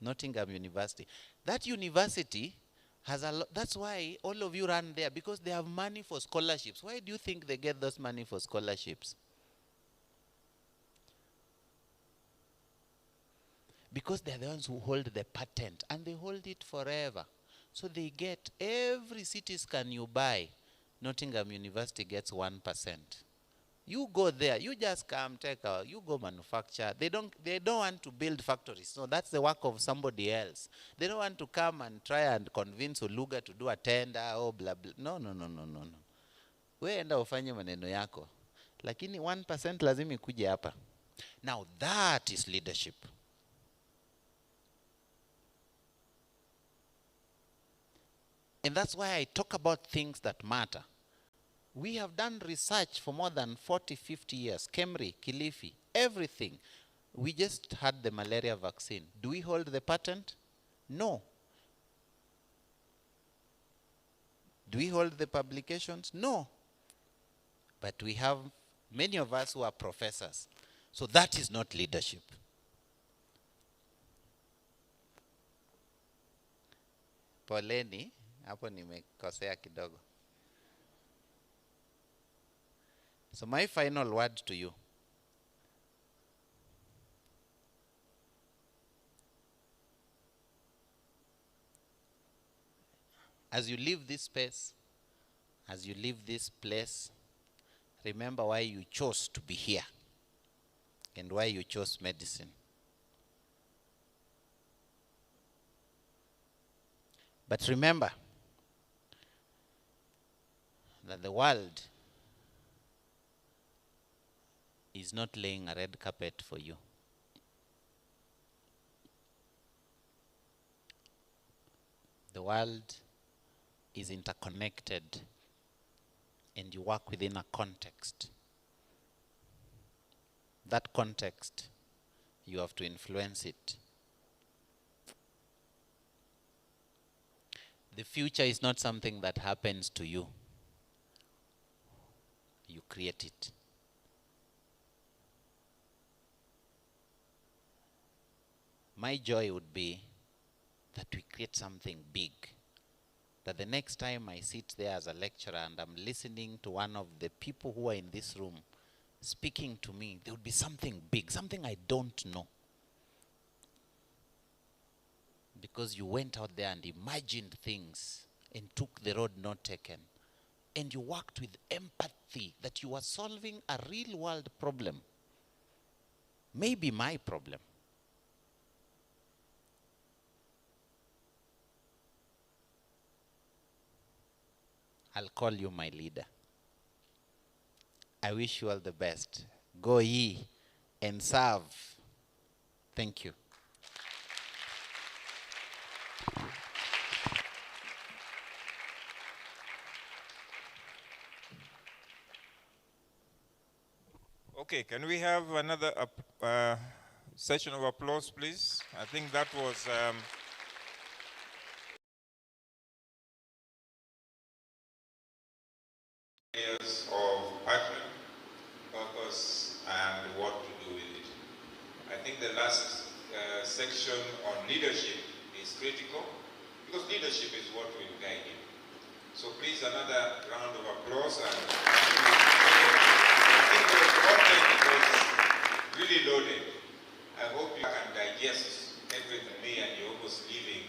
[SPEAKER 18] Nottingham University. That university has a lot. That's why all of you run there, because they have money for scholarships. Why do you think they get those money for scholarships? Because they're the ones who hold the patent, and they hold it forever. So they get every CT scan you buy, Nottingham University gets 1%. You go there, you just come, you go manufacture. They don't want to build factories. So that's the work of somebody else. They don't want to come and try and convince Uluga to do a tender, blah, blah. No. We enda ufanye maneno yako. Lakini 1% lazima ikuje hapa. Now that is leadership. And that's why I talk about things that matter. We have done research for more than 40, 50 years. Kemri, Kilifi, everything. We just had the malaria vaccine. Do we hold the patent? No. Do we hold the publications? No. But we have many of us who are professors. So that is not leadership. Poleni, hapo nimekosea kidogo. So my final word to you. As you leave this space, as you leave this place, remember why you chose to be here and why you chose medicine. But remember that the world is not laying a red carpet for you. The world is interconnected and you work within a context. That context, you have to influence it. The future is not something that happens to you. You create it. My joy would be that we create something big. That the next time I sit there as a lecturer and I'm listening to one of the people who are in this room speaking to me, there would be something big, something I don't know. Because you went out there and imagined things and took the road not taken. And you worked with empathy that you were solving a real world problem. Maybe my problem. I'll call you my leader. I wish you all the best. Go ye and serve. Thank you.
[SPEAKER 4] Okay, can we have another session of applause, please? I think that was areas of passion, purpose, and what to do with it. I think the last section on leadership is critical because leadership is what will guide you. So please, another round of applause. And I think the content was really loaded. I hope you can digest everything me and you're almost leaving.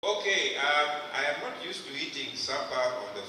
[SPEAKER 4] Okay, I am not used to eating supper on the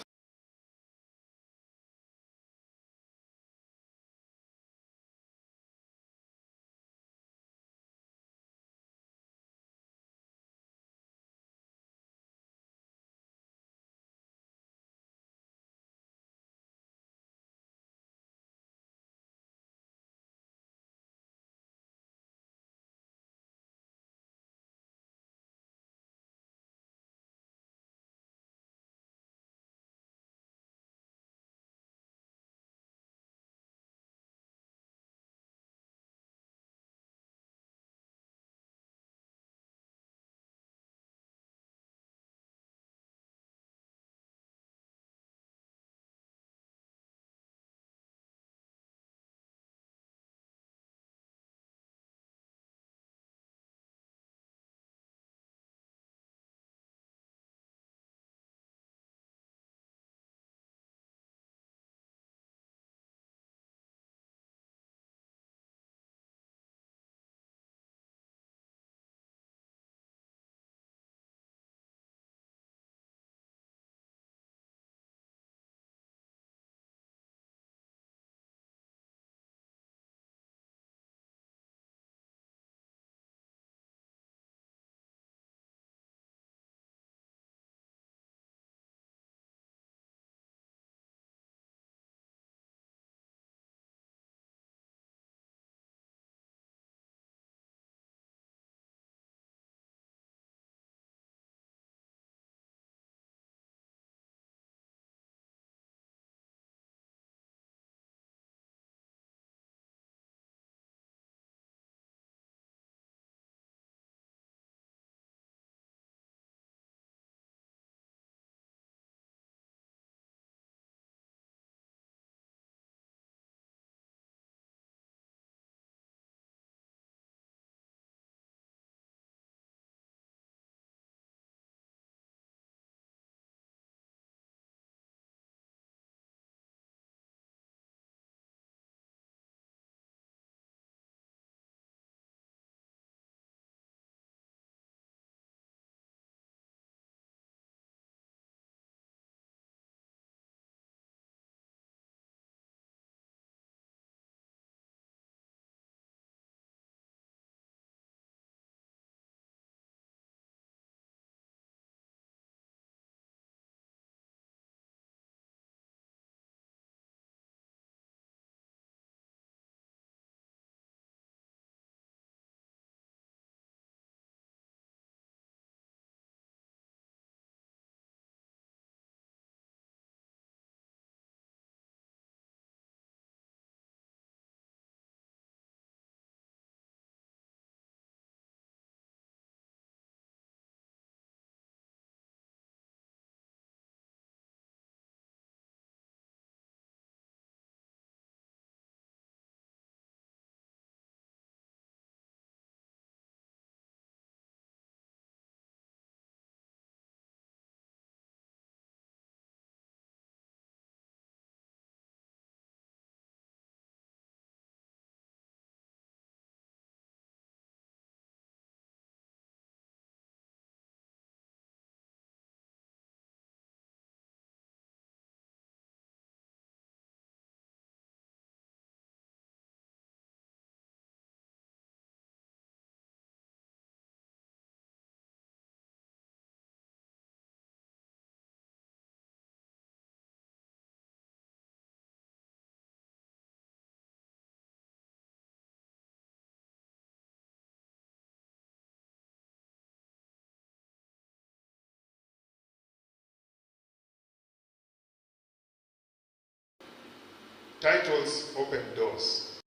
[SPEAKER 2] Titles open doors.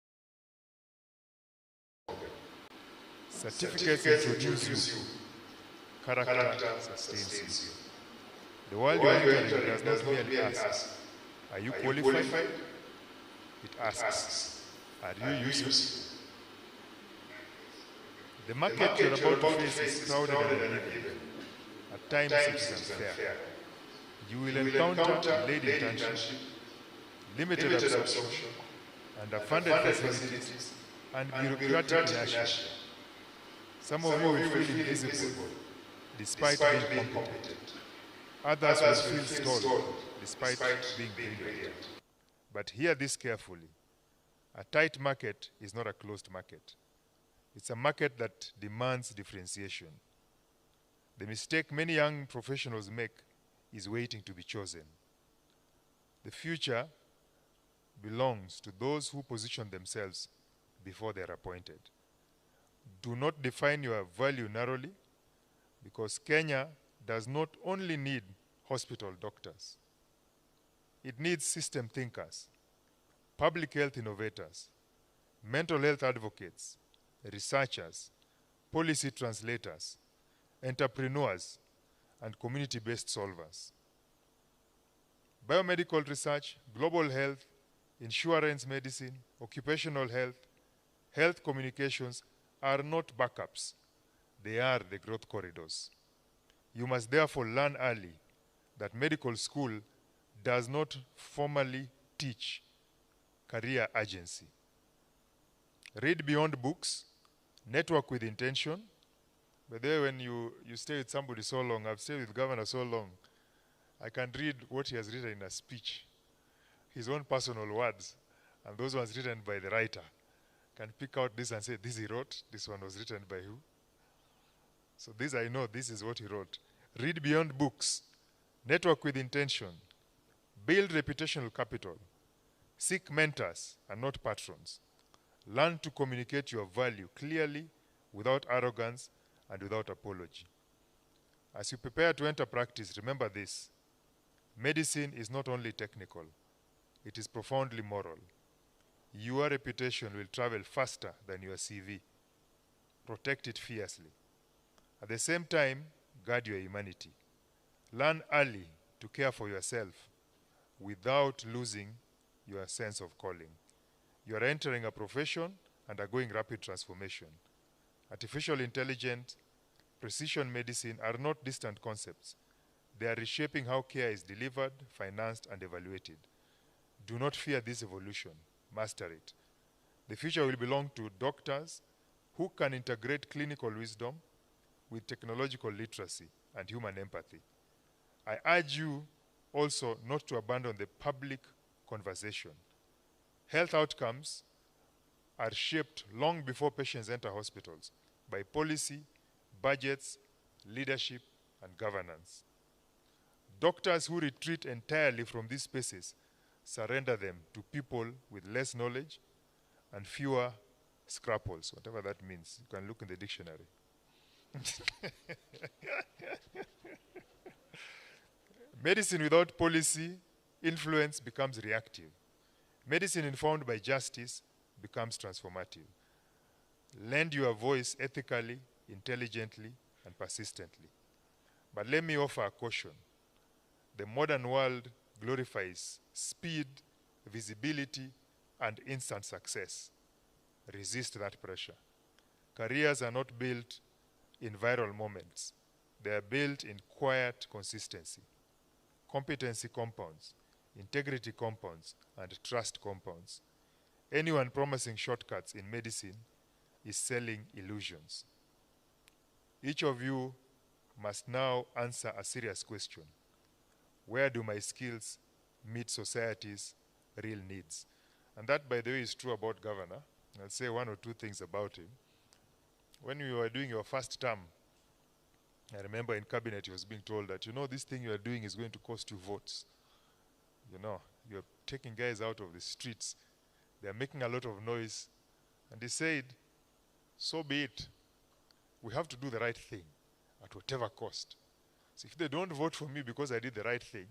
[SPEAKER 3] Certificates introduce you. Character sustains you. The world you are entering does not merely ask, are you qualified? It asks, are you useful? The market you're about to face is crowded and uneven. At times it is unfair. You will encounter delayed internship, limited absorption, underfunded facilities, and bureaucratic inertia. Some of you will feel invisible despite being competent. Others will feel stalled despite being brilliant. But hear this carefully. A tight market is not a closed market. It's a market that demands differentiation. The mistake many young professionals make is waiting to be chosen. The future belongs to those who position themselves before they are appointed. Do not define your value narrowly, because Kenya does not only need hospital doctors. It needs system thinkers, public health innovators, mental health advocates, researchers, policy translators, entrepreneurs, and community-based solvers. Biomedical research, global health, insurance medicine, occupational health, health communications are not backups. They are the growth corridors. You must therefore learn early that medical school does not formally teach career agency. Read beyond books, network with intention. But there when you stay with somebody so long, I've stayed with Governor so long, I can read what he has written in a speech, his own personal words, and those ones written by the writer. Can pick out this and say, this he wrote, this one was written by who? So this I know, this is what he wrote. Read beyond books, network with intention, build reputational capital, seek mentors and not patrons. Learn to communicate your value clearly, without arrogance and without apology. As you prepare to enter practice, remember this. Medicine is not only technical, it is profoundly moral. Your reputation will travel faster than your CV. Protect it fiercely. At the same time, guard your humanity. Learn early to care for yourself without losing your sense of calling. You are entering a profession undergoing rapid transformation. Artificial intelligence, precision medicine are not distant concepts. They are reshaping how care is delivered, financed, and evaluated. Do not fear this evolution. Master it. The future will belong to doctors who can integrate clinical wisdom with technological literacy and human empathy. I urge you also not to abandon the public conversation. Health outcomes are shaped long before patients enter hospitals by policy, budgets, leadership, and governance. Doctors who retreat entirely from these spaces surrender them to people with less knowledge and fewer scruples, whatever that means. You can look in the dictionary. Medicine without policy influence becomes reactive. Medicine informed by justice becomes transformative. Lend your voice ethically, intelligently, and persistently. But let me offer a caution. The modern world glorifies speed, visibility, and instant success. Resist that pressure. Careers are not built in viral moments. They are built in quiet consistency. Competency compounds, integrity compounds, and trust compounds. Anyone promising shortcuts in medicine is selling illusions. Each of you must now answer a serious question. Where do my skills meet society's real needs? And that, by the way, is true about Governor. I'll say one or two things about him. When you were doing your first term, I remember in cabinet he was being told that, you know, this thing you are doing is going to cost you votes. You know, you're taking guys out of the streets. They're making a lot of noise. And he said, so be it. We have to do the right thing at whatever cost. So if they don't vote for me because I did the right thing,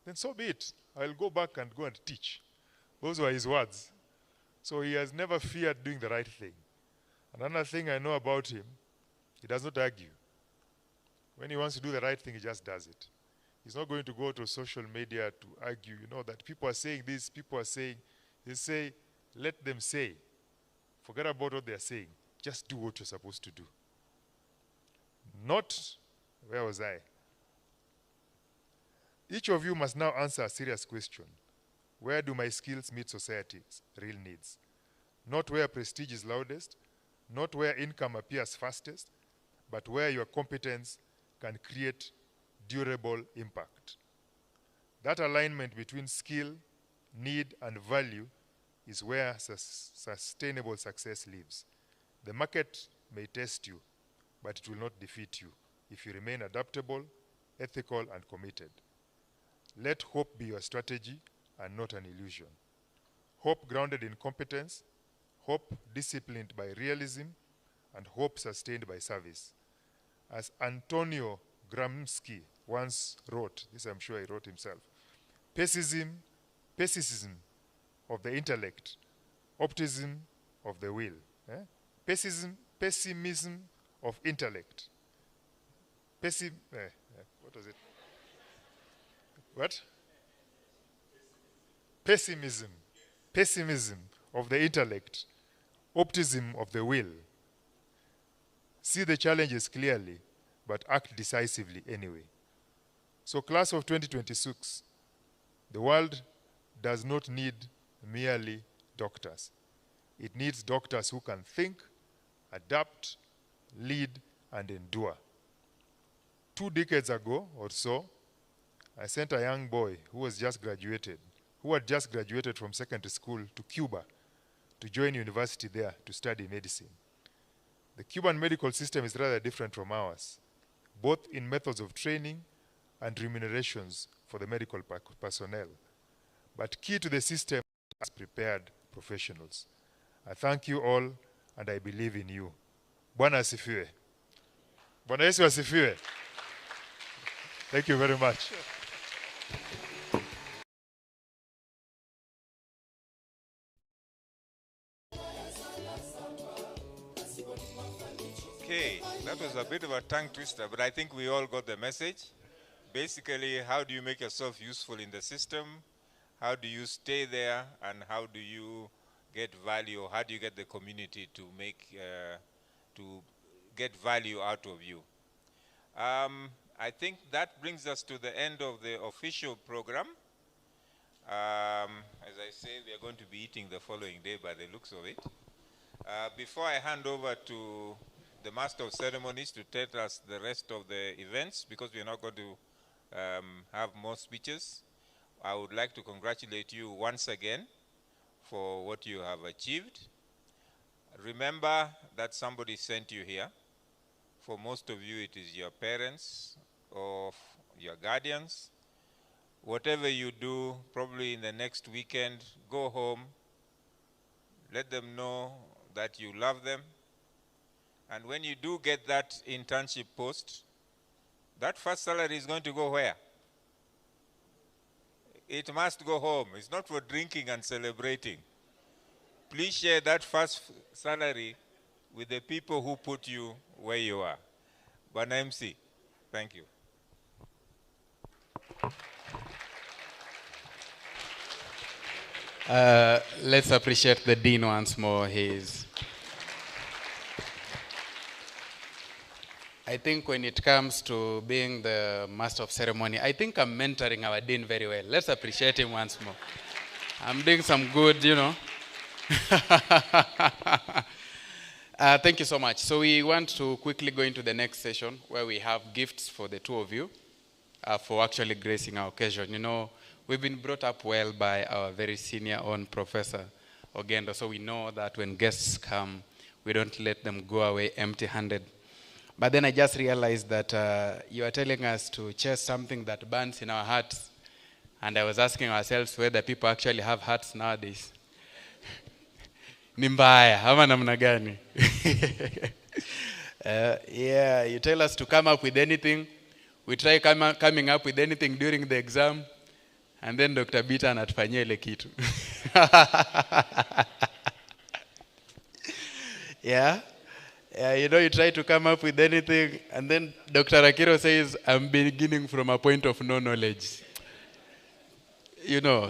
[SPEAKER 3] then so be it. I'll go back and go and teach. Those were his words. So he has never feared doing the right thing. Another thing I know about him, he does not argue. When he wants to do the right thing, he just does it. He's not going to go to social media to argue, that people are saying this, people are saying. He say, let them say. Forget about what they are saying. Just do what you're supposed to do. Not, where was I? Each of you must now answer a serious question. Where do my skills meet society's real needs? Not where prestige is loudest, not where income appears fastest, but where your competence can create durable impact. That alignment between skill, need, and value is where sustainable success lives. The market may test you, but it will not defeat you if you remain adaptable, ethical, and committed. Let hope be your strategy and not an illusion. Hope grounded in competence, hope disciplined by realism, and hope sustained by service. As Antonio Gramsci once wrote, this I'm sure he wrote himself, pessimism of the intellect, optimism of the will. Pessimism of intellect. What was it? What? Pessimism of the intellect, optimism of the will. See the challenges clearly, but act decisively anyway. So class of 2026, the world does not need merely doctors. It needs doctors who can think, adapt, lead, and endure. 2 decades ago or so, I sent a young boy who had just graduated from secondary school to Cuba to join university there to study medicine. The Cuban medical system is rather different from ours, both in methods of training and remunerations for the medical personnel. But key to the system is prepared professionals. I thank you all, and I believe in you. Bwana asifiwe. Bwana Yesu asifiwe. Thank you very much.
[SPEAKER 4] Okay, that was a bit of a tongue twister, but I think we all got the message. Basically, how do you make yourself useful in the system? How do you stay there? And how do you get value? Or how do you get the community to get value out of you? I think that brings us to the end of the official program. As I say, we are going to be eating the following day by the looks of it. Before I hand over to the Master of Ceremonies to tell us the rest of the events, because we are not going to have more speeches, I would like to congratulate you once again for what you have achieved. Remember that somebody sent you here. For most of you, it is your parents or your guardians. Whatever you do, probably in the next weekend, go home, let them know that you love them. And when you do get that internship post, that first salary is going to go where? It must go home. It's not for drinking and celebrating. Please share that first salary with the people who put you where you are. Bwana MC, thank you.
[SPEAKER 6] Let's appreciate the Dean once more. I think when it comes to being the Master of Ceremony, I think I'm mentoring our Dean very well. Let's appreciate him once more. I'm doing some good, Thank you so much. So we want to quickly go into the next session where we have gifts for the 2 of you for actually gracing our occasion. We've been brought up well by our very senior own Professor Ogendo, so we know that when guests come, we don't let them go away empty-handed. But then I just realized that you are telling us to chase something that burns in our hearts. And I was asking ourselves whether people actually have hearts nowadays. Ni mbaya, ama namna gani? Yeah, you tell us to come up with anything. We try coming up with anything during the exam. And then Dr. Bita anatufanyia ile kitu.
[SPEAKER 7] Yeah? Yeah, you know, you try to come up with anything, and then Dr. Akiro says, I'm beginning from a point of no knowledge. You know,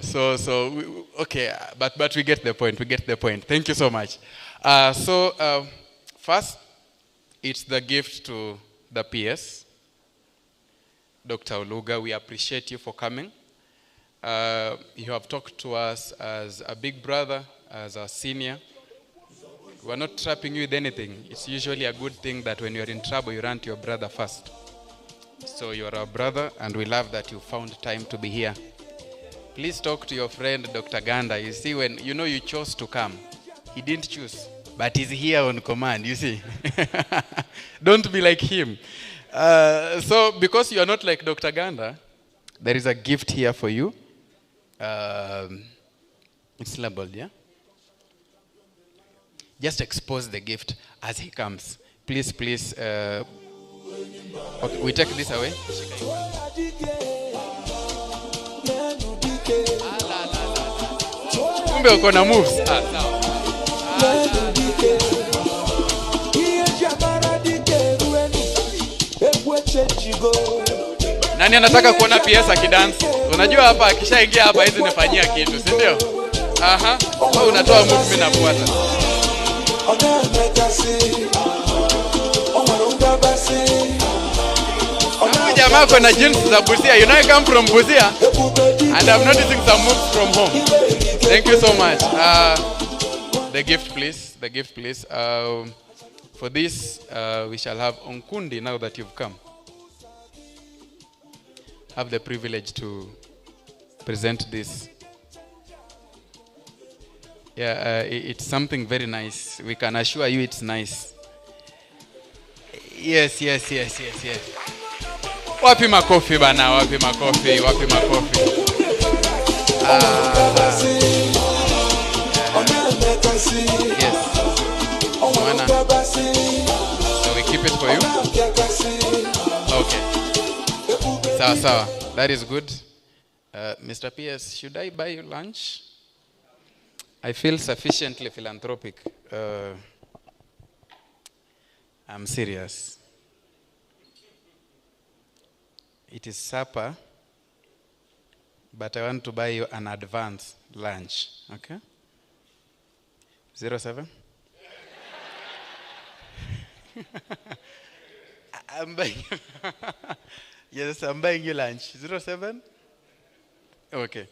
[SPEAKER 7] okay, but we get the point, we get the point. Thank you so much. First, it's the gift to the PS. Dr. Oluga, we appreciate you for coming. You have talked to us as a big brother, as a senior. We're not trapping you with anything. It's usually a good thing that when you're in trouble, you run to your brother first. So you're our brother, and we love that you found time to be here. Please talk to your friend, Dr. Ganda. You see, when you know you chose to come, he didn't choose, but he's here on command, you see. Don't be like him. So because you are not like Dr. Ganda, there is a gift here for you. It's labeled, yeah? Just expose the gift as he comes. Please, please. Okay, we take this away. Kumbe uko na moves. Sawa. Nani anataka kuona PS akidance? Unajua hapa akishaingia hapa hizi nifanyia kitu, si ndio? Aha. Wewe unatoa move, mimi nafuata. Jamaa kwa na jeans za Busia. You know I come from Busia and I'm noticing some moves from home. Thank you so much. The gift please. The gift please. For this we shall have Onkundi now that you've come. Have the privilege to present this. Yeah, it's something very nice. We can assure you it's nice. Yes. Wapi makofi bana, wapi makofi. Yes. Mwana. So we keep it for you? Okay. Sawa. That is good. Mr. PS, should I buy you lunch? I feel sufficiently philanthropic. I'm serious. It is supper, but I want to buy you an advance lunch, okay? 07? I'm buying yes, I'm buying you lunch. 07? Okay.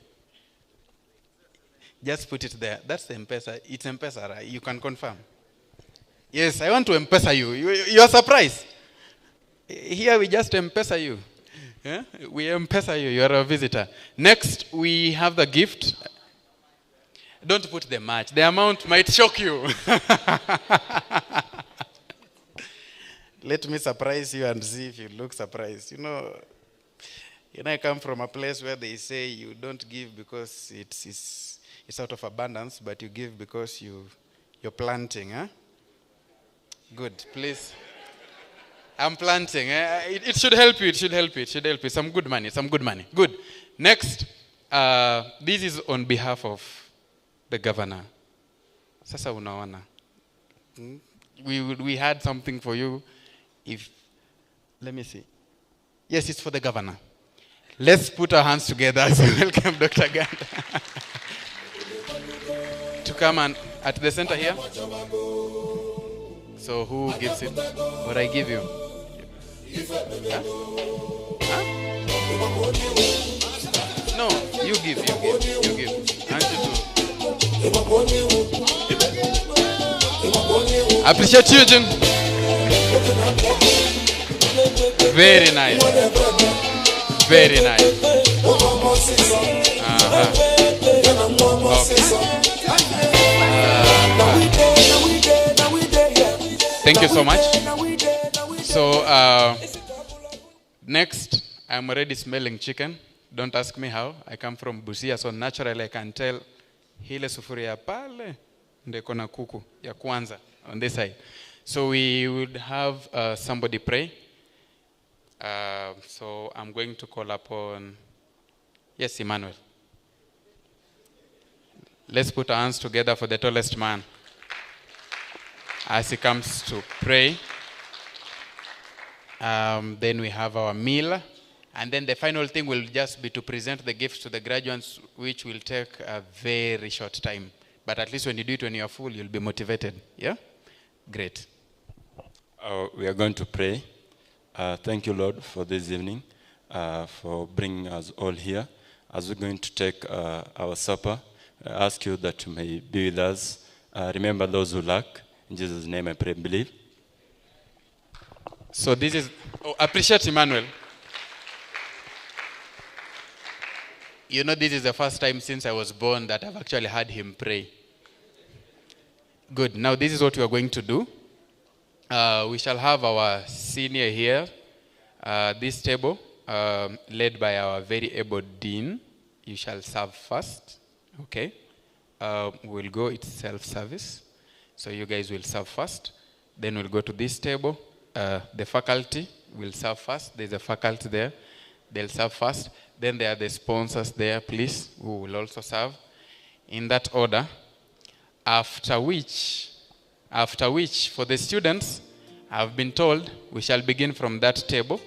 [SPEAKER 7] Just put it there. That's the M-Pesa. It's M-Pesa, right? You can confirm. Yes, I want to M-Pesa you. You're surprised. Here we just M-Pesa you. Yeah? We M-Pesa you. You're a visitor. Next, we have the gift. Don't put the match. The amount might shock you. Let me surprise you and see if you look surprised. You know, I come from a place where they say you don't give because it's out of abundance, but you give because you're planting. Huh? Good, please. I'm planting. It should help you. It should help you. Some good money. Good. Next, this is on behalf of the governor. Sasa unaona. We had something for you. Let me see. Yes, it's for the governor. Let's put our hands together as we welcome Dr. Ganda to come and at the center here. So who gives it? What I give you? Huh? No, you give. Aren't you too? Appreciate you, Jim. Very nice. Okay. Thank you so much. So next, I'm already smelling chicken. Don't ask me how. I come from Busia, so naturally I can tell hile sufuria pale ndeko na kuku ya kwanza on this side. So we would have somebody pray. So I'm going to call upon, yes, Emmanuel.
[SPEAKER 6] Let's put our hands together for the tallest man as he comes to pray. Then we have our meal. And then the final thing will just be to present the gifts to the graduates, which will take a very short time. But at least when you do it when you're full, you'll be motivated. Yeah? Great.
[SPEAKER 5] We are going to pray. Thank you, Lord, for this evening, for bringing us all here. As we're going to take our supper, I ask you that you may be with us. Remember those who lack. In Jesus' name I pray and believe.
[SPEAKER 6] So this is, appreciate Emmanuel. You know, this is the first time since I was born that I've actually had him pray. Good. Now, this is what we are going to do. We shall have our senior here, this table, led by our very able dean. You shall serve first. Okay. We'll go, it's self-service. So you guys will serve first. Then we'll go to this table. The faculty will serve first. There's a faculty there. They'll serve first. Then there are the sponsors there, please, who will also serve. In that order. After which, for the students, I've been told we shall begin from that table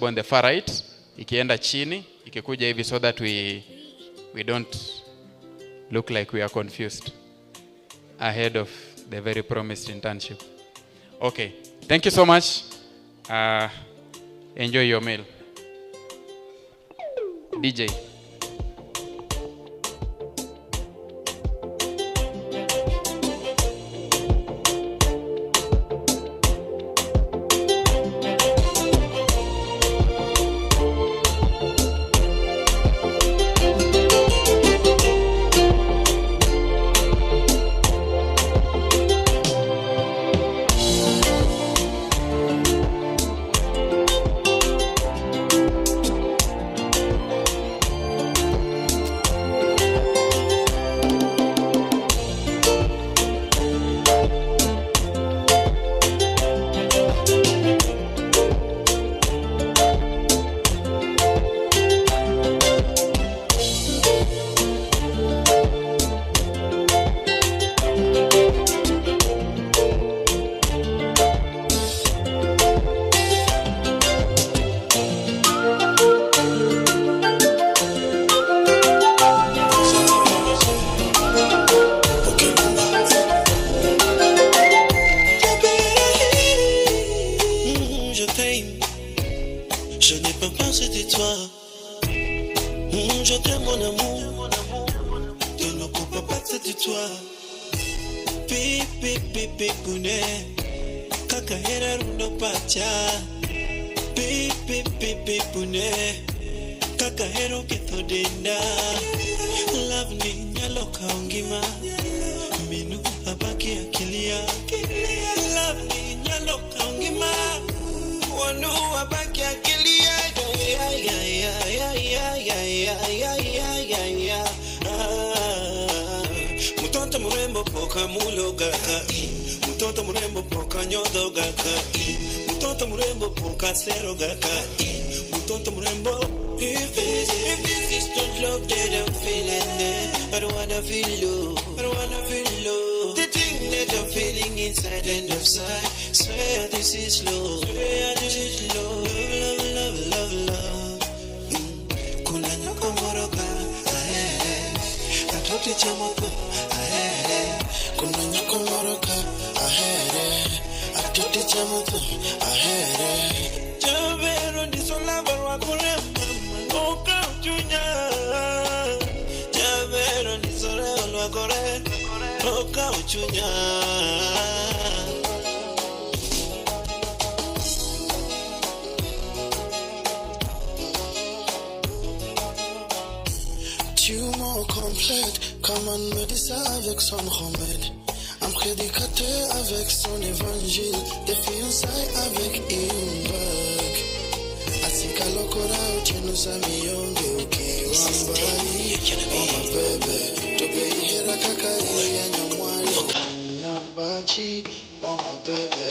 [SPEAKER 6] on the far right, ikienda chini, ikikuja hivi, so that we don't look like we are confused ahead of the very promised internship. Okay, thank you so much. Enjoy your meal. DJ.
[SPEAKER 8] Tu m'en complètes comme un médecin avec son remède. Un prédicateur avec son évangile. Des fiançailles avec une bague. Asika lokora uchenu samiyonge ukiwambali. Oh my baby, tobe ihera kakari ya nyamwali. Mbchb, oh my baby.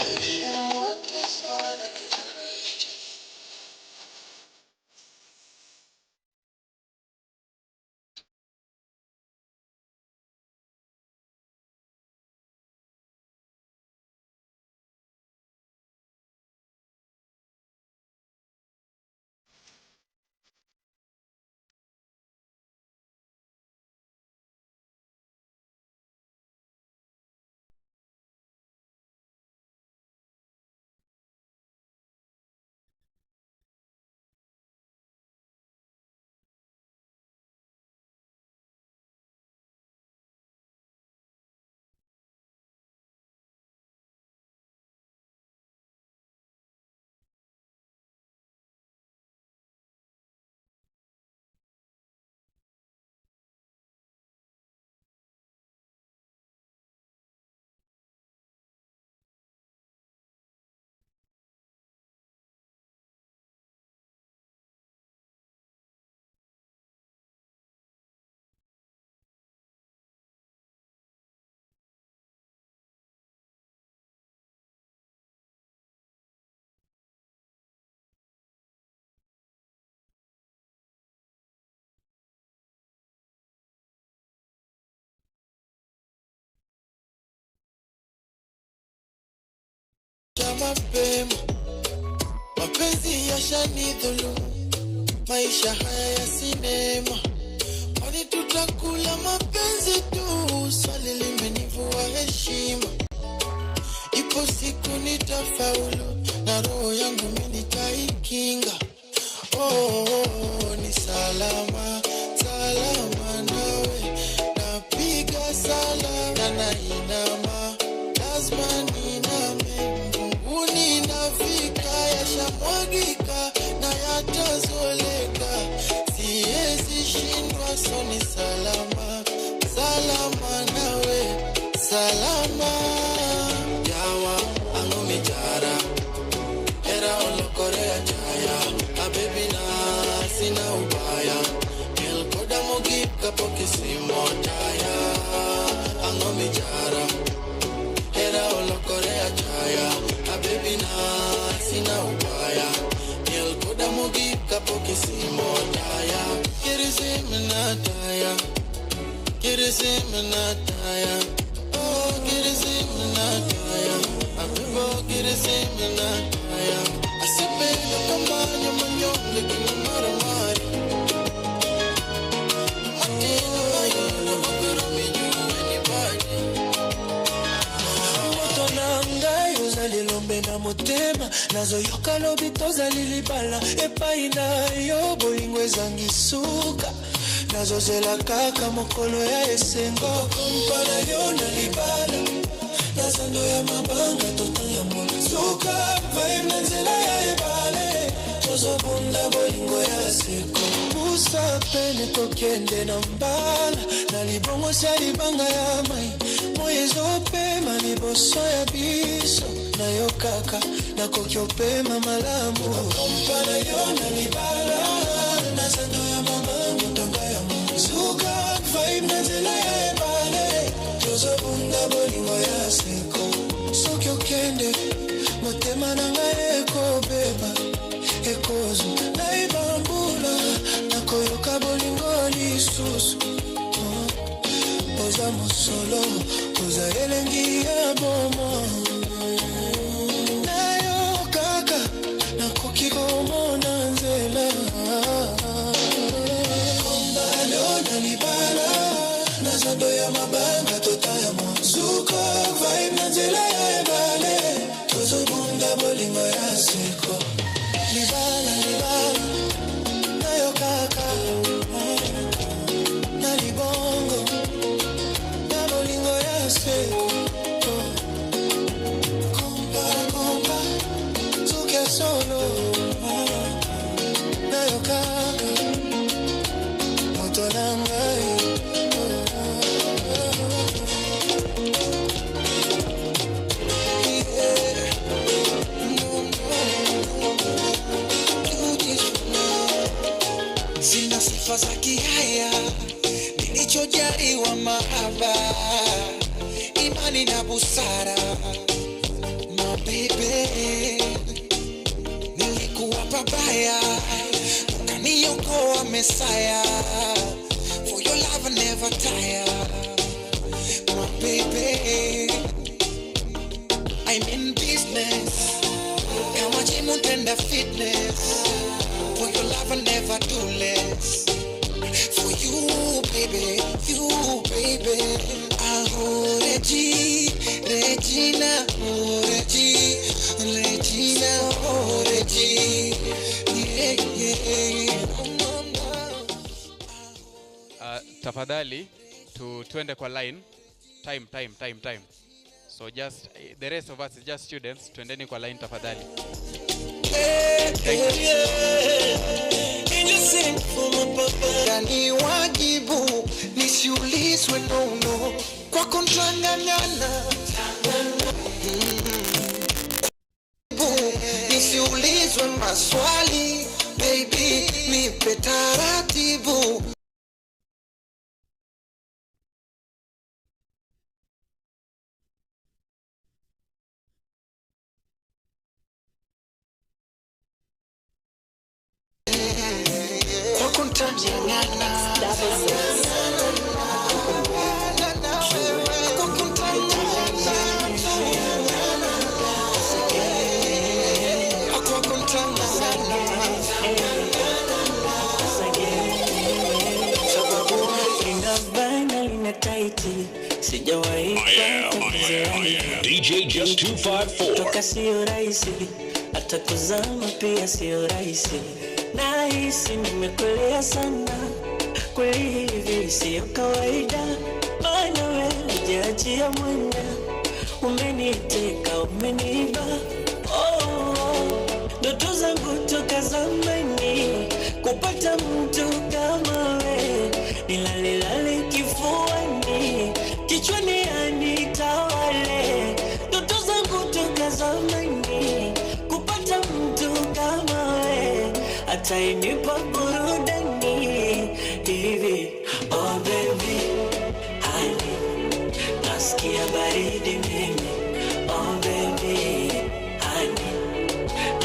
[SPEAKER 8] mapema, mapenzi yashanidhulumu, maisha haya ya sinema, kwani tutakula mapenzi tu, swali limenivua heshima. Ipo siku nitafaulu, na roho yangu mimi nitaikinga. Ni salama, salama nawe, napiga sala na nainama, lazima niname, mbinguni nafika, yashamwagika na yatazoleka, siwezi shindwa, so ni salama, salama nawe, salama. Yawa angumi jara, era olokorea jaya, baby na sina ubaya, melkoda mogika poke simo jaya, angumi jara, era olokorea jaya, baby na sina ubaya, melkoda mogika poke simo jaya, kirizime na taya, oh kirizime na taya, abibo kirizime na taya, asipenda kama nyamanyonge kina maramari, matina mayona mabiro mijuwe ni badi, moto na ngai uzalilombe na motema, nazo yoka lobito zalilibala, epa ina yo bolingo ezangisuka, nazo zela kaka mokolo ya esengo, kumpana yo na libala, nazando ya mabanga tota ya moluzuka, vibe na nzela ya ebale, tozo bunda bolingo ya seko, busa pene tokende na mbala, na libongo sia libanga ya mai, moyezo pema liboso ya biso, na yo kaka na kokyo pema malamu, kumpana yo na libala, nazando ya mabanga tota ya moluzuka, vibe na nzela ya ebale, tozo bunda bolingo ya seko, sokyo kende motema nanga eko beba, ekozu na ibambula, nakoyoka bolingo lisusu, oza mosolo, oza elengi ya bomo, na yo kaka nakoki komona nzela, kombalo na libala, nazando ya mabanga tota ya mozuka, vibe na nzela ya ebale, tozo bunda bolingo ya seko, libala libala, na yo kaka, na libongo, na bolingo ya seko, kompa kompa, tuke solo, na yo kaka, moto na ngai. Sina sifa za kihaya, nilichojaliwa mahaba, imani na busara, mabebe, nilikuwa pabaya, ukaniokoa Mesaya, for your love I never tire, mabebe, I'm in business, kama jimu tenda fitness, for your love I never do less, for you baby, oh Regina, oh Regina, oh Regina, yeah.
[SPEAKER 6] Tafadhali tuende kwa line, time. So just the rest of us is just students, tuendeni kwa line tafadhali.
[SPEAKER 8] Yani wajibu nisiulizwe nono kwa kontanganyana, nisiulizwe maswali, baby nipe taratibu. bahati, sijawahi
[SPEAKER 9] DJ Just 254.
[SPEAKER 8] Toka sio rahisi, hata kuzama pia sio rahisi. Nahisi nimekolea sana, kweli hivi sio kawaida. Maana wewe hujaachia mwanya, umeniteka, umeniba. Ndoto zangu toka zamani, kupata mtu kama we. Nilalelale kifuani, kichwani anitawale. Ndoto zangu toka zamani, kupata mtu kama we. Atainipa burudani hivi. Oh baby, honey, nasikia baridi mimi. Oh baby, honey,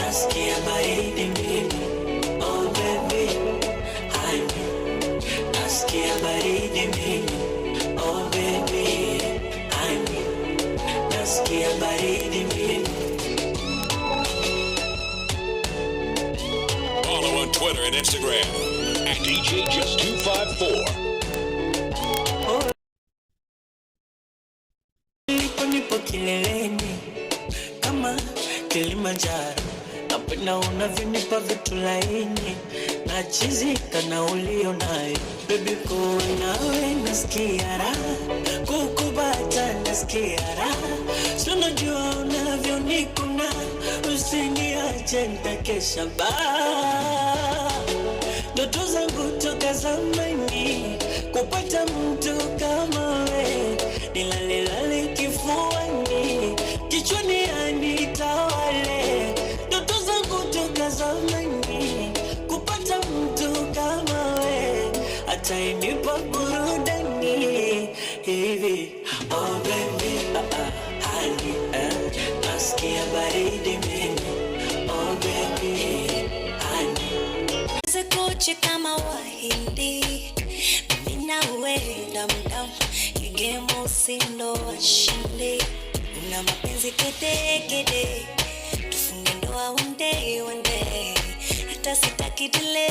[SPEAKER 8] nasikia baridi mimi. Oh baby, honey, nasikia baridi mimi. Oh baby, honey, nasikia baridi mimi.
[SPEAKER 9] Follow on Twitter and Instagram at DJ Just 254.
[SPEAKER 8] Nipo kileleni kama Kilimanjaro, napenda unavyonipa vitu laini, nachizika na ulio nayo. Baby kuwa nawe nasikia raha, kukubata nasikia raha. Si unajua unavyonikuna, usiniache nitakesha baa. Ndoto zangu toka zamani, kupata mtu kama we. Nilalelale kifuani, kichwani anitawale. Ndoto zangu toka zamani, kupata mtu kama we. Atainipa burudani hivi. Oh baby, honey, nasikia baridi mimi. Oh baby, honey.
[SPEAKER 10] Kuche kama Wahindi, mimi na wewe damdam, game usindo washinde. Una mapenzi kede kede, tufunge ndoa one day, hata sitaki delay.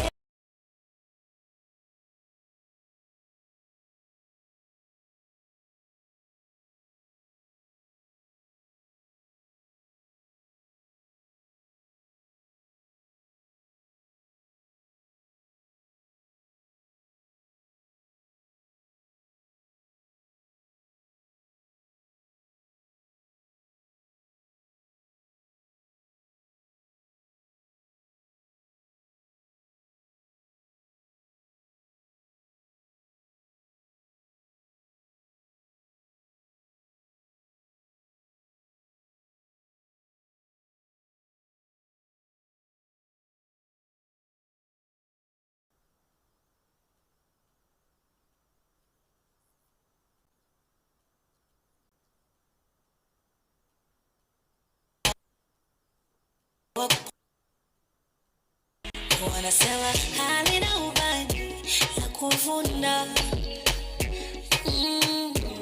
[SPEAKER 10] Wanasema hali na ubani ya kuvuna,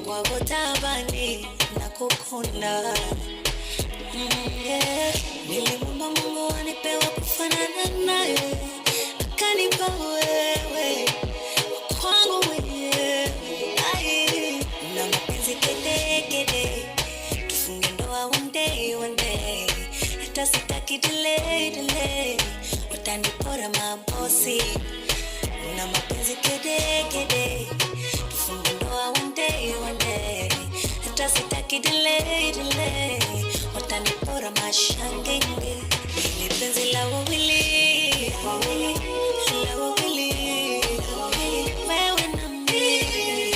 [SPEAKER 10] wako tabani na kukuna. Nilimwomba Mungu anipewa kufanana naye, akanipa wewe kwangu mwenyewe. Na mapenzi kede kede, tufunge ndoa one day, hata sitaki delay. Utanipora mabosi, una mapenzi kede kede, tufunge ndoa one day, hata sitaki delay. Utanipora mashangenge, ili penzi la wawili, wewe na mimi,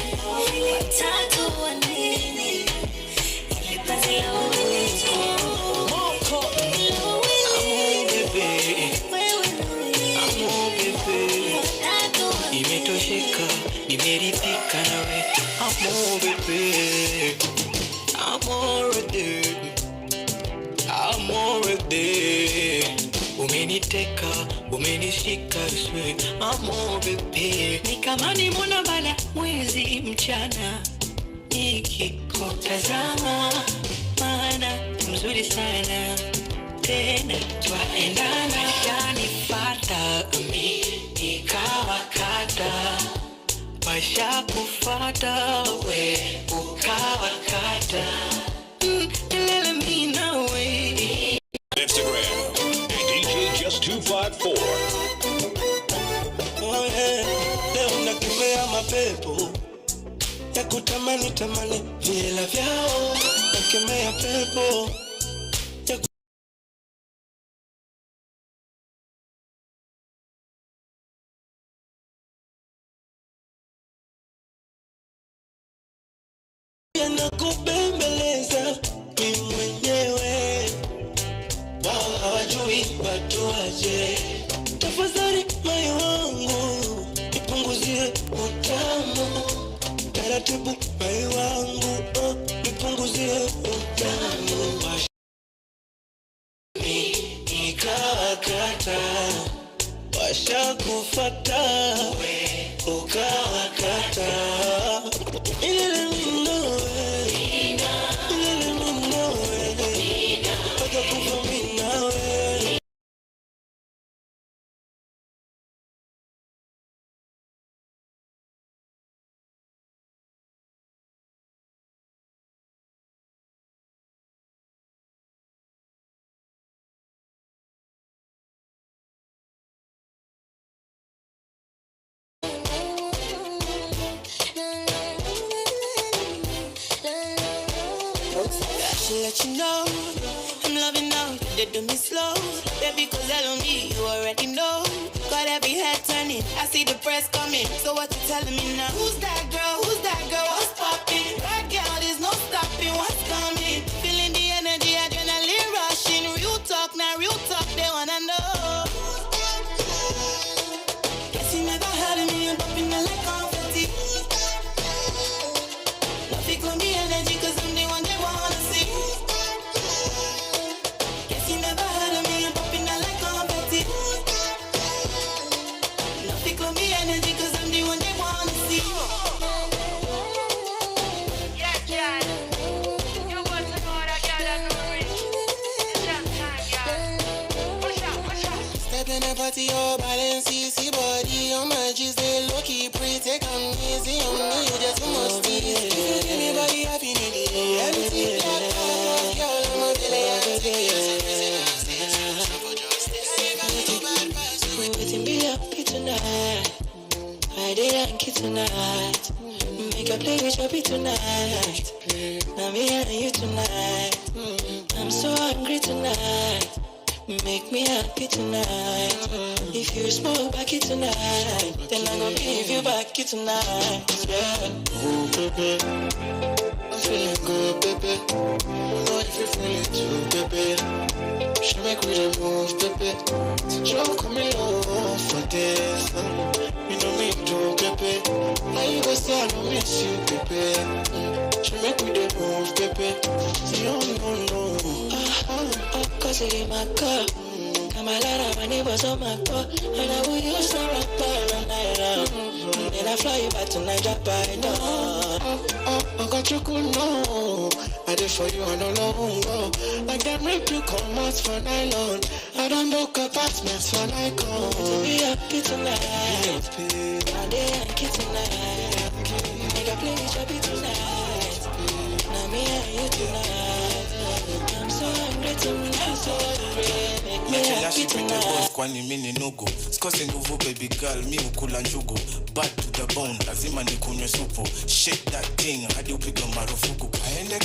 [SPEAKER 10] watatu wa nini, ili penzi la wawili. Imetosheka, nimeridhika nawe. I'm already. Umeniteka, umenishika swe. I'm already. Ni kama ni mwana bala mwezi mchana, nikikutazama, maana mzuri sana, tena twaendana. Yanifata mi nikawakata, washakufata we ukawakata. Let me know we.
[SPEAKER 9] Instagram at DJ Just 254.
[SPEAKER 10] Oh yeah, leo nakemea mapepo ya kutamani tamani vila vyao, nakemea pepo ya nakubembeleza mimi mwenyewe, wao hawajui watu waje. Tafadhali moyo wangu nipunguzie utamu, taratibu moyo wangu nipunguzie utamu. Nikawakata, washakufata ukawakata. Ilele minowe, ilele minowe, paka kufa minawe. Let you know I'm loving now, they do me slow. Baby, cause I don't need you already know. Got every head turning, I see the press coming. So what you telling me now? Who's that girl? Who's that girl? What's popping? Right girl, there's no stopping. What's coming? Feeling the energy, adrenaline rushing. Real talk, now real talk, they wanna know. Guess you never heard of me, I'm popping like confetti. Nothing gonna be energy, cause I'm the one they wanna see. Guess you never heard of me, I'm popping like confetti. Nothing gonna be energy, cause I'm the one they wanna see. Yes, John. You want to know that girl I know it. It's that time, girl. Push up, push up. Step in the party, oh, balance, see body on my G's, they low-key pretty, take on easy on me, you just too much tease. Give me body happy, need it, empty, black, girl, I'm a billion, waiting be happy tonight, I did Yankee tonight, make a play with your tonight, now me and you tonight, I'm so hungry tonight. Make me happy tonight. If you smoke back it tonight, then I'm gonna give you back it tonight. Yeah. Oh baby, I'm feeling good, baby. Oh, if you feel it too, baby, she make me the move, baby. Don't come in love for this. You know me too, baby. Now you go say I don't miss you, baby. She make me the move, baby. No. Cause it in my car. I'm a lot of my neighbors on my car. And I will use the rock bar all night long. Then I fly you back to Nigeria by dawn. I got you cool, no. I did for you and alone go. Like that rip you come out for nylon. I don't book apartments for Nikon. To be happy tonight. Now they happy tonight. Make a play with your beat tonight. Now me and you tonight. I'm so hungry tonight, so hungry. Make me happy tonight.
[SPEAKER 11] Kwani mini nugu Skose nguvu baby girl mi ukula njugu. Bad to the bone lazima nikunywe supu. Shake that thing hadi upige marufuku. Kaende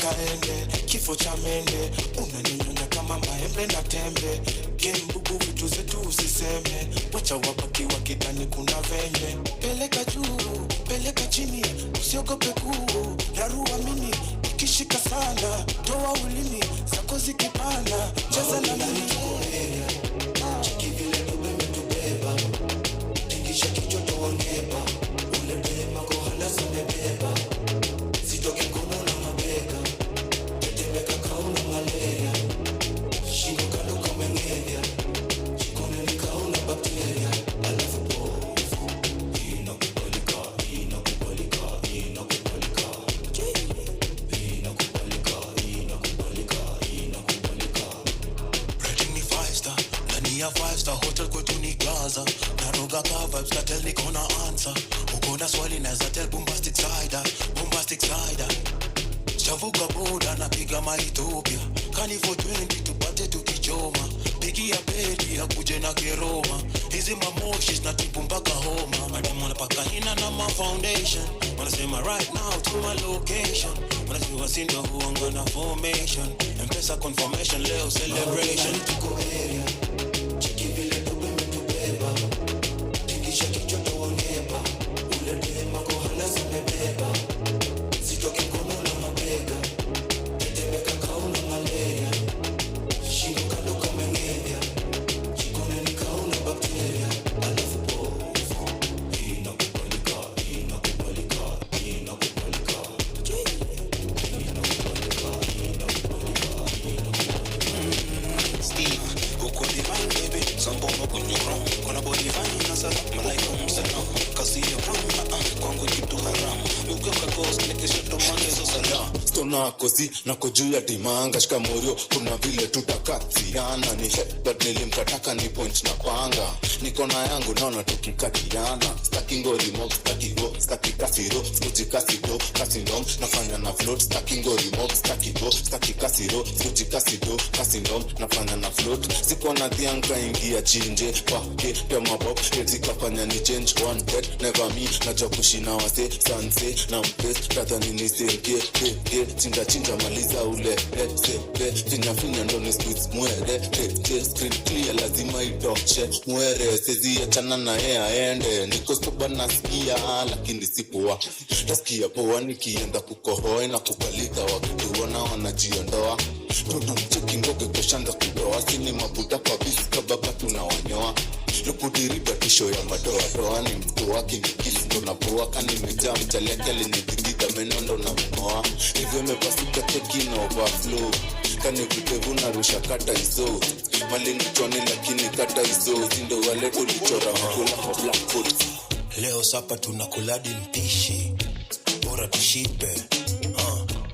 [SPEAKER 11] kifo cha mende. Unaninyonya kama maembe na tembe. Game bubu vitu zetu usiseme. Wacha wabaki wakidhani kuna venye. Peleka juu, peleka chini. Usiogope kuu, rarua mini. Ikishika sana, toa ulimi. Zako zikipanda, cheza na mimi. Chiki vile tubebe tubeba. Tingisha kichoto wangeba. Ule bema kohana zimebeba. Sitoke kono na mabega. Tetemeka kauna malaria. Shingo kando kamengeria. Chikone ni kauna bakteria. Alafu pofu. Inakubalika. Bread in the 5-star. hotel kwetu ni Gaza. Naroga ka vibes katel niko na answer. Uko na swali naeza tell bombastic side. Chavuka boda napiga ma Ethiopia. Kani for 20 tupate tukichoma. Pigia pedi ya kuje na keroma. Hizi mamoshi na tipu mpaka homa. Madam wanapaka hina na ma foundation. Wanasema right now to my location. Wanajua sindo huanga na formation. Mpesa confirmation leo celebration. Tuko area. Chiki vile tubeme tubeba. Tikisha kichoto wangeba. Ule dema kohala zimebeba. Sitoki mkono na mabega. Tetemeka kauna malaria. Shingo kando kamengenya. Jikone ni kauna bakteria. Alafu pofu. Inakubalika. Steve, uko divine baby. Sambono kwenye wrong. Kuna body fine na sala. Malaika msana. Kasi ya wrong. Kwangu kitu haramu. Ukiuka kost. Nekesha tomane zo sala.
[SPEAKER 12] Stona kozi na kujua dimanga shika moyo kuna vile tutakatiana ni headbutt nilimkataka ni point na panga niko na yangu naona tukikatiana staki ngori mob staki go staki kasiro skuji kasido kasindom nafanya na float staki ngori mob staki go staki kasiro skuji kasido kasindom nafanya na float siko na dhianga ingia chinje pake tema bob eti kafanya ni change one dead never me na jabushina wase sanse na mpes tadhani ni senge chinja maliza ule finya ndo ni squeeze mwere screen clear lazima itoshe mwere sezi achana na yeye aende niko soba nasikia lakini sipoa tasikia poa nikienda kukohoa na kubalika wakituona wanajiondoa toto mcheki ngoge kushanda kudoa sini mabuda kwa bisi kababa tunawanyoa lukudiriba tisho ya madoa doa ni mtu waki nikisi ndo napoa kani mejaa mchaliakali nidhigida menondo na mmoa hivyo mepasuka teki na overflow kani vitevu na rusha kata iso malini choni lakini kata iso zindo wale tulichora mkula kwa black coat.
[SPEAKER 11] Leo sapa tunakuladi mpishi bora tushipe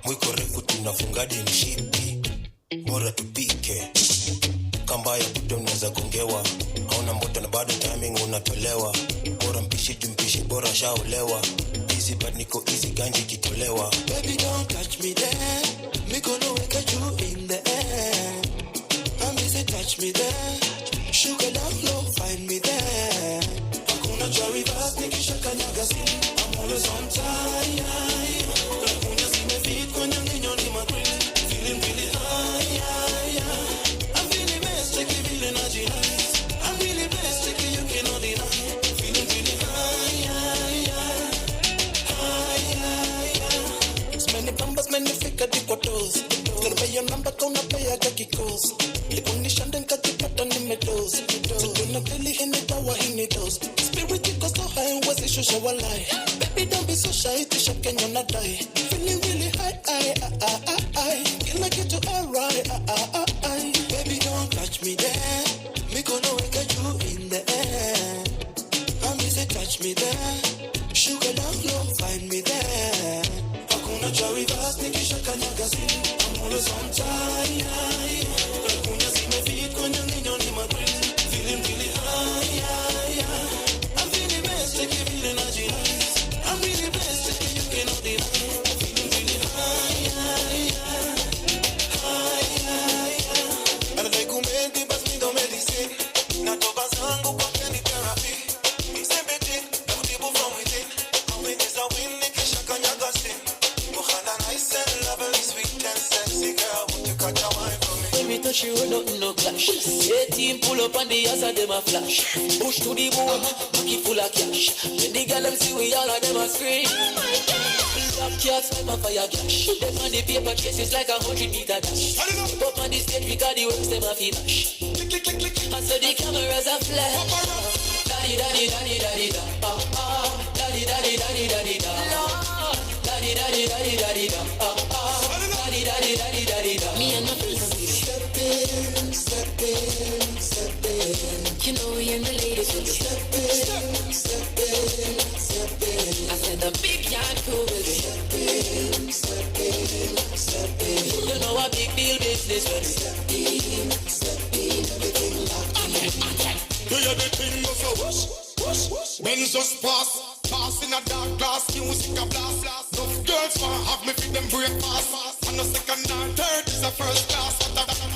[SPEAKER 11] mwiko refu tunafungadi mshipi bora tupike kamba ya budo unaweza gongewa hauna moto na bado timing unatolewa bora mpishi jumpishi bora shaolewa easy but niko easy ganji kitolewa. Baby don't touch me there me gonna wake you in the air I'm easy touch me there sugar down low find me there hakuna cherry fast nikishaka nyagasi I'm always on time hakuna zimefit kwenye nginyo ni magreen feeling really high I'm feeling best take it feeling nice I'm really best take it you cannot deny feeling really many bambas many fika diko toes gonna pay your number kauna pay aga kikos likunishanda nkajipata nimedoze sikuna kweli hini dawa hini dose spirit iko so high wezi shusha walai baby don't be so shy tisha Kenya na die feeling really high kila kitu alright baby don't touch me there me gonna wake you in the air I'm easy touch me there sugar down low find me there hakuna cherry fast nikishaka nyagazi I'm always on time hakuna zimefit kwenye nginyo ni magreen feeling really high I'm feeling best take it feeling nice I'm really best take it you cannot deny feeling really high and like umedi bas mi do medicine na toba zangu kwa keni therapy msemeti na kutibu from within when is a win nikishaka nyagazi nice and lovely, sweet and sexy girl, won't you catch a wine from me?
[SPEAKER 10] Baby, touch you, nothing no clash. 18 pull up on the ass of them a flash. Push to the moon, pocket full of cash. When the girl them see we all of them a scream. Black cats, swipe on fire cash. Them on the paper chases like 100-meter dash. Up on the stage because the works them a fee bash. And so the cameras are flash. Daddy, daddy, daddy, daddy, da. Daddy, daddy, daddy, daddy, da. Daddy, daddy, daddy, daddy, da. Daddy, daddy, daddy, daddy, da. Me and my friends step in, step in, step in. You know we and the ladies will step in, step in, step in. I said the big yard crew will step in, step in, step in. You know a big deal business when step in, everything locked in.
[SPEAKER 8] Do you the thing go so whoosh, whoosh, whoosh. Benz just pass in a dark glass, music a blast. Those girls want have me fit them break fast. And the second and third is a first class.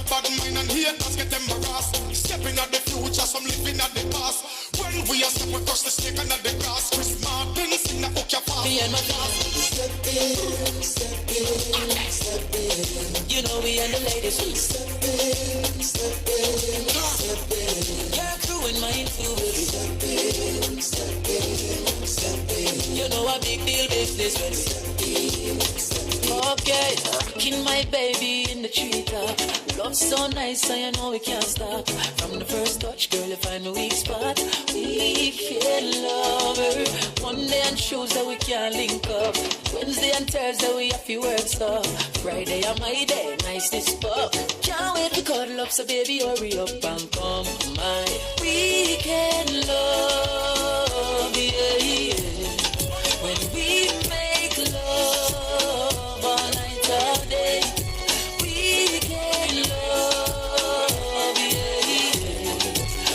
[SPEAKER 8] Bad mind and haters get embarrassed. Stepping at the future, some living at the past. When we are step, we crush the snake under the grass. Chris Martin sing the hook your fast. Me and my class. Step in, step in, step in. You know we and the ladies. Step in, step in, step in. Your crew and mine too. Step in, step in, step in. You know a big deal business when we step in, step in. Okay, rocking my baby in the treetop. Love so nice, so you know we can't stop. From the first touch, girl, you find the weak spot. We can love her. Monday and Tuesday we can't link up. Wednesday and Thursday we have to work stuff. Friday are my day, nice this fuck. Can't wait to cuddle up, so baby hurry up and come my weekend love, yeah, yeah. When we make love all night, all day. Weekend love, yeah, yeah.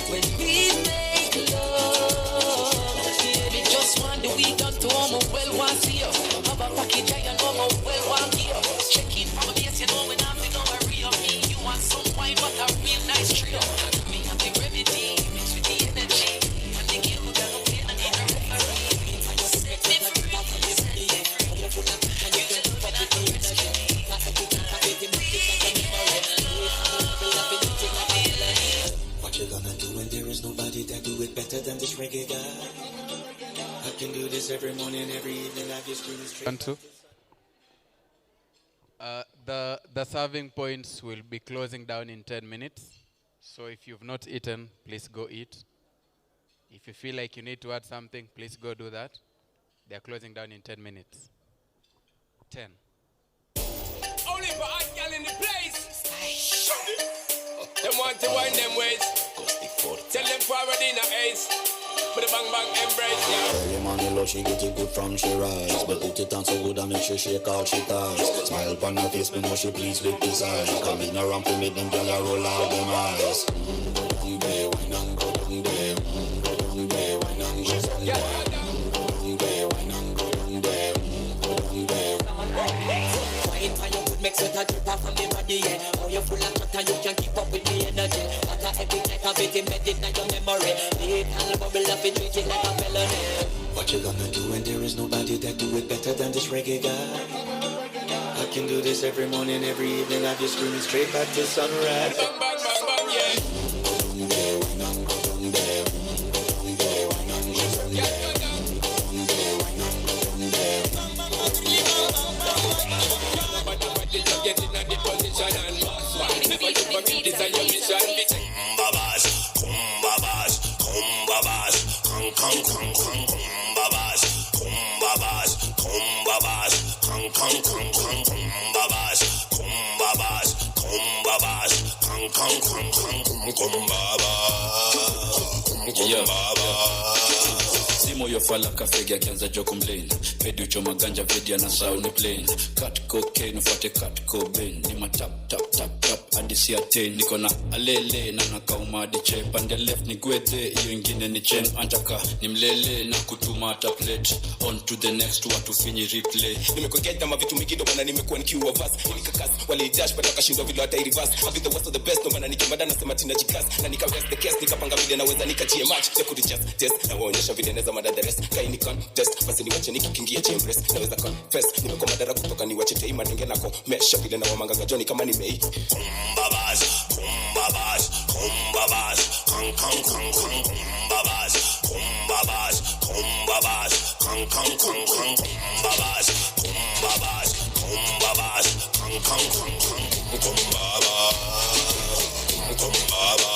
[SPEAKER 8] When we make love, baby, just want the weekend to home, well, want to see you. Have a package, I know, well, want to you. Check in, oh, yes, you know, when I'm to go real me. You want some wine, but a real nice trio. Me have the remedy, mixed with the energy. And the girl that don't play, I need a referee. Set me free, set me free. And you can look at the rescue. What you gonna do when there is nobody that do it better than this reggae guy? I can do this every morning, every evening. I just scream straight.
[SPEAKER 6] 1, 2. The serving points will be closing down in 10 minutes. So if you've not eaten, please go eat. If you feel like you need to add something, please go do that. They're closing down in 10 minutes. 10.
[SPEAKER 13] Only for hot girl in the place. Them want to wind them ways. Tell them forward in a ace. Put a bang bang embrace, yeah.
[SPEAKER 12] Early money low, she get it good from she rise. But put it on so good and make sure shake out she ties. Smile upon her face, me know she pleased with this eyes. Come in around to make them gyal roll out them eyes. Go down there, wine and go down there. Go down there, wine and go down there. Go down there, wine and go down there. Go down there.
[SPEAKER 8] Wine for your good, make sweat a drip off from the body, yeah. Oh, you're full of chatter, you can't keep up with the energy. Water every night, have it embedded in your memory. Little bubble up, it treat it like a felony. What you gonna do when there is nobody that do it better than this reggae guy? I can do this every morning, every evening. I just screaming straight back to sunrise.
[SPEAKER 13] Bang bang bang bang, yeah.
[SPEAKER 12] Go down there, wine and go down there. Go down there, wine and go down there. Go down there, wine and go down there.
[SPEAKER 13] Get in the position and never you forget this and your mission.
[SPEAKER 12] Kumbabas, kumbabas, kumbabas, kang kang kang kang kumbabas, kumbabas, kumbabas, kang kang kang kang kumbabas, kumbabas, kumbabas, kang kang kang kang kumbabas, kumbabas.
[SPEAKER 14] Moyo fala kafegi akianza jo complain. Pedi uchoma ganja vedi ana sound plain. Cut cocaine ufate cut cobain. Ni ma tap tap tap tap hadi si attain. Niko na alele na nakauma hadi che. Pande left ni gwethe iyo ingine ni chain. Antaka ni mlele na kutuma ata plate. On to the next watu finyi replay.
[SPEAKER 13] Nimekogeta mavitu mingi ndo maana nimekuwa nikiwa verse. Nikakas wale dash but akashindwa vile hata reverse. I be the worst of the best ndo maana nikimada nasema tina jikas. Na nika rest the case nikapanga vile naweza nikachie match. They could just test na waonyesha vile naweza the rest, kaini contest basi niwache nikikingia chambers naweza confess nimekoma madara kutoka niwache teima ninge nako mesha vile na wamanga joni kama nimei
[SPEAKER 12] kumbabas kumbabas kumbabas kang kang kang kang kumbabas kumbabas kumbabas kang kang kang kang kumbabas kumbabas kumbabas kang kang kang kang kumbabas kumbabas.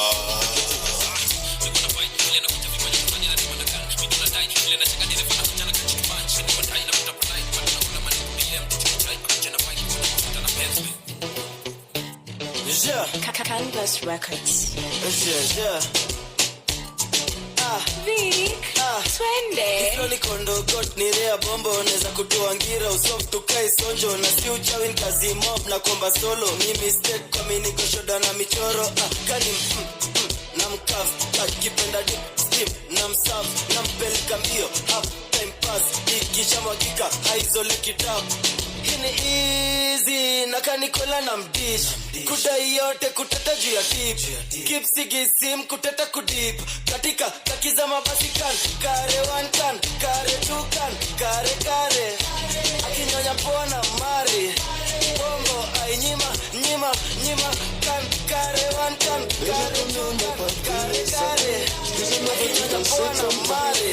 [SPEAKER 10] Canvas Records.
[SPEAKER 8] Vic,
[SPEAKER 10] twende.
[SPEAKER 8] Slowly kondo got ni rea bombo. Neza kutoa ngira usof tukai sonjo. Na si uchawin kazi mob na komba solo. Mi mistake kwa mi niko shoda na michoro. Kani na
[SPEAKER 15] cuff, akipenda dip, steam, namsaf, nampeleka mbio, half time pass, ikishamwagika, haizoleki tap. Hini easy, nakanikola na mdish, kudai yote kuteta juu ya tip, keep sigi sim kuteta kudip, katika kakiza mabasi kan, kare one kan, kare two kan, kare, akinyonya pona mari, bongo ay nyima, kan, kare one kan, kare two kan, kare, akinyonya pona mari,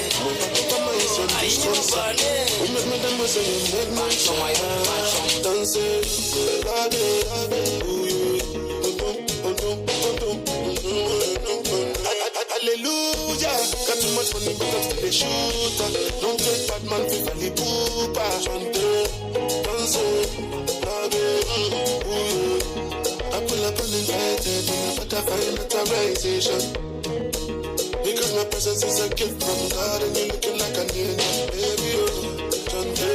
[SPEAKER 15] ay nyima bane.
[SPEAKER 8] Hallelujah, got too much money but I'm still a shooter. Don't take bad man for Valley Poopa. Chante, danse, I pull up uninvited in a butterfly notarization. Because my presence is a gift from God and you're looking like an angel, baby. Chante,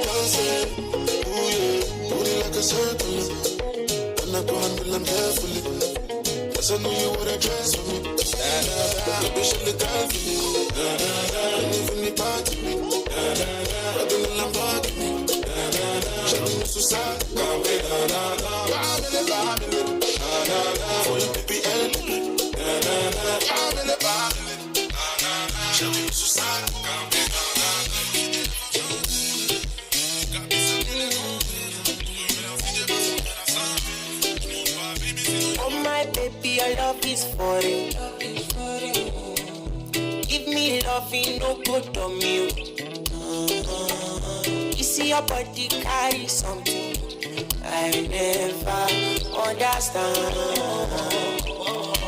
[SPEAKER 8] danse, put it like a circle. And I go handle them carefully. Cause I know you would address for me. Maybe she look out for me. And even me part of me. Rubbing on them part of me. Shedding me suicide. Family. For you baby elderly. Family. Shedding me suicide.
[SPEAKER 10] Oh my baby, your love is for you. Give me loving, no good on you. You see your body carry something I never understand.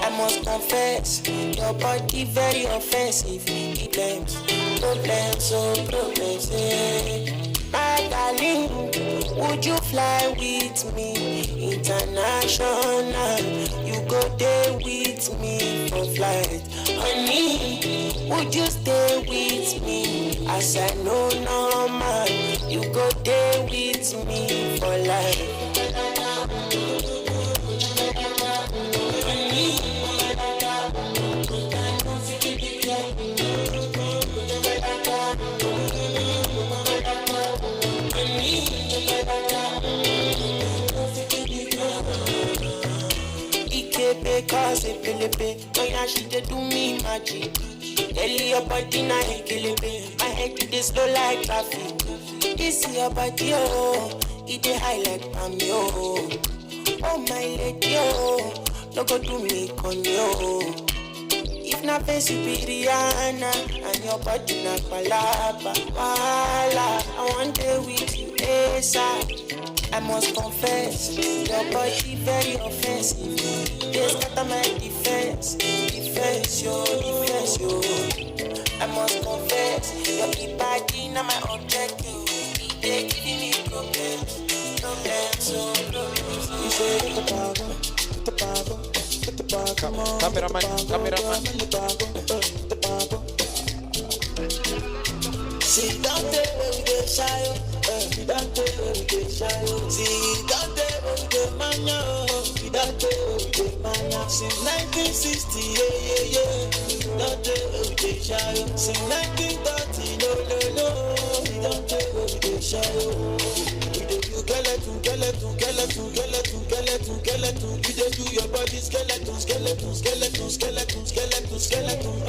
[SPEAKER 10] I must confess, your body very offensive. Problems, my darling, would you fly with me international? You go there with me for flight. Honey, would you stay with me as I know normal? You go there with me for life. Because it pelepe, when she dey do me magic. Early your body na ekelepe, my head dey slow like traffic. This your body oh, it dey high like palm oh. Oh my lady oh, no go do me con yo. If na face you be Rihanna, and your body na palapa, wala. I want day with you ASAP. I must confess, your body very offensive. This got my defense, yo. I must confess, your body not my objective. They giving me problems. You say the power.
[SPEAKER 1] Cameraman.
[SPEAKER 10] See, don't tell me we get shy. Don't tell me we get shy. See, don't tell me we get mania. Don't tell me we get mania. Since 1960, yeah. Don't tell me we get shy. Since 1930, no. Don't tell me we get shy. You skeleton. You just do your body skeleton. You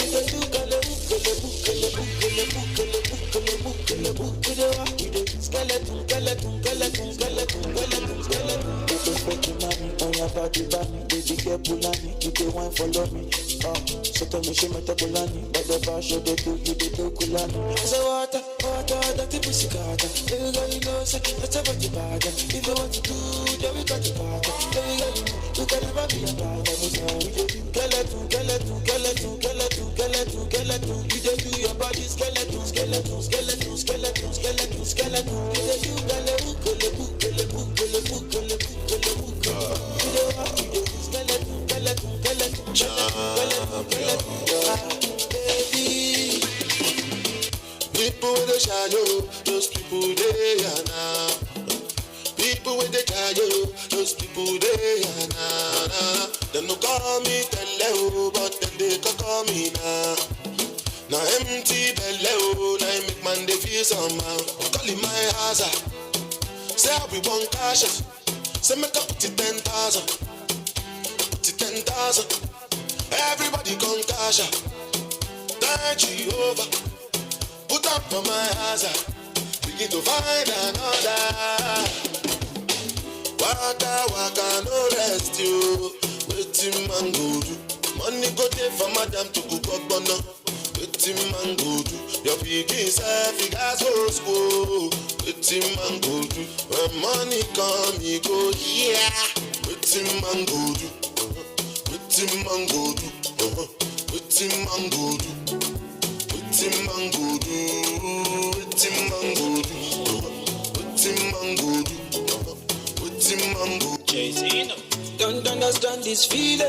[SPEAKER 10] just do Body, baby, get bulani, you can wine follow me. So tell me she met a bulani, but the bar show they do kulani. So water, that the pussy carter. Every girl you know, say that's about the bag. If you want to do, then we got the bag. Every girl you can never be a bag. Skeleton. You just do your body skeleton. You just do people with the shadow, those people they are now. People with the shadow, those people they are now.
[SPEAKER 8] They no call me Tele, but then they can call me now. Now empty belly, now I make man they feel somehow. Calling my hazard. Say I be one cash. Say make up to 10,000. To 10,000. Everybody come cash out. Thank you over. Put up for my hazard. Begin to find another. Waka no rest you. Waiting man go do. Money go there for madam to cook up bono. Waiting man go do. Your piggy self you guys go school. Waiting man go do. When money come you go yeah. Waiting man go do. Waiting man go do. Waiting man go do. Waiting man go do. Waiting man go do. Waiting man go do. Waiting man go do.
[SPEAKER 10] Jay-Z, don't understand this feeling,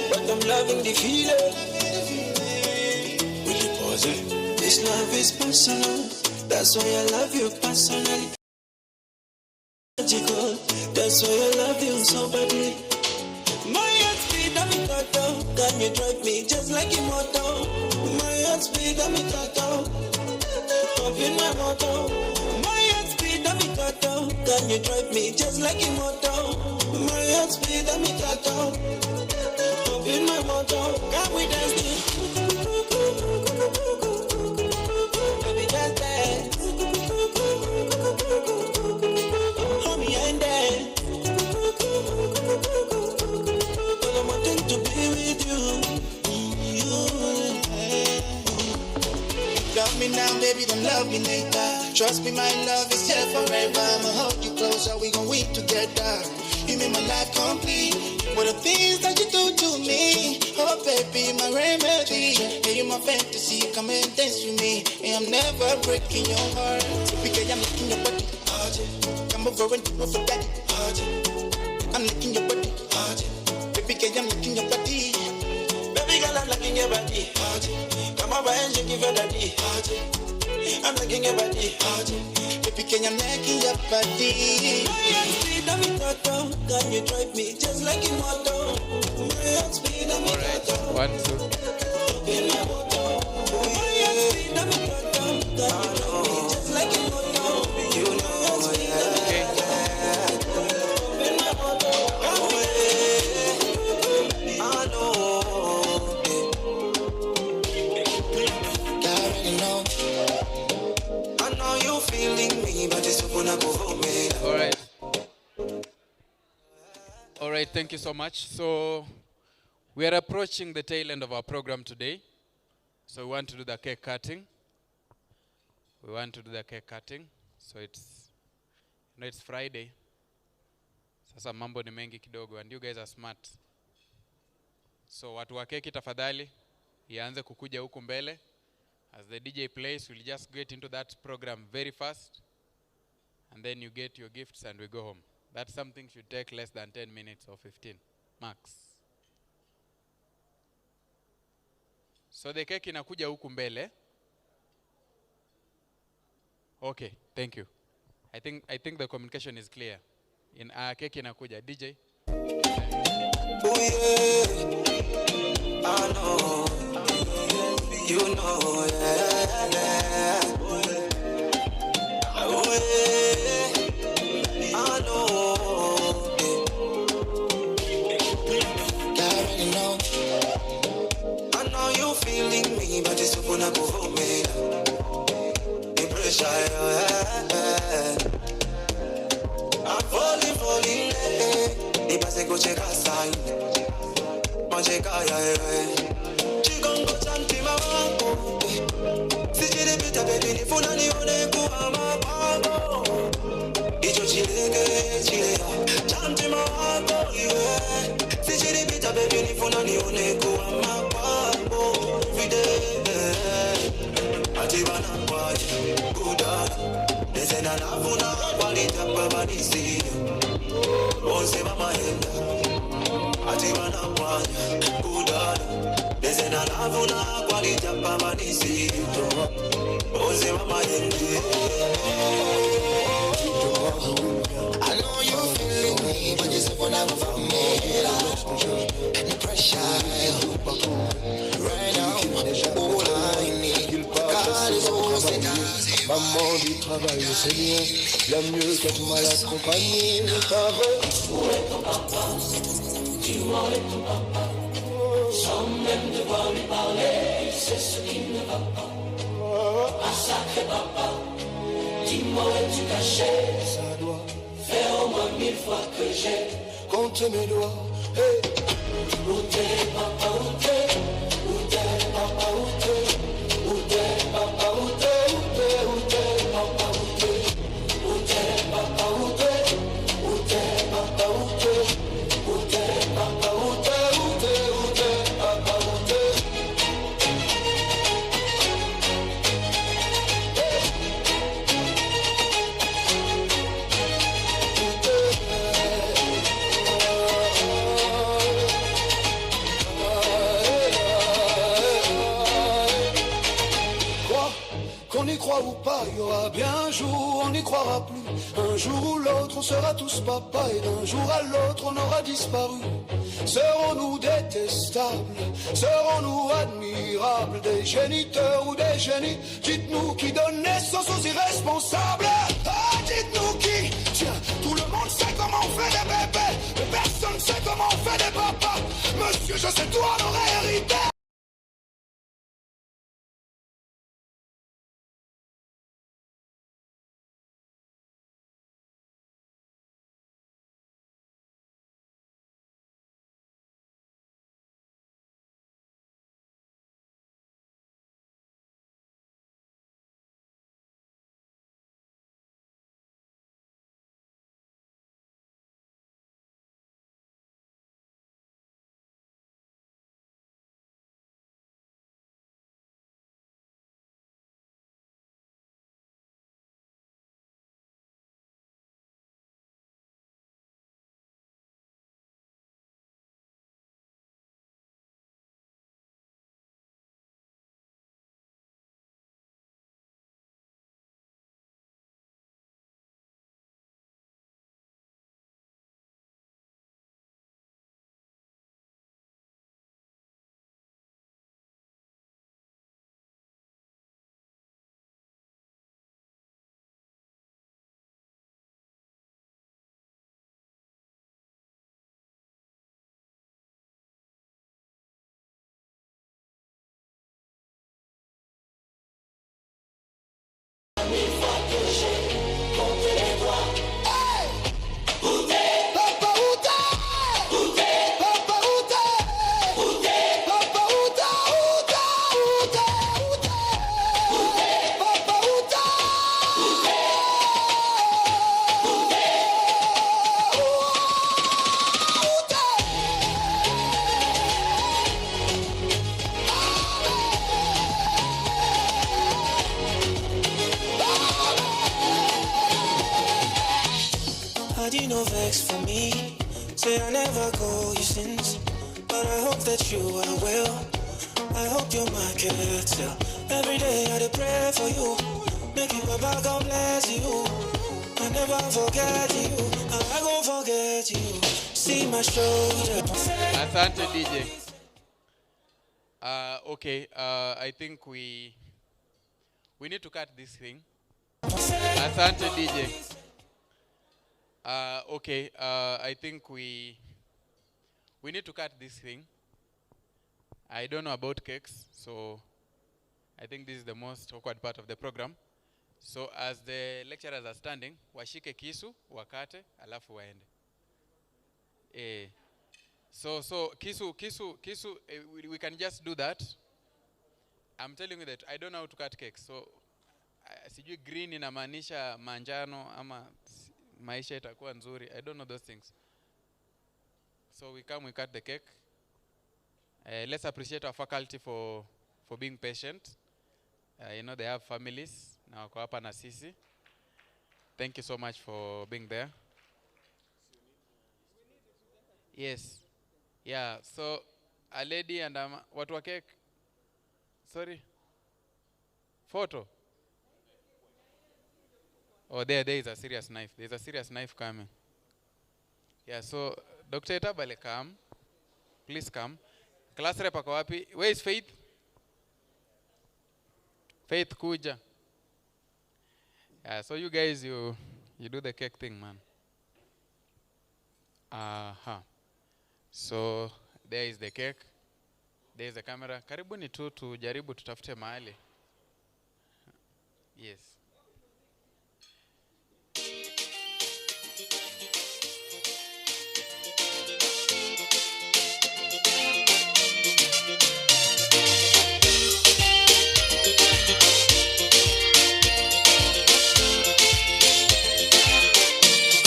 [SPEAKER 10] but I'm loving the feeling. Will you pause it? This love is personal. That's why I love you personally. Magical. That's why I love you so badly. My heart speed, I'm in total. Can you drive me just like immortal? My heart speed, I'm in total. Up in my motor. My heart speed, I'm in total. Can you drive me just like immortal? My heart speed, I'm in total. Up in my motor. Can we dance to? Baby, just dance. Homie, and dance. To be with you, love me now, baby, then love me later. Trust me, my love is here forever. I'ma hold you closer, we gon' weep together. You make my life complete. What the things that you do to me? Oh, baby, my remedy. Yeah, you my fantasy, come and dance with me. And I'm never breaking your heart. Because I'm licking your body. Come over and do it for daddy. I'm licking your body. Baby girl, I'm licking your body. Baby girl, I'm licking your body. Come over and shake it for daddy. I'm licking your body. Baby girl, I'm licking your body. My heart speed, I'm in total. Can you drive me just like immortal? My heart speed, I'm in total.
[SPEAKER 6] 1, 2.
[SPEAKER 10] In my motor. My heart speed, I'm in total. Can you drive me just like immortal? You know, okay. In my motor. I know. I know you're feeling me, but it's gonna go home.
[SPEAKER 6] All right, thank you so much. So we are approaching the tail end of our program today. So we want to do the cake cutting. So it's Friday. Sasa mambo ni mengi kidogo, and you guys are smart. So watu wa keki tafadhali ianze kukuja huku mbele. As the DJ plays, we'll just get into that program very fast. And then you get your gifts and we go home. That something should take less than 10 minutes or 15 max. So the cake inakuja huku mbele. Okay, thank you. I think the communication is clear. In cake inakuja DJ.
[SPEAKER 10] Oh yeah, I know, you know, yeah. Oh yeah, I know, I already know. I know you feeling me, but it's gonna go home, the pressure, I'm falling, the passe go check outside. Chigongo chanti mawango. Sijiri pita baby ni funa ni one kuwa mabango. Icho chile chanti mawango iwe. Sijiri pita baby ni funa ni one kuwa mabango. Every day, atibana kwaje, kudana. Desena na funa walita kwa manisi. Onse mama henda. Atibana kwaje, kudana. Desena na funa walita kwa manisi. Onse mama henda. I know you feeling me, but it's for now for me.
[SPEAKER 8] shy. Right now, all I need, God is all that does.
[SPEAKER 16] Maman du travail, Seigneur, bien mieux qu'être mal accompagné par eux. Où est ton papa? Dis-moi où est ton papa? Sans même devoir lui parler, c'est ce qui ne va pas. Ah sacré papa, dis-moi où es-tu caché? Ça doit faire au moins 1000 fois que j'ai compté mes doigts. Hey. Où t'es papa, où t'es? Où t'es papa, où t'es? Où t'es papa, où t'es? Où t'es, où t'es papa, où t'es? Où t'es papa, où t'es? Où t'es papa, où t'es? Où t'es papa, où t'es? Où t'es, où t'es papa, où t'es? Qu'on y croit ou pas, il y aura bien un jour, on n'y croira plus. Un jour ou l'autre, on sera tous papa, et d'un jour à l'autre, on aura disparu. Serons-nous détestables? Serons-nous admirables? Des géniteurs ou des génies? Dites-nous qui donne naissance aux irresponsables. Ah, dites-nous qui? Tiens, tout le monde sait comment on fait des bébés, mais personne sait comment on fait des papas. Monsieur, je sais tout en aurait hérité.
[SPEAKER 10] No vex for me. Say I never call you since, but I hope that you are well. I hope you're my character. Every day I pray for you. Make you Baba, God bless you. I never forget you. I gon' forget you. See my shoulder.
[SPEAKER 7] Asante DJ. Okay, I think we need to cut this thing. Asante DJ. Okay, I think we need to cut this thing. I don't know about cakes, so I think this is the most awkward part of the program. So as the lecturers are standing, washike kisu, wakate, alafu waende. So kisu, we can just do that. I'm telling you that I don't know how to cut cakes. So sijui green inamaanisha manjano ama maisha itakuwa nzuri. I don't know those things. So we cut the cake. Let's appreciate our faculty for being patient. You know, they have families. Na wako hapa na sisi. Thank you so much for being there. Yes. Yeah, so a lady and watu wa cake. Sorry. Photo. Oh, there is a serious knife. There's a serious knife coming. Yeah, so Dr. Etabale, come. Please come. Class rep ako wapi? Where is Faith? Faith kuja. Yeah, so you guys, you do the cake thing, man. So there is the cake. There is the camera. Karibuni tu tujaribu tutafute mahali. Yes.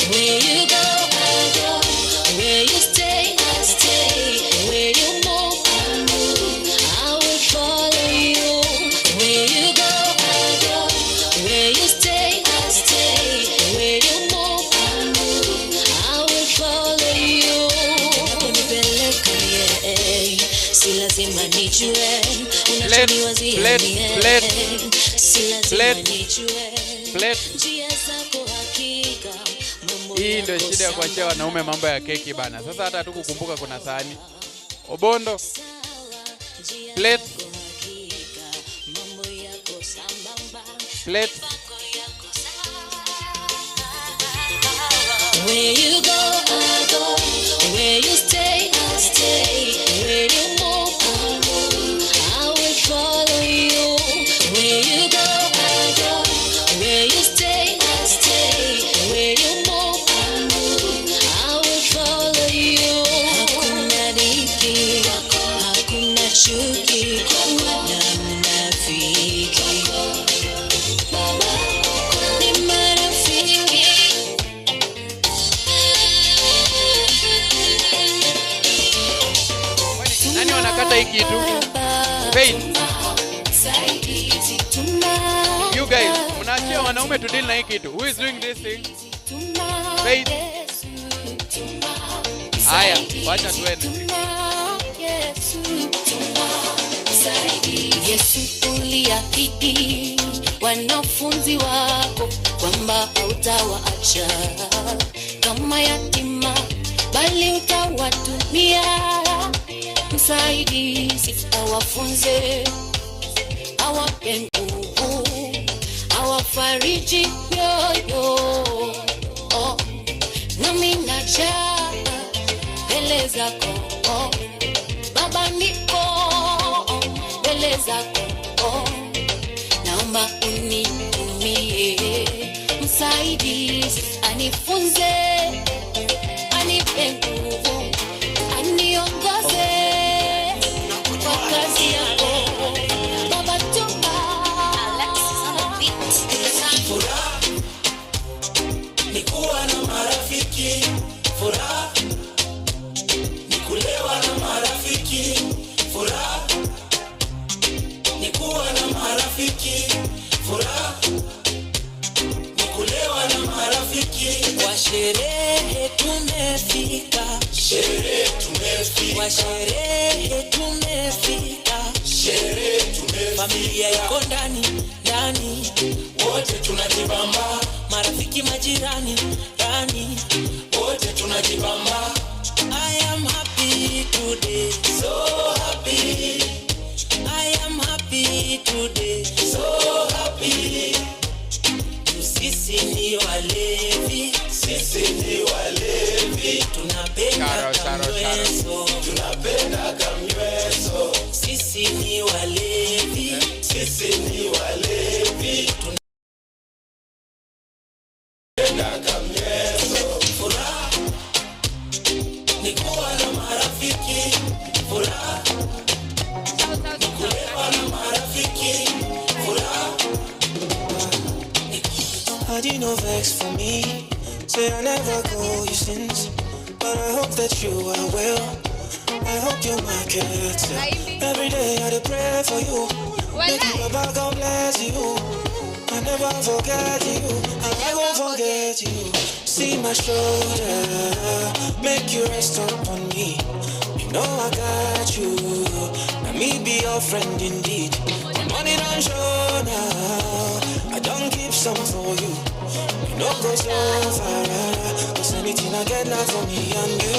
[SPEAKER 10] Where you go, I go. Where you stay, I stay. Where you move, I move. I will follow you. Where you go, I go. Where you stay, I stay. Where you move, I move. I will follow you. Unipeleka yeah. Si lazima nijue. Unachoniwazia mie. Si lazima nijue. Njia zako hakika.
[SPEAKER 7] Hii ndio shida ya kuachia wanaume mambo ya keki bana. Sasa hata hatukukumbuka kuna sahani. Obondo. Plate. Plate.
[SPEAKER 10] Where you go, I go. Where you stay, I stay. Where you move, I move. I will follow you. Where you go, I go. Where you stay, I stay. Where you move, I move. I will follow you. Hakuna dhiki, hakuna chuki, na mnafiki. Ni marafiki.
[SPEAKER 7] Nani wanakata hii kitu? Faith. You guys, mnaachia wanaume to deal na hii kitu. Who is doing this thing? Faith. Haya, wacha tuende.
[SPEAKER 10] Yesu uliahidi wanafunzi wako kwamba hautawaacha kama yatima, bali utawatumia msaidizi awafunze, awape nguvu, awafariji mioyo. Nami najaa mbele zako Baba, niko mbele zako, naomba unitumie msaidizi, anifunze, anipe nguvu, aniongoze kwa kazi yako Baba.
[SPEAKER 11] Furaha ni kuwa na marafiki, furaha ni kulewa na marafiki, furaha ni kuwa na marafiki, furaha ni kulewa na marafiki.
[SPEAKER 10] Kwa sherehe tumefika,
[SPEAKER 11] sherehe tumefika,
[SPEAKER 10] kwa sherehe tumefika,
[SPEAKER 11] sherehe tumefika.
[SPEAKER 10] Familia iko ndani ndani,
[SPEAKER 11] wote tunajibamba,
[SPEAKER 10] marafiki majirani ndani,
[SPEAKER 11] wote tunajibamba.
[SPEAKER 10] I am happy today,
[SPEAKER 11] so happy.
[SPEAKER 10] I am happy today,
[SPEAKER 11] so happy.
[SPEAKER 10] Sisi ni walevi,
[SPEAKER 11] sisi ni walevi,
[SPEAKER 10] tunapenda kamweso,
[SPEAKER 11] tunapenda kamweso.
[SPEAKER 10] Sisi ni walevi,
[SPEAKER 11] sisi ni walevi, tunapenda kamweso. Furaha ni kuwa na marafiki, furaha ni kulewa na marafiki, furaha.
[SPEAKER 17] I did no vex for me. Say I never go you since, but I hope that you are well. I hope you're my character. Every day I pray for you. Make you Baba, God bless you. I never forget you. I won't forget you. See my shoulder, make you rest upon me. You know I got you. Now me be your friend indeed. My money don't show now. I don't keep some for you. You know go so far. Cause anything I get now for me and you.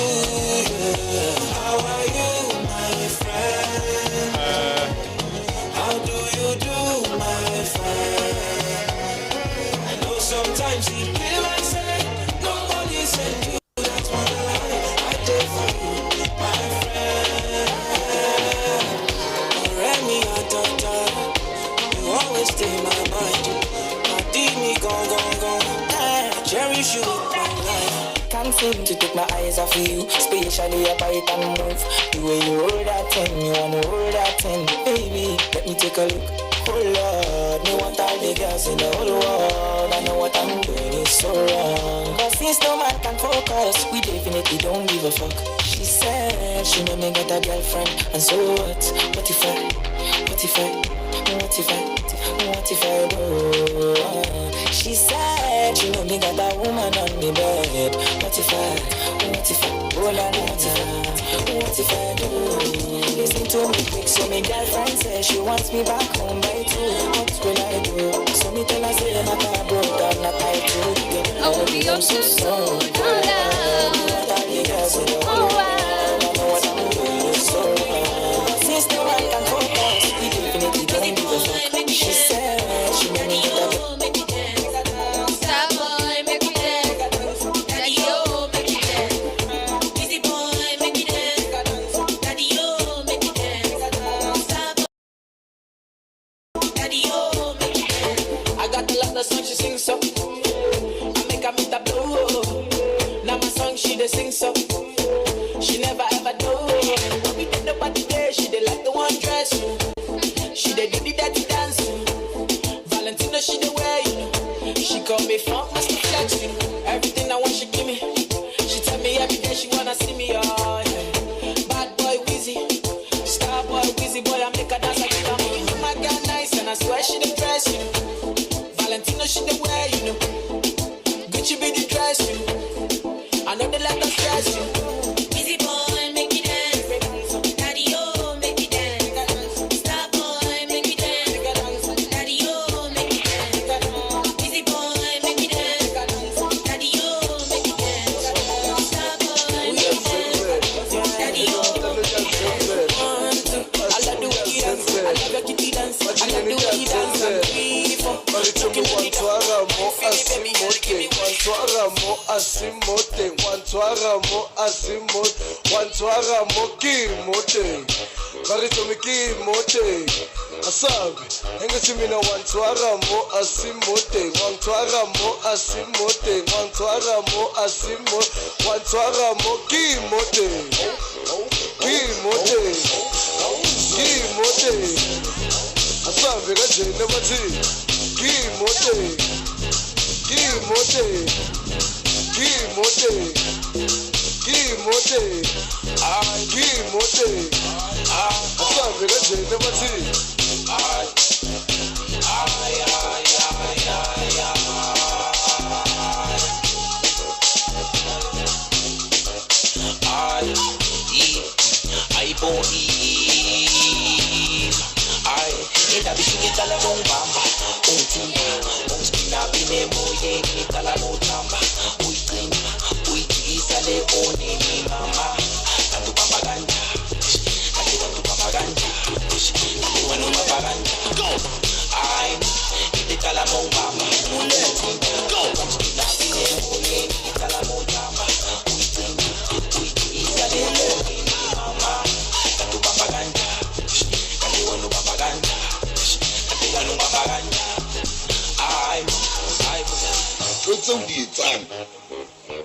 [SPEAKER 17] Yeah. How are you, my friend? How do you do, my friend? I know sometimes it feel like say nobody sent you. That's one lie I did for you, my friend. Remy, you always stay in my mind. My me gone. I cherish you with my life. Can't seem to take my eyes off of you, especially your bite and move. The way you hold that thing, you wanna hold that thing. Baby, let me take a look. Oh Lord, me want all the girls in the whole world. I know what I'm doing is so wrong. Cause since no man can focus, we definitely don't give a fuck. She said she know me got a girlfriend, and so what? What if I do? She said she know me got a woman on me bed. What if I do? Listen to me quick, so my girlfriend says she wants me back home by 2. What will I do? So me tell her say my car broke down, not I too. Oh, I'm so sorry. Since the one can focus, we definitely don't give a fuck. She said she made me get up. Star boy, make me dance. Daddy, yo, make me dance. Busy boy, make me dance. Daddy, yo, make me dance. Star boy, Daddy, yo, make me dance. I got the love the song she sings so. I make her meet the blow. Now my song she dey sing so. She never ever do. When we did nobody there, she did like the one dress. She did do the dirty dance. Valentino she dey wear, you know. She call me funk master flex, you know. Everything I want she give me. She tell me every day she wanna see me, oh yeah. Bad boy Wheezy, star boy Wheezy boy, I make her dance like I'm you know my girl nice and I swear she the dress, you know. Valentino she dey wear, you know. Gucci be the dress, you know. I know they like the stress, you know. Busy boy, make me dance. Daddy, yo, make me dance. Star boy, make me dance. Daddy, yo, make me dance. Busy boy, make me dance. Daddy, yo, make me dance. Star boy, make me dance. Daddy, yo, make me dance. I love the way you dance. I love your kitty dance. I love the way you dance.
[SPEAKER 16] Asabi, engesi mina wantwara mo asimote, wantwara mo asimote, wantwara mo asimo, wantwara mo kimote, kimote, kimote. Asabi kajene bathi, kimote, kimote, kimote, kimote, kimote. Asabi kajene bathi.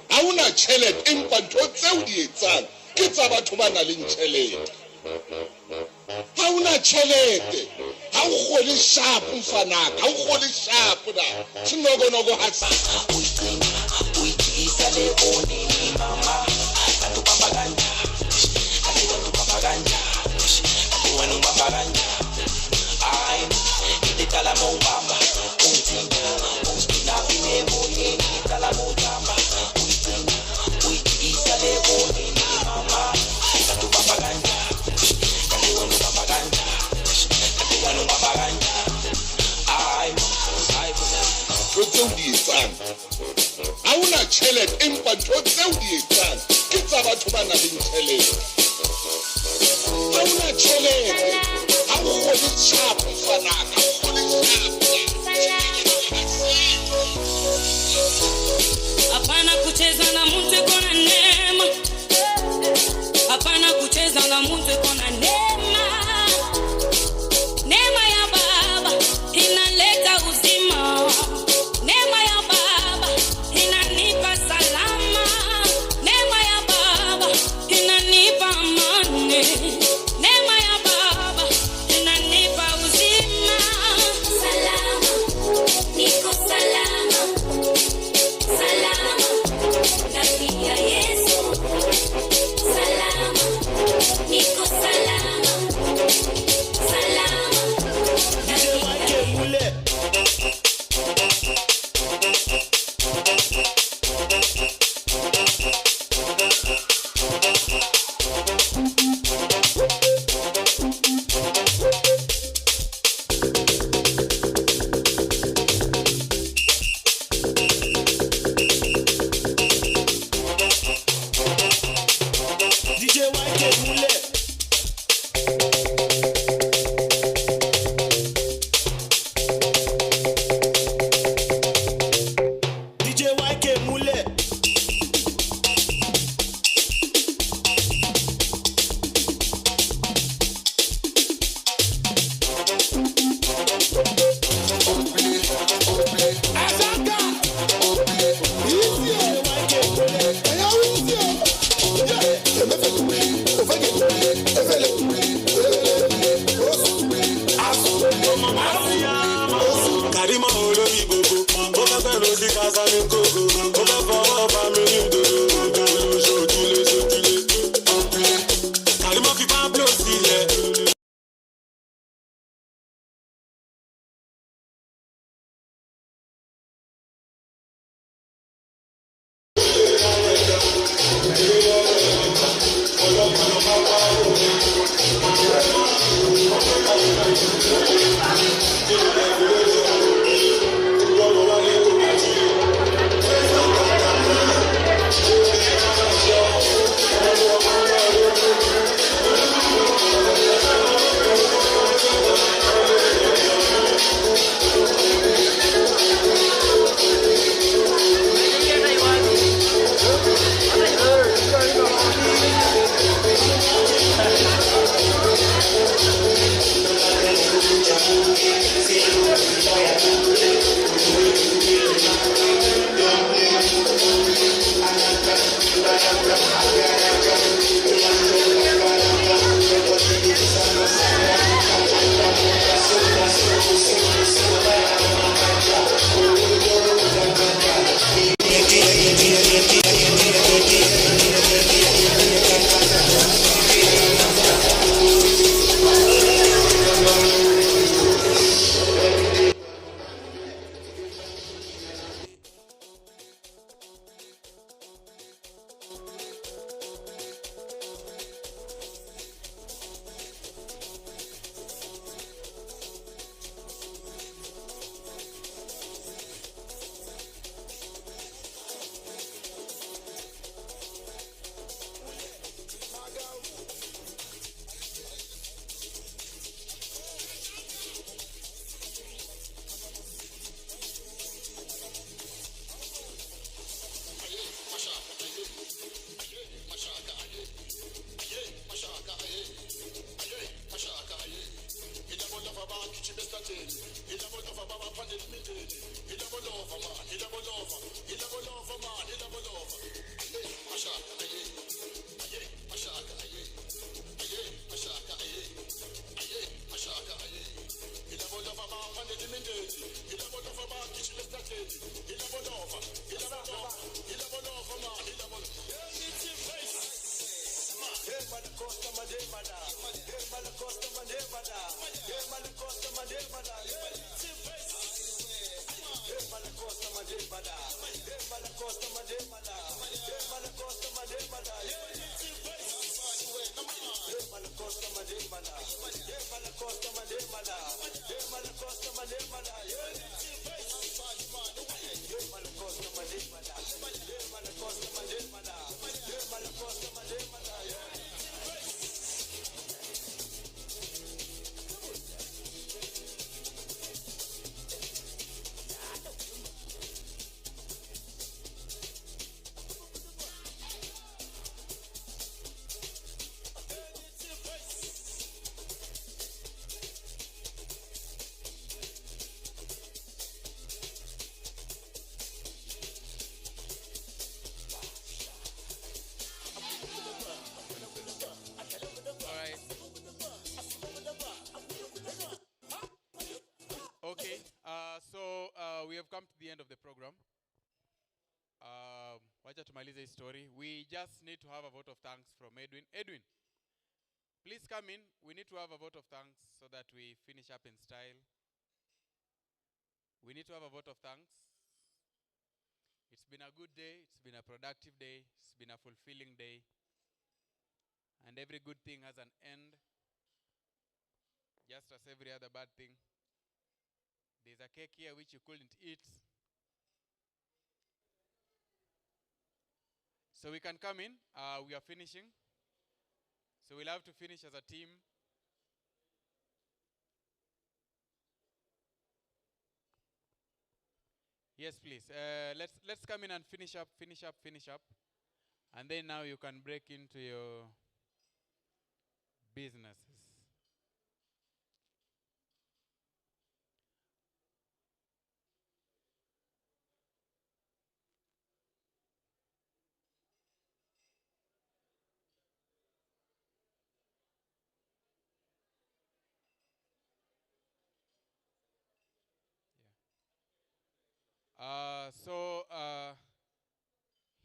[SPEAKER 2] Ha una tjhelete empa ntho tseo di etsang ke tsa batho ba nang le tjhelete. Ha una tjhelete ha o kgole sharp mfanaka ha o kgole sharp da tshinogonogo ha tsa o itisa le one mama ka tu papaganda ka tu papaganda ka tu wena papaganda ai ite kala mo mama untinga unspina pine moye kala mo mama uitisa le one mama ka tu papaganda ka tu wena papaganda ka tu wena papaganda ai tseo di etsang ha una tjhelete empa ntho tseo di etsang ke tsa batho ba nang le tjhelete. hauna tšhelete ga o gole tšhapo fanaka o gole
[SPEAKER 19] hapana kucheza na mtu kona neema, hapana kucheza na mtu kona neema. Neema ya Baba inaleta uzima, neema ya Baba inanipa salama, neema ya Baba inanipa amani, neema ya Baba inanipa uzima. Salama, niko salama, salama ndani ya Yesu. Salama, niko salama, salama ndani ya Yesu.
[SPEAKER 6] come to the end of the program. Wacha tumalize hii story. We just need to have a vote of thanks from Edwin. Edwin, please come in. We need to have a vote of thanks so that we finish up in style. We need to have a vote of thanks. It's been a good day. It's been a productive day. It's been a fulfilling day. And every good thing has an end. Just as every other bad thing. There's a cake here which you couldn't eat. So we can come in. We are finishing. So we'll have to finish as a team. Yes, please. Let's come in and finish up. And then now you can break into your businesses.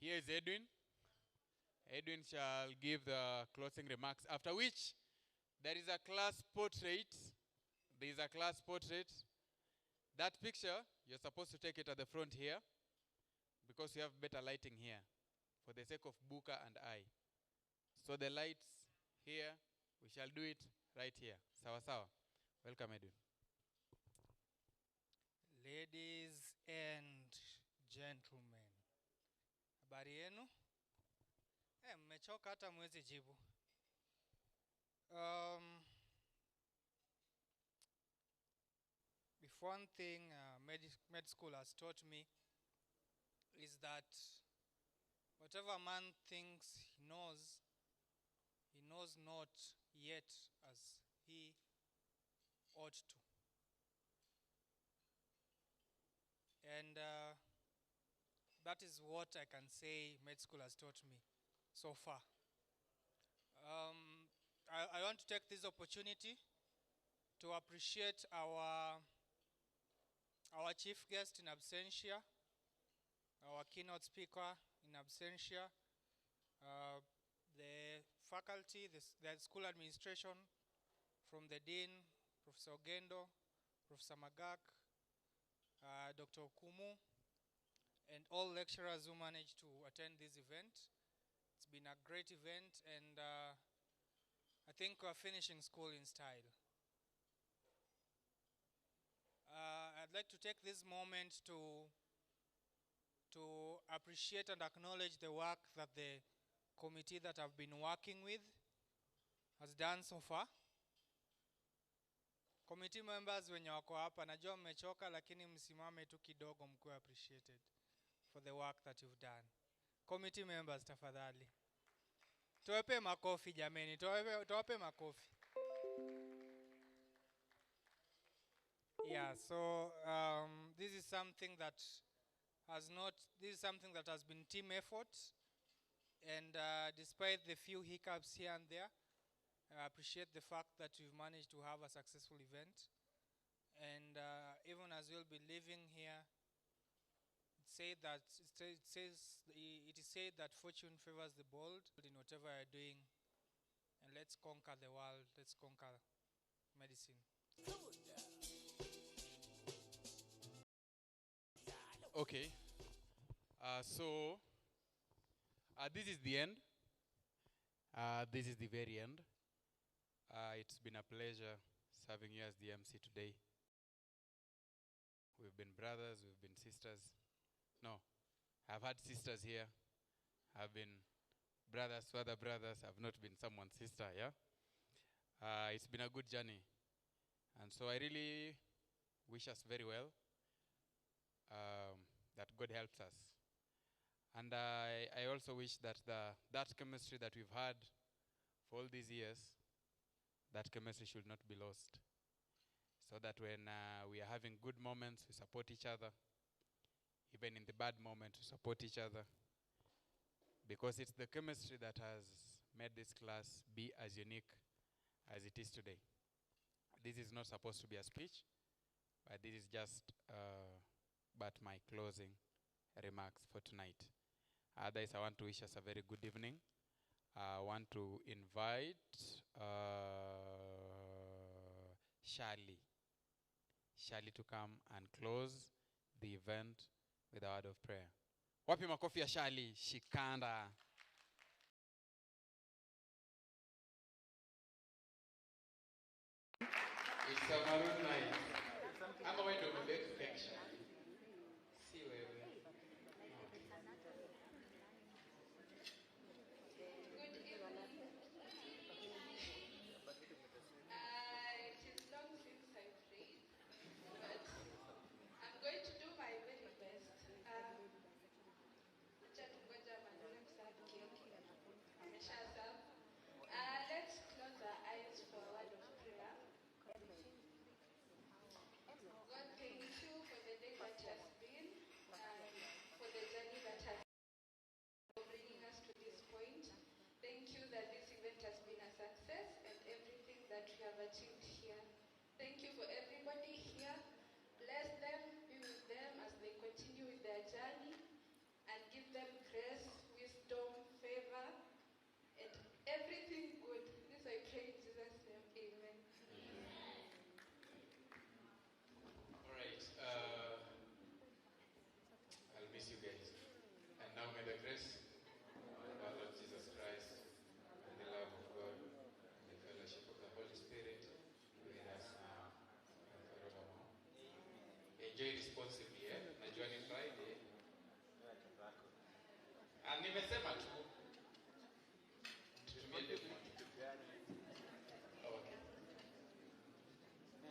[SPEAKER 6] Here is Edwin. Edwin shall give the closing remarks, after which there is a class portrait. There is a class portrait. That picture, you're supposed to take it at the front here because you have better lighting here for the sake of Buka and I. So the lights here, we shall do it right here. Sawa sawa. Welcome, Edwin.
[SPEAKER 20] Ladies and gentlemen, habari yenu? Mmechoka hata mwezi jibu. If one thing med school has taught me is that whatever a man thinks he knows not yet as he ought to. And that is what I can say med school has taught me so far. I want to take this opportunity to appreciate our chief guest in absentia, our keynote speaker in absentia, the faculty, the school administration, from the dean, Professor Ogendo, Professor Magak, Dr. Okumu, and all lecturers who managed to attend this event. It's been a great event, and I think we're finishing school in style. I'd like to take this moment to appreciate and acknowledge the work that the committee that I've been working with has done so far. Committee members wenye wako hapa, najua mmechoka lakini msimame tu kidogo mkuwe appreciated for the work that you've done. Committee members tafadhali. Tuwape makofi jameni, tuwape makofi. Yeah, so this is something that has been team effort, and despite the few hiccups here and there, I appreciate the fact that we've managed to have a successful event. And even as we'll be living here, it is said that fortune favors the bold in whatever you're doing. And let's conquer the world. Let's conquer medicine.
[SPEAKER 6] Okay. So this is the end. This is the very end. It's been a pleasure serving you as the MC today. We've been brothers, we've been sisters. No, I've had sisters here. I've been brothers to other brothers. I've not been someone's sister, yeah? It's been a good journey. And so I really wish us very well, that God helps us. And I also wish that that chemistry that we've had for all these years, that chemistry should not be lost. So that when we are having good moments, we support each other. Even in the bad moments, we support each other. Because it's the chemistry that has made this class be as unique as it is today. This is not supposed to be a speech, but this is just but my closing remarks for tonight. Otherwise, I want to wish us a very good evening. I want to invite Shali to come and close the event with a word of prayer. Wapi makofi ya Shali, Shikanda. It's a maroon night. I'm going to make fake Shali. See where we are.
[SPEAKER 21] Good evening. It is long since I prayed, but I'm going to do my very best. Let's close our eyes for a word of prayer. God, thank you for the day that has been, for the journey that has been bringing us to this point. Thank you that this event has been a success and everything that we have achieved here. Thank you for everybody here. Bless them, be with them as they continue with their journey, and give them grace, wisdom, favor, and everything good. This I pray in Jesus' name. Amen.
[SPEAKER 6] All right. I'll miss you guys. And now may the grace of our Lord Jesus Christ and the love of God and the fellowship of the Holy Spirit be with us now and forevermore. Enjoy responsibly, eh? Najua ni